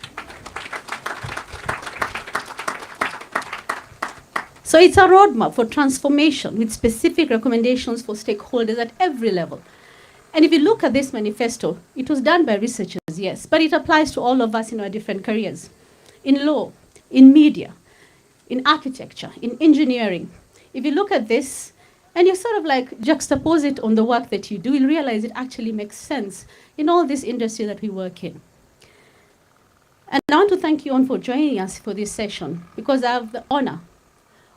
Speaker 8: So it's a roadmap for transformation with specific recommendations for stakeholders at every level. And if you look at this manifesto, it was done by researchers, yes, but it applies to all of us in our different careers. In law, in media, in architecture, in engineering. If you look at this, and you sort of like juxtapose it on the work that you do, you'll realize it actually makes sense in all this industry that we work in. And I want to thank you all for joining us for this session, because I have the honor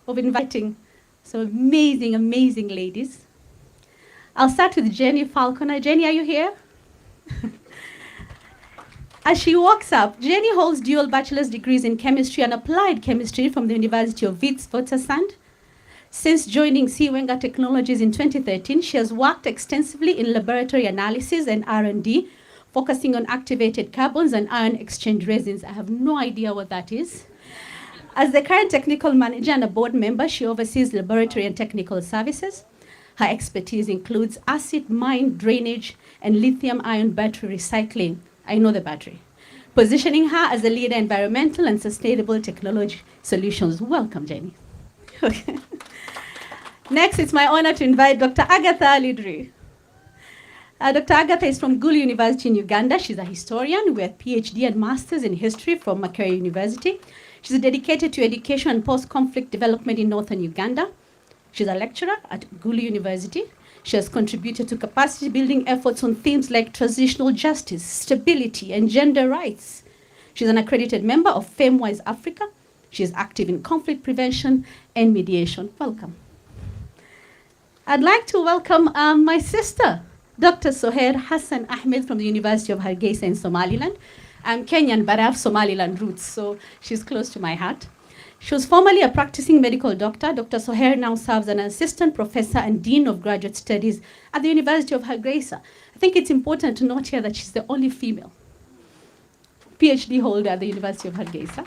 Speaker 8: of inviting some amazing, amazing ladies. I'll start with Jenny Falconer. Jenny, are you here? As she walks up, Jenny holds dual bachelor's degrees in chemistry and applied chemistry from the University of Witwatersrand. Since joining Siwenga Technologies in 2013, she has worked extensively in laboratory analysis and R&D, focusing on activated carbons and ion exchange resins. I have no idea what that is. As the current technical manager and a board member, she oversees laboratory and technical services. Her expertise includes acid mine drainage and lithium-ion battery recycling. I know the battery. Positioning her as a leader in environmental and sustainable technology solutions. Welcome, Jenny. Okay. Next, it's my honor to invite Dr. Agatha Lidri. Dr. Agatha is from Gulu University in Uganda. She's a historian with PhD and Masters in History from Makerere University. She's dedicated to education and post-conflict development in northern Uganda. She's a lecturer at Gulu University. She has contributed to capacity building efforts on themes like transitional justice, stability, and gender rights. She's an accredited member of FameWise Africa. She is active in conflict prevention and mediation. Welcome. I'd like to welcome my sister, Dr. Soher Hassan Ahmed from the University of Hargeisa in Somaliland. I'm Kenyan, but I have Somaliland roots, so she's close to my heart. She was formerly a practicing medical doctor. Dr. Soher now serves as an assistant professor and dean of graduate studies at the University of Hargeisa. I think it's important to note here that she's the only female PhD holder at the University of Hargeisa.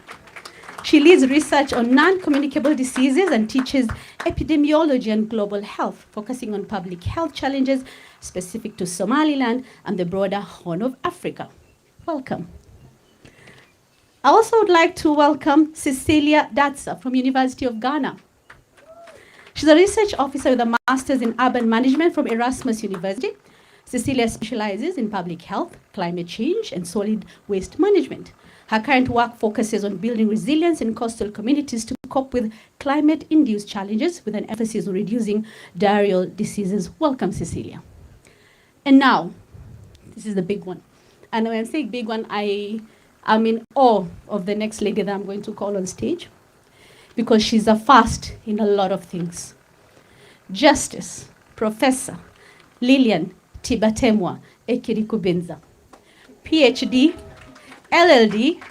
Speaker 8: She leads research on non-communicable diseases and teaches epidemiology and global health, focusing on public health challenges specific to Somaliland and the broader Horn of Africa. Welcome. I also would like to welcome Cecilia Datsa from University of Ghana. She's a research officer with a master's in urban management from Erasmus University. Cecilia specializes in public health, climate change, and solid waste management. Her current work focuses on building resilience in coastal communities to cope with climate-induced challenges with an emphasis on reducing diarrheal diseases. Welcome, Cecilia. And now, this is the big one. And when I'm saying big one, I'm in awe of the next lady that I'm going to call on stage, because she's a first in a lot of things. Justice, Professor Lilian Tibatemwa Ekirikubenza, PhD, LLD,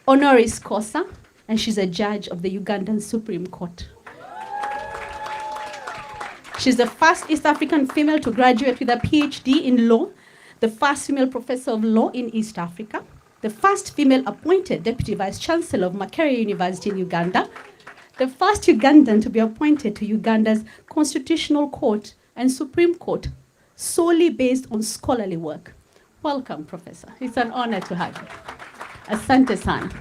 Speaker 8: honoris causa, and she's a judge of the Ugandan Supreme Court. She's the first East African female to graduate with a PhD in law, the first female professor of law in East Africa, the first female appointed Deputy Vice Chancellor of Makerere University in Uganda, the first Ugandan to be appointed to Uganda's Constitutional Court and Supreme Court, solely based on scholarly work. Welcome, Professor. It's an honor to have you. Asante sana.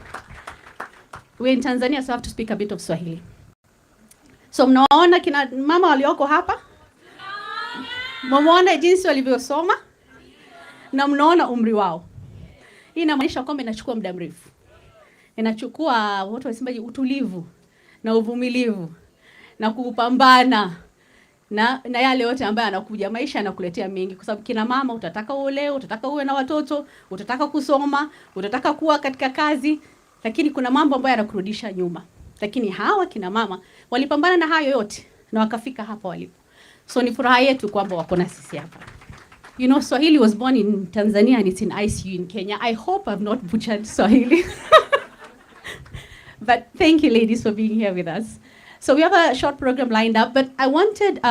Speaker 8: We're in Tanzania, so I have to speak a bit of Swahili. So mnaona kina mama walioko hapa? Mnaona jinsi walivyosoma? Na mnaona umri wao. Hii inamaanisha kwamba inachukua muda mrefu. Inachukua watu wasemaje, utulivu na uvumilivu na kupambana na yale yote ambayo anakuja. Maisha yanakuletea mengi, kwa sababu kina mama utataka uolewe, utataka uwe na watoto, utataka kusoma, utataka kuwa katika kazi, lakini kuna mambo ambayo yanakurudisha nyuma. Lakini hawa kina mama walipambana na hayo yote na wakafika hapa walipo. So ni furaha yetu kwamba wako na sisi hapa. You know, Swahili was born in Tanzania and it's in ICU in Kenya. I hope I've not butchered Swahili. But thank you, ladies, for being here with us. So we have a short program lined up, but I wanted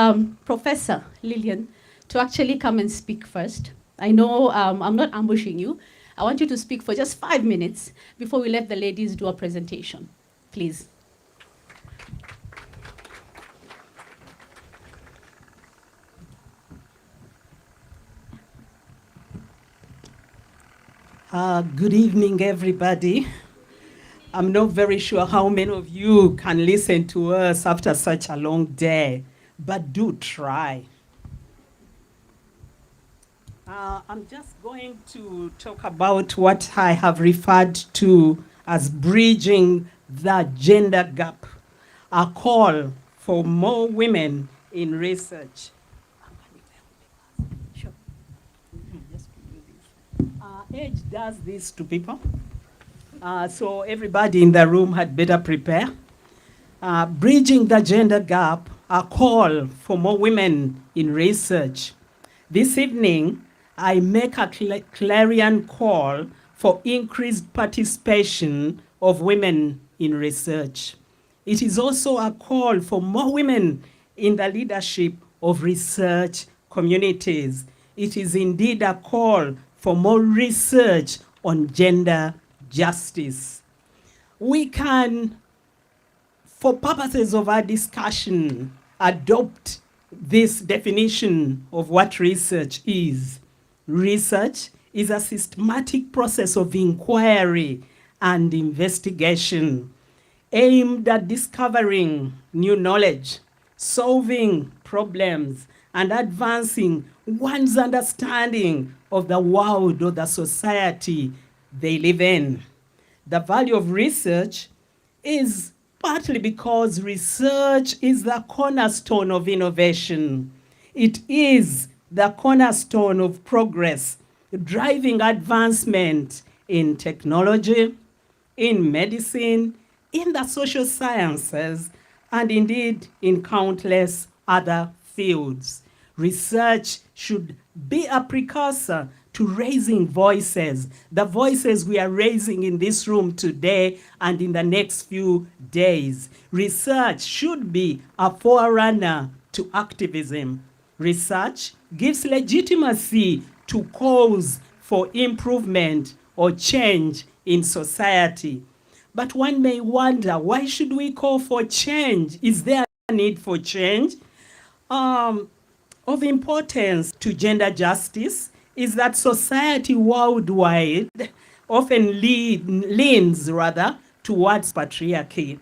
Speaker 8: Professor Lilian to actually come and speak first. I know I'm not ambushing you. I want you to speak for just 5 minutes before we let the ladies do a presentation. Please.
Speaker 7: Good evening, everybody. I'm not very sure how many of you can listen to us after such a long day, but do try. I'm just going to talk about what I have referred to as bridging the gender gap, a call for more women in research. Age does this to people, so everybody in the room had better prepare. Bridging the gender gap, a call for more women in research. This evening, I make a clarion call for increased participation of women in research. It is also a call for more women in the leadership of research communities. It is indeed a call for more research on gender justice. We can, for purposes of our discussion, adopt this definition of what research is. Research is a systematic process of inquiry and investigation aimed at discovering new knowledge, solving problems, and advancing one's understanding of the world or the society they live in. The value of research is partly because research is the cornerstone of innovation. It is the cornerstone of progress, driving advancement in technology, in medicine, in the social sciences, and indeed in countless other fields. Research should be a precursor to raising voices, the voices we are raising in this room today and in the next few days. Research should be a forerunner to activism. Research gives legitimacy to calls for improvement or change in society. But one may wonder, why should we call for change? Is there a need for change? Of importance to gender justice is that society worldwide often leans towards patriarchy.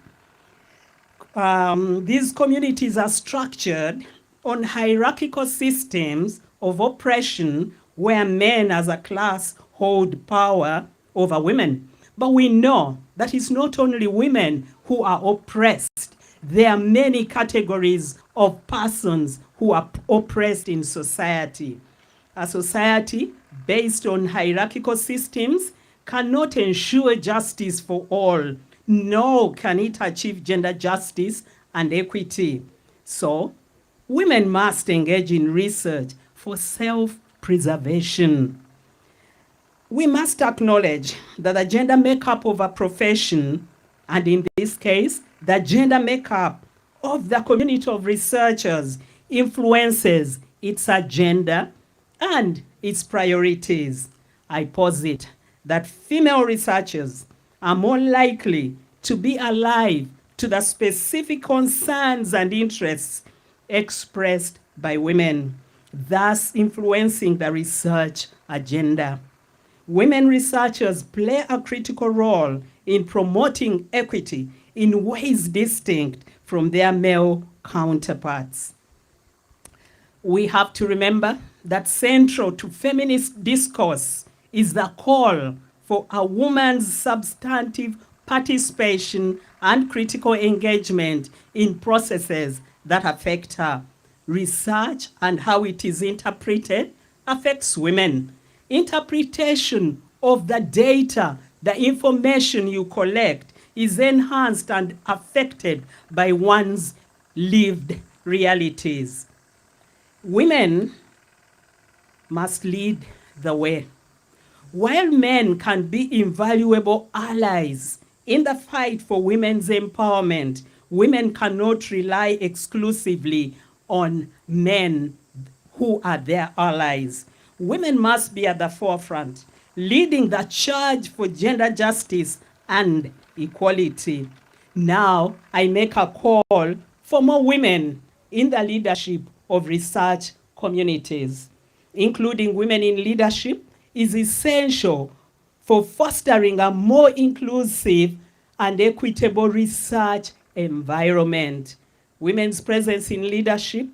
Speaker 7: These communities are structured on hierarchical systems of oppression where men as a class hold power over women. But we know that it's not only women who are oppressed. There are many categories of persons who are oppressed in society. A society based on hierarchical systems cannot ensure justice for all, nor can it achieve gender justice and equity. So, women must engage in research for self-preservation. We must acknowledge that the gender makeup of a profession, and in this case, the gender makeup of the community of researchers, influences its agenda and its priorities. I posit that female researchers are more likely to be alive to the specific concerns and interests expressed by women, thus influencing the research agenda. Women researchers play a critical role in promoting equity in ways distinct from their male counterparts. We have to remember that central to feminist discourse is the call for a woman's substantive participation and critical engagement in processes that affect her. Research and how it is interpreted affects women. Interpretation of the data, the information you collect, is enhanced and affected by one's lived realities. Women must lead the way. While men can be invaluable allies in the fight for women's empowerment, women cannot rely exclusively on men who are their allies. Women must be at the forefront, leading the charge for gender justice and equality. Now, I make a call for more women in the leadership of research communities. Including women in leadership is essential for fostering a more inclusive and equitable research environment. Women's presence in leadership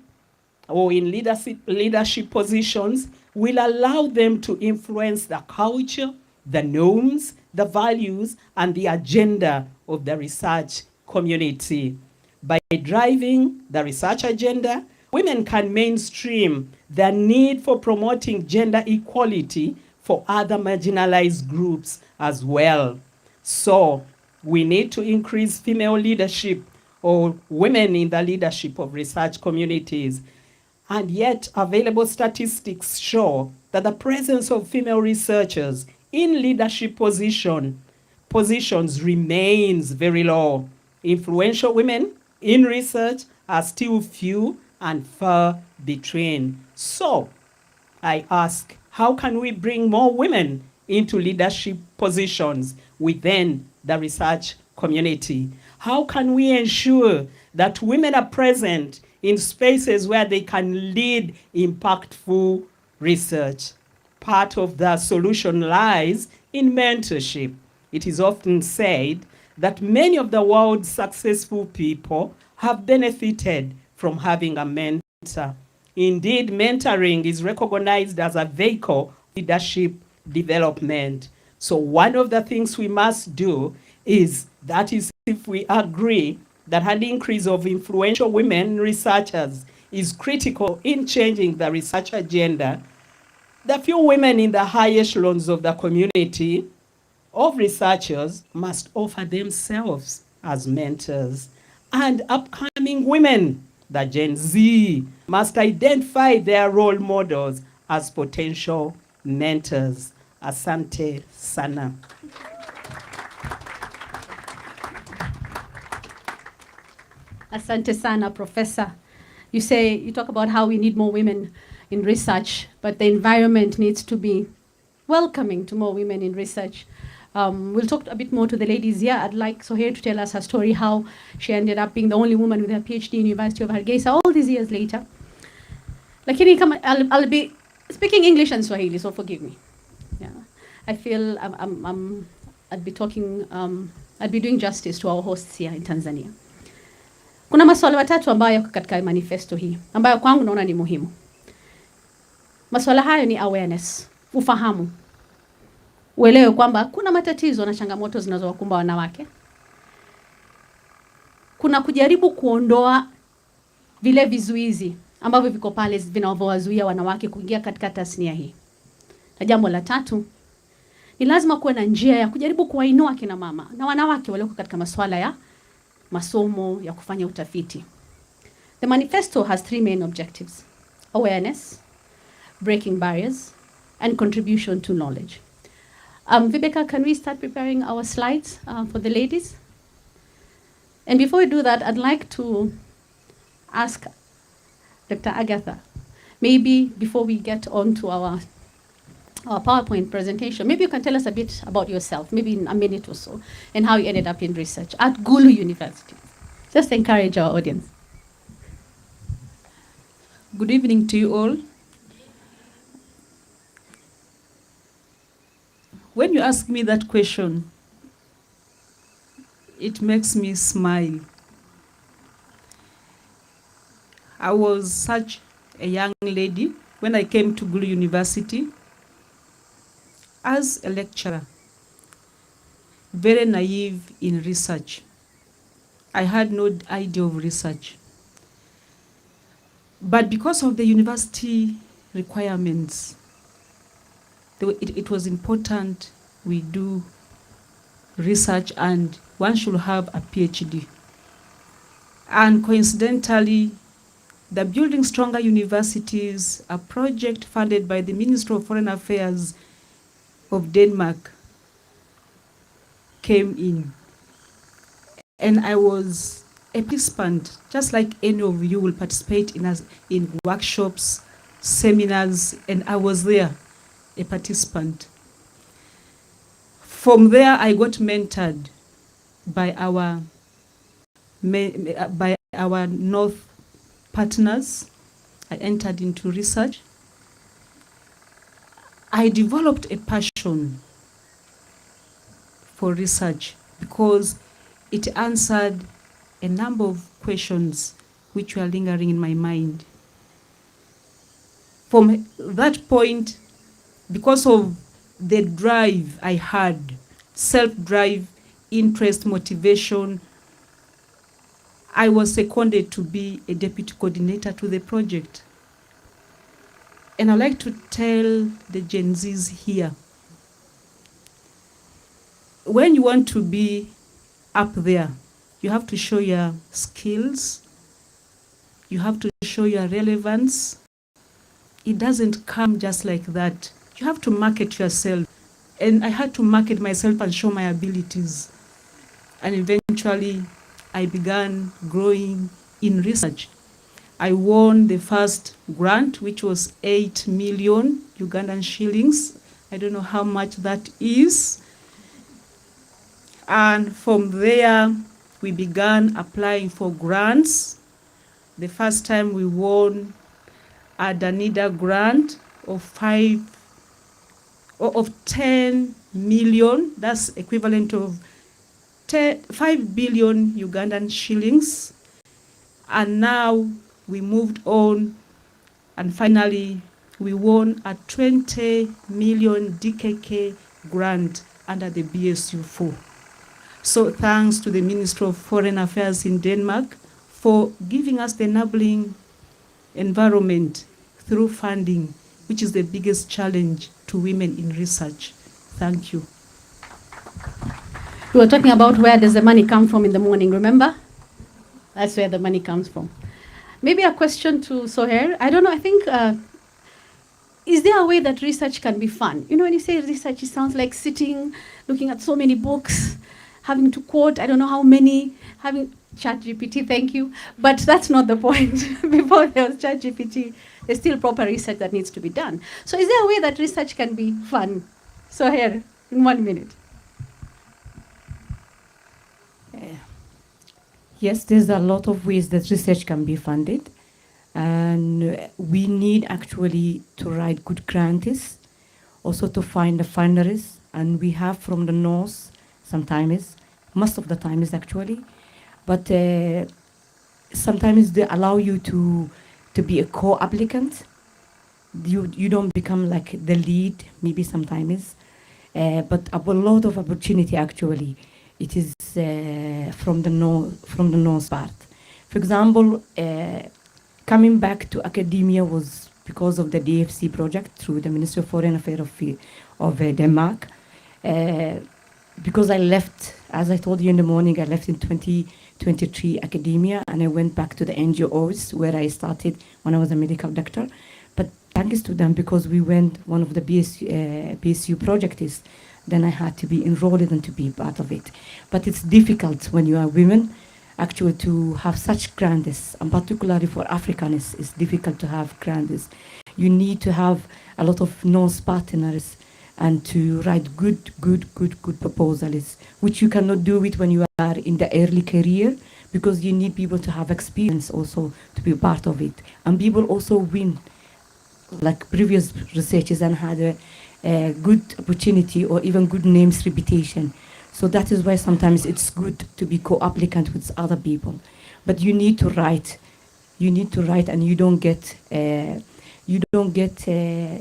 Speaker 7: or in leadership positions will allow them to influence the culture, the norms, the values, and the agenda of the research community. By driving the research agenda, women can mainstream the need for promoting gender equality for other marginalized groups as well. So we need to increase female leadership or women in the leadership of research communities. And yet available statistics show that the presence of female researchers in leadership positions remains very low. Influential women in research are still few and far between. So I ask, how can we bring more women into leadership positions within the research community? How can we ensure that women are present in spaces where they can lead impactful research? Part of the solution lies in mentorship. It is often said that many of the world's successful people have benefited from having a mentor. Indeed, mentoring is recognized as a vehicle for leadership development. So one of the things we must do is if we agree that an increase of influential women researchers is critical in changing the research agenda, the few women in the high echelons of the community of researchers must offer themselves as mentors. And upcoming women, the Gen Z, must identify their role models as potential mentors. Asante sana.
Speaker 8: Asante sana, Professor. You talk about how we need more women in research, but the environment needs to be welcoming to more women in research. We'll talk a bit more to the ladies here. I'd like Sohail to tell us her story, how she ended up being the only woman with her PhD in University of Hargeisa all these years later. Lakini I'll be speaking English and Swahili, so forgive me. Yeah, I feel I'd be doing justice to our hosts here in Tanzania. Kuna maswali matatu ambayo yako katika manifesto hii ambayo kwangu naona ni muhimu. Maswala hayo ni awareness, ufahamu. Uelewe kwamba kuna matatizo na changamoto zinazowakumba wanawake. Kuna kujaribu kuondoa vile vizuizi ambavyo viko pale vinavyowazuia wanawake kuingia katika tasnia hii. Na jambo la tatu, ni lazima kuwe na njia ya kujaribu kuwainua kina mama na wanawake walioko katika masuala ya masomo, ya kufanya utafiti. The manifesto has 3 main objectives: awareness, breaking barriers, and contribution to knowledge. Vibeka, can we start preparing our slides for the ladies? And before we do that, I'd like to ask Dr. Agatha, maybe before we get on to our PowerPoint presentation, maybe you can tell us a bit about yourself, maybe in a minute or so, and how you ended up in research at Gulu University. Just encourage our audience.
Speaker 3: Good evening to you all. When you ask me that question, it makes me smile. I was such a young lady when I came to Gulu University as a lecturer, very naive in research. I had no idea of research. But because of the university requirements, it was important we do research and one should have a PhD. And coincidentally, the Building Stronger Universities, a project funded by the Ministry of Foreign Affairs of Denmark, came in. And I was a participant, just like any of you will participate in workshops, seminars, and I was there, a participant. From there, I got mentored by our North partners. I entered into research. I developed a passion for research because it answered a number of questions which were lingering in my mind. From that point, because of the drive I had, self-drive, interest, motivation, I was seconded to be a deputy coordinator to the project. And I'd like to tell the Gen Zs here, when you want to be up there, you have to show your skills, you have to show your relevance. It doesn't come just like that. You have to market yourself. And I had to market myself and show my abilities. And eventually, I began growing in research. I won the first grant, which was 8 million Ugandan shillings. I don't know how much that is. And from there, we began applying for grants. The first time we won a Danida grant of 10 million. That's equivalent of 5 billion Ugandan shillings. And now we moved on, and finally we won a 20 million DKK grant under the BSU4. So thanks to the Ministry of Foreign Affairs in Denmark for giving us the enabling environment through funding, which is the biggest challenge to women in research. Thank you.
Speaker 8: We were talking about where does the money come from in the morning, remember? That's where the money comes from. Maybe a question to Soher. I don't know, I think, is there a way that research can be fun? You know, when you say research, it sounds like sitting, looking at so many books, having to quote, I don't know how many, having ChatGPT, thank you. But that's not the point. Before there was ChatGPT, there's still proper research that needs to be done. So is there a way that research can be fun? Soher, in 1 minute.
Speaker 9: Yes, there's a lot of ways that research can be funded. And we need actually to write good grants, also to find the funders. And we have from the north, sometimes, most of the time is actually. But sometimes they allow you to be a co-applicant. You don't become like the lead, maybe sometimes. But a lot of opportunity actually. It is from the north part. For example, coming back to academia was because of the DFC project through the Ministry of Foreign Affairs of Denmark. Because I left, as I told you in the morning, I left in 2023 academia and I went back to the NGOs where I started when I was a medical doctor. But thanks to them, because we went, one of the BSU projects, then I had to be enrolled and to be part of it. But it's difficult when you are women, actually, to have such grants, and particularly for Africans, it's difficult to have grants. You need to have a lot of nurse partners and to write good proposals, which you cannot do it when you are in the early career, because you need people to have experience also to be part of it. And people also win, like previous researchers, and had a good opportunity or even good names, reputation. So that is why sometimes it's good to be co-applicant with other people. But you need to write. You need to write, and you don't get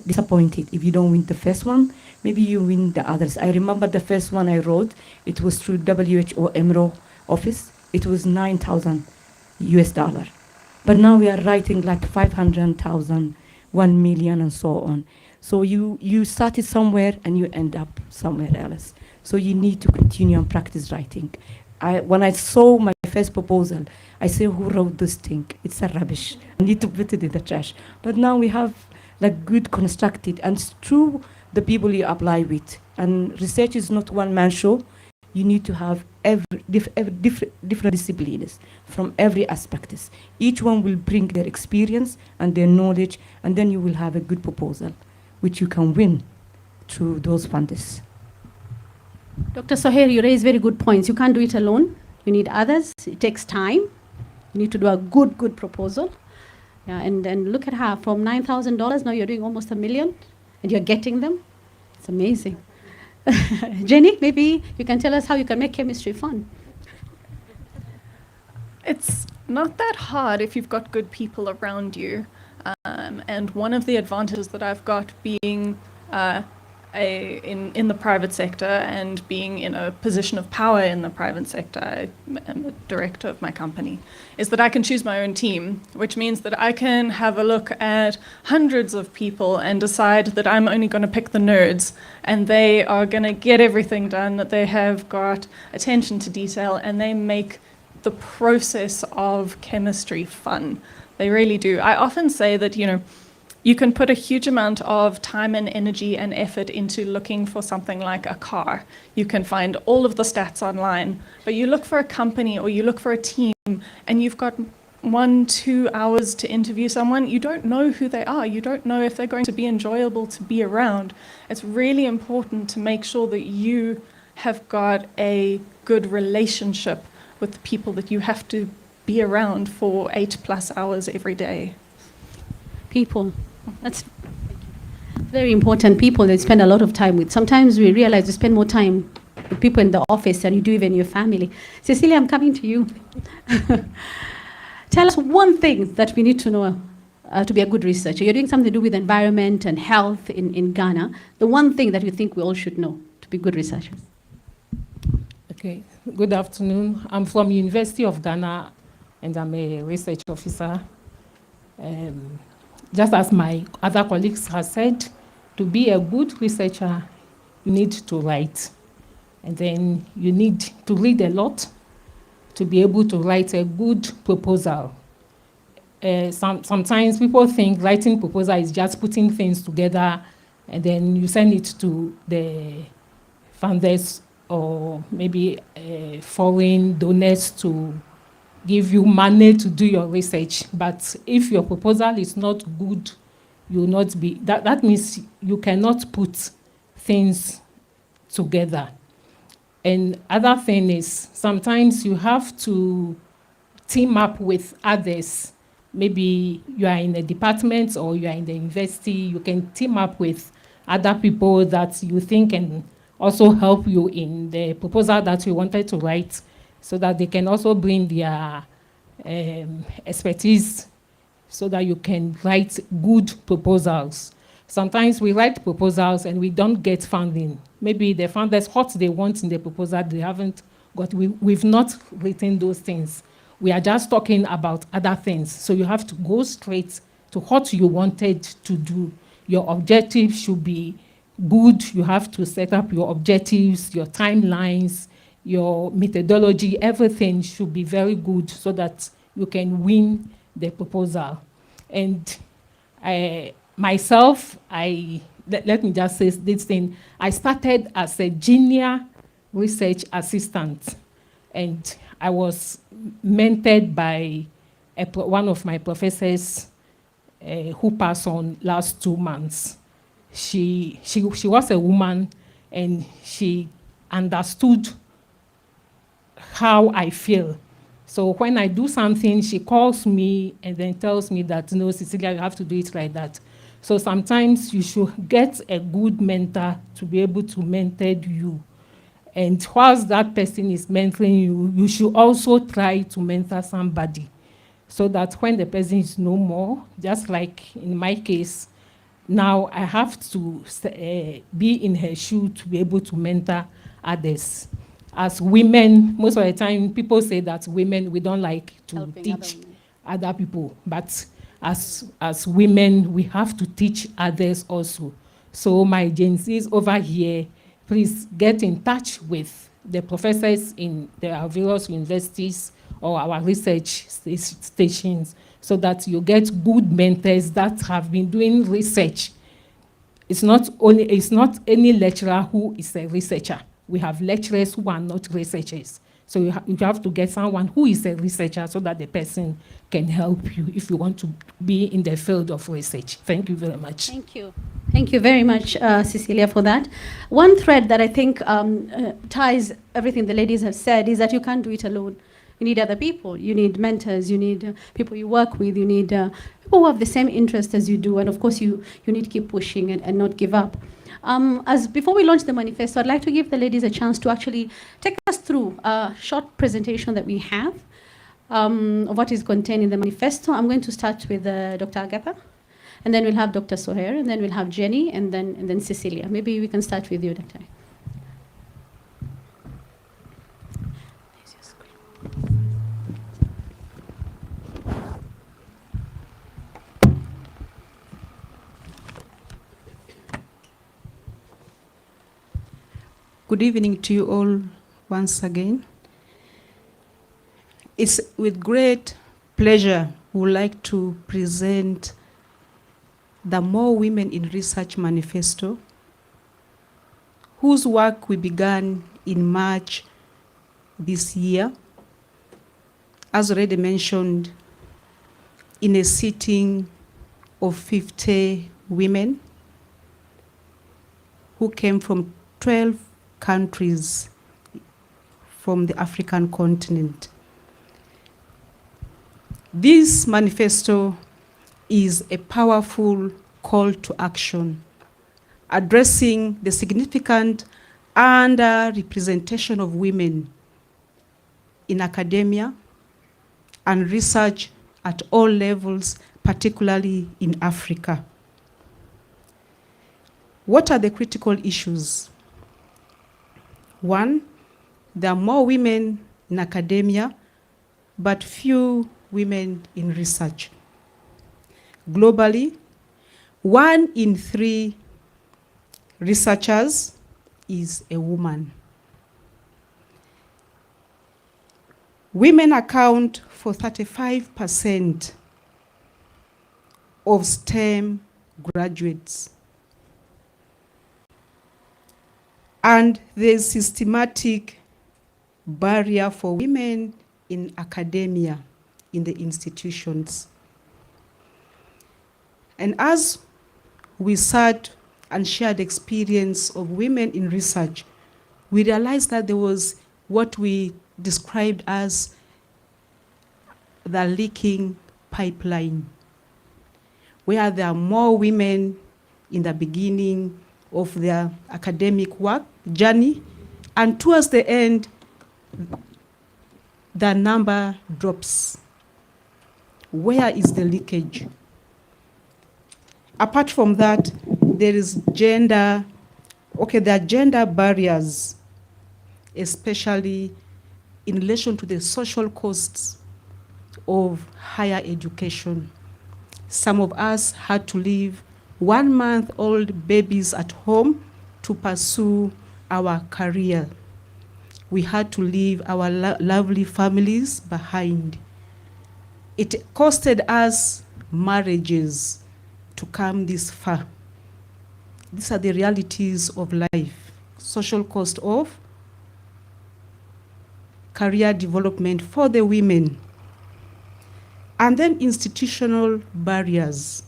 Speaker 9: disappointed if you don't win the first one. Maybe you win the others. I remember the first one I wrote, it was through WHO EMRO office. It was $9,000 US. But now we are writing like 500,000, 1 million, and so on. So you started somewhere and you end up somewhere else. So you need to continue and practice writing. When I saw my first proposal, I said, who wrote this thing? It's a rubbish. I need to put it in the trash. But now we have like good constructed, and it's true the people you apply with. And research is not one-man show. You need to have different disciplines from every aspect. Each one will bring their experience and their knowledge, and then you will have a good proposal, which you can win through those funders.
Speaker 8: Dr. Soher, you raise very good points. You can't do it alone. You need others. It takes time. You need to do a good proposal. Yeah, and look at her, from $9,000, now you're doing almost $1 million, and you're getting them. It's amazing. Jenny, maybe you can tell us how you can make chemistry fun.
Speaker 4: It's not that hard if you've got good people around you. And one of the advantages that I've got being in the private sector and being in a position of power in the private sector, I am the director of my company, is that I can choose my own team, which means that I can have a look at hundreds of people and decide that I'm only going to pick the nerds and they are going to get everything done, that they have got attention to detail, and they make the process of chemistry fun. They really do. I often say that, you can put a huge amount of time and energy and effort into looking for something like a car. You can find all of the stats online, but you look for a company or you look for a team and you've got 1-2 hours to interview someone. You don't know who they are. You don't know if they're going to be enjoyable to be around. It's really important to make sure that you have got a good relationship with the people that you have to be around for 8+ hours every day.
Speaker 8: People. That's very important. People that spend a lot of time with. Sometimes we realize we spend more time with people in the office than you do even your family. Cecilia, I'm coming to you. Tell us one thing that we need to know to be a good researcher. You're doing something to do with environment and health in Ghana. The one thing that you think we all should know to be good researchers.
Speaker 21: Okay, good afternoon. I'm from University of Ghana and I'm a research officer. Just as my other colleagues have said, to be a good researcher, you need to write. And then you need to read a lot to be able to write a good proposal. Sometimes people think writing proposal is just putting things together and then you send it to the funders or maybe foreign donors to give you money to do your research. But if your proposal is not good, you will not be, that means you cannot put things together. And other thing is, sometimes you have to team up with others. Maybe you are in a department or you are in the university, you can team up with other people that you think can also help you in the proposal that you wanted to write, so that they can also bring their expertise so that you can write good proposals. Sometimes we write proposals and we don't get funding. Maybe the funders, what they want in the proposal, they haven't got. We've not written those things. We are just talking about other things. So you have to go straight to what you wanted to do. Your objective should be good. You have to set up your objectives, your timelines, your methodology, everything should be very good so that you can win the proposal. And myself, let me just say this thing. I started as a junior research assistant, and I was mentored by one of my professors who passed on last 2 months. She was a woman, and she understood how I feel. So when I do something, she calls me and then tells me that, no, Cecilia, you have to do it like that. So sometimes you should get a good mentor to be able to mentor you. And whilst that person is mentoring you, you should also try to mentor somebody so that when the person is no more, just like in my case, now I have to be in her shoe to be able to mentor others. As women, most of the time, people say that women, we don't like to teach other people. But as women, we have to teach others also. So my Gen Zs over here, please get in touch with the professors in our various universities or our research stations so that you get good mentors that have been doing research. It's not any lecturer who is a researcher. We have lecturers who are not researchers. So you have to get someone who is a researcher so that the person can help you if you want to be in the field of research. Thank you very much.
Speaker 8: Thank you. Thank you very much, Cecilia, for that. One thread that I think ties everything the ladies have said is that you can't do it alone. You need other people. You need mentors. You need people you work with. You need people who have the same interest as you do. And of course, you need to keep pushing and not give up. As before we launch the manifesto, I'd like to give the ladies a chance to actually take us through a short presentation that we have of what is contained in the manifesto. I'm going to start with Dr. Agatha, and then we'll have Dr. Soher, and then we'll have Jenny, and then Cecilia. Maybe we can start with you, Dr.
Speaker 3: Good evening to you all once again. It's with great pleasure we would like to present the More Women in Research Manifesto, whose work we began in March this year, as already mentioned, in a sitting of 50 women who came from 12 countries from the African continent. This manifesto is a powerful call to action, addressing the significant underrepresentation of women in academia and research at all levels, particularly in Africa. What are the critical issues? One, there are more women in academia, but few women in research. Globally, 1 in 3 researchers is a woman. Women account for 35% of STEM graduates. And there's systematic barrier for women in academia, in the institutions. And as we sat and shared experience of women in research, we realized that there was what we described as the leaking pipeline, where there are more women in the beginning of their academic work journey, and towards the end, the number drops. Where is the leakage? Apart from that, there is there are gender barriers, especially in relation to the social costs of higher education. Some of us had to leave 1-month-old babies at home to pursue our career. We had to leave our lovely families behind. It costed us marriages to come this far. These are the realities of life. Social cost of career development for the women. And then institutional barriers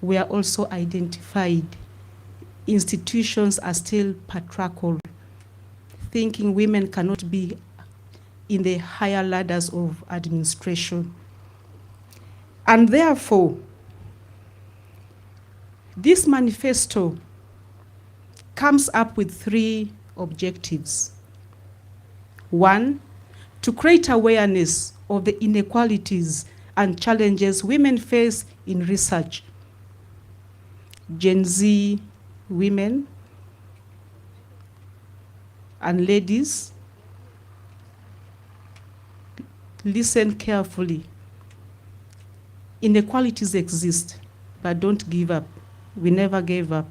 Speaker 3: were also identified. Institutions are still patriarchal, thinking women cannot be in the higher ladders of administration. And therefore, this manifesto comes up with 3 objectives. 1, to create awareness of the inequalities and challenges women face in research. Gen Z women and ladies, listen carefully. Inequalities exist, but don't give up. We never gave up.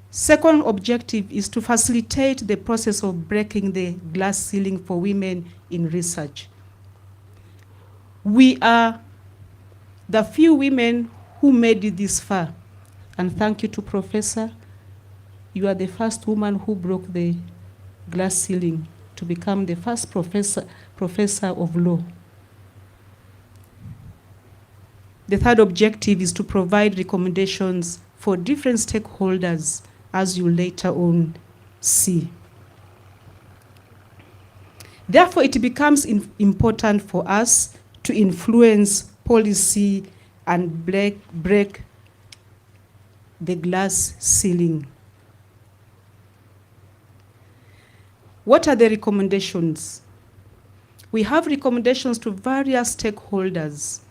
Speaker 3: Second objective is to facilitate the process of breaking the glass ceiling for women in research. We are the few women who made it this far. And thank you to Professor. You are the first woman who broke the glass ceiling to become the first professor of law. The third objective is to provide recommendations for different stakeholders, as you later on see. Therefore, it becomes important for us to influence policy and break
Speaker 7: the glass ceiling. What are the recommendations? We have recommendations to various stakeholders.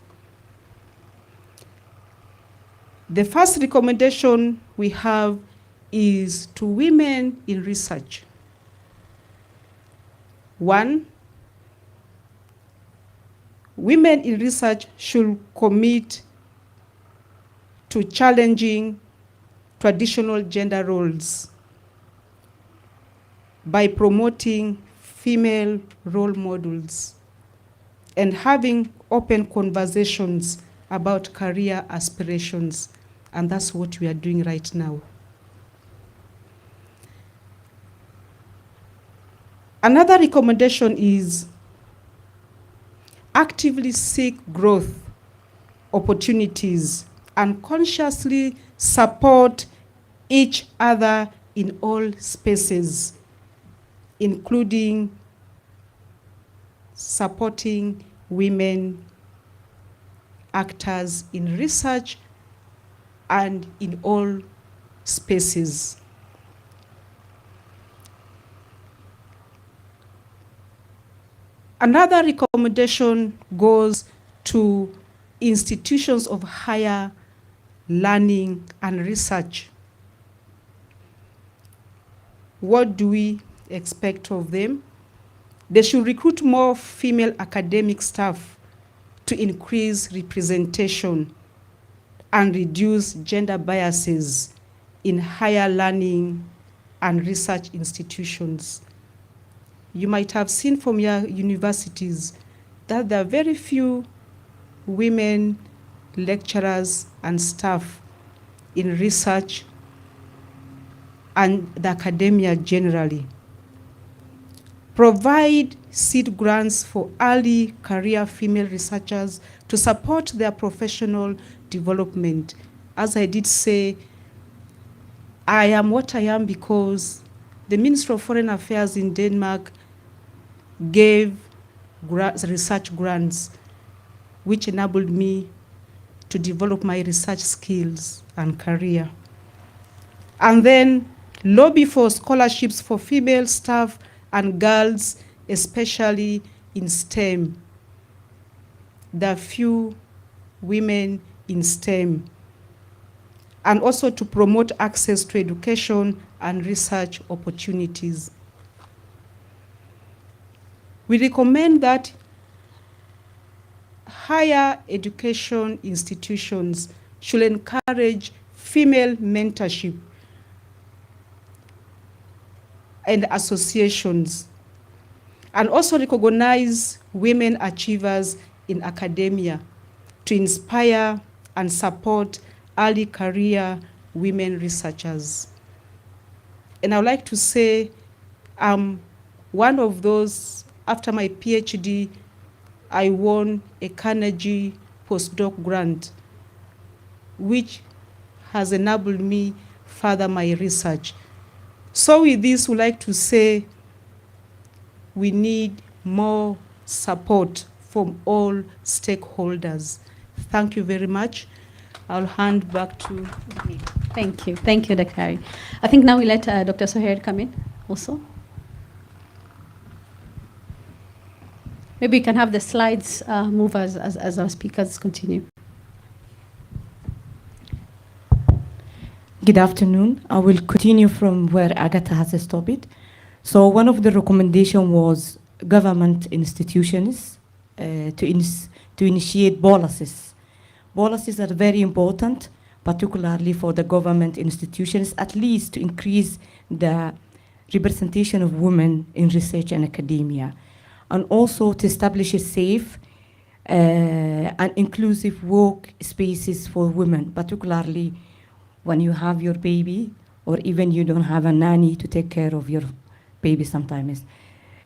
Speaker 7: The first recommendation we have is to women in research. One, women in research should commit to challenging traditional gender roles by promoting female role models and having open conversations about career aspirations. And that's what we are doing right now. Another recommendation is actively seek growth opportunities and consciously support each other in all spaces, including supporting women actors in research and in all spaces. Another recommendation goes to institutions of higher learning and research. What do we expect of them? They should recruit more female academic staff to increase representation and reduce gender biases in higher learning and research institutions. You might have seen from your universities that there are very few women lecturers and staff in research and the academia generally. Provide seed grants for early career female researchers to support their professional development. As I did say, I am what I am because the Ministry of Foreign Affairs in Denmark gave research grants which enabled me to develop my research skills and career. And then lobby for scholarships for female staff and girls, especially in STEM. There are few women in STEM. And also to promote access to education and research opportunities. We recommend that higher education institutions should encourage female mentorship and associations, and also recognize women achievers in academia to inspire and support early career women researchers. And I would like to say I'm one of those. After my PhD, I won a Carnegie postdoc grant, which has enabled me further my research. So with this, we'd like to say we need more support from all stakeholders. Thank you very much. I'll hand back to me.
Speaker 8: Thank you. Thank you, Dr. I think now we let Dr. Soher come in also. Maybe we can have the slides move as our speakers continue.
Speaker 10: Good afternoon. I will continue from where Agatha has stopped. So one of the recommendations was government institutions to initiate policies. Policies are very important, particularly for the government institutions, at least to increase the representation of women in research and academia, and also to establish a safe and inclusive work spaces for women, particularly when you have your baby or even you don't have a nanny to take care of your baby sometimes.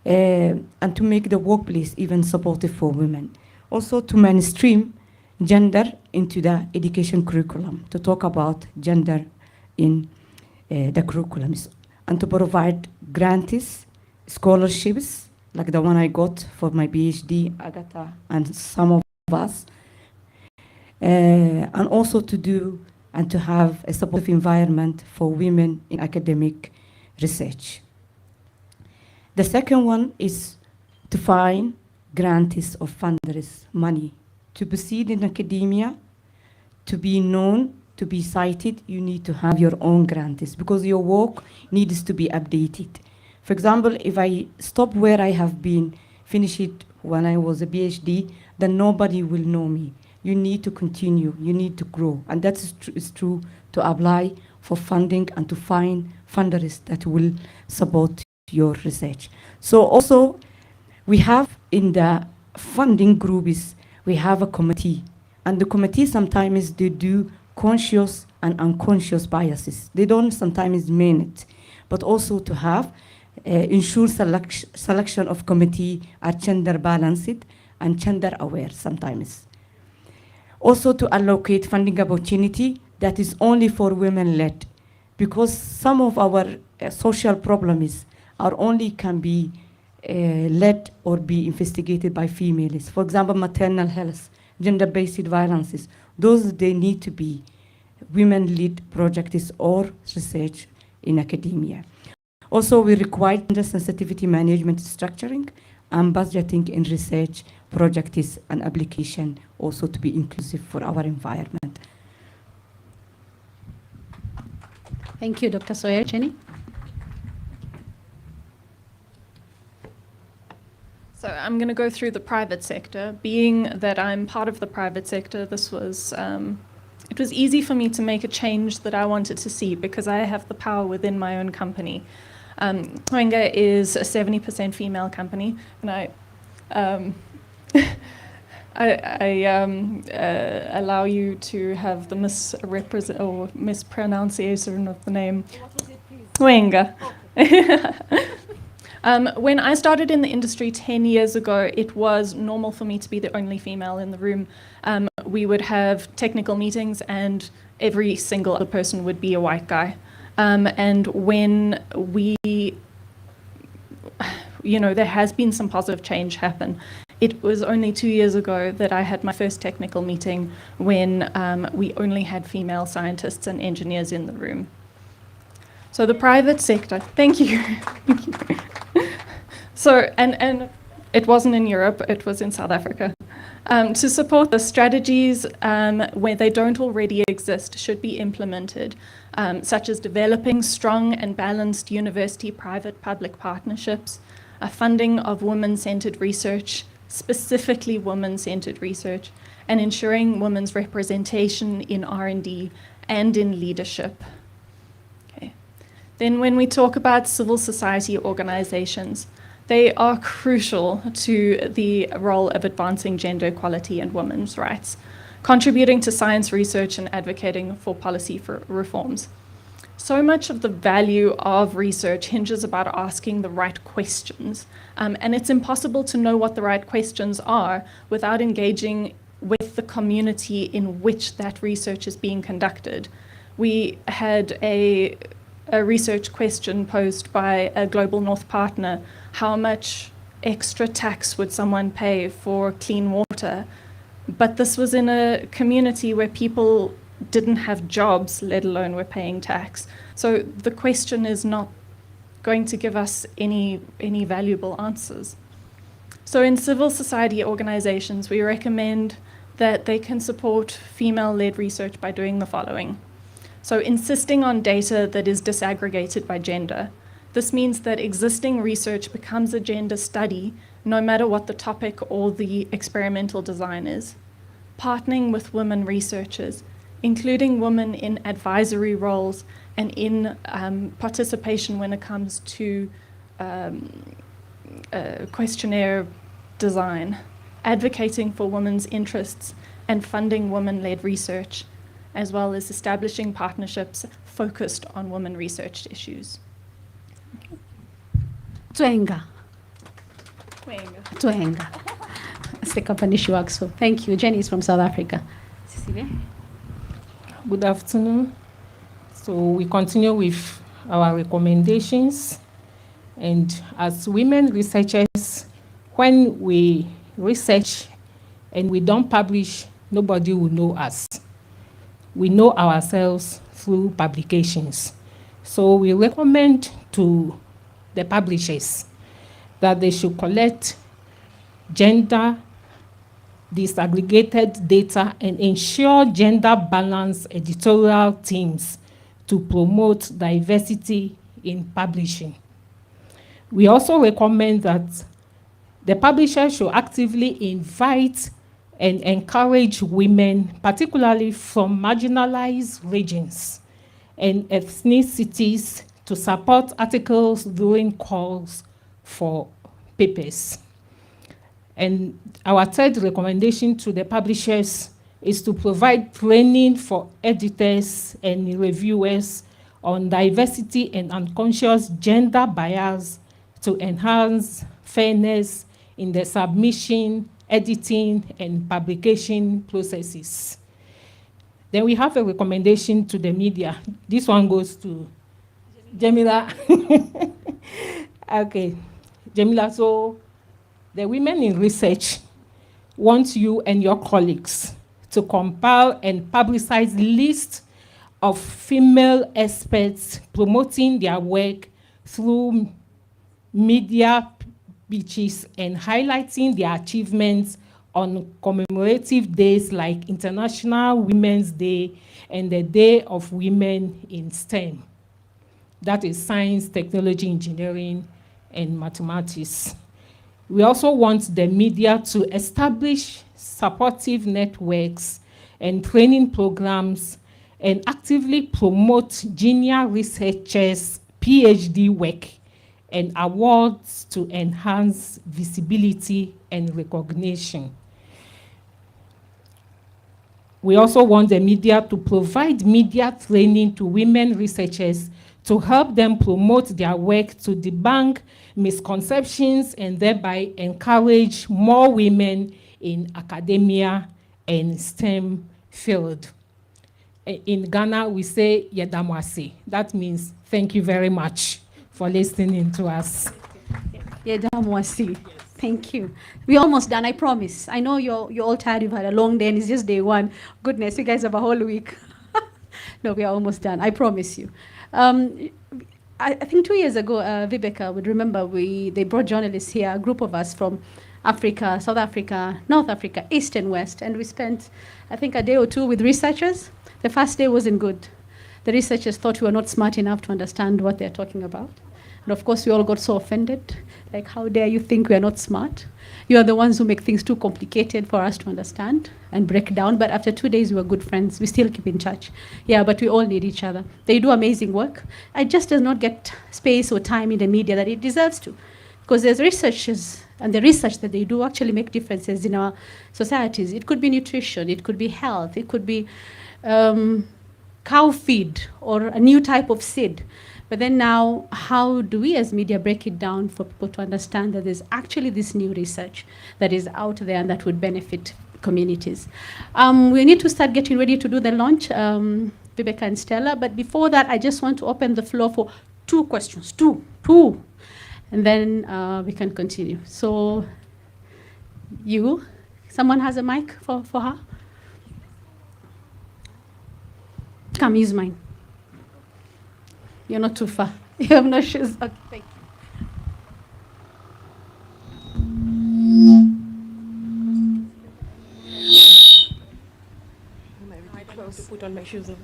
Speaker 10: And to make the workplace even supportive for women. Also to mainstream gender into the education curriculum, to talk about gender in the curriculums, and to provide grants, scholarships, like the one I got for my PhD, Agatha, and some of us. And also to do and to have a supportive environment for women in academic research. The second one is to find grantees or funders money. To proceed in academia, to be known, to be cited, you need to have your own grantees because your work needs to be updated. For example, if I stop where I have been, finish it when I was a PhD, then nobody will know me. You need to continue, you need to grow. And that is true to apply for funding and to find funders that will support your research. So also, we have in the funding groups, we have a committee. And the committee sometimes they do conscious and unconscious biases. They don't sometimes mean it, but also to have ensure selection of committee are gender balanced and gender aware sometimes. Also to allocate funding opportunity that is only for women-led, because some of our social problems are only can be led or be investigated by females. For example, maternal health, gender-based violences, those they need to be women-led projects or research in academia. Also, we require gender sensitivity management structuring and budgeting in research projects and application also to be inclusive for our environment.
Speaker 8: Thank you, Dr. Sawyer. Jenny?
Speaker 4: So I'm going to go through the private sector. Being that I'm part of the private sector, this was it was easy for me to make a change that I wanted to see because I have the power within my own company. Mwenga is a 70% female company, and I allow you to have the mispronunciation of the name. Mwenga. When I started in the industry 10 years ago, it was normal for me to be the only female in the room. We would have technical meetings and every single other person would be a white guy. And when there has been some positive change happen. It was only 2 years ago that I had my first technical meeting when we only had female scientists and engineers in the room. So the private sector, thank you. So, and it wasn't in Europe, it was in South Africa. To support the strategies where they don't already exist should be implemented, such as developing strong and balanced university private-public partnerships, funding of women-centered research, specifically women-centered research, and ensuring women's representation in R&D and in leadership. Okay. Then when we talk about civil society organizations, they are crucial to the role of advancing gender equality and women's rights, contributing to science research and advocating for policy for reforms. So much of the value of research hinges about asking the right questions, and it's impossible to know what the right questions are without engaging with the community in which that research is being conducted. We had a research question posed by a Global North partner: how much extra tax would someone pay for clean water? But this was in a community where people didn't have jobs, let alone were paying tax. So the question is not going to give us any valuable answers. So in civil society organizations, we recommend that they can support female-led research by doing the following. So insisting on data that is disaggregated by gender. This means that existing research becomes a gender study, no matter what the topic or the experimental design is. Partnering with women researchers, including women in advisory roles and in participation when it comes to questionnaire design, advocating for women's interests and funding women-led research, as well as establishing partnerships focused on women research issues.
Speaker 8: Twenga. That's the company she works for. Thank you. Jenny is from South Africa. Cecilia?
Speaker 21: Good afternoon. So we continue with our recommendations. And as women researchers, when we research and we don't publish, nobody will know us. we know ourselves through publications. So we recommend to the publishers that they should collect gender disaggregated data and ensure gender balanced editorial teams to promote diversity in publishing. We also recommend that the publisher should actively invite and encourage women, particularly from marginalized regions and ethnicities, to support articles during calls for papers. And our third recommendation to the publishers is to provide training for editors and reviewers on diversity and unconscious gender bias to enhance fairness in the submission, editing, and publication processes. Then we have a recommendation to the media. This one goes to Jamila. Okay, Jamila, so the women in research want you and your colleagues to compile and publicize lists of female experts promoting their work through media pitches and highlighting their achievements on commemorative days like International Women's Day and the Day of Women in STEM. That is science, technology, engineering, and mathematics. We also want the media to establish supportive networks and training programs and actively promote junior researchers' PhD work and awards to enhance visibility and recognition. We also want the media to provide media training to women researchers to help them promote their work to debunk misconceptions and thereby encourage more women in academia and STEM field. In Ghana, we say Yedamwase. That means thank you very much for listening to us.
Speaker 8: Yedamwase. Thank you. We're almost done, I promise. I know you're all tired, you've had a long day, and it's just day one. Goodness, you guys have a whole week. No, we are almost done, I promise you. I think 2 years ago, Vibeka would remember, they brought journalists here, a group of us from Africa, South Africa, North Africa, East and West, and we spent, I think, a day or two with researchers. The first day wasn't good. The researchers thought we were not smart enough to understand what they're talking about. And of course, we all got so offended. Like, how dare you think we are not smart? You are the ones who make things too complicated for us to understand and break down. But after 2 days, we were good friends. We still keep in touch. Yeah, but we all need each other. They do amazing work. It just does not get space or time in the media that it deserves to. Because there's researchers, and the research that they do actually make differences in our societies. It could be nutrition, it could be health, it could be cow feed or a new type of seed. But then now, how do we as media break it down for people to understand that there's actually this new research that is out there and that would benefit communities? We need to start getting ready to do the launch, Vibeka and Stella. But before that, I just want to open the floor for 2 questions, two. And then we can continue. So someone has a mic for her? Come, use mine. You're not too far. You have no shoes. Okay, thank
Speaker 11: you. Put on my shoes on.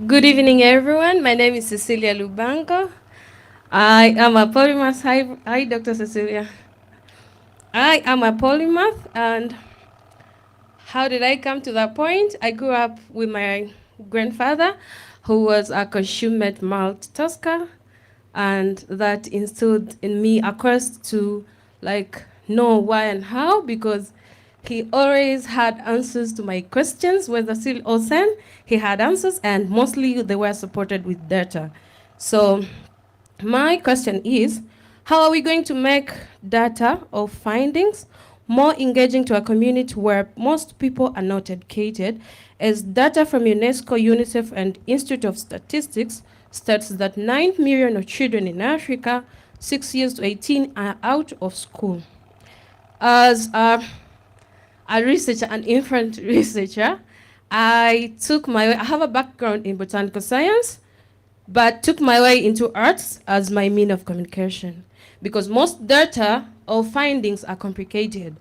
Speaker 11: Good evening, everyone. My name is Cecilia Lubango. I am a polymath. Hi, Dr. Cecilia. I am a polymath, and how did I come to that point? I grew up with my grandfather, who was a consummate multitasker, and that instilled in me a quest to know why and how, because he always had answers to my questions, whether still or sen, he had answers, and mostly they were supported with data. So my question is, how are we going to make data or findings more engaging to a community where most people are not educated, as data from UNESCO, UNICEF, and Institute of Statistics states that 9 million of children in Africa, 6 years to 18, are out of school. As a researcher, an infant researcher, I have a background in botanical science, but took my way into arts as my mean of communication. Because most data or findings are complicated.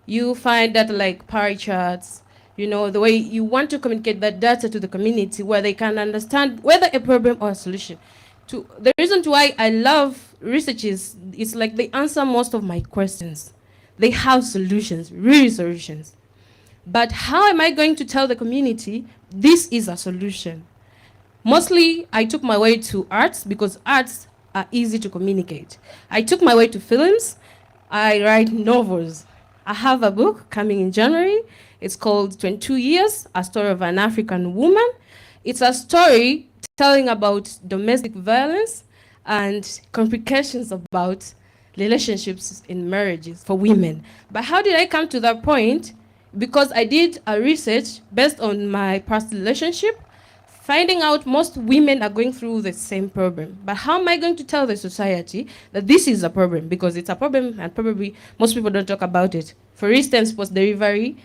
Speaker 11: You find data like pie charts, the way you want to communicate that data to the community where they can understand whether a problem or a solution. The reason why I love research is it's like they answer most of my questions. They have solutions, really solutions. But how am I going to tell the community this is a solution? Mostly, I took my way to arts because arts are easy to communicate. I took my way to films. I write novels. I have a book coming in January. It's called 22 Years, A Story of an African Woman. It's a story telling about domestic violence and complications about relationships in marriages for women. But how did I come to that point? Because I did a research based on my past relationship, finding out most women are going through the same problem. But how am I going to tell the society that this is a problem? Because it's a problem and probably most people don't talk about it. For instance, post-delivery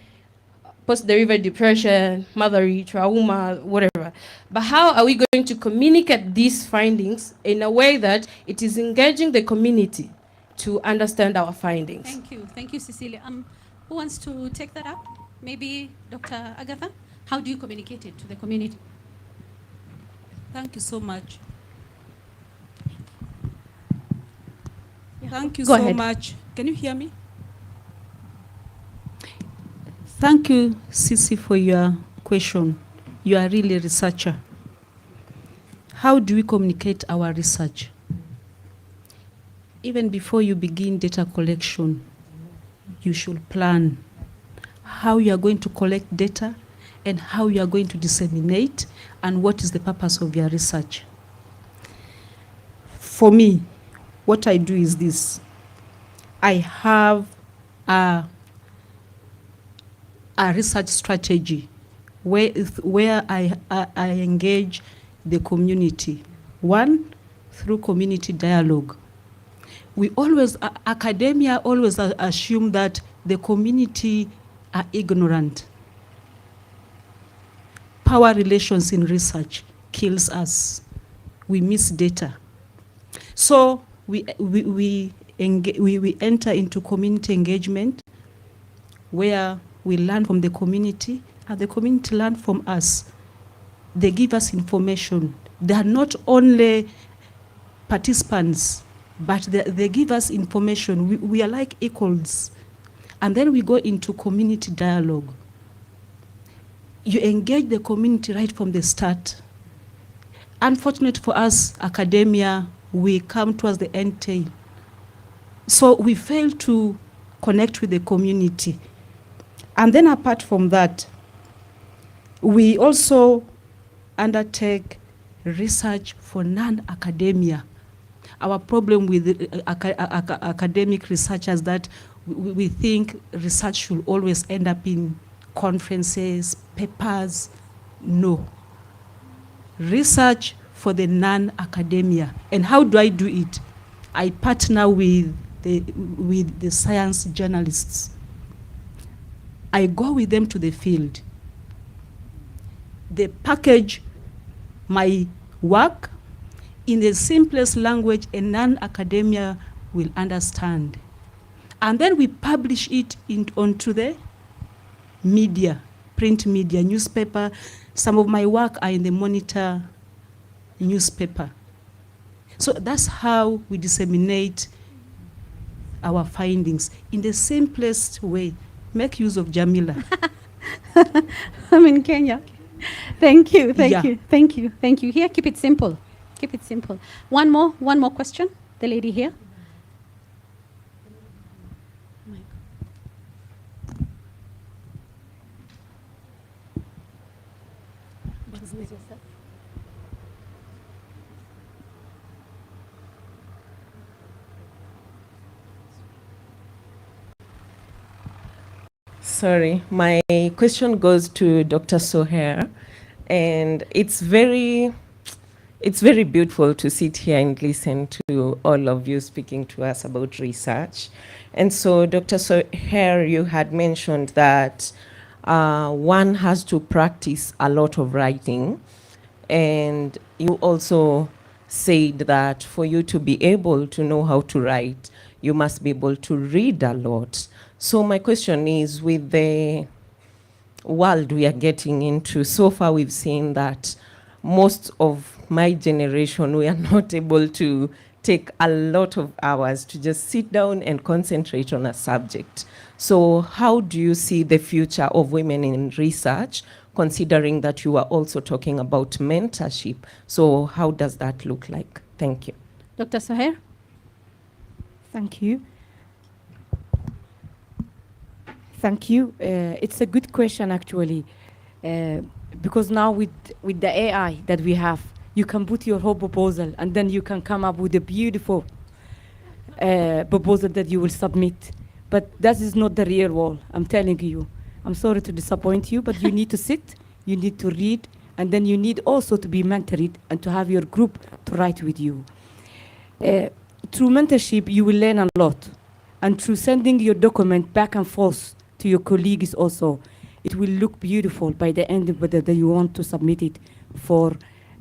Speaker 11: depression, motherhood, trauma, whatever. But how are we going to communicate these findings in a way that it is engaging the community to understand our findings?
Speaker 8: Thank you, Cecilia. Who wants to take that up? Maybe Dr. Agatha? How do you communicate it to the community?
Speaker 3: Thank you so much. Thank you
Speaker 8: Go
Speaker 3: so
Speaker 8: ahead.
Speaker 3: much. Can you hear me? Thank you, Sisi, for your question. You are really a researcher. How do we communicate our research? Even before you begin data collection, you should plan how you are going to collect data and how you are going to disseminate and what is the purpose of your research. For me, what I do is this. I have a research strategy where I engage the community. One, through community dialogue. Academia always assume that the community are ignorant. Power relations in research kills us. We miss data. So we enter into community engagement where we learn from the community and the community learn from us. They give us information. They are not only participants, but they give us information. We are like equals. And then we go into community dialogue. You engage the community right from the start. Unfortunate for us, academia, we come towards the end tail. So we fail to connect with the community. And then apart from that, we also undertake research for non-academia. Our problem with academic researchers that we think research should always end up in conferences, papers. No. Research for the non-academia. And how do I do it? I partner with the science journalists. I go with them to the field. They package my work in the simplest language a non-academia will understand. And then we publish it onto the media, print media, newspaper. Some of my work are in the Monitor newspaper. So that's how we disseminate our findings in the simplest way. Make use of Jamila.
Speaker 8: I'm in Kenya. Thank you.
Speaker 3: Yeah.
Speaker 8: Here, keep it simple. Keep it simple. One more question. The lady here.
Speaker 12: Sorry, my question goes to Dr. Soher, and it's very beautiful to sit here and listen to all of you speaking to us about research. And so, Dr. Soher, you had mentioned that one has to practice a lot of writing. And you also said that for you to be able to know how to write, you must be able to read a lot. So my question is, with the world we are getting into, so far we've seen that most of my generation, we are not able to take a lot of hours to just sit down and concentrate on a subject. So how do you see the future of women in research, considering that you are also talking about mentorship? So how does that look like? Thank you.
Speaker 8: Dr. Soher?
Speaker 10: Thank you. Thank you. It's a good question, actually, because now with the AI that we have, you can put your whole proposal, and then you can come up with a beautiful proposal that you will submit. But that is not the real world, I'm telling you. I'm sorry to disappoint you, but you need to sit, you need to read, and then you need also to be mentored and to have your group to write with you. Through mentorship, you will learn a lot. And through sending your document back and forth to your colleagues also, it will look beautiful by the end, whether you want to submit it for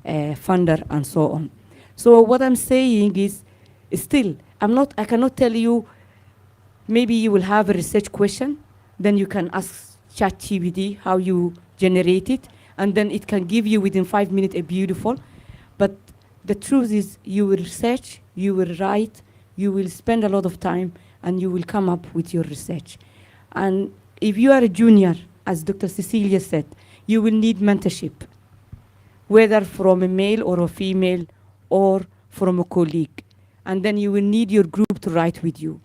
Speaker 10: funder and so on. So what I'm saying is, still, I cannot tell you, maybe you will have a research question, then you can ask ChatGPT how you generate it, and then it can give you within 5 minutes a beautiful. But the truth is, you will research, you will write, you will spend a lot of time, and you will come up with your research. And if you are a junior, as Dr. Cecilia said, you will need mentorship, whether from a male or a female or from a colleague. And then you will need your group to write with you.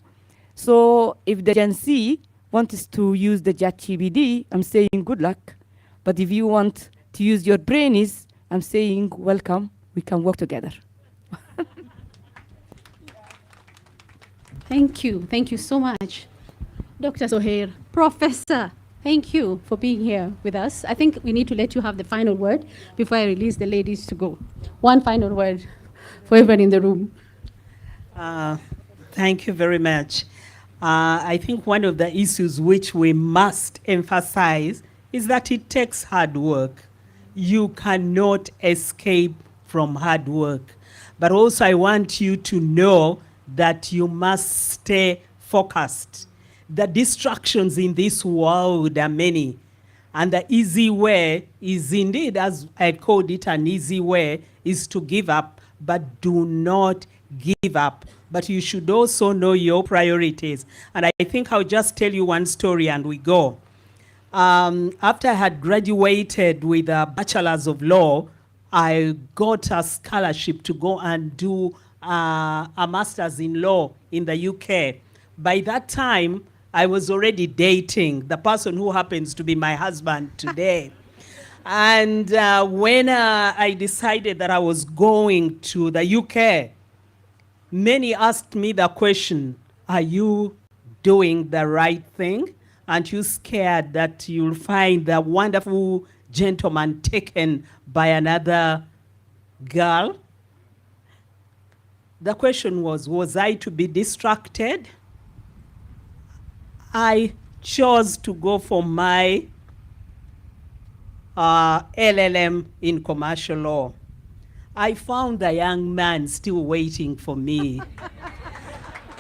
Speaker 10: So if the Gen Z wants to use the ChatGPT, I'm saying good luck. But if you want to use your brains, I'm saying welcome, we can work together.
Speaker 8: Thank you so much. Dr. Soher, Professor, thank you for being here with us. I think we need to let you have the final word before I release the ladies to go. One final word for everyone in the room.
Speaker 7: Thank you very much. I think one of the issues which we must emphasize is that it takes hard work. You cannot escape from hard work. But also I want you to know that you must stay focused. The distractions in this world are many. And the easy way is indeed, as I called it, an easy way is to give up, but do not give up. But you should also know your priorities. And I think I'll just tell you one story and we go. After I had graduated with a bachelor's of law, I got a scholarship to go and do a master's in law in the UK. By that time, I was already dating the person who happens to be my husband today. And when I decided that I was going to the UK, many asked me the question, are you doing the right thing? Aren't you scared that you'll find the wonderful gentleman taken by another girl? The question was I to be distracted? I chose to go for my LLM in commercial law. I found a young man still waiting for me.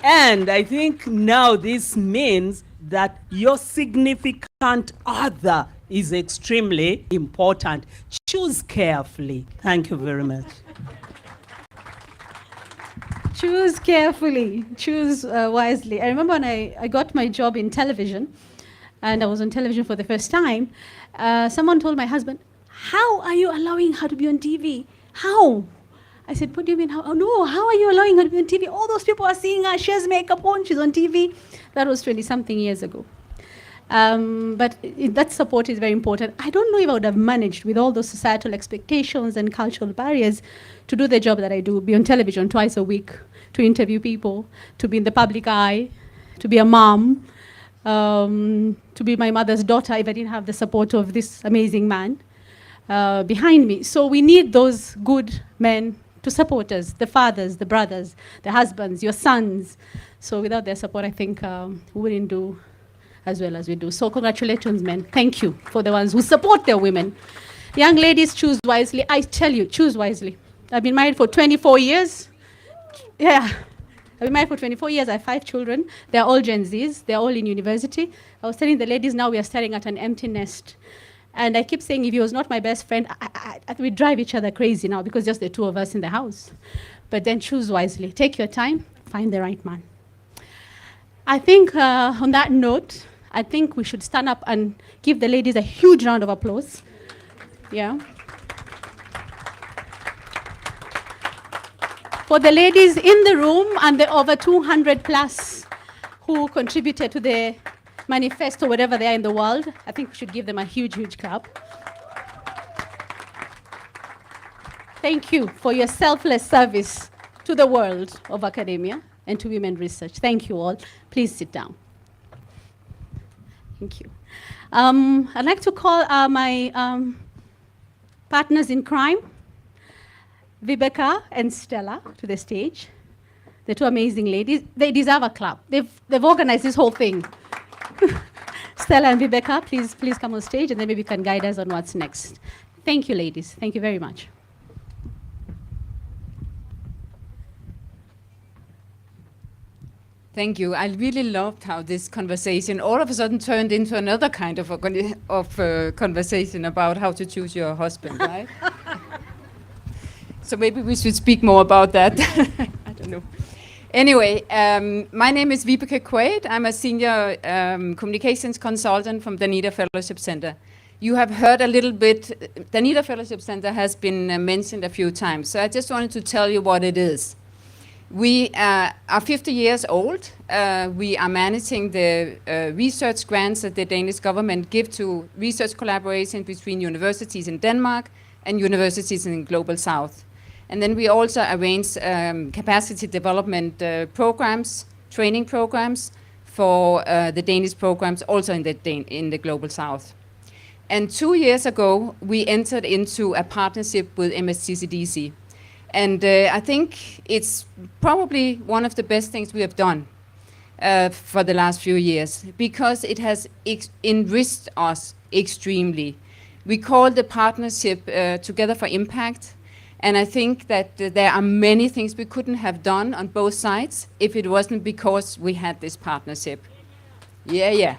Speaker 7: And I think now this means that your significant other is extremely important. Choose carefully. Thank you very much.
Speaker 8: Choose carefully, choose wisely. I remember when I got my job in television, and I was on television for the first time, someone told my husband, how are you allowing her to be on TV? How? I said, what do you mean how? Oh no, how are you allowing her to be on TV? All those people are seeing her, she has makeup on, she's on TV. That was 20-something years ago. But that support is very important. I don't know if I would have managed with all those societal expectations and cultural barriers to do the job that I do, be on television twice a week, to interview people, to be in the public eye, to be a mom, to be my mother's daughter if I didn't have the support of this amazing man behind me. So we need those good men to support us, the fathers, the brothers, the husbands, your sons. So without their support, I think we wouldn't do as well as we do. So congratulations, men. Thank you for the ones who support their women. Young ladies, choose wisely. I tell you, choose wisely. I've been married for 24 years. Yeah. I've been married for 24 years. I have 5 children. They're all Gen Zs. They're all in university. I was telling the ladies, now we are staring at an empty nest. And I keep saying, if he was not my best friend, we drive each other crazy now because just the 2 of us in the house. But then choose wisely. Take your time. Find the right man. I think on that note, I think we should stand up and give the ladies a huge round of applause. Yeah. For the ladies in the room and the over 200 plus who contributed to the manifesto, wherever they are in the world, I think we should give them a huge, huge clap. Thank you for your selfless service to the world of academia and to women research. Thank you all. Please sit down. Thank you. I'd like to call my partners in crime, Vibeka and Stella, to the stage. The 2 amazing ladies. They deserve a clap. They've organized this whole thing. Stella and Vibeka, please come on stage, and then maybe you can guide us on what's next. Thank you, ladies. Thank you very much.
Speaker 13: Thank you. I really loved how this conversation all of a sudden turned into another kind of conversation about how to choose your husband, right? So maybe we should speak more about that. I don't know. Anyway, my name is Vibeke Kikwete. I'm a senior communications consultant from Danida Fellowship Center. You have heard a little bit. Danida Fellowship Center has been mentioned a few times, so I just wanted to tell you what it is. We are 50 years old. We are managing the research grants that the Danish government give to research collaboration between universities in Denmark and universities in the Global South. And then we also arrange capacity development programs, training programs for the Danish programs also in the Global South. And 2 years ago, we entered into a partnership with MSCCDC. And I think it's probably one of the best things we have done for the last few years, because it has enriched us extremely. We call the partnership Together for Impact, and I think that there are many things we couldn't have done on both sides if it wasn't because we had this partnership. Yeah.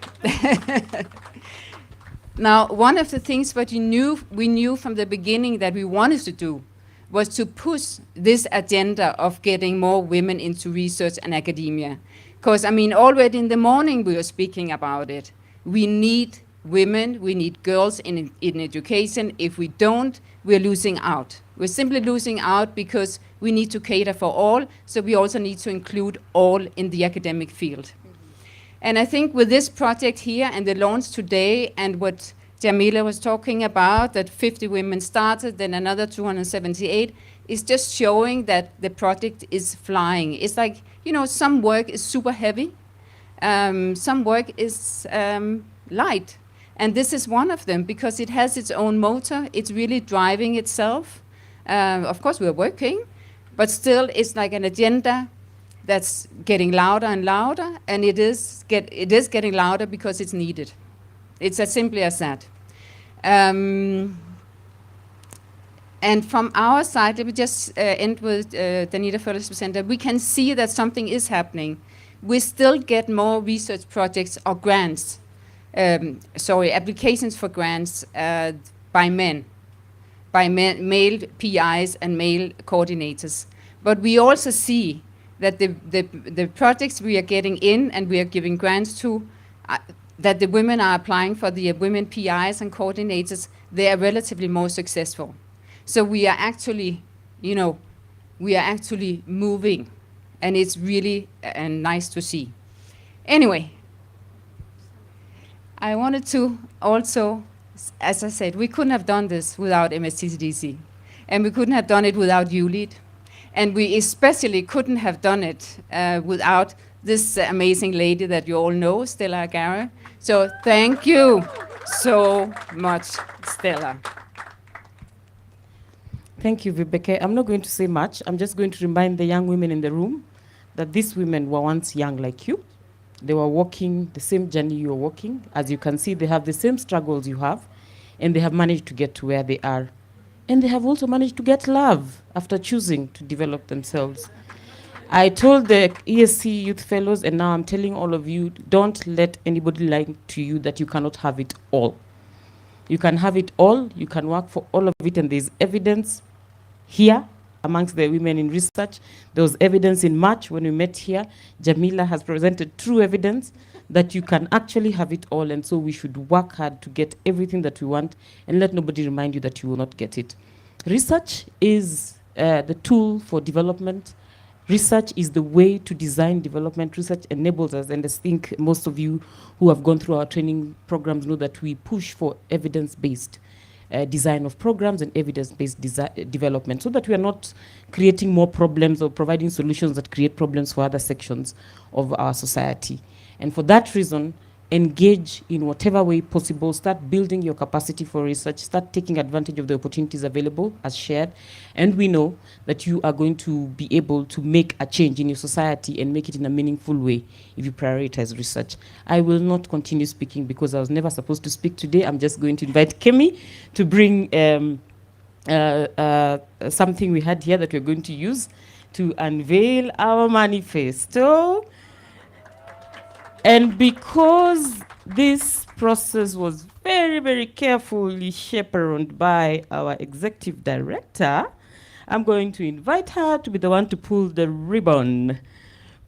Speaker 13: Now, one of the things that we knew from the beginning that we wanted to do was to push this agenda of getting more women into research and academia. Because, I mean, already in the morning we were speaking about it. We need women, we need girls in education. If we don't, we're losing out. We're simply losing out because we need to cater for all, so we also need to include all in the academic field. And I think with this project here and the launch today and what Jamila was talking about, that 50 women started, then another 278, is just showing that the project is flying. It's like, you know, some work is super heavy, some work is light. And this is one of them because it has its own motor, it's really driving itself. Of course we're working, but still it's like an agenda that's getting louder and louder, and it is getting louder because it's needed. It's as simple as that. And from our side, let me just end with Danida Fellowship Center. We can see that something is happening. We still get more research projects or grants, applications for grants by men, male PIs and male coordinators. But we also see that the projects we are getting in and we are giving grants to, that the women are applying for, the women PIs and coordinators, they are relatively more successful. So we are actually, moving, and it's really nice to see. Anyway, I wanted to also, as I said, we couldn't have done this without MSCCDC, and we couldn't have done it without YouLead. And we especially couldn't have done it without this amazing lady that you all know, Stella Agara. So thank you so much, Stella.
Speaker 9: Thank you, Vibeke. I'm not going to say much. I'm just going to remind the young women in the room that these women were once young like you. They were walking the same journey you're walking. As you can see, they have the same struggles you have, and they have managed to get to where they are. And they have also managed to get love after choosing to develop themselves. I told the ESC Youth Fellows, and now I'm telling all of you, don't let anybody lie to you that you cannot have it all. You can have it all, you can work for all of it, and there's evidence here amongst the women in research. There was evidence in March when we met here. Jamila has presented true evidence that you can actually have it all, and so we should work hard to get everything that we want, and let nobody remind you that you will not get it. Research is the tool for development. Research is the way to design development. Research enables us, and I think most of you who have gone through our training programs know that we push for evidence-based design of programs and evidence-based development, so that we are not creating more problems or providing solutions that create problems for other sections of our society. And for that reason, engage in whatever way possible, start building your capacity for research, start taking advantage of the opportunities available as shared, and we know that you are going to be able to make a change in your society and make it in a meaningful way if you prioritize research. I will not continue speaking because I was never supposed to speak today. I'm just going to invite Kemi to bring something we had here that we're going to use to unveil our manifesto. And because this process was very, very carefully chaperoned by our executive director, I'm going to invite her to be the one to pull the ribbon.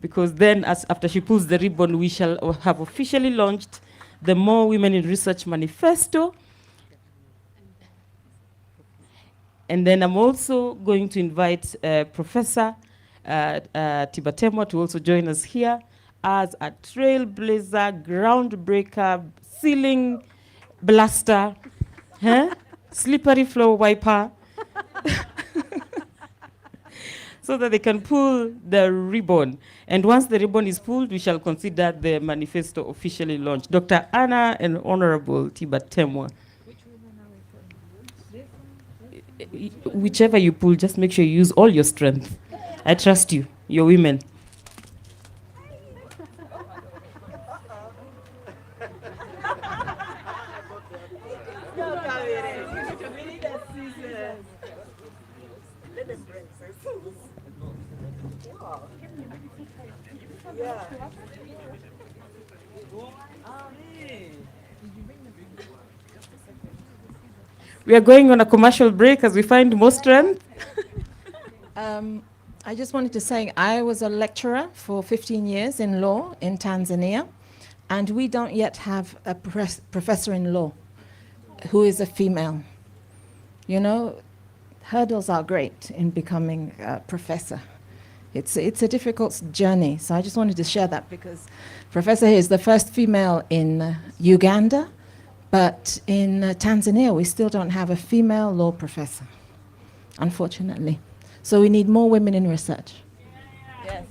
Speaker 9: Because then, after she pulls the ribbon, we shall have officially launched the More Women in Research Manifesto. And then I'm also going to invite Professor Tibatemwa to also join us here as a trailblazer, groundbreaker, ceiling blaster, slippery floor wiper, so that they can pull the ribbon. And once the ribbon is pulled, we shall consider the manifesto officially launched. Dr. Anna and Honorable Tibatemwa. Whichever you pull, just make sure you use all your strength. I trust you, you're women. We are going on a commercial break as we find more strength.
Speaker 16: I just wanted to say I was a lecturer for 15 years in law in Tanzania, and we don't yet have a professor in law who is a female. You know, hurdles are great in becoming a professor. It's a difficult journey, so I just wanted to share that because Professor here is the first female in Uganda, but in Tanzania we still don't have a female law professor, unfortunately. So we need more women in research. Yes.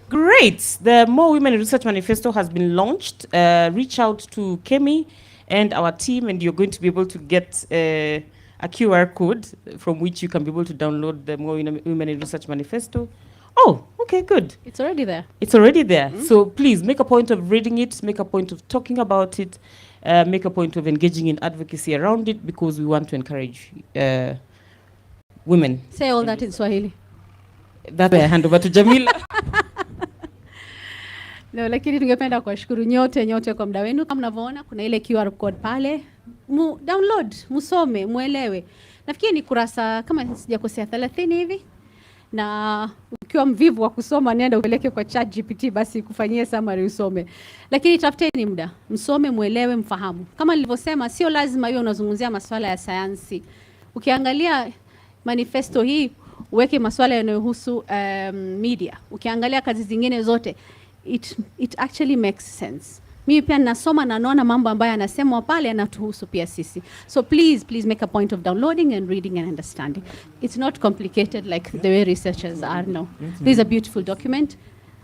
Speaker 9: Great. The More Women in Research Manifesto has been launched. Reach out to Kemi and our team, and you're going to be able to get a QR code from which you can be able to download the More Women in Research Manifesto. Oh, okay, good.
Speaker 8: It's already there.
Speaker 9: It's already there. So please make a point of reading it, make a point of talking about it, make a point of engaging in advocacy around it, because we want to encourage women.
Speaker 8: Say all that in Swahili.
Speaker 9: That I hand over to Jamila.
Speaker 8: No, lakini tungependa kuwashukuru nyote kwa muda wenu. Kama mnavyoona kuna ile QR code pale. Download, musome, muelewe. Nafikiri ni kurasa kama sijakosea 30 hivi. Na ukiwa mvivu wa kusoma nenda upeleke kwa ChatGPT basi kufanyie summary usome. Lakini tafuteni muda, msome, muelewe, mfahamu. Kama nilivyosema sio lazima iwe unazungumzia masuala ya sayansi. Ukiangalia manifesto hii uweke masuala yanayohusu media. Ukiangalia kazi zingine zote, it actually makes sense. Mimi pia nasoma na naona mambo ambayo yanasemwa pale yanatuhusu pia sisi. So please make a point of downloading and reading and understanding. It's not complicated like the way researchers are, no. This is a beautiful document.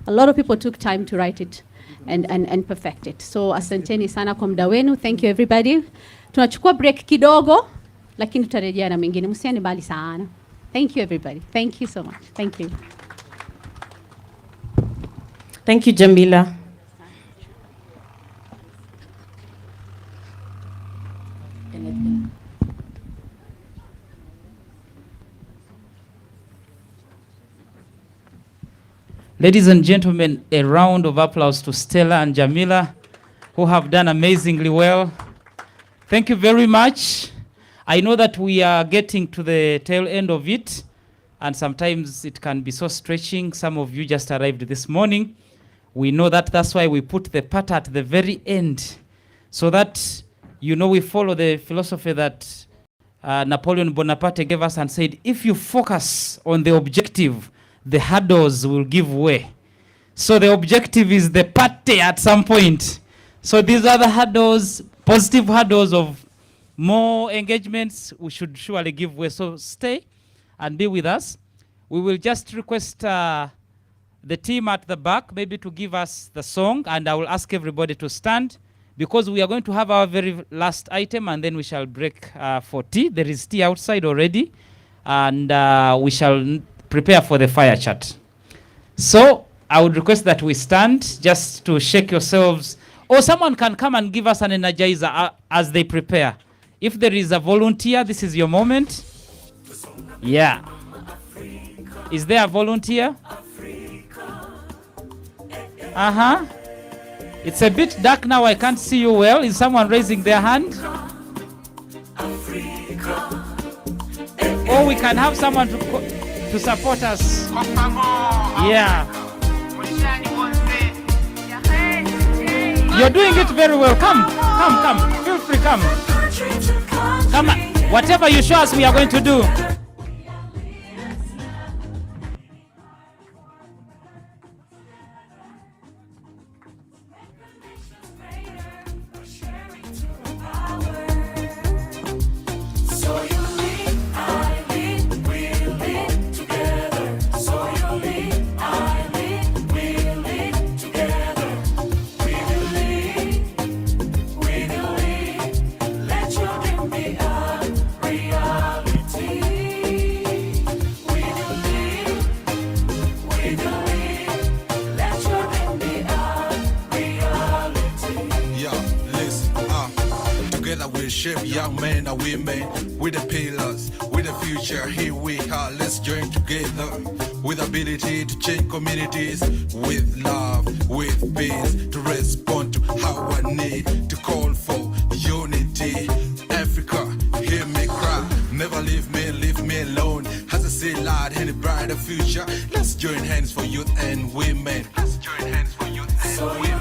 Speaker 8: A lot of people took time to write it and perfect it. So asanteni sana kwa muda wenu. Thank you everybody. Tunachukua break kidogo, lakini tutarejea na mengine. Msiende mbali sana. Thank you everybody. Thank you so much. Thank you.
Speaker 9: Thank you, Jamila.
Speaker 14: Ladies and gentlemen, a round of applause to Stella and Jamila, who have done amazingly well. Thank you very much. I know that we are getting to the tail end of it, and sometimes it can be so stretching. Some of you just arrived this morning. We know that, that's why we put the part at the very end, so that, you know, we follow the philosophy that Napoleon Bonaparte gave us and said, if you focus on the objective, the hurdles will give way. So the objective is the party at some point. So these are the hurdles, positive hurdles of more engagements. We should surely give way. So stay and be with us. We will just request the team at the back maybe to give us the song, and I will ask everybody to stand, because we are going to have our very last item, and then we shall break for tea. There is tea outside already, and we shall prepare for the fire chat. So I would request that we stand just to shake yourselves, or someone can come and give us an energizer as they prepare. If there is a volunteer, this is your moment. Yeah. Is there a volunteer? It's a bit dark now, I can't see you well. Is someone raising their hand? Or we can have someone to support us. Yeah. You're doing it very well. Come. Feel free, come. Come on. Whatever you show us, we are going to do.
Speaker 15: Young men and women, with the pillars, with the future, here we are, let's join together, with ability to change communities, with love, with peace, to respond to our need, to call for unity. Africa, hear me cry, never leave me alone, as I say loud in a brighter future, let's join hands for youth and women, let's join hands for youth and women.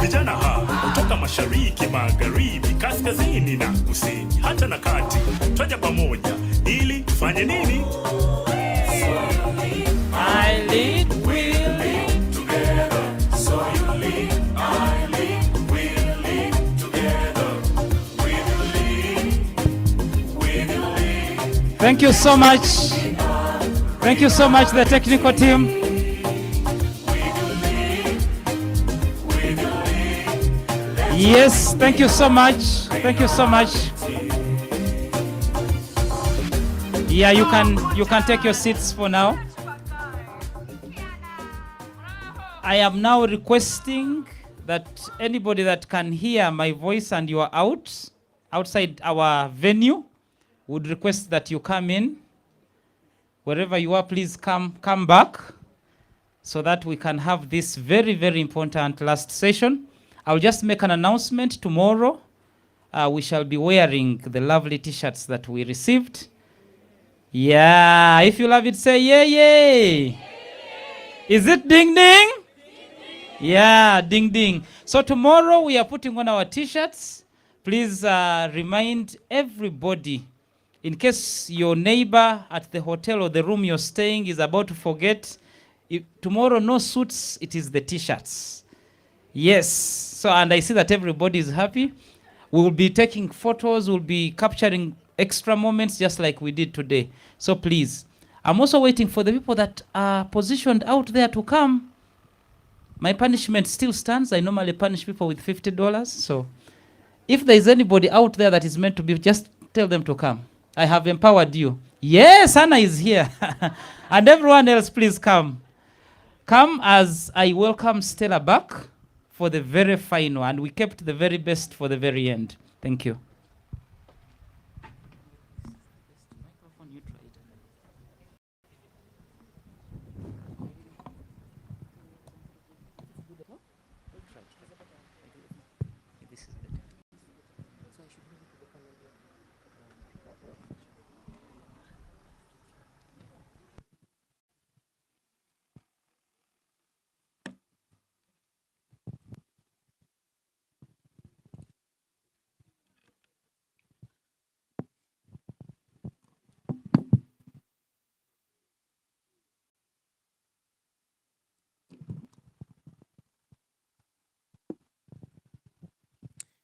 Speaker 17: Vijana kutoka mashariki, magharibi, kaskazini na kusini, hata na kati, twaja pamoja ili tufanye nini?
Speaker 14: I lead, we lead
Speaker 15: together. So you lead, I lead, we lead together. We will lead.
Speaker 14: Thank you so much. Thank you so much, the technical team. Yes, thank you so much. Thank you so much. Yeah, you can take your seats for now. I am now requesting that anybody that can hear my voice and you are outside our venue would request that you come in. Wherever you are, please come back so that we can have this very, very important last session. I'll just make an announcement. Tomorrow, we shall be wearing the lovely t-shirts that we received. Yeah, if you love it, say yay, yay. Is it ding, ding? Yeah, ding, ding. So tomorrow we are putting on our t-shirts. Please remind everybody, in case your neighbor at the hotel or the room you're staying is about to forget, tomorrow no suits, it is the t-shirts. Yes, so and I see that everybody is happy. We will be taking photos, we'll be capturing extra moments just like we did today. So please, I'm also waiting for the people that are positioned out there to come. My punishment still stands. I normally punish people with $50. So if there is anybody out there that is meant to be, just tell them to come. I have empowered you. Yes, Anna is here. And everyone else, please come. Come as I welcome Stella back for the very final. And we kept the very best for the very end. Thank you.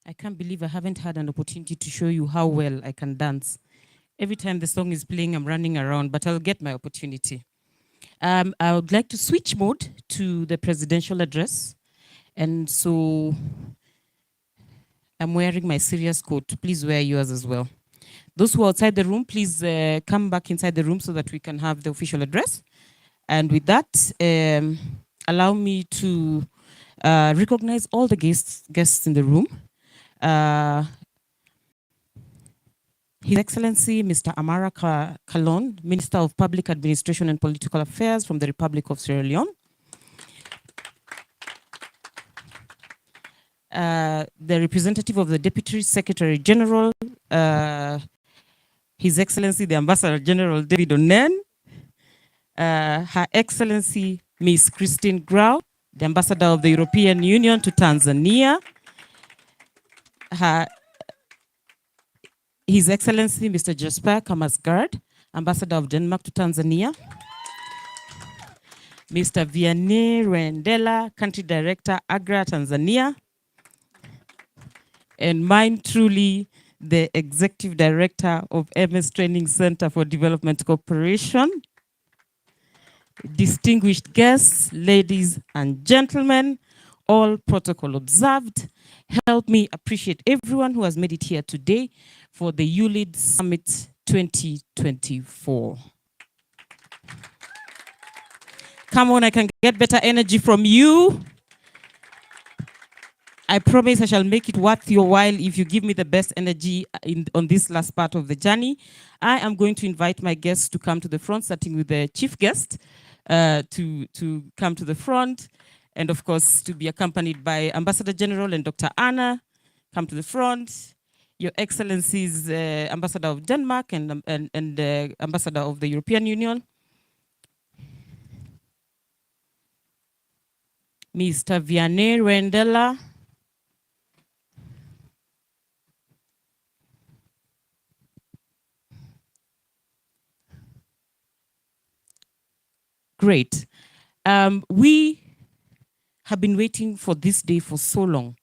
Speaker 9: I can't believe I haven't had an opportunity to show you how well I can dance. Every time the song is playing, I'm running around, but I'll get my opportunity. I would like to switch mode to the presidential address. And so I'm wearing my serious coat. Please wear yours as well. Those who are outside the room, please come back inside the room so that we can have the official address. And with that, allow me to recognize all the guests in the room. His Excellency Mr. Amara Kalon, Minister of Public Administration and Political Affairs from the Republic of Sierra Leone. The representative of the Deputy Secretary General, His Excellency the Ambassador General David Onen, Her Excellency Ms. Christine Grau, the Ambassador of the European Union to Tanzania, His Excellency Mr. Jasper Kamasgard, Ambassador of Denmark to Tanzania, Mr. Vianney Rendela, Country Director, Agra, Tanzania, and mine truly, the Executive Director of MS Training Center for Development Cooperation. Distinguished guests, ladies and gentlemen, all protocol observed. Help me appreciate everyone who has made it here today for the YouLead Summit 2024. Come on, I can get better energy from you. I promise I shall make it worth your while if you give me the best energy on this last part of the journey. I am going to invite my guests to come to the front, starting with the chief guest to come to the front. And of course, to be accompanied by Ambassador General and Dr. Anna, come to the front. Your Excellencies, Ambassador of Denmark and Ambassador of the European Union. Mr. Vianney Rendela. Great. We have been waiting for this day for so long.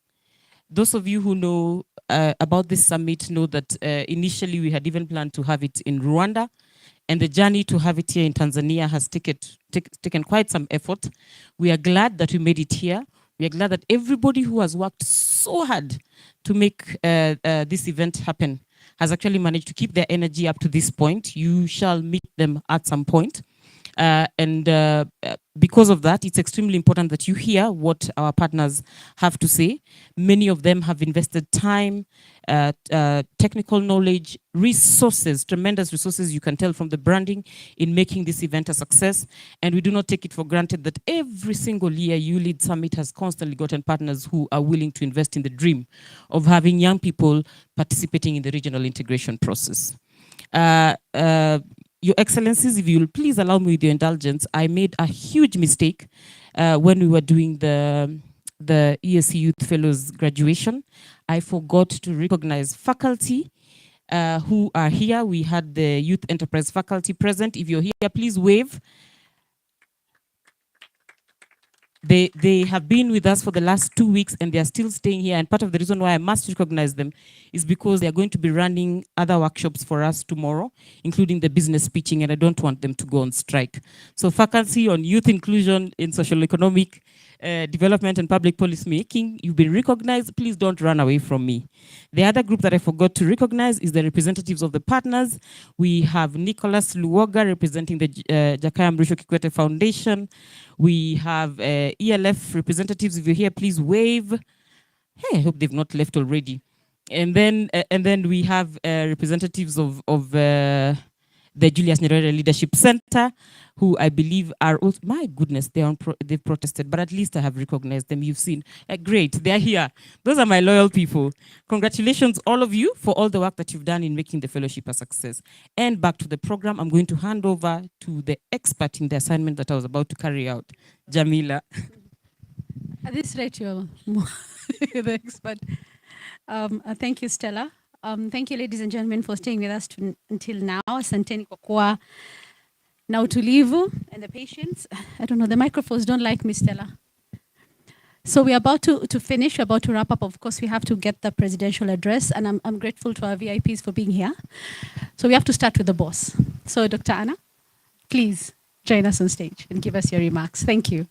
Speaker 9: Those of you who know about this summit know that initially we had even planned to have it in Rwanda, and the journey to have it here in Tanzania has taken quite some effort. We are glad that we made it here. We are glad that everybody who has worked so hard to make this event happen has actually managed to keep their energy up to this point. You shall meet them at some point. Because of that, it's extremely important that you hear what our partners have to say. Many of them have invested time, technical knowledge, resources, tremendous resources, you can tell from the branding, in making this event a success. And we do not take it for granted that every single year YouLead Summit has constantly gotten partners who are willing to invest in the dream of having young people participating in the regional integration process. Your Excellencies, if you will please allow me with your indulgence, I made a huge mistake when we were doing the ESC Youth Fellows graduation. I forgot to recognize faculty who are here. We had the Youth Enterprise faculty present. If you're here, please wave. They have been with us for the last 2 weeks and they are still staying here. And part of the reason why I must recognize them is because they are going to be running other workshops for us tomorrow, including the business pitching, and I don't want them to go on strike. So faculty on youth inclusion in social economic development and public policy making, you've been recognized. Please don't run away from me. The other group that I forgot to recognize is the representatives of the partners. We have Nicholas Luoga representing the Jakaya Mrisho Kikwete Foundation. We have ELF representatives. If you're here, please wave. Hey, I hope they've not left already. And then we have representatives of the Julius Nyerere Leadership Center, who I believe are also, my goodness, they've protested, but at least I have recognized them. You've seen, great, they're here. Those are my loyal people. Congratulations, all of you, for all the work that you've done in making the fellowship a success. And back to the program, I'm going to hand over to the expert in the assignment that I was about to carry out, Jamila.
Speaker 2: At this rate, you're the expert. Thank you, Stella. Thank you, ladies and gentlemen, for staying with us until now. Asanteni kwa kuwa na utulivu and the patience. I don't know, the microphones don't like me, Stella. So we're about to finish, we're about to wrap up. Of course, we have to get the presidential address, and I'm grateful to our VIPs for being here. So we have to start with the boss. So Dr. Anna, please join us on stage and give us your remarks. Thank you.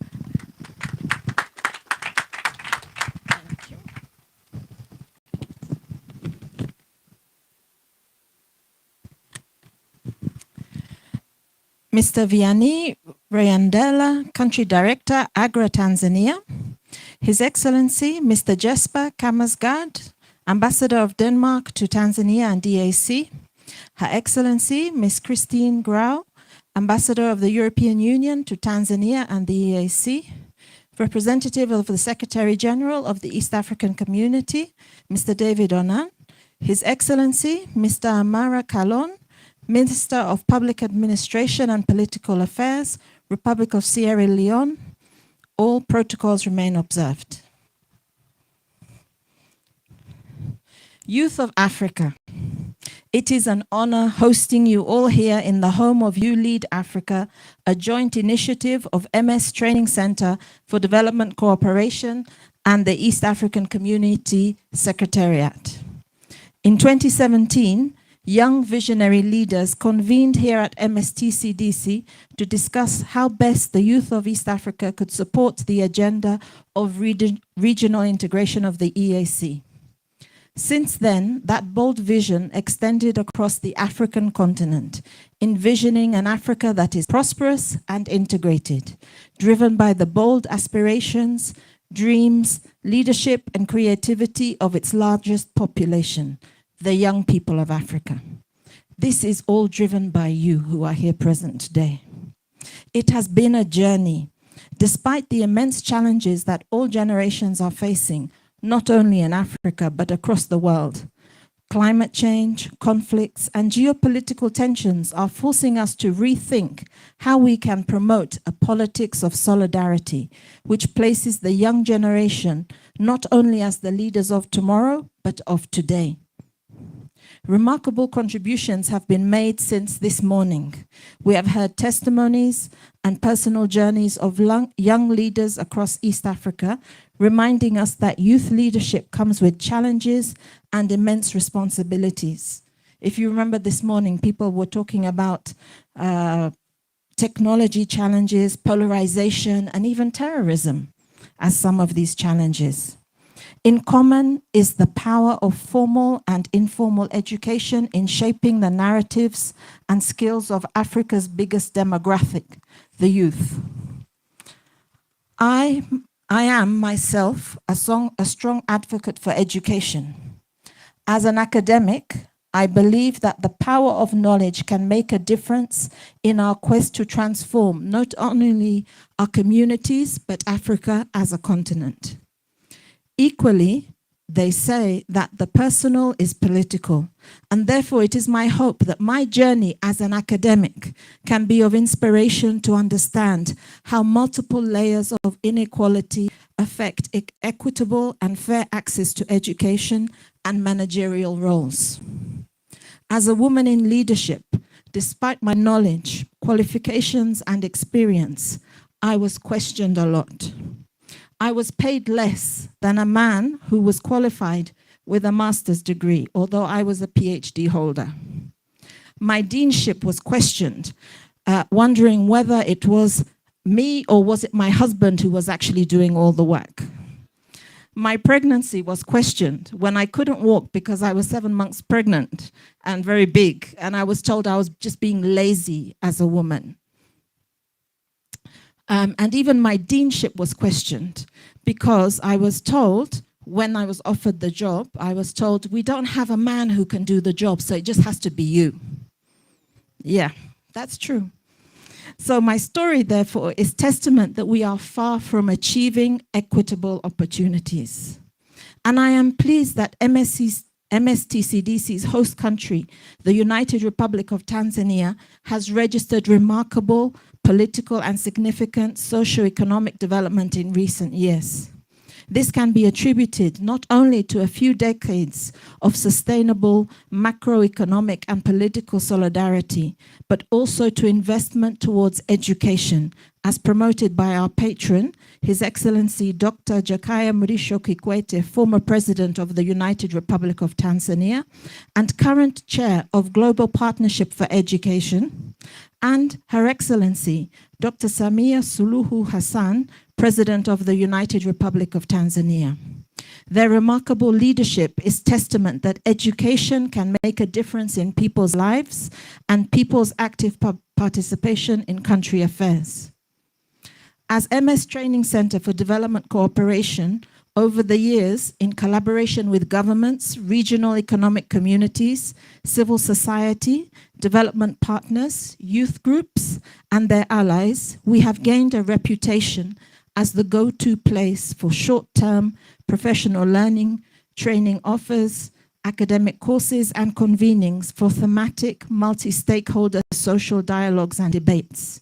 Speaker 16: Mr. Vianney Rayandela, Country Director, Agra, Tanzania. His Excellency, Mr. Jesper Kammersgaard, Ambassador of Denmark to Tanzania and DAC. Her Excellency, Ms. Christine Grau, Ambassador of the European Union to Tanzania and the EAC. Representative of the Secretary General of the East African Community, Mr. David Onan. His Excellency, Mr. Amara Kalon, Minister of Public Administration and Political Affairs, Republic of Sierra Leone. All protocols remain observed. Youth of Africa. It is an honor hosting you all here in the home of YouLead Africa, a joint initiative of MS Training Center for Development Cooperation and the East African Community Secretariat. In 2017, young visionary leaders convened here at MSTCDC to discuss how best the youth of East Africa could support the agenda of regional integration of the EAC. Since then, that bold vision extended across the African continent, envisioning an Africa that is prosperous and integrated, driven by the bold aspirations, dreams, leadership, and creativity of its largest population, the young people of Africa. This is all driven by you who are here present today. It has been a journey, despite the immense challenges that all generations are facing, not only in Africa, but across the world. Climate change, conflicts, and geopolitical tensions are forcing us to rethink how we can promote a politics of solidarity, which places the young generation not only as the leaders of tomorrow, but of today. Remarkable contributions have been made since this morning. We have heard testimonies and personal journeys of young leaders across East Africa, reminding us that youth leadership comes with challenges and immense responsibilities. If you remember this morning, people were talking about technology challenges, polarization, and even terrorism as some of these challenges. In common is the power of formal and informal education in shaping the narratives and skills of Africa's biggest demographic, the youth. I am myself a strong advocate for education. As an academic, I believe that the power of knowledge can make a difference in our quest to transform not only our communities, but Africa as a continent. Equally, they say that the personal is political, and therefore it is my hope that my journey as an academic can be of inspiration to understand how multiple layers of inequality affect equitable and fair access to education and managerial roles. As a woman in leadership, despite my knowledge, qualifications, and experience, I was questioned a lot. I was paid less than a man who was qualified with a master's degree, although I was a PhD holder. My deanship was questioned, wondering whether it was me or was it my husband who was actually doing all the work. My pregnancy was questioned when I couldn't walk because I was 7 months pregnant and very big, and I was told I was just being lazy as a woman. And even my deanship was questioned because I was told, when I was offered the job, I was told, we don't have a man who can do the job, so it just has to be you. Yeah, that's true. So my story, therefore, is testament that we are far from achieving equitable opportunities. And I am pleased that MSTCDC's host country, the United Republic of Tanzania, has registered remarkable political and significant socio-economic development in recent years. This can be attributed not only to a few decades of sustainable macroeconomic and political solidarity, but also to investment towards education, as promoted by our patron, His Excellency Dr. Jakaya Mrisho Kikwete, former President of the United Republic of Tanzania, and current Chair of Global Partnership for Education, and Her Excellency Dr. Samia Suluhu Hassan, President of the United Republic of Tanzania. Their remarkable leadership is testament that education can make a difference in people's lives and people's active participation in country affairs. As MS Training Center for Development Cooperation, over the years, in collaboration with governments, regional economic communities, civil society, development partners, youth groups, and their allies, we have gained a reputation as the go-to place for short-term professional learning, training offers, academic courses, and convenings for thematic, multi-stakeholder social dialogues and debates.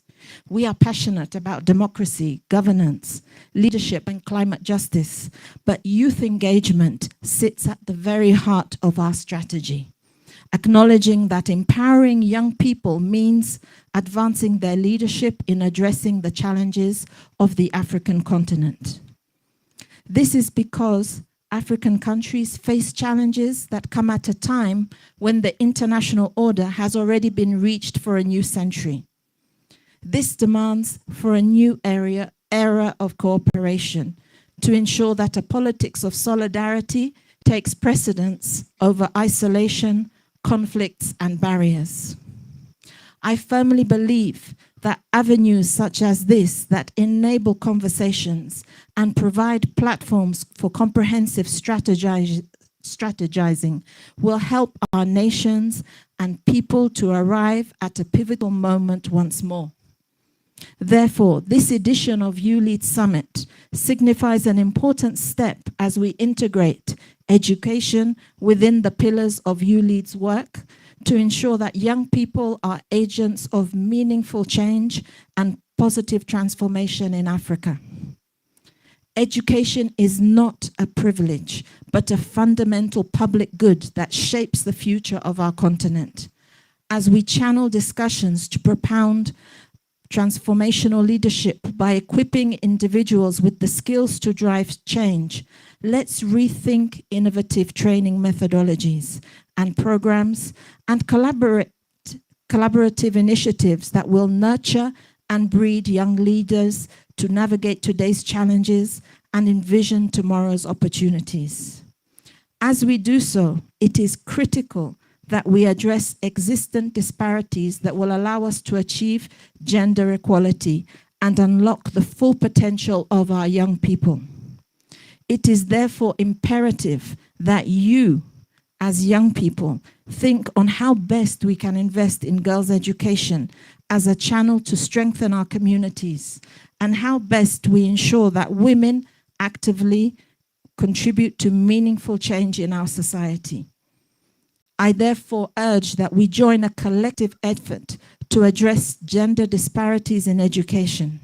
Speaker 16: We are passionate about democracy, governance, leadership, and climate justice, but youth engagement sits at the very heart of our strategy, acknowledging that empowering young people means advancing their leadership in addressing the challenges of the African continent. This is because African countries face challenges that come at a time when the international order has already been reached for a new century. This demands for a new era of cooperation to ensure that a politics of solidarity takes precedence over isolation, conflicts, and barriers. I firmly believe that avenues such as this that enable conversations and provide platforms for comprehensive strategizing will help our nations and people to arrive at a pivotal moment once more. Therefore, this edition of YouLead Summit signifies an important step as we integrate education within the pillars of YouLead's work to ensure that young people are agents of meaningful change and positive transformation in Africa. Education is not a privilege, but a fundamental public good that shapes the future of our continent. As we channel discussions to propound transformational leadership by equipping individuals with the skills to drive change, let's rethink innovative training methodologies and programs and collaborative initiatives that will nurture and breed young leaders to navigate today's challenges and envision tomorrow's opportunities. As we do so, it is critical that we address existent disparities that will allow us to achieve gender equality and unlock the full potential of our young people. It is therefore imperative that you, as young people, think on how best we can invest in girls' education as a channel to strengthen our communities, and how best we ensure that women actively contribute to meaningful change in our society. I therefore urge that we join a collective effort to address gender disparities in education.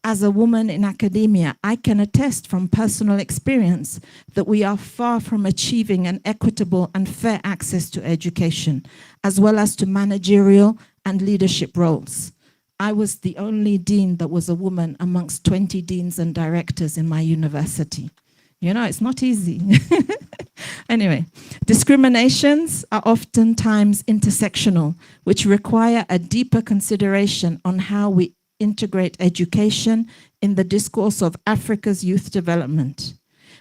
Speaker 16: As a woman in academia, I can attest from personal experience that we are far from achieving an equitable and fair access to education, as well as to managerial and leadership roles. I was the only dean that was a woman amongst 20 deans and directors in my university. You know, it's not easy. Anyway, discriminations are oftentimes intersectional, which require a deeper consideration on how we integrate education in the discourse of Africa's youth development.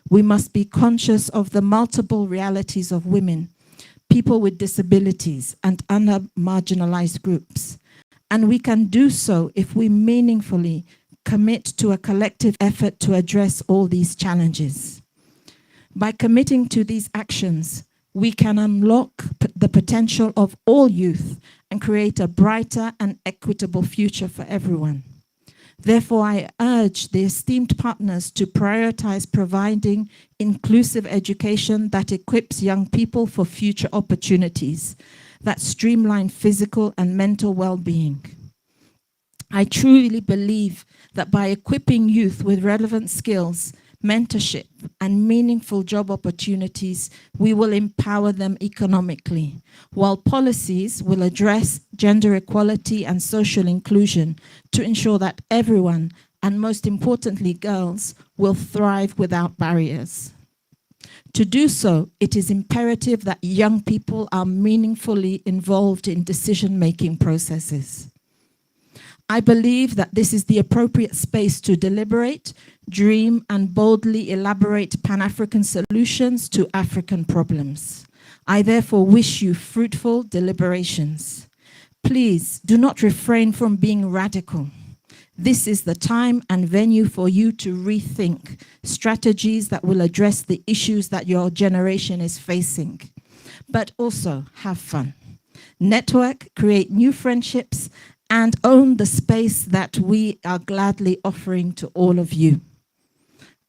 Speaker 16: We must be conscious of the multiple realities of women, people with disabilities, and other marginalized groups. And we can do so if we meaningfully commit to a collective effort to address all these challenges. By committing to these actions, we can unlock the potential of all youth and create a brighter and equitable future for everyone. Therefore, I urge the esteemed partners to prioritize providing inclusive education that equips young people for future opportunities, that streamline physical and mental well-being. I truly believe that by equipping youth with relevant skills, mentorship, and meaningful job opportunities, we will empower them economically, while policies will address gender equality and social inclusion to ensure that everyone, and most importantly girls, will thrive without barriers. To do so, it is imperative that young people are meaningfully involved in decision-making processes. I believe that this is the appropriate space to deliberate, dream, and boldly elaborate Pan-African solutions to African problems. I therefore wish you fruitful deliberations. Please do not refrain from being radical. This is the time and venue for you to rethink strategies that will address the issues that your generation is facing. But also have fun. Network, create new friendships, and own the space that we are gladly offering to all of you.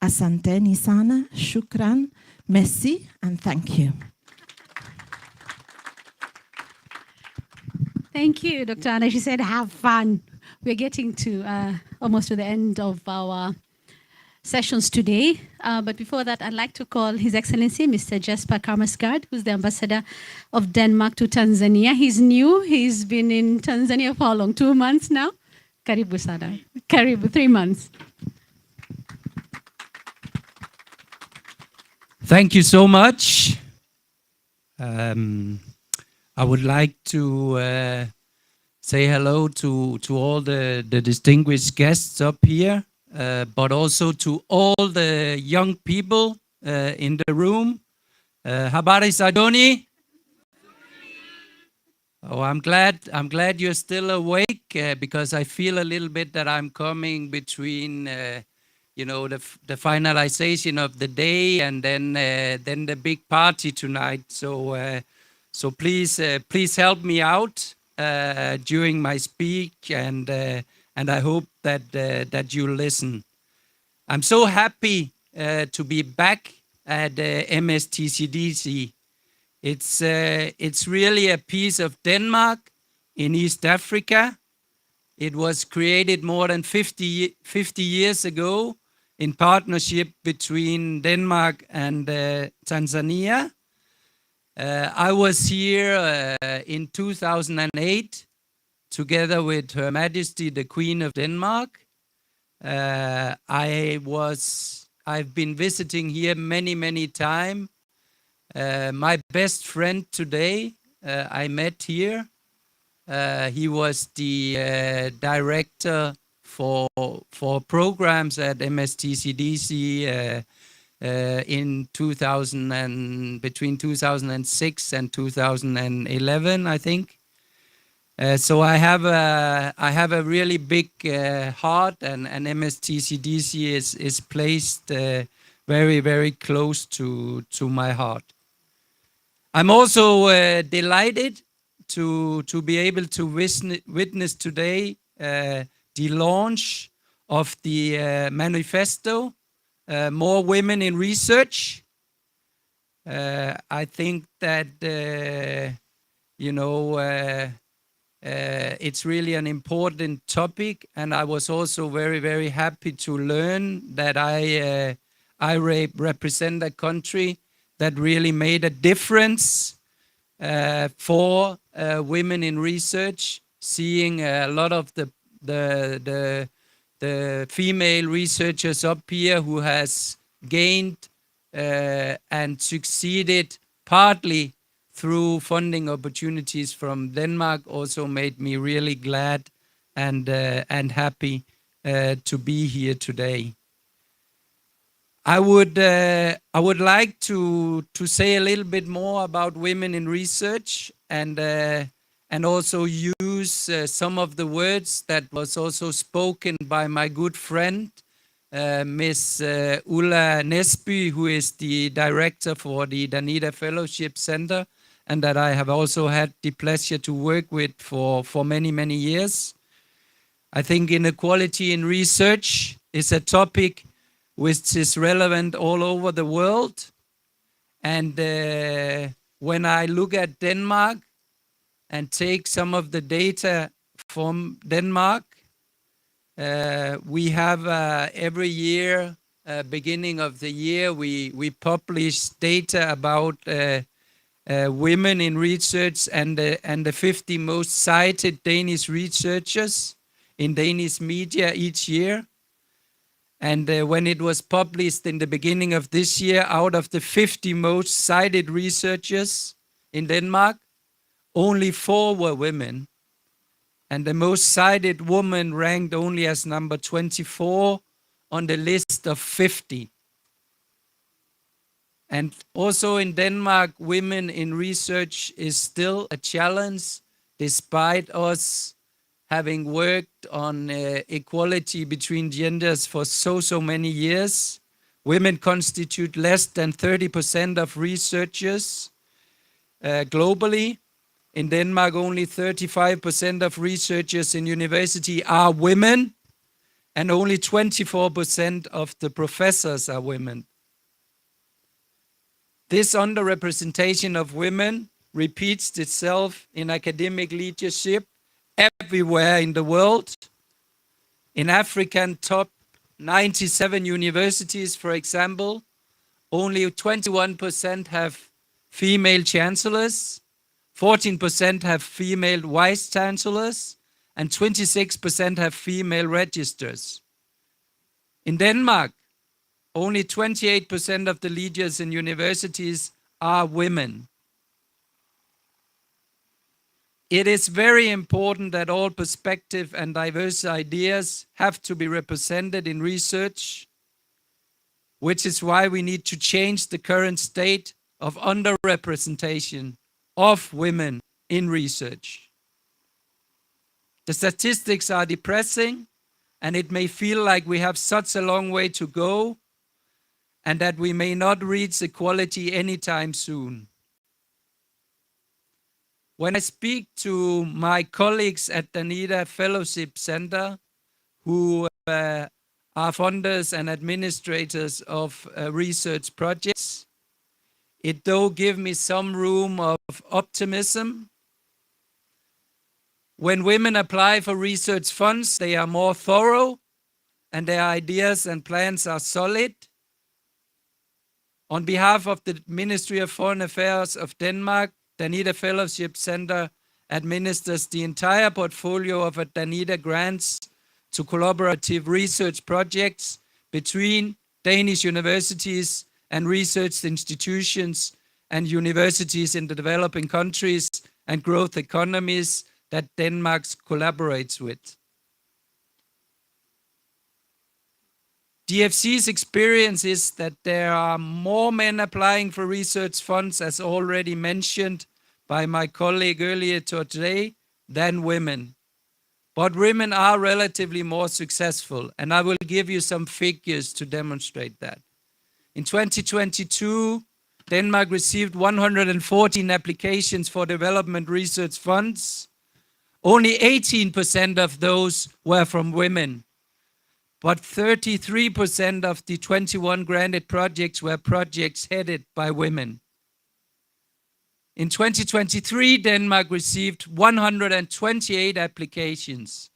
Speaker 16: Asanteni sana, shukran, merci, and thank you.
Speaker 2: Thank you, Dr. Anna. She said, have fun. We're getting to almost to the end of our sessions today. But before that, I'd like to call His Excellency, Mr. Jesper Karmasgaard, who's the Ambassador of Denmark to Tanzania. He's new. He's been in Tanzania for how long? 2 months now? Karibu sana. Karibu, 3 months.
Speaker 6: Thank you so much. I would like to say hello to all the distinguished guests up here, but also to all the young people in the room. Habari Sadoni? Oh, I'm glad you're still awake because I feel a little bit that I'm coming between you know, the finalization of the day and then the big party tonight. So please help me out during my speech, and I hope that you listen. I'm so happy to be back at MSTCDC. It's really a piece of Denmark in East Africa. It was created more than 50 years ago in partnership between Denmark and Tanzania. I was here in 2008 together with Her Majesty the Queen of Denmark. I've been visiting here many times. My best friend today I met here. He was the director for programs at MSTCDC in 2000 and between 2006 and 2011, I think. So I have a really big heart, and MSTCDC is placed very, very close to my heart. I'm also delighted to be able to witness today the launch of the manifesto, More Women in Research. I think that, it's really an important topic, and I was also very, very happy to learn that I represent a country that really made a difference for women in research, seeing a lot of the female researchers up here who has gained and succeeded partly through funding opportunities from Denmark also made me really glad and happy to be here today. I would like to say a little bit more about women in research and also use some of the words that was also spoken by my good friend, Miss Ulla Nesby, who is the director for the Danida Fellowship Center, and that I have also had the pleasure to work with for many, many years. I think inequality in research is a topic which is relevant all over the world. And when I look at Denmark and take some of the data from Denmark, we have every year, beginning of the year, we publish data about women in research and the 50 most cited Danish researchers in Danish media each year. And when it was published in the beginning of this year, out of the 50 most cited researchers in Denmark, only 4 were women. And the most cited woman ranked only as number 24 on the list of 50. And also in Denmark, women in research is still a challenge, despite us having worked on equality between genders for so many years. Women constitute less than 30% of researchers globally. In Denmark, only 35% of researchers in university are women, and only 24% of the professors are women. This underrepresentation of women repeats itself in academic leadership everywhere in the world. In African top 97 universities, for example, only 21% have female chancellors, 14% have female vice chancellors, and 26% have female registers. In Denmark, only 28% of the leaders in universities are women. It is very important that all perspective and diverse ideas have to be represented in research, which is why we need to change the current state of underrepresentation of women in research. The statistics are depressing, and it may feel like we have such a long way to go, and that we may not reach equality anytime soon. When I speak to my colleagues at the Danida Fellowship Center, who are funders and administrators of research projects, it does give me some room of optimism. When women apply for research funds, they are more thorough and their ideas and plans are solid. On behalf of the Ministry of Foreign Affairs of Denmark, Danida Fellowship Center administers the entire portfolio of Danida grants to collaborative research projects between Danish universities and research institutions and universities in the developing countries and growth economies that Denmark collaborates with. DFC's experience is that there are more men applying for research funds, as already mentioned by my colleague earlier today, than women. But women are relatively more successful, and I will give you some figures to demonstrate that. In 2022, Denmark received 114 applications for development research funds. Only 18% of those were from women. But 33% of the 21 granted projects were projects headed by women. In 2023, Denmark received 128 applications.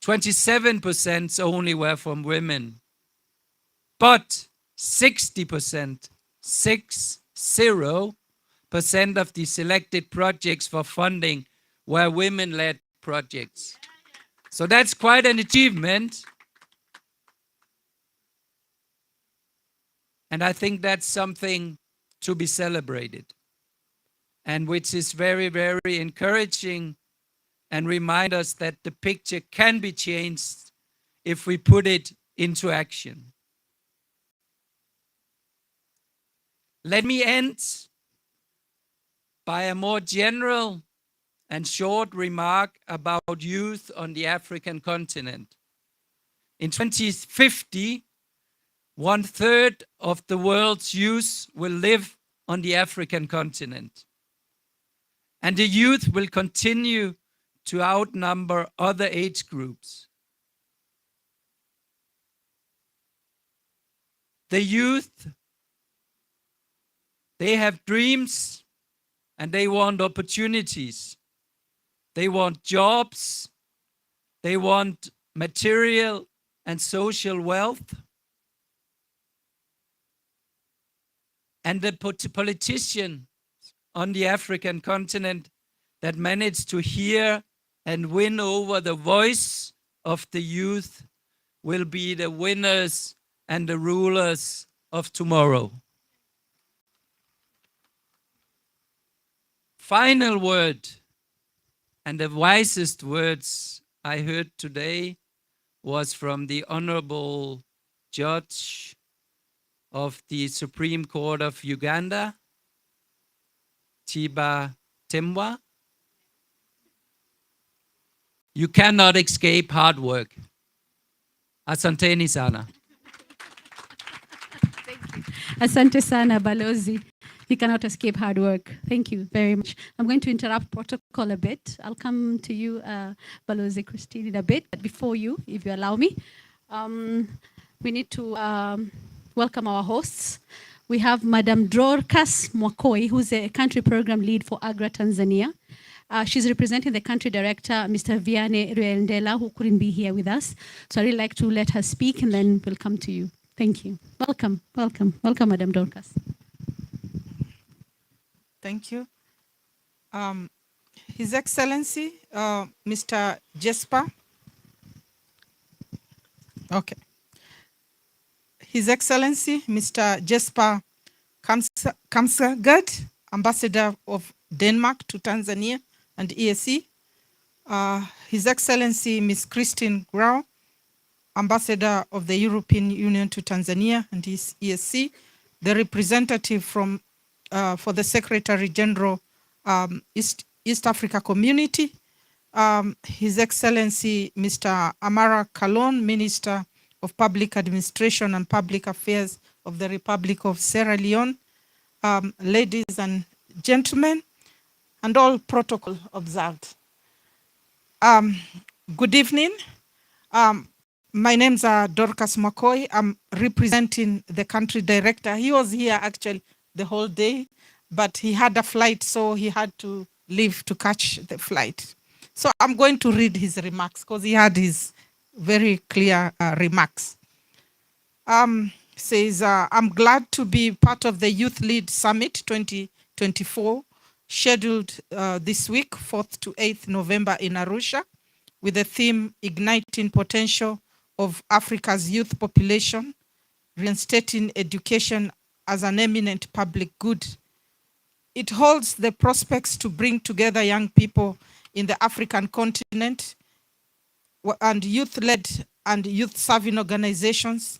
Speaker 6: 27% only were from women. But 60% of the selected projects for funding were women-led projects. So that's quite an achievement. And I think that's something to be celebrated, and which is very, very encouraging and remind us that the picture can be changed if we put it into action. Let me end by a more general and short remark about youth on the African continent. In 2050, 1/3 of the world's youth will live on the African continent. And the youth will continue to outnumber other age groups. The youth, they have dreams and they want opportunities. They want jobs. They want material and social wealth. And the politicians on the African continent that manage to hear and win over the voice of the youth will be the winners and the rulers of tomorrow. Final word, and the wisest words I heard today was from the Honorable Judge of the Supreme Court of Uganda, Tiba Temwa. You cannot escape hard work. Asanteni sana.
Speaker 2: Asante sana, Balozi. You cannot escape hard work. Thank you very much. I'm going to interrupt protocol a bit. I'll come to you, Balozi Christine, in a bit. But before you, if you allow me, we need to welcome our hosts. We have Madam Dorcas Mwakoi, who's a country program lead for AGRA Tanzania. She's representing the country director, Mr. Vianney Ruendela, who couldn't be here with us. So I'd really like to let her speak, and then we'll come to you. Thank you. Welcome, welcome, welcome, Madam Dorcas.
Speaker 18: Thank you. His Excellency, Mr. Jesper. Okay. His Excellency, Mr. Jesper Kamsgaard, Ambassador of Denmark to Tanzania and EAC. His Excellency, Ms. Christine Grau, Ambassador of the European Union to Tanzania and his EAC. The representative from for the Secretary General East Africa Community. His Excellency, Mr. Amara Kalon, Minister of Public Administration and Public Affairs of the Republic of Sierra Leone, ladies and gentlemen, and all protocol observed. Good evening. My name's Dorcas Mwakoi. I'm representing the country director. He was here actually the whole day, but he had a flight, so he had to leave to catch the flight. So I'm going to read his remarks because he had his very clear remarks. Says, I'm glad to be part of the YouthLead Summit 2024, scheduled this week, 4th to 8th November in Arusha, with the theme Igniting Potential of Africa's Youth Population, Reinstating Education as an Eminent Public Good. It holds the prospects to bring together young people in the African continent and youth-led and youth-serving organizations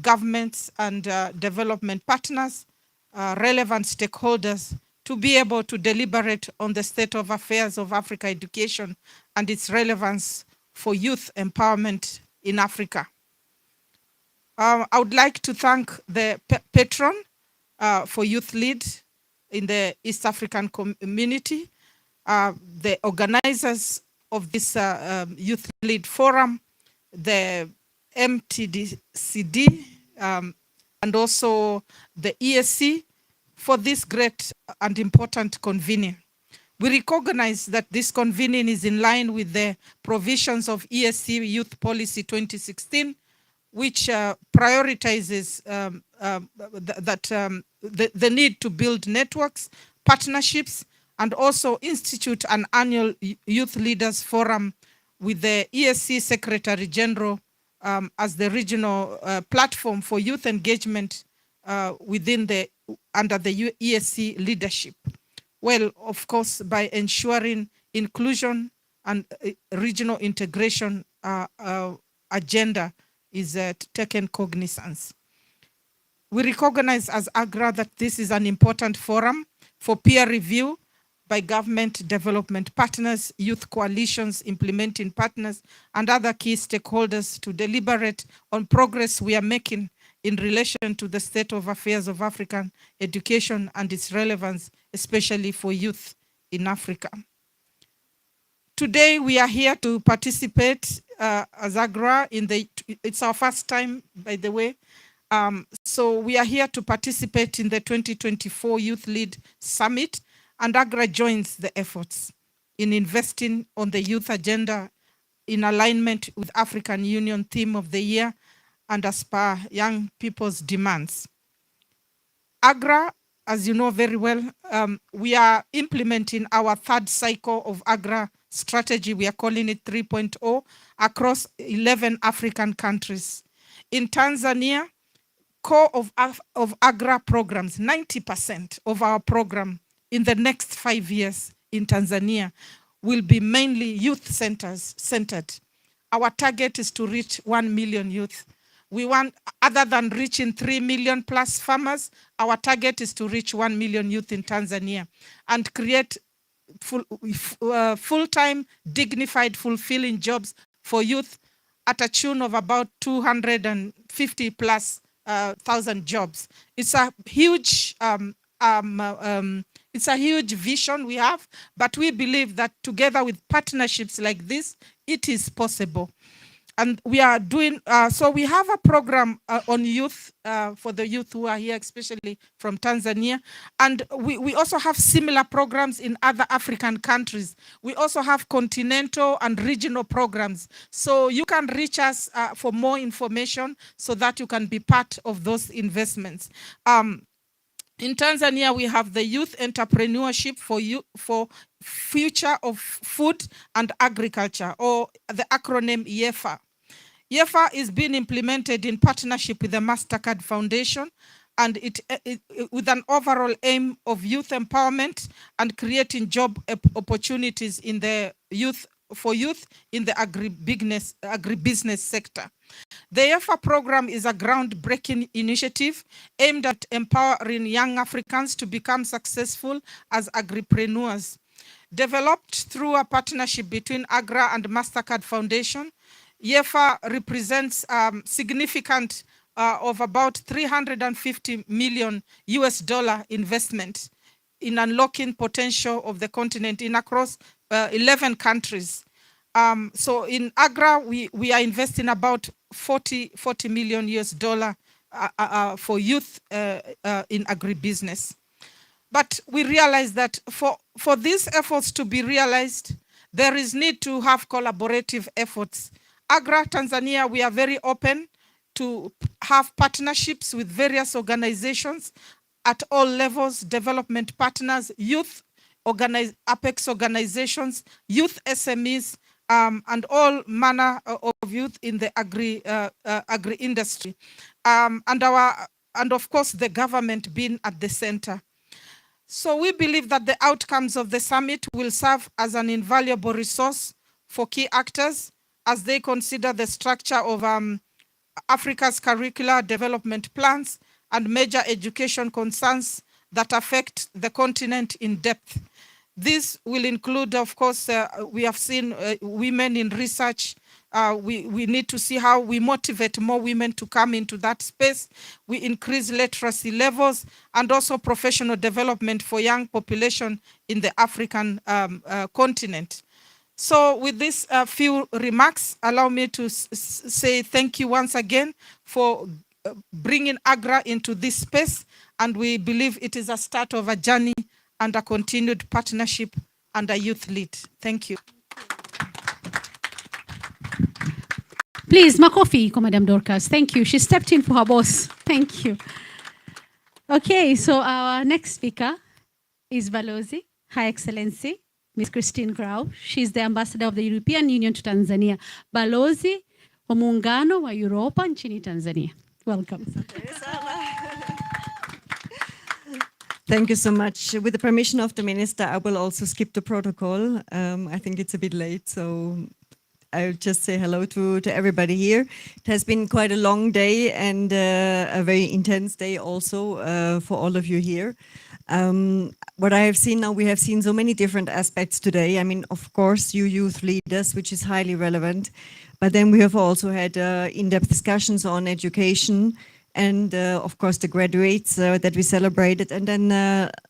Speaker 18: governments and development partners, relevant stakeholders, to be able to deliberate on the state of affairs of Africa education and its relevance for youth empowerment in Africa. I would like to thank the patron for YouthLead in the East African community, the organizers of this YouthLead forum, the MTDCD, and also the ESC for this great and important convening. We recognize that this convening is in line with the provisions of ESC Youth Policy 2016, which prioritizes the need to build networks, partnerships, and also institute an annual Youth Leaders Forum with the ESC Secretary General as the regional platform for youth engagement under the ESC leadership. Well, of course, by ensuring inclusion and regional integration agenda is taken cognizance. We recognize as AGRA that this is an important forum for peer review by government development partners, youth coalitions, implementing partners, and other key stakeholders to deliberate on progress we are making in relation to the state of affairs of African education and its relevance, especially for youth in Africa. Today, we are here to participate as AGRA it's our first time, by the way. So we are here to participate in the 2024 YouthLead Summit, and AGRA joins the efforts in investing on the youth agenda in alignment with African Union theme of the year and as per young people's demands. AGRA, as you know very well, we are implementing our third cycle of AGRA strategy. We are calling it 3.0 across 11 African countries. In Tanzania, core of AGRA programs, 90% of our program in the next 5 years in Tanzania will be mainly youth centered. Our target is to reach 1 million youth. We want, other than reaching 3 million plus farmers, our target is to reach 1 million youth in Tanzania and create full-time, dignified, fulfilling jobs for youth at a tune of about 250 plus thousand jobs. It's a huge vision we have, but we believe that together with partnerships like this, it is possible. And we are doing, so we have a program on youth, for the youth who are here, especially from Tanzania. And we also have similar programs in other African countries. We also have continental and regional programs. So you can reach us for more information so that you can be part of those investments. In Tanzania, we have the Youth Entrepreneurship for Future of Food and Agriculture, or the acronym YEFA. YEFA is being implemented in partnership with the MasterCard Foundation, and it with an overall aim of youth empowerment and creating job opportunities in the youth in the agribusiness sector. The YEFA program is a groundbreaking initiative aimed at empowering young Africans to become successful as agripreneurs. Developed through a partnership between AGRA and MasterCard Foundation, YEFA represents significant of about $350 million US investment in unlocking potential of the continent in across 11 countries. So in AGRA, we are investing about $40 million US for youth in agribusiness. But we realize that for these efforts to be realized, there is need to have collaborative efforts. AGRA Tanzania, we are very open to have partnerships with various organizations at all levels, development partners, youth Apex organizations, youth SMEs, and all manner of youth in the agri industry, and of course the government being at the center. So we believe that the outcomes of the summit will serve as an invaluable resource for key actors as they consider the structure of Africa's curricular development plans, and major education concerns that affect the continent in depth. This will include, of course, we have seen women in research. We need to see how we motivate more women to come into that space. We increase literacy levels and also professional development for young population in the African continent. So with these few remarks, allow me to say thank you once again for bringing AGRA into this space, and we believe it is a start of a journey and a continued partnership under YouthLead. Thank you.
Speaker 2: Please, makofi for Madam Dorcas. Thank you. She stepped in for her boss. Thank you. Okay, so our next speaker is Balozi, Her Excellency, Ms. Christine Grau. She's the ambassador of the European Union to Tanzania. Balozi wa Muungano wa Europa nchini Tanzania. Welcome.
Speaker 5: Thank you so much. With the permission of the minister, I will also skip the protocol. I think it's a bit late, so I'll just say hello to everybody here. It has been quite a long day and a very intense day also for all of you here. What I have seen now, we have seen so many different aspects today. I mean, of course, you youth leaders, which is highly relevant, but then we have also had in-depth discussions on education, and of course the graduates that we celebrated, and then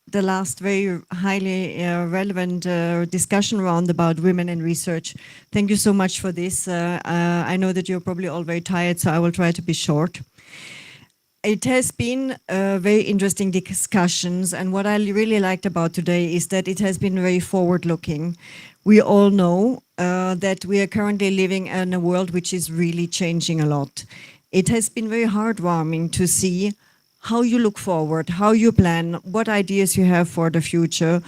Speaker 5: the last very highly relevant discussion round about women in research. Thank you so much for this. I know that you're probably all very tired, so I will try to be short. It has been very interesting discussions, and what I really liked about today is that it has been very forward-looking. We all know that we are currently living in a world which is really changing a lot. It has been very heartwarming to see how you look forward, how you plan, what ideas you have for the future,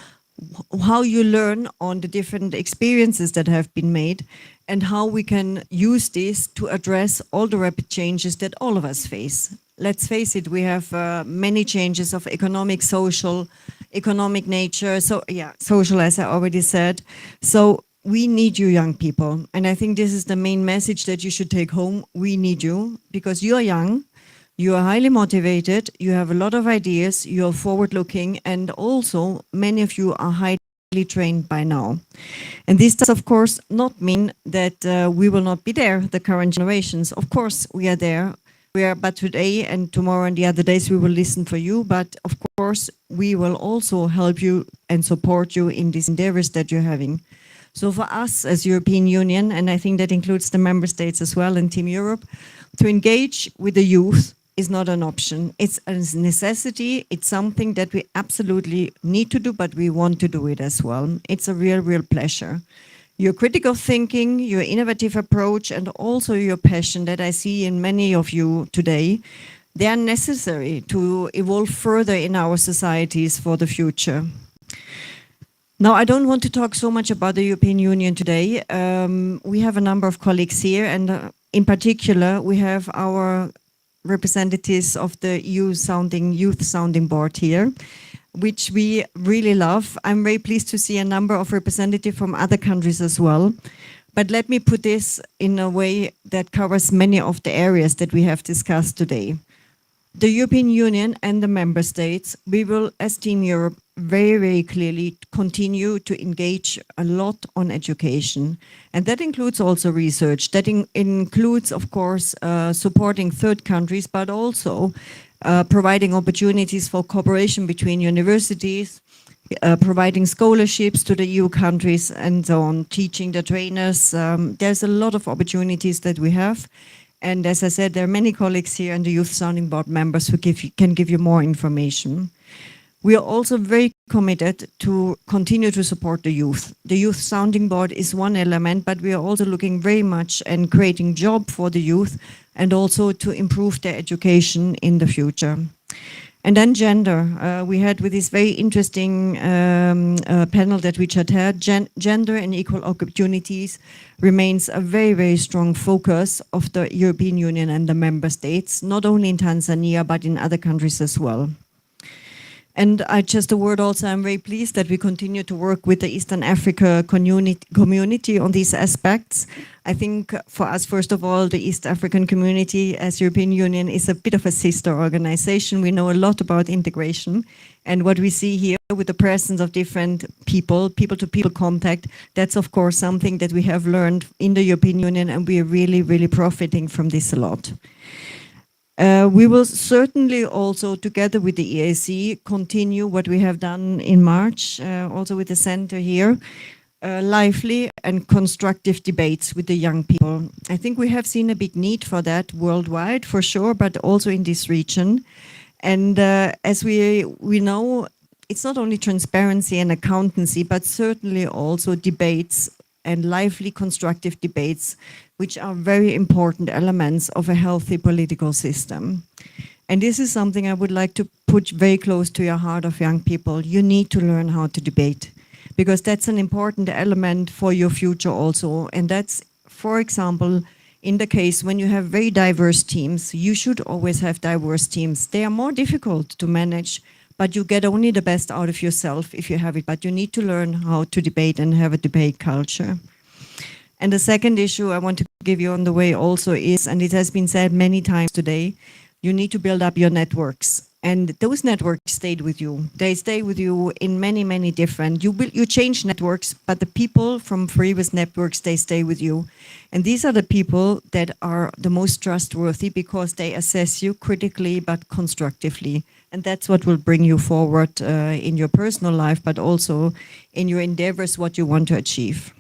Speaker 5: how you learn on the different experiences that have been made, and how we can use this to address all the rapid changes that all of us face. Let's face it, we have many changes of economic, social, economic nature. So yeah, social, as I already said. So we need you young people. And I think this is the main message that you should take home. We need you because you are young, you are highly motivated, you have a lot of ideas, you are forward-looking, and also many of you are highly trained by now. And this does, of course, not mean that we will not be there, the current generations. Of course, we are there. But today and tomorrow and the other days we will listen for you. But of course, we will also help you and support you in these endeavors that you're having. So for us as European Union, and I think that includes the member states as well and Team Europe, to engage with the youth is not an option. It's a necessity. It's something that we absolutely need to do, but we want to do it as well. It's a real pleasure. Your critical thinking, your innovative approach, and also your passion that I see in many of you today, they are necessary to evolve further in our societies for the future. Now, I don't want to talk so much about the European Union today. We have a number of colleagues here, and in particular, we have our representatives of the Youth Sounding Board here, which we really love. I'm very pleased to see a number of representatives from other countries as well. But let me put this in a way that covers many of the areas that we have discussed today. The European Union and the member states, we will, as Team Europe, very clearly continue to engage a lot on education. And that includes also research. That includes, of course, supporting third countries, but also providing opportunities for cooperation between universities, providing scholarships to the EU countries and so on, teaching the trainers. There's a lot of opportunities that we have. And as I said, there are many colleagues here and the Youth Sounding Board members who can give you more information. We are also very committed to continue to support the youth. The Youth Sounding Board is one element, but we are also looking very much and creating jobs for the youth and also to improve their education in the future. And then gender. We had with this very interesting panel that we just had, gender and equal opportunities remains a very strong focus of the European Union and the member states, not only in Tanzania, but in other countries as well. And just a word also, I'm very pleased that we continue to work with the Eastern Africa community on these aspects. I think for us, first of all, the East African community as European Union is a bit of a sister organization. We know a lot about integration. And what we see here with the presence of different people-to-people contact, that's of course something that we have learned in the European Union, and we are really, really profiting from this a lot. We will certainly also, together with the EAC, continue what we have done in March, also with the center here, lively and constructive debates with the young people. I think we have seen a big need for that worldwide, for sure, but also in this region. And as we know, it's not only transparency and accountancy, but certainly also debates and lively constructive debates, which are very important elements of a healthy political system. And this is something I would like to put very close to your heart of young people. You need to learn how to debate, because that's an important element for your future also. And that's, for example, in the case when you have very diverse teams, you should always have diverse teams. They are more difficult to manage, but you get only the best out of yourself if you have it. But you need to learn how to debate and have a debate culture. And the second issue I want to give you on the way also is, and it has been said many times today, you need to build up your networks. And those networks stayed with you. They stay with you in many, many different, you change networks, but the people from previous networks, they stay with you. And these are the people that are the most trustworthy because they assess you critically but constructively. And that's what will bring you forward in your personal life, but also in your endeavors, what you want to achieve.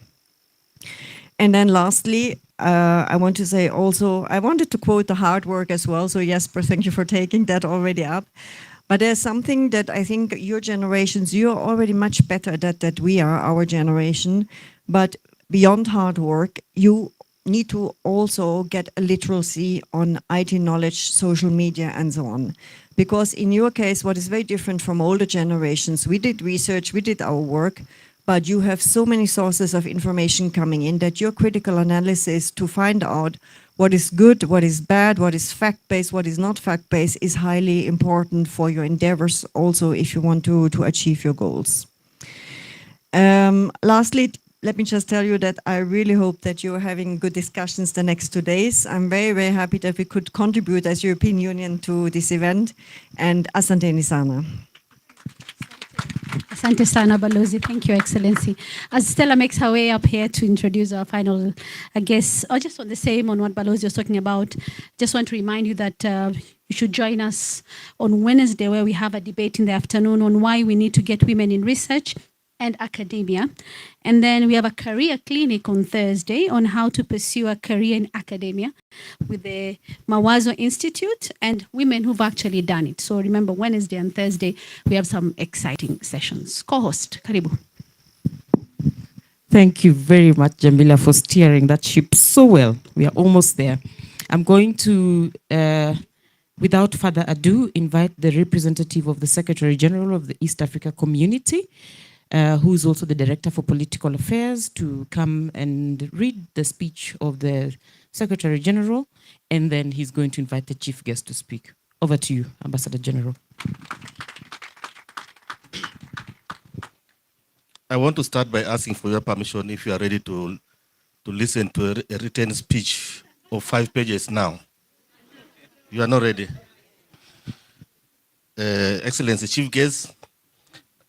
Speaker 5: And then lastly, I want to say also, I wanted to quote the hard work as well. So Jesper, thank you for taking that already up. But there's something that I think your generations, you're already much better at that we are, our generation. But beyond hard work, you need to also get a literacy on IT knowledge, social media, and so on. Because in your case, what is very different from older generations, we did research, we did our work, but you have so many sources of information coming in that your critical analysis to find out what is good, what is bad, what is fact-based, what is not fact-based is highly important for your endeavors also if you want to achieve your goals. Lastly, let me just tell you that I really hope that you're having good discussions the next 2 days. I'm very, very happy that we could contribute as European Union to this event. And asante sana.
Speaker 2: Asante sana, Balozi. Thank you, Excellency. As Stella makes her way up here to introduce our final guest, or just on the same on what Balozi was talking about, just want to remind you that you should join us on Wednesday where we have a debate in the afternoon on why we need to get women in research and academia. And then we have a career clinic on Thursday on how to pursue a career in academia with the Mawazo Institute and women who've actually done it. So remember, Wednesday and Thursday, we have some exciting sessions. Co-host, karibu.
Speaker 9: Thank you very much, Jamila, for steering that ship so well. We are almost there. I'm going to, without further ado, invite the representative of the Secretary General of the East Africa Community, who is also the Director for Political Affairs, to come and read the speech of the Secretary General, and then he's going to invite the chief guest to speak. Over to you, Ambassador General.
Speaker 1: I want to start by asking for your permission if you are ready to listen to a written speech of 5 pages now. You are not ready. Excellency Chief Guest,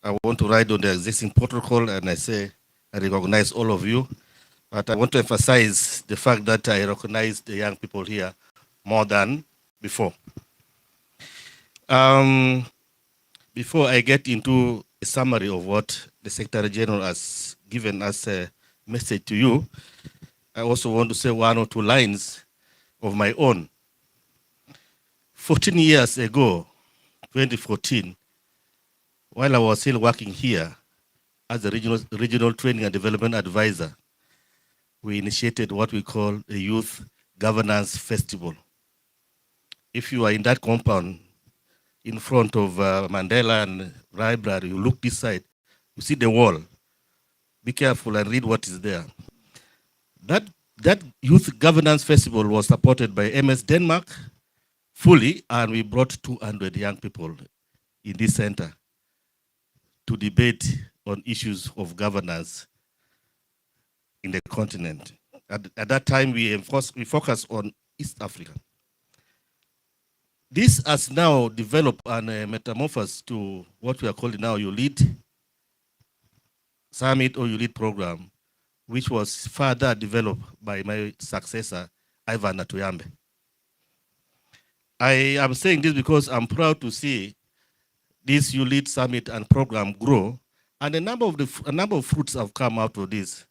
Speaker 1: I want to ride on the existing protocol, and I recognize all of you, but I want to emphasize the fact that I recognize the young people here more than before. Before I get into a summary of what the Secretary General has given us a message to you, I also want to say 1 or 2 lines of my own. 14 years ago, 2014, while I was still working here as a regional training and development advisor, we initiated what we call a Youth Governance Festival. If you are in that compound in front of Mandela and Library, you look this side, you see the wall. Be careful and read what is there. That Youth Governance Festival was supported by MS Denmark fully, and we brought 200 young people in this center to debate on issues of governance in the continent. At that time, we focused on East Africa. This has now developed and metamorphosed to what we are calling now YouLead Summit or YouLead program, which was further developed by my successor, Ivan Natuyambe. I am saying this because I'm proud to see this YouLead Summit and program grow, and a number of fruits have come out of this,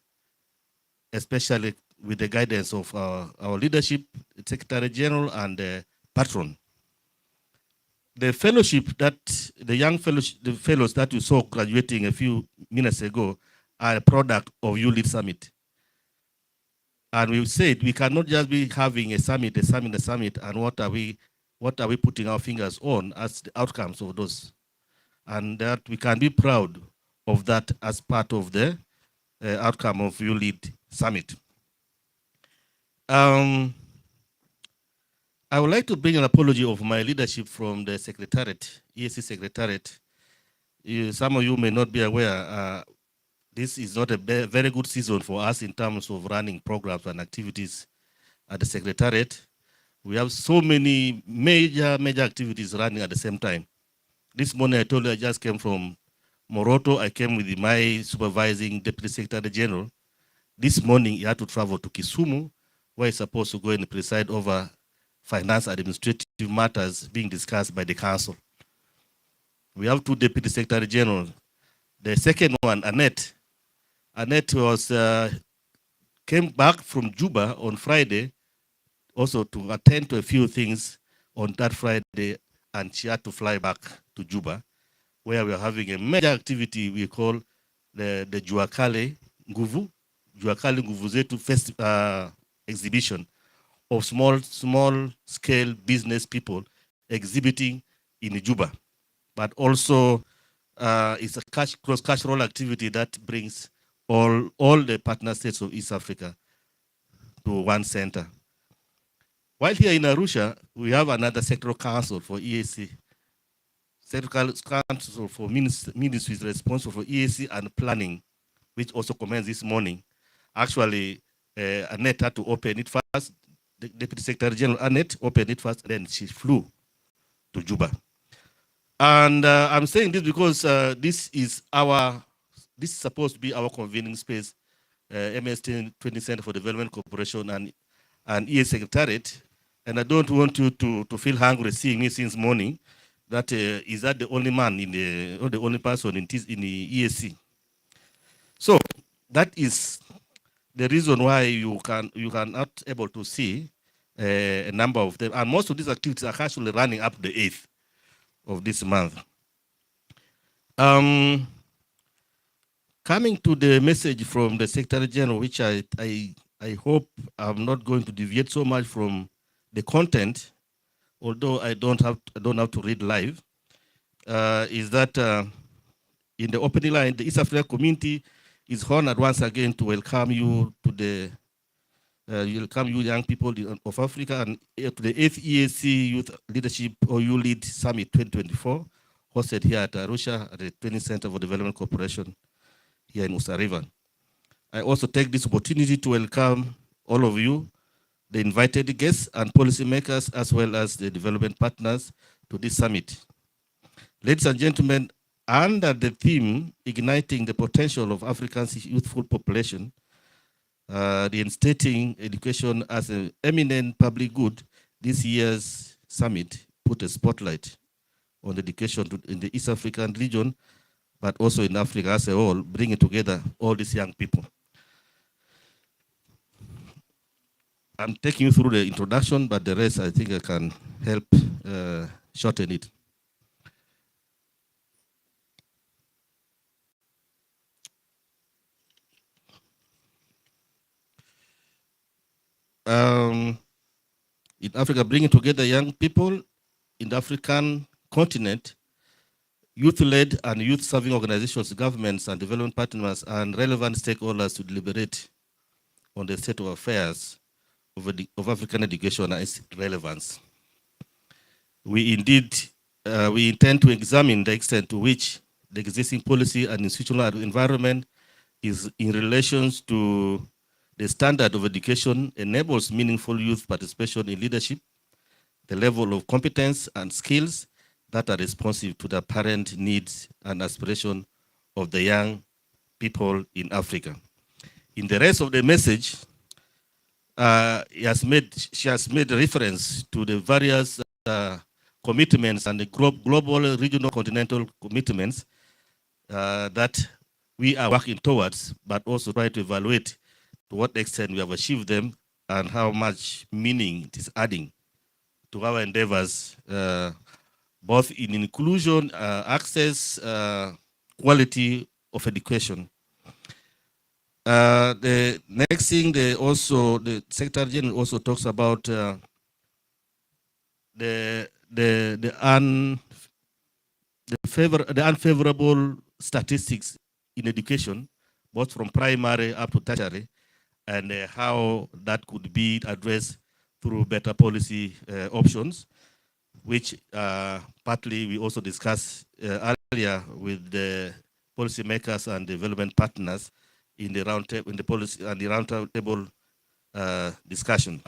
Speaker 1: especially with the guidance of our leadership, Secretary General and Patron. The fellowship that the fellows that you saw graduating a few minutes ago are a product of YouLead Summit. And we said we cannot just be having a summit, and what are we putting our fingers on as the outcomes of those, and that we can be proud of that as part of the outcome of YouLead Summit. I would like to bring an apology of my leadership from the Secretariat, EAC Secretariat. Some of you may not be aware, this is not a very good season for us in terms of running programs and activities at the Secretariat. We have so many major activities running at the same time. This morning I told you I just came from Moroto. I came with my supervising Deputy Secretary General. This morning he had to travel to Kisumu, where he's supposed to go and preside over finance administrative matters being discussed by the council. We have two Deputy Secretary General. The second one, Annette came back from Juba on Friday, also to attend to a few things on that Friday, and she had to fly back to Juba, where we are having a major activity we call the Jakaya Mrisho Kikwete exhibition of small scale business people exhibiting in Juba, but also it's a cross-cultural activity that brings all the partner states of East Africa to one center. While here in Arusha, we have another sectoral council for EAC, sectoral council for ministries responsible for EAC and planning, which also commenced this morning. Actually, Annette had to open it first. The Deputy Secretary General Annette opened it first, then she flew to Juba. And I'm saying this because this is supposed to be our convening space, MS-10 Training Center for Development Corporation and EA Secretariat. And I don't want you to feel hungry seeing me since morning. That is that the only man or the only person in the EAC. So that is the reason why you are not able to see a number of them. And most of these activities are actually running up the 8th of this month. Coming to the message from the Secretary General, which I hope I'm not going to deviate so much from the content, although I don't have to read live, is that in the opening line, the East Africa community is honored once again to welcome you to the welcome you young people of Africa and to the 8th EAC Youth Leadership or YouLead Summit 2024, hosted here at Arusha at the Training Center for Development Corporation here in Usa River. I also take this opportunity to welcome all of you, the invited guests and policymakers, as well as the development partners to this summit. Ladies and gentlemen, under the theme, Igniting the Potential of Africa's Youthful Population, Reinstating Education as an Eminent Public Good, this year's summit put a spotlight on education in the East African region, but also in Africa as a whole, bringing together all these young people. I'm taking you through the introduction, but the rest I think I can help shorten it. In Africa, bringing together young people in the African continent, youth-led and youth-serving organizations, governments and development partners and relevant stakeholders to deliberate on the state of affairs of African education and its relevance. We intend to examine the extent to which the existing policy and institutional environment is in relation to the standard of education enables meaningful youth participation in leadership, the level of competence and skills that are responsive to the apparent needs and aspirations of the young people in Africa. In the rest of the message, she has made reference to the various commitments and the global, regional, continental commitments that we are working towards, but also try to evaluate to what extent we have achieved them and how much meaning it is adding to our endeavors, both in inclusion, access, quality of education. The next thing, the Secretary General also talks about the unfavorable statistics in education, both from primary up to tertiary, and how that could be addressed through better policy options, which partly we also discussed earlier with the policymakers and development partners in the roundtable, in the policy and the roundtable discussion.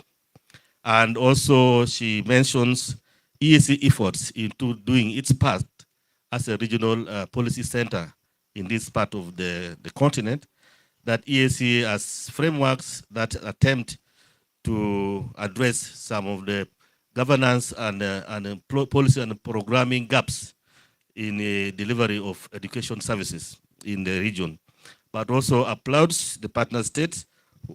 Speaker 1: And also she mentions EAC efforts into doing its part as a regional policy center in this part of the continent, that EAC has frameworks that attempt to address some of the governance and policy and programming gaps in the delivery of education services in the region, but also applauds the partner states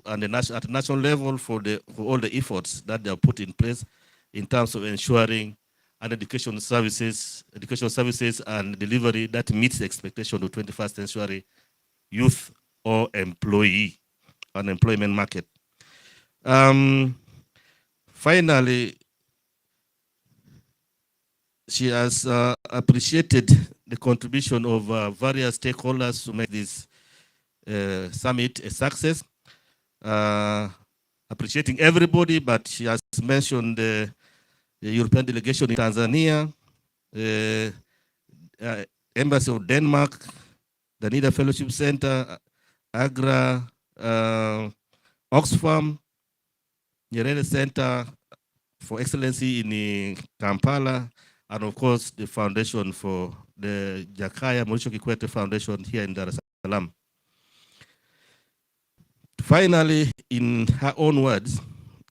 Speaker 1: and at the national level for all the efforts that they have put in place in terms of ensuring an education services and delivery that meets the expectation of 21st century youth or unemployment market. Finally, she has appreciated the contribution of various stakeholders to make this summit a success. Appreciating everybody, but she has mentioned the European delegation in Tanzania, Embassy of Denmark, the NIDA Fellowship Center, AGRA, Oxfam, Nyerere Center for Excellency in Kampala, and of course the foundation for the Jakaya Mrisho Kikwete Foundation here in Dar es Salaam. Finally, in her own words,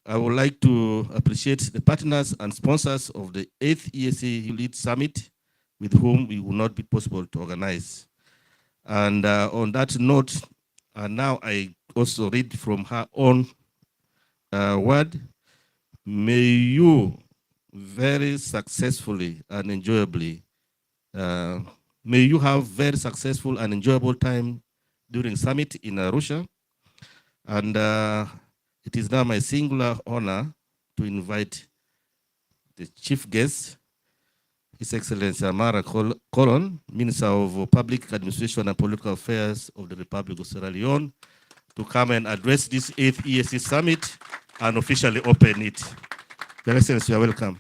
Speaker 1: I would like to appreciate the partners and sponsors of the 8th EAC YouLead Summit, with whom it would not be possible to organize. And on that note, now I also read from her own word. May you very successfully and enjoyably, may you have very successful and enjoyable time during summit in Arusha. And it is now my singular honor to invite the chief guest, His Excellency Amara Colon, Minister of Public Administration and Political Affairs of the Republic of Sierra Leone, to come and address this 8th EAC Summit and officially open it. Your Excellency, you are welcome.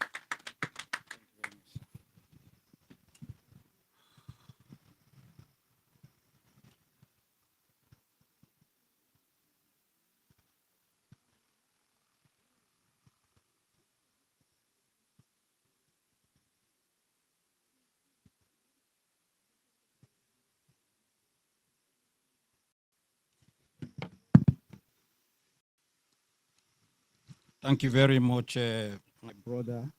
Speaker 19: Thank you very much, my brother,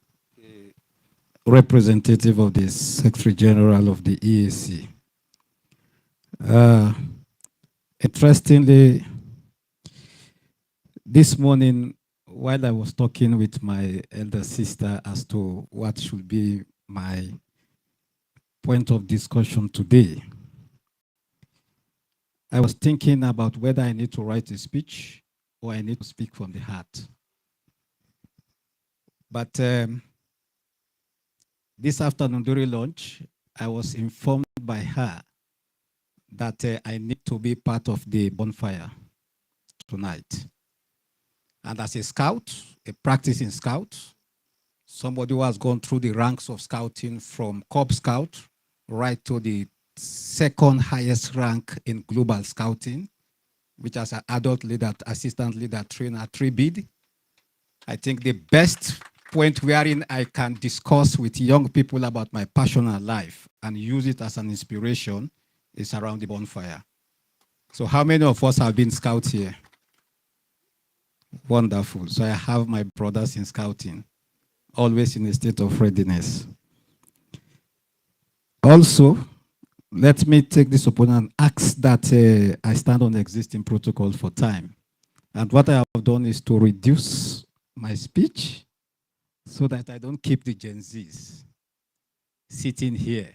Speaker 19: representative of the Secretary General of the EAC. Interestingly, this morning, while I was talking with my elder sister as to what should be my point of discussion today, I was thinking about whether I need to write a speech or I need to speak from the heart. But this afternoon during lunch, I was informed by her that I need to be part of the bonfire tonight. And as a scout, a practicing scout, somebody who has gone through the ranks of scouting from Cub Scout right to the second highest rank in global scouting, which as an adult leader, assistant leader, trainer, 3 bid. I think the best point wherein I can discuss with young people about my personal life and use it as an inspiration is around the bonfire. So how many of us have been scouts here? Wonderful. So I have my brothers in scouting, always in a state of readiness. Also, let me take this upon and ask that I stand on the existing protocol for time. And what I have done is to reduce my speech so that I don't keep the Gen Zs sitting here,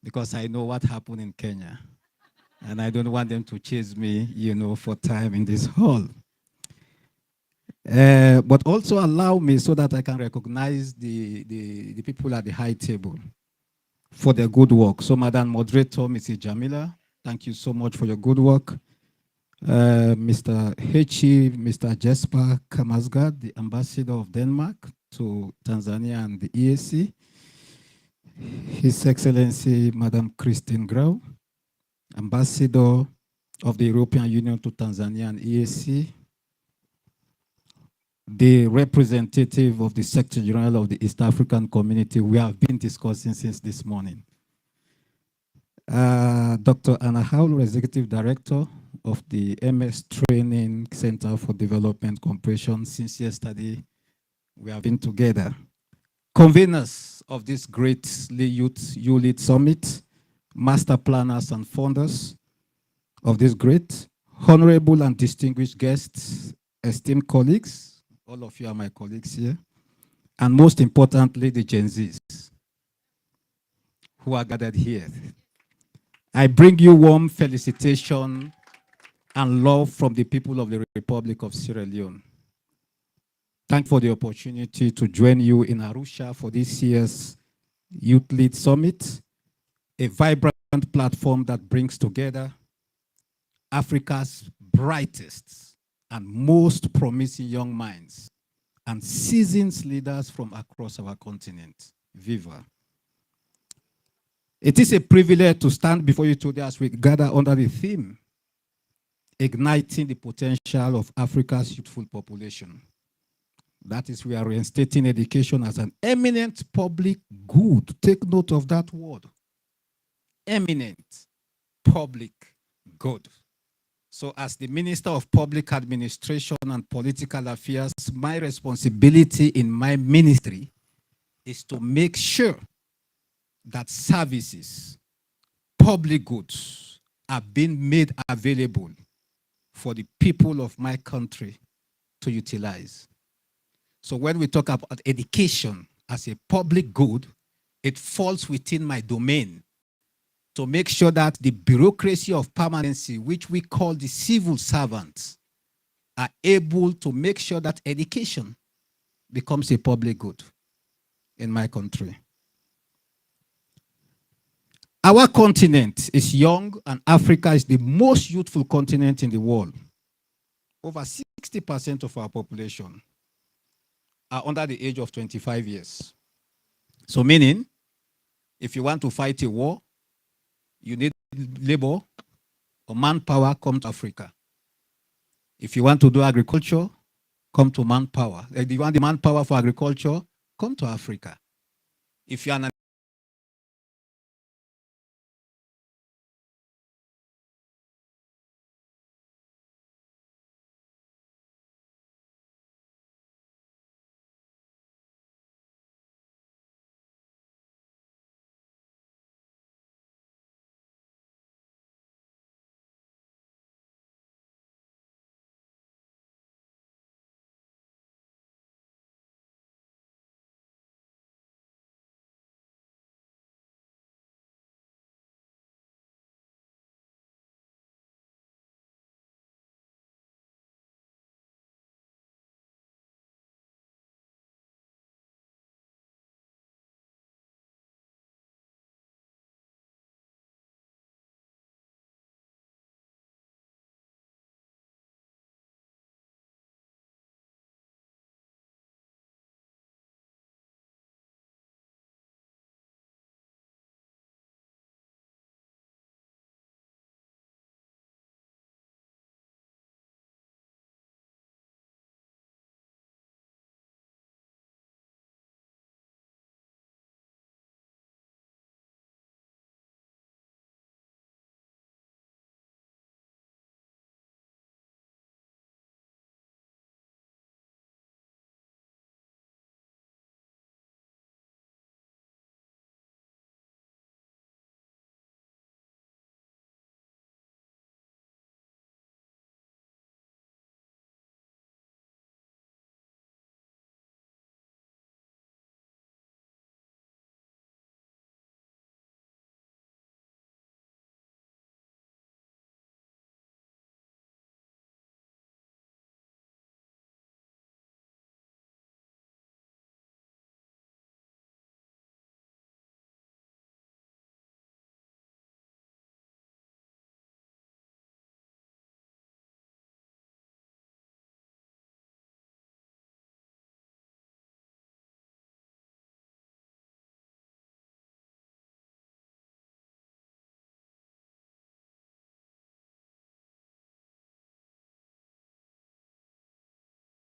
Speaker 19: because I know what happened in Kenya. And I don't want them to chase me, for time in this hall. But also allow me so that I can recognize the people at the high table for their good work. So, Madam Moderator, Mrs. Jamila, thank you so much for your good work. Mr. H.E., Mr. Jesper Kamasgard, the Ambassador of Denmark to Tanzania and the EAC. His Excellency, Madam Christine Grau, Ambassador of the European Union to Tanzania and EAC. The representative of the Secretary General of the East African Community we have been discussing since this morning. Dr. Anna Howell, Executive Director of the MS Training Center for Development Cooperation. Since yesterday, we have been together. Conveners of this great YouLead Summit, master planners and founders of this great, honorable and distinguished guests, esteemed colleagues, all of you are my colleagues here, and most importantly, the Gen Zs who are gathered here. I bring you warm felicitation and love from the people of the Republic of Sierra Leone. Thank you for the opportunity to join you in Arusha for this year's YouLead Summit, a vibrant platform that brings together Africa's brightest and most promising young minds and seasoned leaders from across our continent. Viva. It is a privilege to stand before you today as we gather under the theme, Igniting the Potential of Africa's Youthful Population. That is, we are reinstating education as an eminent public good. Take note of that word. Eminent public good. So as the Minister of Public Administration and Political Affairs, my responsibility in my ministry is to make sure that services, public goods, are being made available for the people of my country to utilize. So when we talk about education as a public good, it falls within my domain to make sure that the bureaucracy of permanency, which we call the civil servants, are able to make sure that education becomes a public good in my country. Our continent is young, and Africa is the most youthful continent in the world. Over 60% of our population are under the age of 25 years. So meaning, if you want to fight a war, you need labor or manpower, come to Africa. If you want to do agriculture, come to manpower. If you want the manpower for agriculture, come to Africa. If you are an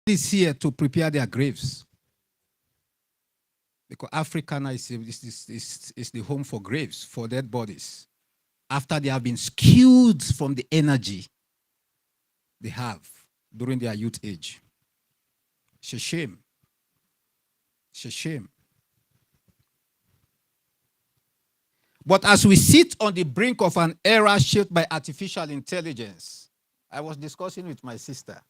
Speaker 19: is here to prepare their graves. Because Africana is the home for graves, for dead bodies, after they have been skewed from the energy they have during their youth age. It's a shame. It's a shame. But as we sit on the brink of an era shaped by artificial intelligence, I was discussing with my sister.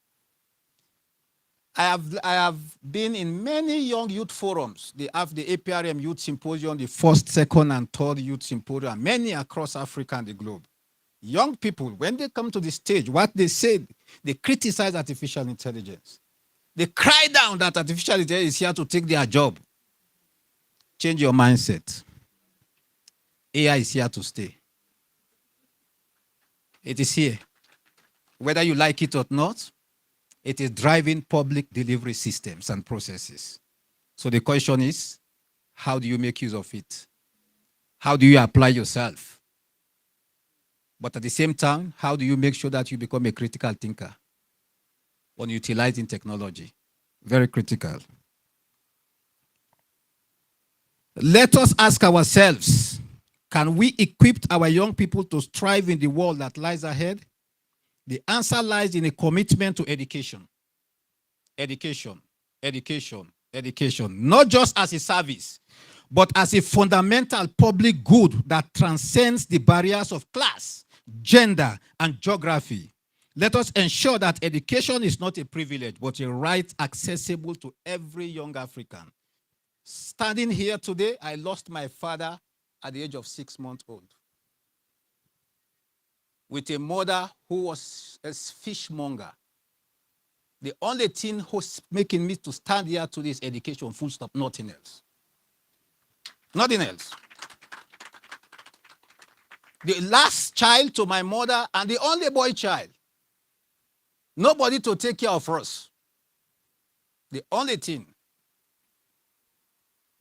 Speaker 19: I have been in many young youth forums. They have the APRM Youth Symposium, the first, second, and third youth symposium, many across Africa and the globe. Young people, when they come to the stage, what they say, they criticize artificial intelligence. They cry down that artificial intelligence is here to take their job. Change your mindset. AI is here to stay. It is here. Whether you like it or not, it is driving public delivery systems and processes. So the question is, how do you make use of it? How do you apply yourself? But at the same time, how do you make sure that you become a critical thinker on utilizing technology? Very critical. Let us ask ourselves, can we equip our young people to strive in the world that lies ahead? The answer lies in a commitment to education. Education, education, education. Not just as a service, but as a fundamental public good that transcends the barriers of class, gender, and geography. Let us ensure that education is not a privilege, but a right accessible to every young African. Standing here today, I lost my father at the age of 6 months old, with a mother who was a fishmonger. The only thing who's making me to stand here today is education, full stop, nothing else. Nothing else. The last child to my mother and the only boy child. Nobody to take care of us. The only thing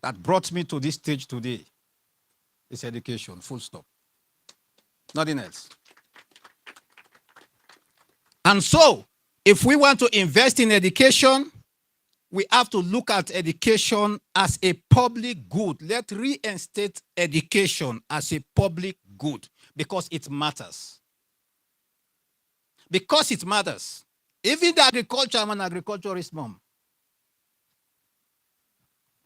Speaker 19: that brought me to this stage today is education, full stop. Nothing else. And so, if we want to invest in education, we have to look at education as a public good. Let's reinstate education as a public good because it matters. Because it matters. Even the agriculture, I'm an agriculturist mom.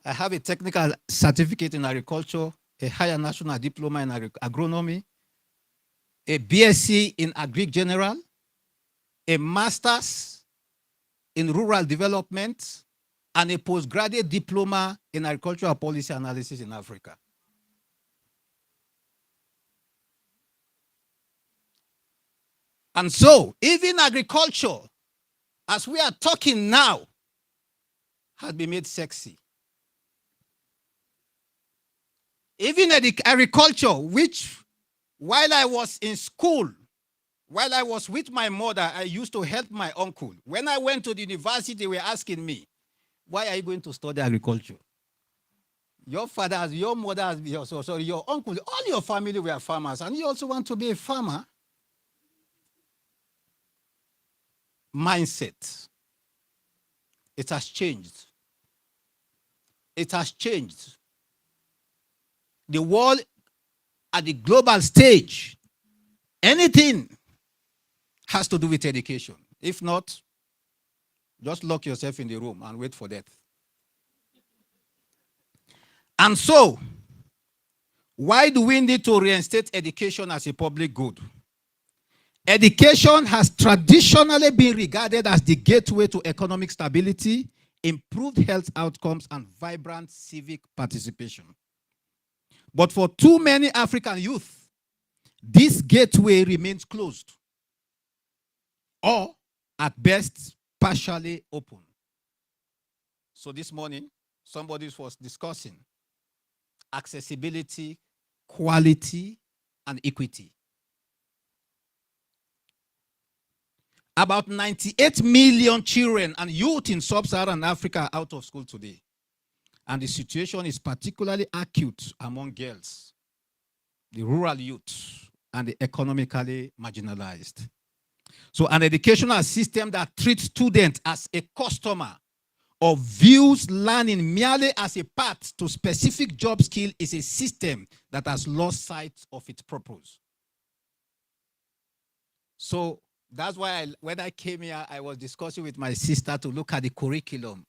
Speaker 19: I have a technical certificate in agriculture, a higher national diploma in agronomy, a BSc in Agri General, a master's in rural development, and a postgraduate diploma in agricultural policy analysis in Africa. And so, even agriculture, as we are talking now, has been made sexy. Even agriculture, which while I was in school, while I was with my mother, I used to help my uncle. When I went to the university, they were asking me, why are you going to study agriculture? Your father, your mother, your uncle, all your family were farmers, and you also want to be a farmer? Mindset. It has changed. It has changed. The world at the global stage, anything has to do with education. If not, just lock yourself in the room and wait for death. And so, why do we need to reinstate education as a public good? Education has traditionally been regarded as the gateway to economic stability, improved health outcomes, and vibrant civic participation. But for too many African youth, this gateway remains closed, or at best, partially open. So this morning, somebody was discussing accessibility, quality, and equity. About 98 million children and youth in sub-Saharan Africa are out of school today. And the situation is particularly acute among girls, the rural youth, and the economically marginalized. So an educational system that treats students as a customer or views learning merely as a path to specific job skill is a system that has lost sight of its purpose. So that's why when I came here, I was discussing with my sister to look at the curriculum.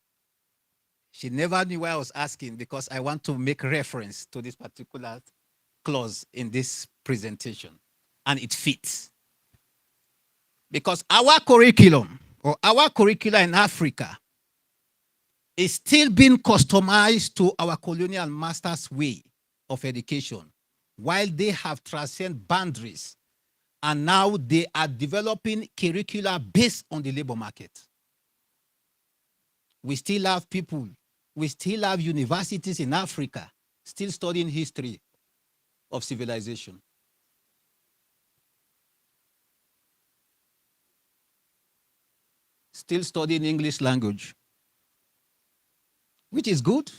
Speaker 19: She never knew why I was asking because I want to make reference to this particular clause in this presentation. And it fits. Because our curriculum or our curricula in Africa is still being customized to our colonial masters' way of education, while they have transcended boundaries and now they are developing curricula based on the labor market. We still have people, we still have universities in Africa still studying history of civilization. Still studying English language, which is good.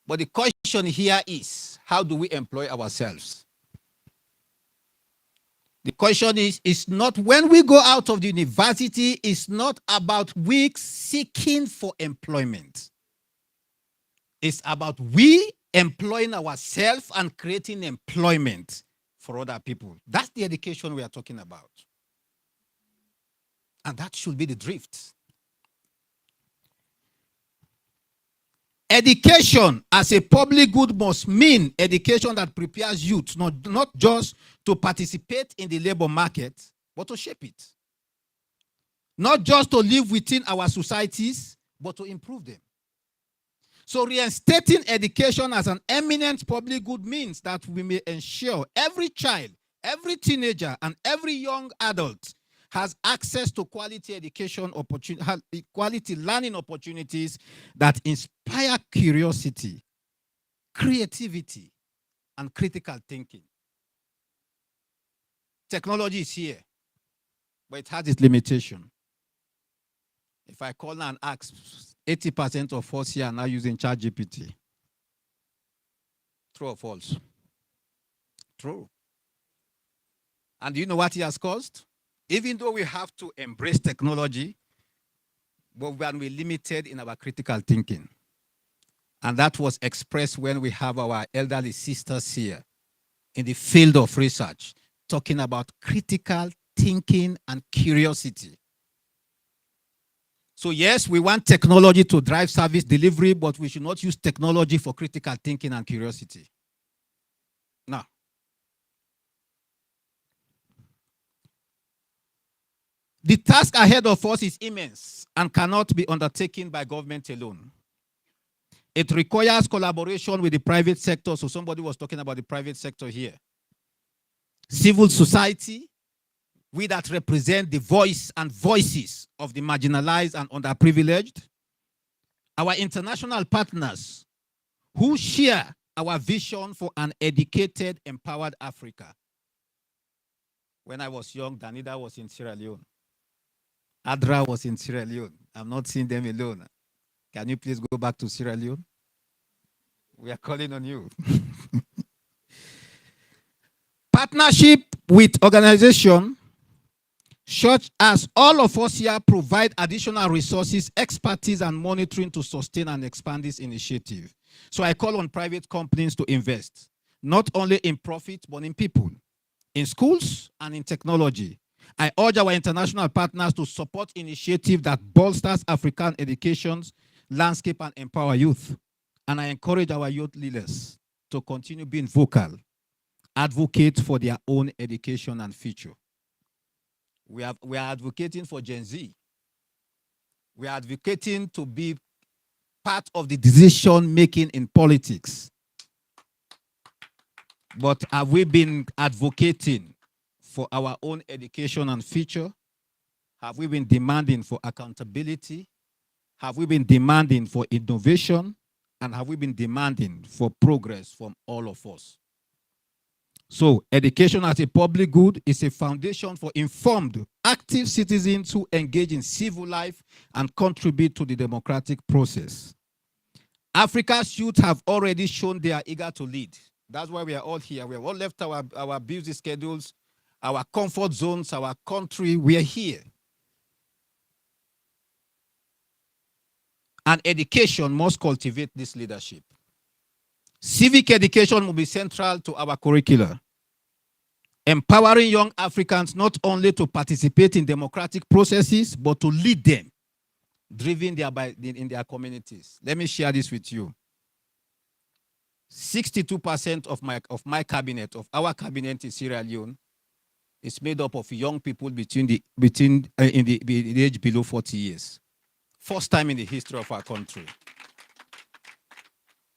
Speaker 19: But the question here is, how do we employ ourselves? The question is not when we go out of the university, it's not about we seeking for employment. It's about we employing ourselves and creating employment for other people. That's the education we are talking about. And that should be the drift. Education as a public good must mean education that prepares youth, not just to participate in the labor market, but to shape it. Not just to live within our societies, but to improve them. So reinstating education as an eminent public good means that we may ensure every child, every teenager, and every young adult has access to quality education opportunity, quality learning opportunities that inspire curiosity, creativity, and critical thinking. Technology is here, but it has its limitation. If I call now and ask, 80% of us here are now using ChatGPT. True or false? True. And do you know what it has caused? Even though we have to embrace technology, but when we're limited in our critical thinking. And that was expressed when we have our elderly sisters here in the field of research, talking about critical thinking and curiosity. So yes, we want technology to drive service delivery, but we should not use technology for critical thinking and curiosity. Now, the task ahead of us is immense and cannot be undertaken by government alone. It requires collaboration with the private sector. So somebody was talking about the private sector here. Civil society, we that represent the voice and voices of the marginalized and underprivileged. Our international partners who share our vision for an educated, empowered Africa. When I was young, Danida was in Sierra Leone. Adra was in Sierra Leone. I'm not seeing them alone. Can you please go back to Sierra Leone? We are calling on you. Partnership with organizations such as all of us here provide additional resources, expertise, and monitoring to sustain and expand this initiative. So I call on private companies to invest, not only in profit, but in people, in schools, and in technology. I urge our international partners to support initiatives that bolsters African education's landscape and empower youth. And I encourage our youth leaders to continue being vocal, advocate for their own education and future. We are advocating for Gen Z. We are advocating to be part of the decision making in politics. But have we been advocating for our own education and future? Have we been demanding for accountability? Have we been demanding for innovation? And have we been demanding for progress from all of us? So, education as a public good is a foundation for informed, active citizens who engage in civil life and contribute to the democratic process. Africa's youth have already shown they are eager to lead. That's why we are all here. We have all left our busy schedules our comfort zones, our country, we are here. And education must cultivate this leadership. Civic education will be central to our curricula, empowering young Africans not only to participate in democratic processes, but to lead them, driven in their communities. Let me share this with you. 62% of my cabinet, of our cabinet in Sierra Leone, is made up of young people in the age below 40 years. First time in the history of our country.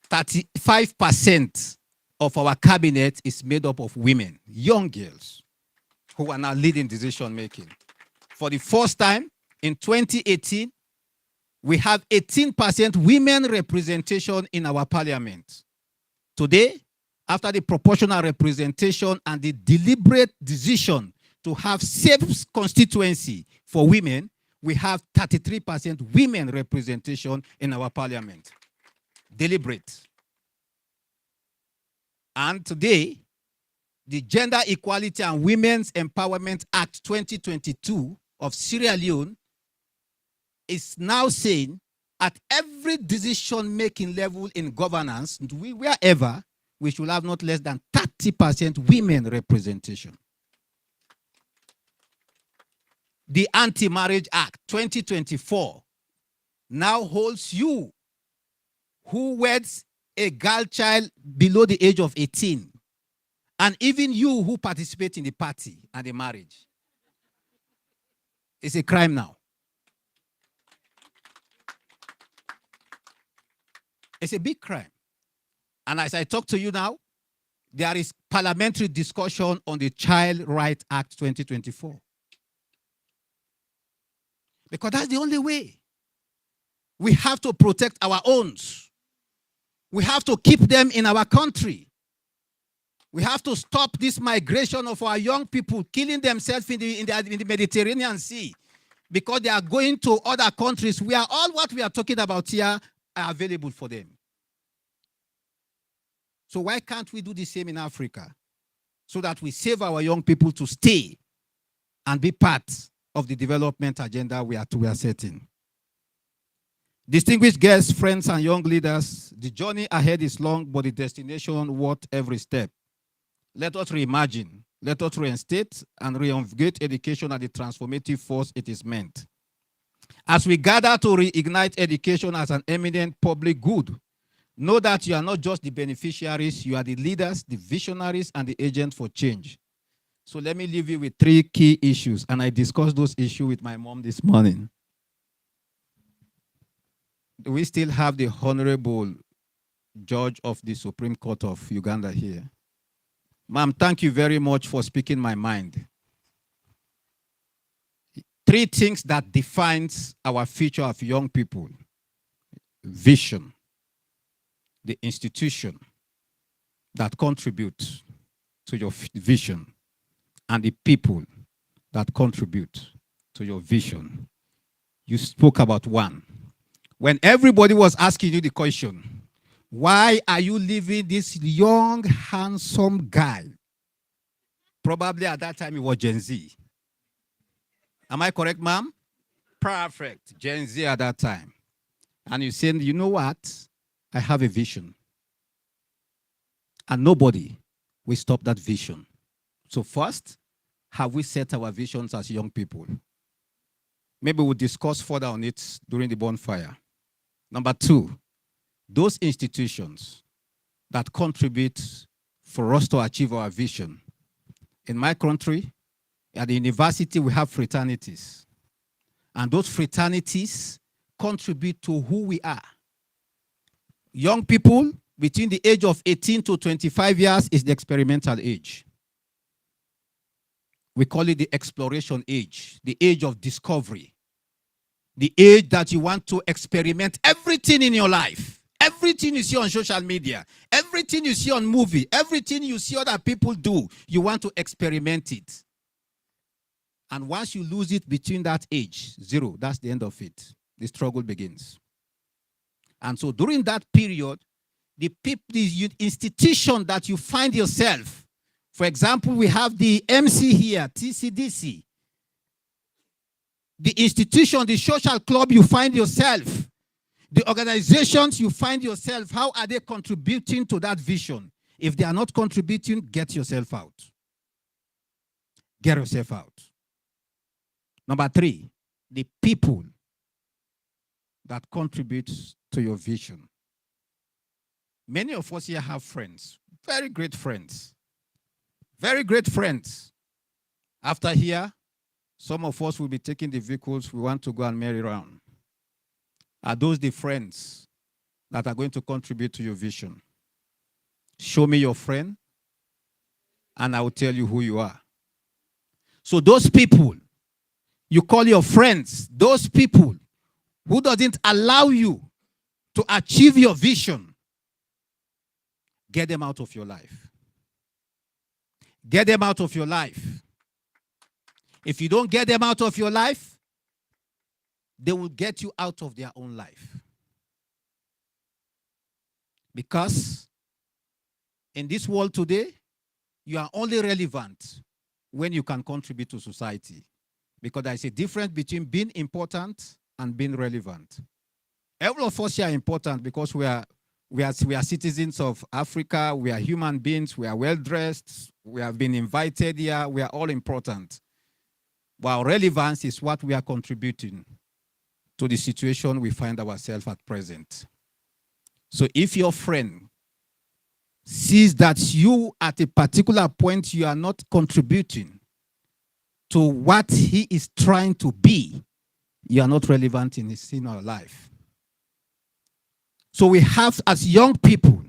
Speaker 19: 35% of our cabinet is made up of women, young girls, who are now leading decision making. For the first time in 2018, we have 18% women representation in our parliament. Today, after the proportional representation and the deliberate decision to have safe constituency for women, we have 33% women representation in our parliament. Deliberate. And today, the Gender Equality and Women's Empowerment Act 2022 of Sierra Leone is now saying at every decision-making level in governance, wherever, we should have not less than 30% women representation. The Anti-Marriage Act 2024 now holds you who weds a girl child below the age of 18, and even you who participate in the party and the marriage. It's a crime now. It's a big crime. And as I talk to you now, there is parliamentary discussion on the Child Rights Act 2024. Because that's the only way. We have to protect our own. We have to keep them in our country. We have to stop this migration of our young people killing themselves in the Mediterranean Sea because they are going to other countries where all what we are talking about here are available for them. So why can't we do the same in Africa so that we save our young people to stay and be part of the development agenda we are setting? Distinguished guests, friends, and young leaders, the journey ahead is long, but the destination worth every step. Let us reimagine, let us reinstate and reinvigorate education as the transformative force it is meant. As we gather to reignite education as an eminent public good, know that you are not just the beneficiaries, you are the leaders, the visionaries, and the agents for change. So let me leave you with 3 key issues, and I discussed those issues with my mom this morning. We still have the Honorable Judge of the Supreme Court of Uganda here. Ma'am, thank you very much for speaking my mind. 3 things that defines our future of young people. Vision, the institution that contributes to your vision, and the people that contribute to your vision. You spoke about 1. When everybody was asking you the question, why are you leaving this young, handsome guy? Probably at that time he was Gen Z. Am I correct, ma'am? Perfect. Gen Z at that time. And you said, you know what? I have a vision. And nobody will stop that vision. So first, have we set our visions as young people? Maybe we'll discuss further on it during the bonfire. Number 2, those institutions that contribute for us to achieve our vision. In my country, at the university, we have fraternities. And those fraternities contribute to who we are. Young people between the age of 18 to 25 years is the experimental age. We call it the exploration age, the age of discovery. The age that you want to experiment everything in your life. Everything you see on social media, everything you see on movie, everything you see other people do, you want to experiment it. And once you lose it between that age, 0, that's the end of it. The struggle begins. And so during that period, the institution that you find yourself For example, we have the MC here, TCDC. The institution, the social club you find yourself, the organizations you find yourself, how are they contributing to that vision? If they are not contributing, get yourself out. Get yourself out. Number 3, the people that contribute to your vision. Many of us here have friends, very great friends. Very great friends. After here, some of us will be taking the vehicles we want to go and marry around. Are those the friends that are going to contribute to your vision? Show me your friend, and I will tell you who you are. So those people you call your friends, those people who doesn't allow you to achieve your vision, get them out of your life. Get them out of your life. If you don't get them out of your life, they will get you out of their own life. Because in this world today, you are only relevant when you can contribute to society. Because there is a difference between being important and being relevant. Every of us here are important because we are citizens of Africa, we are human beings, we are well-dressed, we have been invited here, we are all important. But our relevance is what we are contributing to the situation we find ourselves at present. So if your friend sees that you at a particular point you are not contributing to what he is trying to be, you are not relevant in his or life. So we have, as young people,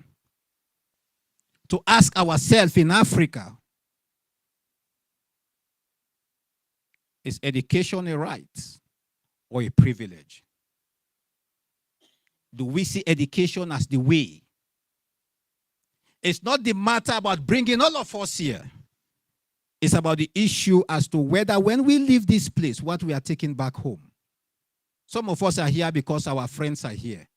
Speaker 19: to ask ourselves in Africa, is education a right or a privilege? Do we see education as the way? It's not the matter about bringing all of us here. It's about the issue as to whether when we leave this place, what we are taking back home. Some of us are here because our friends are here.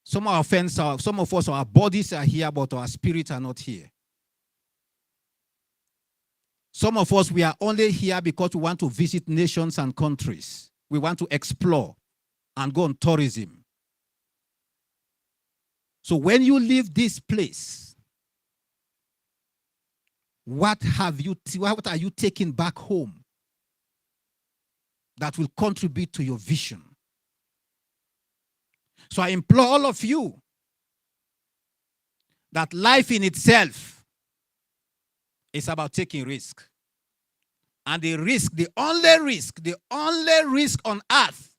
Speaker 19: Some of us, our bodies are here, but our spirits are not here. Some of us, we are only here because we want to visit nations and countries. We want to explore and go on tourism. So when you leave this place, what are you taking back home that will contribute to your vision? So I implore all of you that life in itself is about taking risk. And the only risk on earth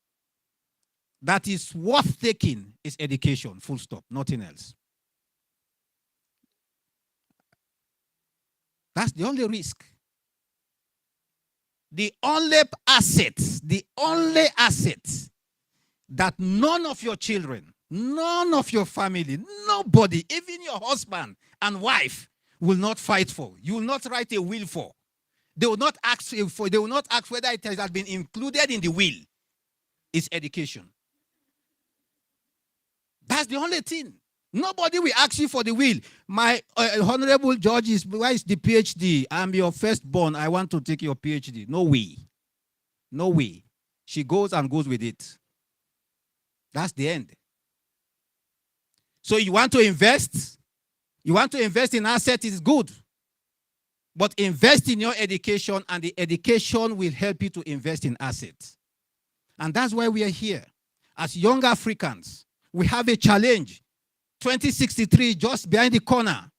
Speaker 19: that is worth taking is education, full stop, nothing else. That's the only risk. The only asset that none of your children, none of your family, nobody, even your husband and wife will not fight for. You will not write a will for. They will not ask for, they will not ask whether it has been included in the will. It's education. That's the only thing. Nobody will ask you for the will. My honorable judge, where is the PhD? I'm your firstborn. I want to take your PhD. No way. No way. She goes and goes with it. That's the end. So you want to invest? You want to invest in assets, is good. But invest in your education, and the education will help you to invest in assets. And that's why we are here. As young Africans, we have a challenge. 2063 just behind the corner.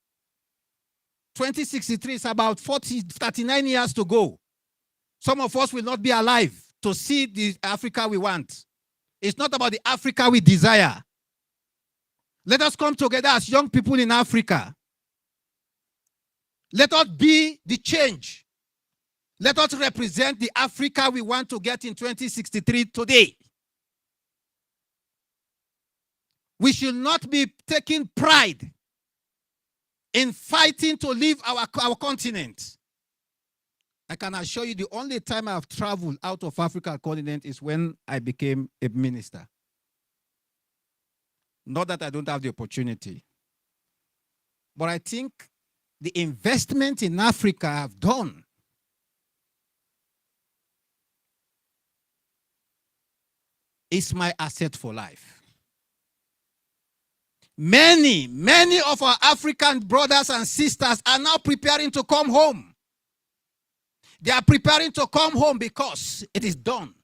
Speaker 19: 2063 is about 39 years to go. Some of us will not be alive to see the Africa we want. It's not about the Africa we desire. Let us come together as young people in Africa. Let us be the change. Let us represent the Africa we want to get in 2063 today. We should not be taking pride in fighting to leave our continent. I can assure you the only time I've traveled out of Africa continent is when I became a minister. Not that I don't have the opportunity. But I think the investment in Africa have done is my asset for life. Many of our African brothers and sisters are now preparing to come home. They are preparing to come home because it is done.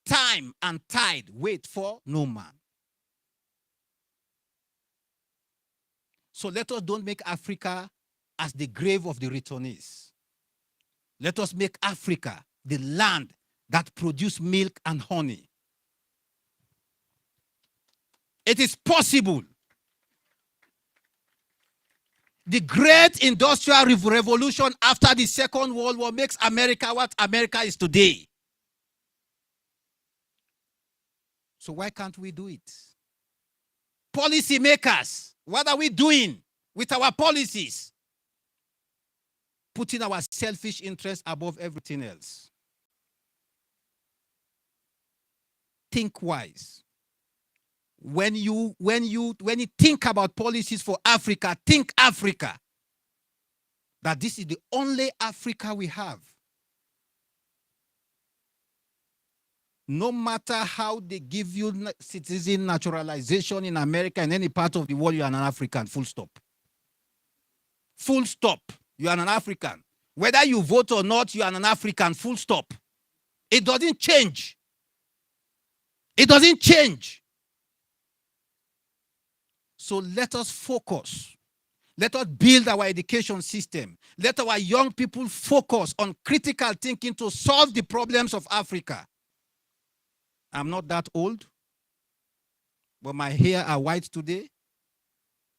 Speaker 19: Time and tide wait for no man. So let us don't make Africa as the grave of the returnees. Let us make Africa the land that produces milk and honey. It is possible. The great industrial revolution after the Second World War makes America what America is today. So why can't we do it? Policy makers, what are we doing with our policies? Putting our selfish interests above everything else. Think wise. When you think about policies for Africa, think Africa. That this is the only Africa we have. No matter how they give you citizen naturalization in America and any part of the world, you are an African, full stop. Full stop. You are an African. Whether you vote or not, you are an African, full stop. It doesn't change. It doesn't change. So let us focus. Let us build our education system. Let our young people focus on critical thinking to solve the problems of Africa. I'm not that old, but my hair are white today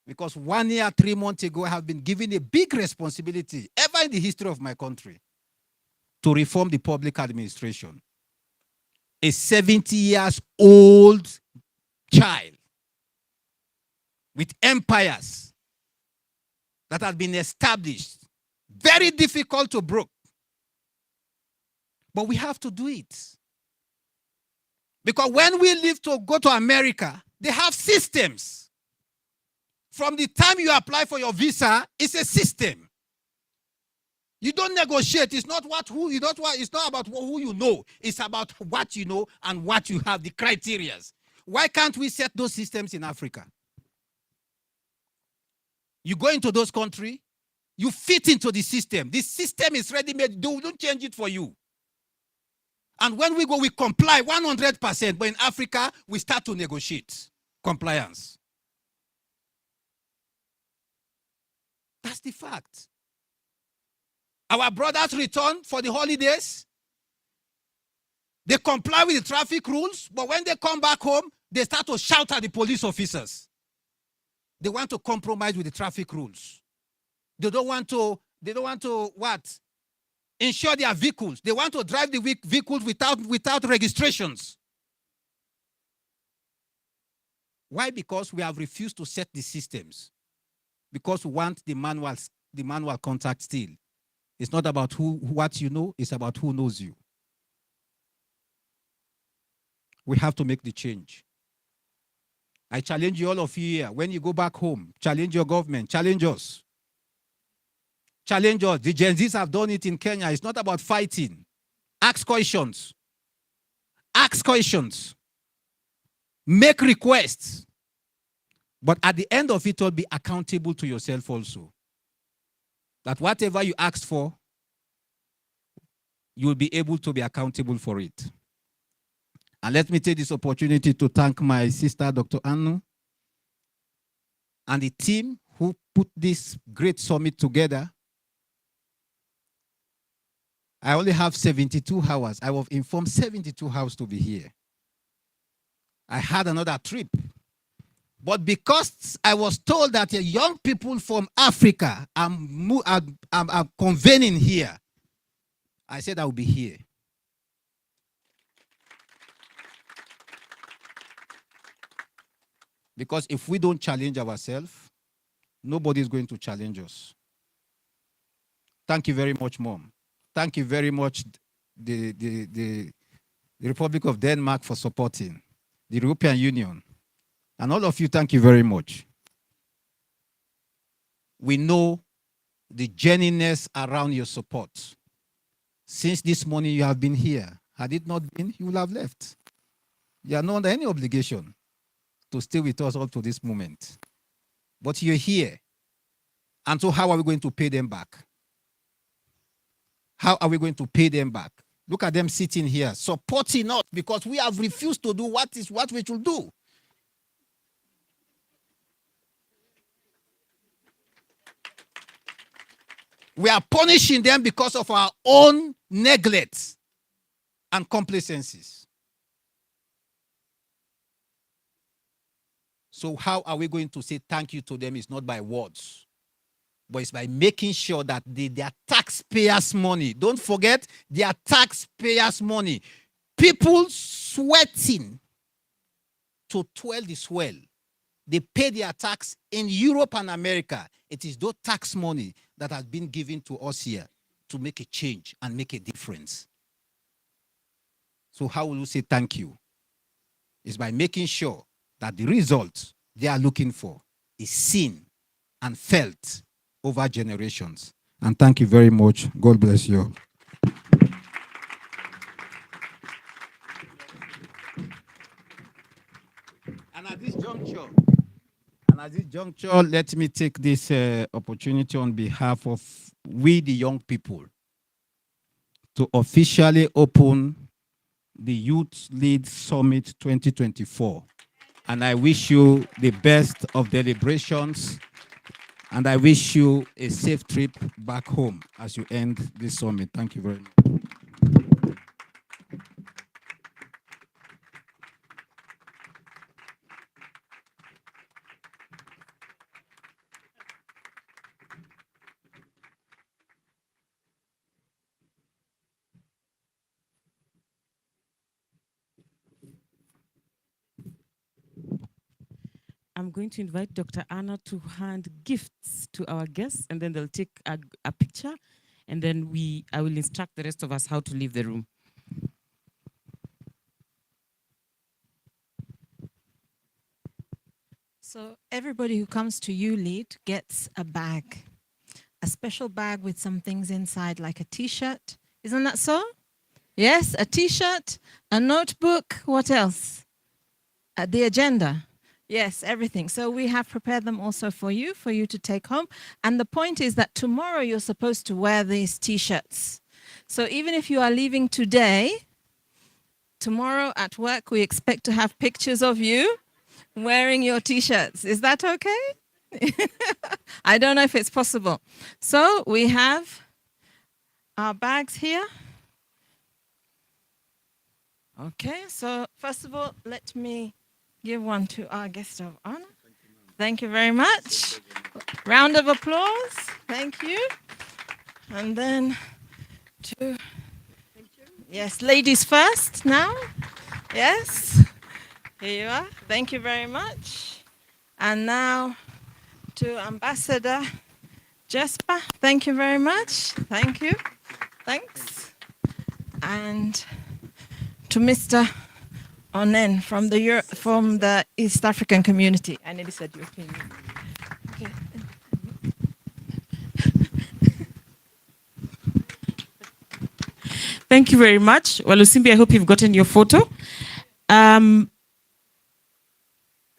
Speaker 19: because 1 year, 3 months ago, I have been given a big responsibility, ever in the history of my country, to reform the public administration. A 70 years old child with empires that have been established, very difficult to break. But we have to do it. Because when we leave to go to America, they have systems. From the time you apply for your visa, it's a system. You don't negotiate. It's not it's not about who you know. It's about what you know and what you have, the criteria. Why can't we set those systems in Africa? You go into those countries, you fit into the system. The system is ready-made. Don't change it for you. And when we go, we comply 100%. But in Africa, we start to negotiate compliance. That's the fact. Our brothers return for the holidays. They comply with the traffic rules. But when they come back home, they start to shout at the police officers. They want to compromise with the traffic rules. They don't want to what? Insure their vehicles. They want to drive the vehicles without registrations. Why? Because we have refused to set the systems. Because we want the manual contact still. It's not about what you know, it's about who knows you. We have to make the change. I challenge you, all of you here, when you go back home, challenge your government, challenge us. Challenge us. The Gen Zs have done it in Kenya. It's not about fighting. Ask questions. Ask questions. Make requests. But at the end of it all, be accountable to yourself also. That whatever you asked for, you will be able to be accountable for it. And let me take this opportunity to thank my sister, Dr. Anu, and the team who put this great summit together. I only have 72 hours. I was informed 72 hours to be here. I had another trip. But because I was told that young people from Africa are convening here, I said I will be here. Because if we don't challenge ourselves, nobody is going to challenge us. Thank you very much, Mom. Thank you very much, the Republic of Denmark, for supporting, the European Union. And all of you, thank you very much. We know the genuineness around your support. Since this morning you have been here. Had it not been, you would have left. You are not under any obligation to stay with us up to this moment. But you're here. And so how are we going to pay them back? How are we going to pay them back? Look at them sitting here, supporting us because we have refused to do what we should do. We are punishing them because of our own neglect and complacencies. So how are we going to say thank you to them? It's not by words, but it's by making sure that their taxpayers' money, don't forget, their taxpayers' money, people sweating to twirl the swell, they pay their tax in Europe and America. It is those tax money that has been given to us here to make a change and make a difference. So how will you say thank you? It's by making sure that the result they are looking for is seen and felt over generations. And thank you very much. God bless you. And at this juncture, let me take this opportunity on behalf of we, the young people, to officially open the YouLead Summit 2024. And I wish you the best of deliberations. And I wish you a safe trip back home as you end this summit. Thank you very much.
Speaker 9: I'm going to invite Dr. Anna to hand gifts to our guests, and then they'll take a picture, and then I will instruct the rest of us how to leave the room.
Speaker 16: So everybody who comes to YouLead gets a bag, a special bag with some things inside, like a t-shirt. Isn't that so? Yes, a t-shirt, a notebook, what else? The agenda. Yes, everything. So we have prepared them also for you to take home. And the point is that tomorrow you're supposed to wear these t-shirts. So even if you are leaving today, tomorrow at work we expect to have pictures of you wearing your t-shirts. Is that okay? I don't know if it's possible. So we have our bags here. Okay, so first of all, let me give one to our guest of honor. Thank you very much. Round of applause. Thank you. And then to, yes, ladies first now. Yes, here you are. Thank you very much. And now to Ambassador Jesper. Thank you very much. Thank you. Thanks. And to Mr. Onen from the East African community. I nearly said European Union. Okay.
Speaker 9: Thank you very much. Well, Lusimbi, I hope you've gotten your photo. I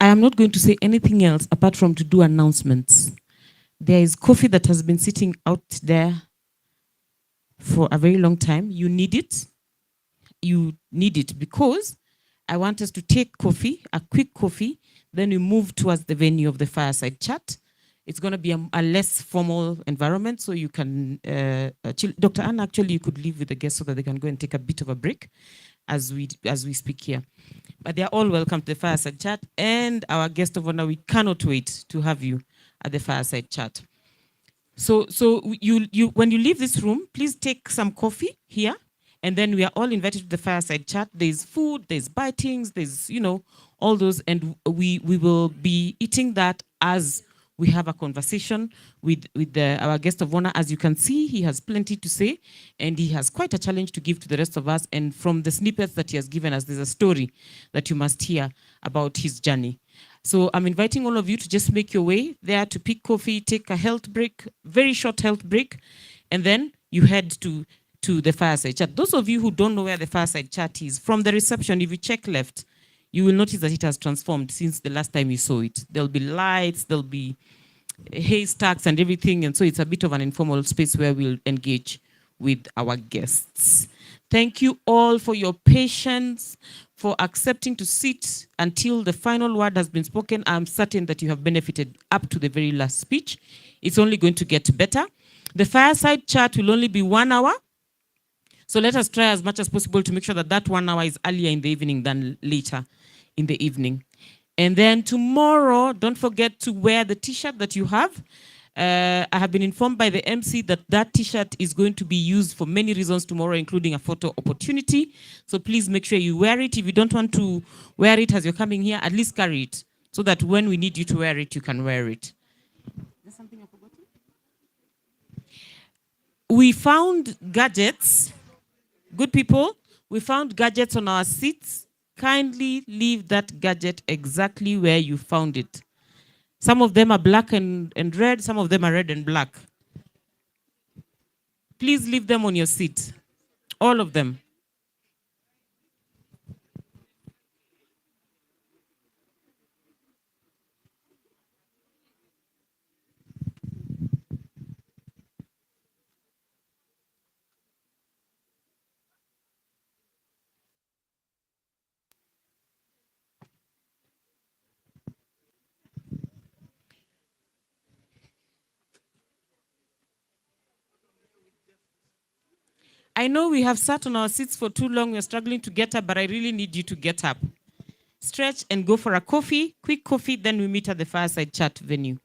Speaker 9: am not going to say anything else apart from to do announcements. There is coffee that has been sitting out there for a very long time. You need it. You need it because I want us to take coffee, a quick coffee, then we move towards the venue of the fireside chat. It's going to be a less formal environment, so you can chill. Dr. Anna, actually, you could leave with the guests so that they can go and take a bit of a break as we speak here. But they are all welcome to the fireside chat, and our guest of honor, we cannot wait to have you at the fireside chat. So you when you leave this room, please take some coffee here. And then we are all invited to the fireside chat. There's food, there's bitings, there's, all those. And we will be eating that as we have a conversation with our guest of honor. As you can see, he has plenty to say, and he has quite a challenge to give to the rest of us. And from the snippets that he has given us, there's a story that you must hear about his journey. So I'm inviting all of you to just make your way there to pick coffee, take a health break, very short health break, and then you head to the fireside chat. Those of you who don't know where the fireside chat is, from the reception, if you check left, you will notice that it has transformed since the last time you saw it. There'll be lights, there'll be haystacks and everything, and so it's a bit of an informal space where we'll engage with our guests. Thank you all for your patience, for accepting to sit until the final word has been spoken. I'm certain that you have benefited up to the very last speech. It's only going to get better. The fireside chat will only be 1 hour. So let us try as much as possible to make sure that that 1 hour is earlier in the evening than later in the evening. And then tomorrow, don't forget to wear the t-shirt that you have. I have been informed by the MC that that t-shirt is going to be used for many reasons tomorrow, including a photo opportunity. So please make sure you wear it. If you don't want to wear it as you're coming here, at least carry it so that when we need you to wear it, you can wear it. There's something I forgot. We found gadgets. Good people, we found gadgets on our seats. Kindly leave that gadget exactly where you found it. Some of them are black and red, some of them are red and black. Please leave them on your seat, all of them. I know we have sat on our seats for too long, we're struggling to get up, but I really need you to get up. Stretch and go for a coffee, quick coffee, then we meet at the fireside chat venue.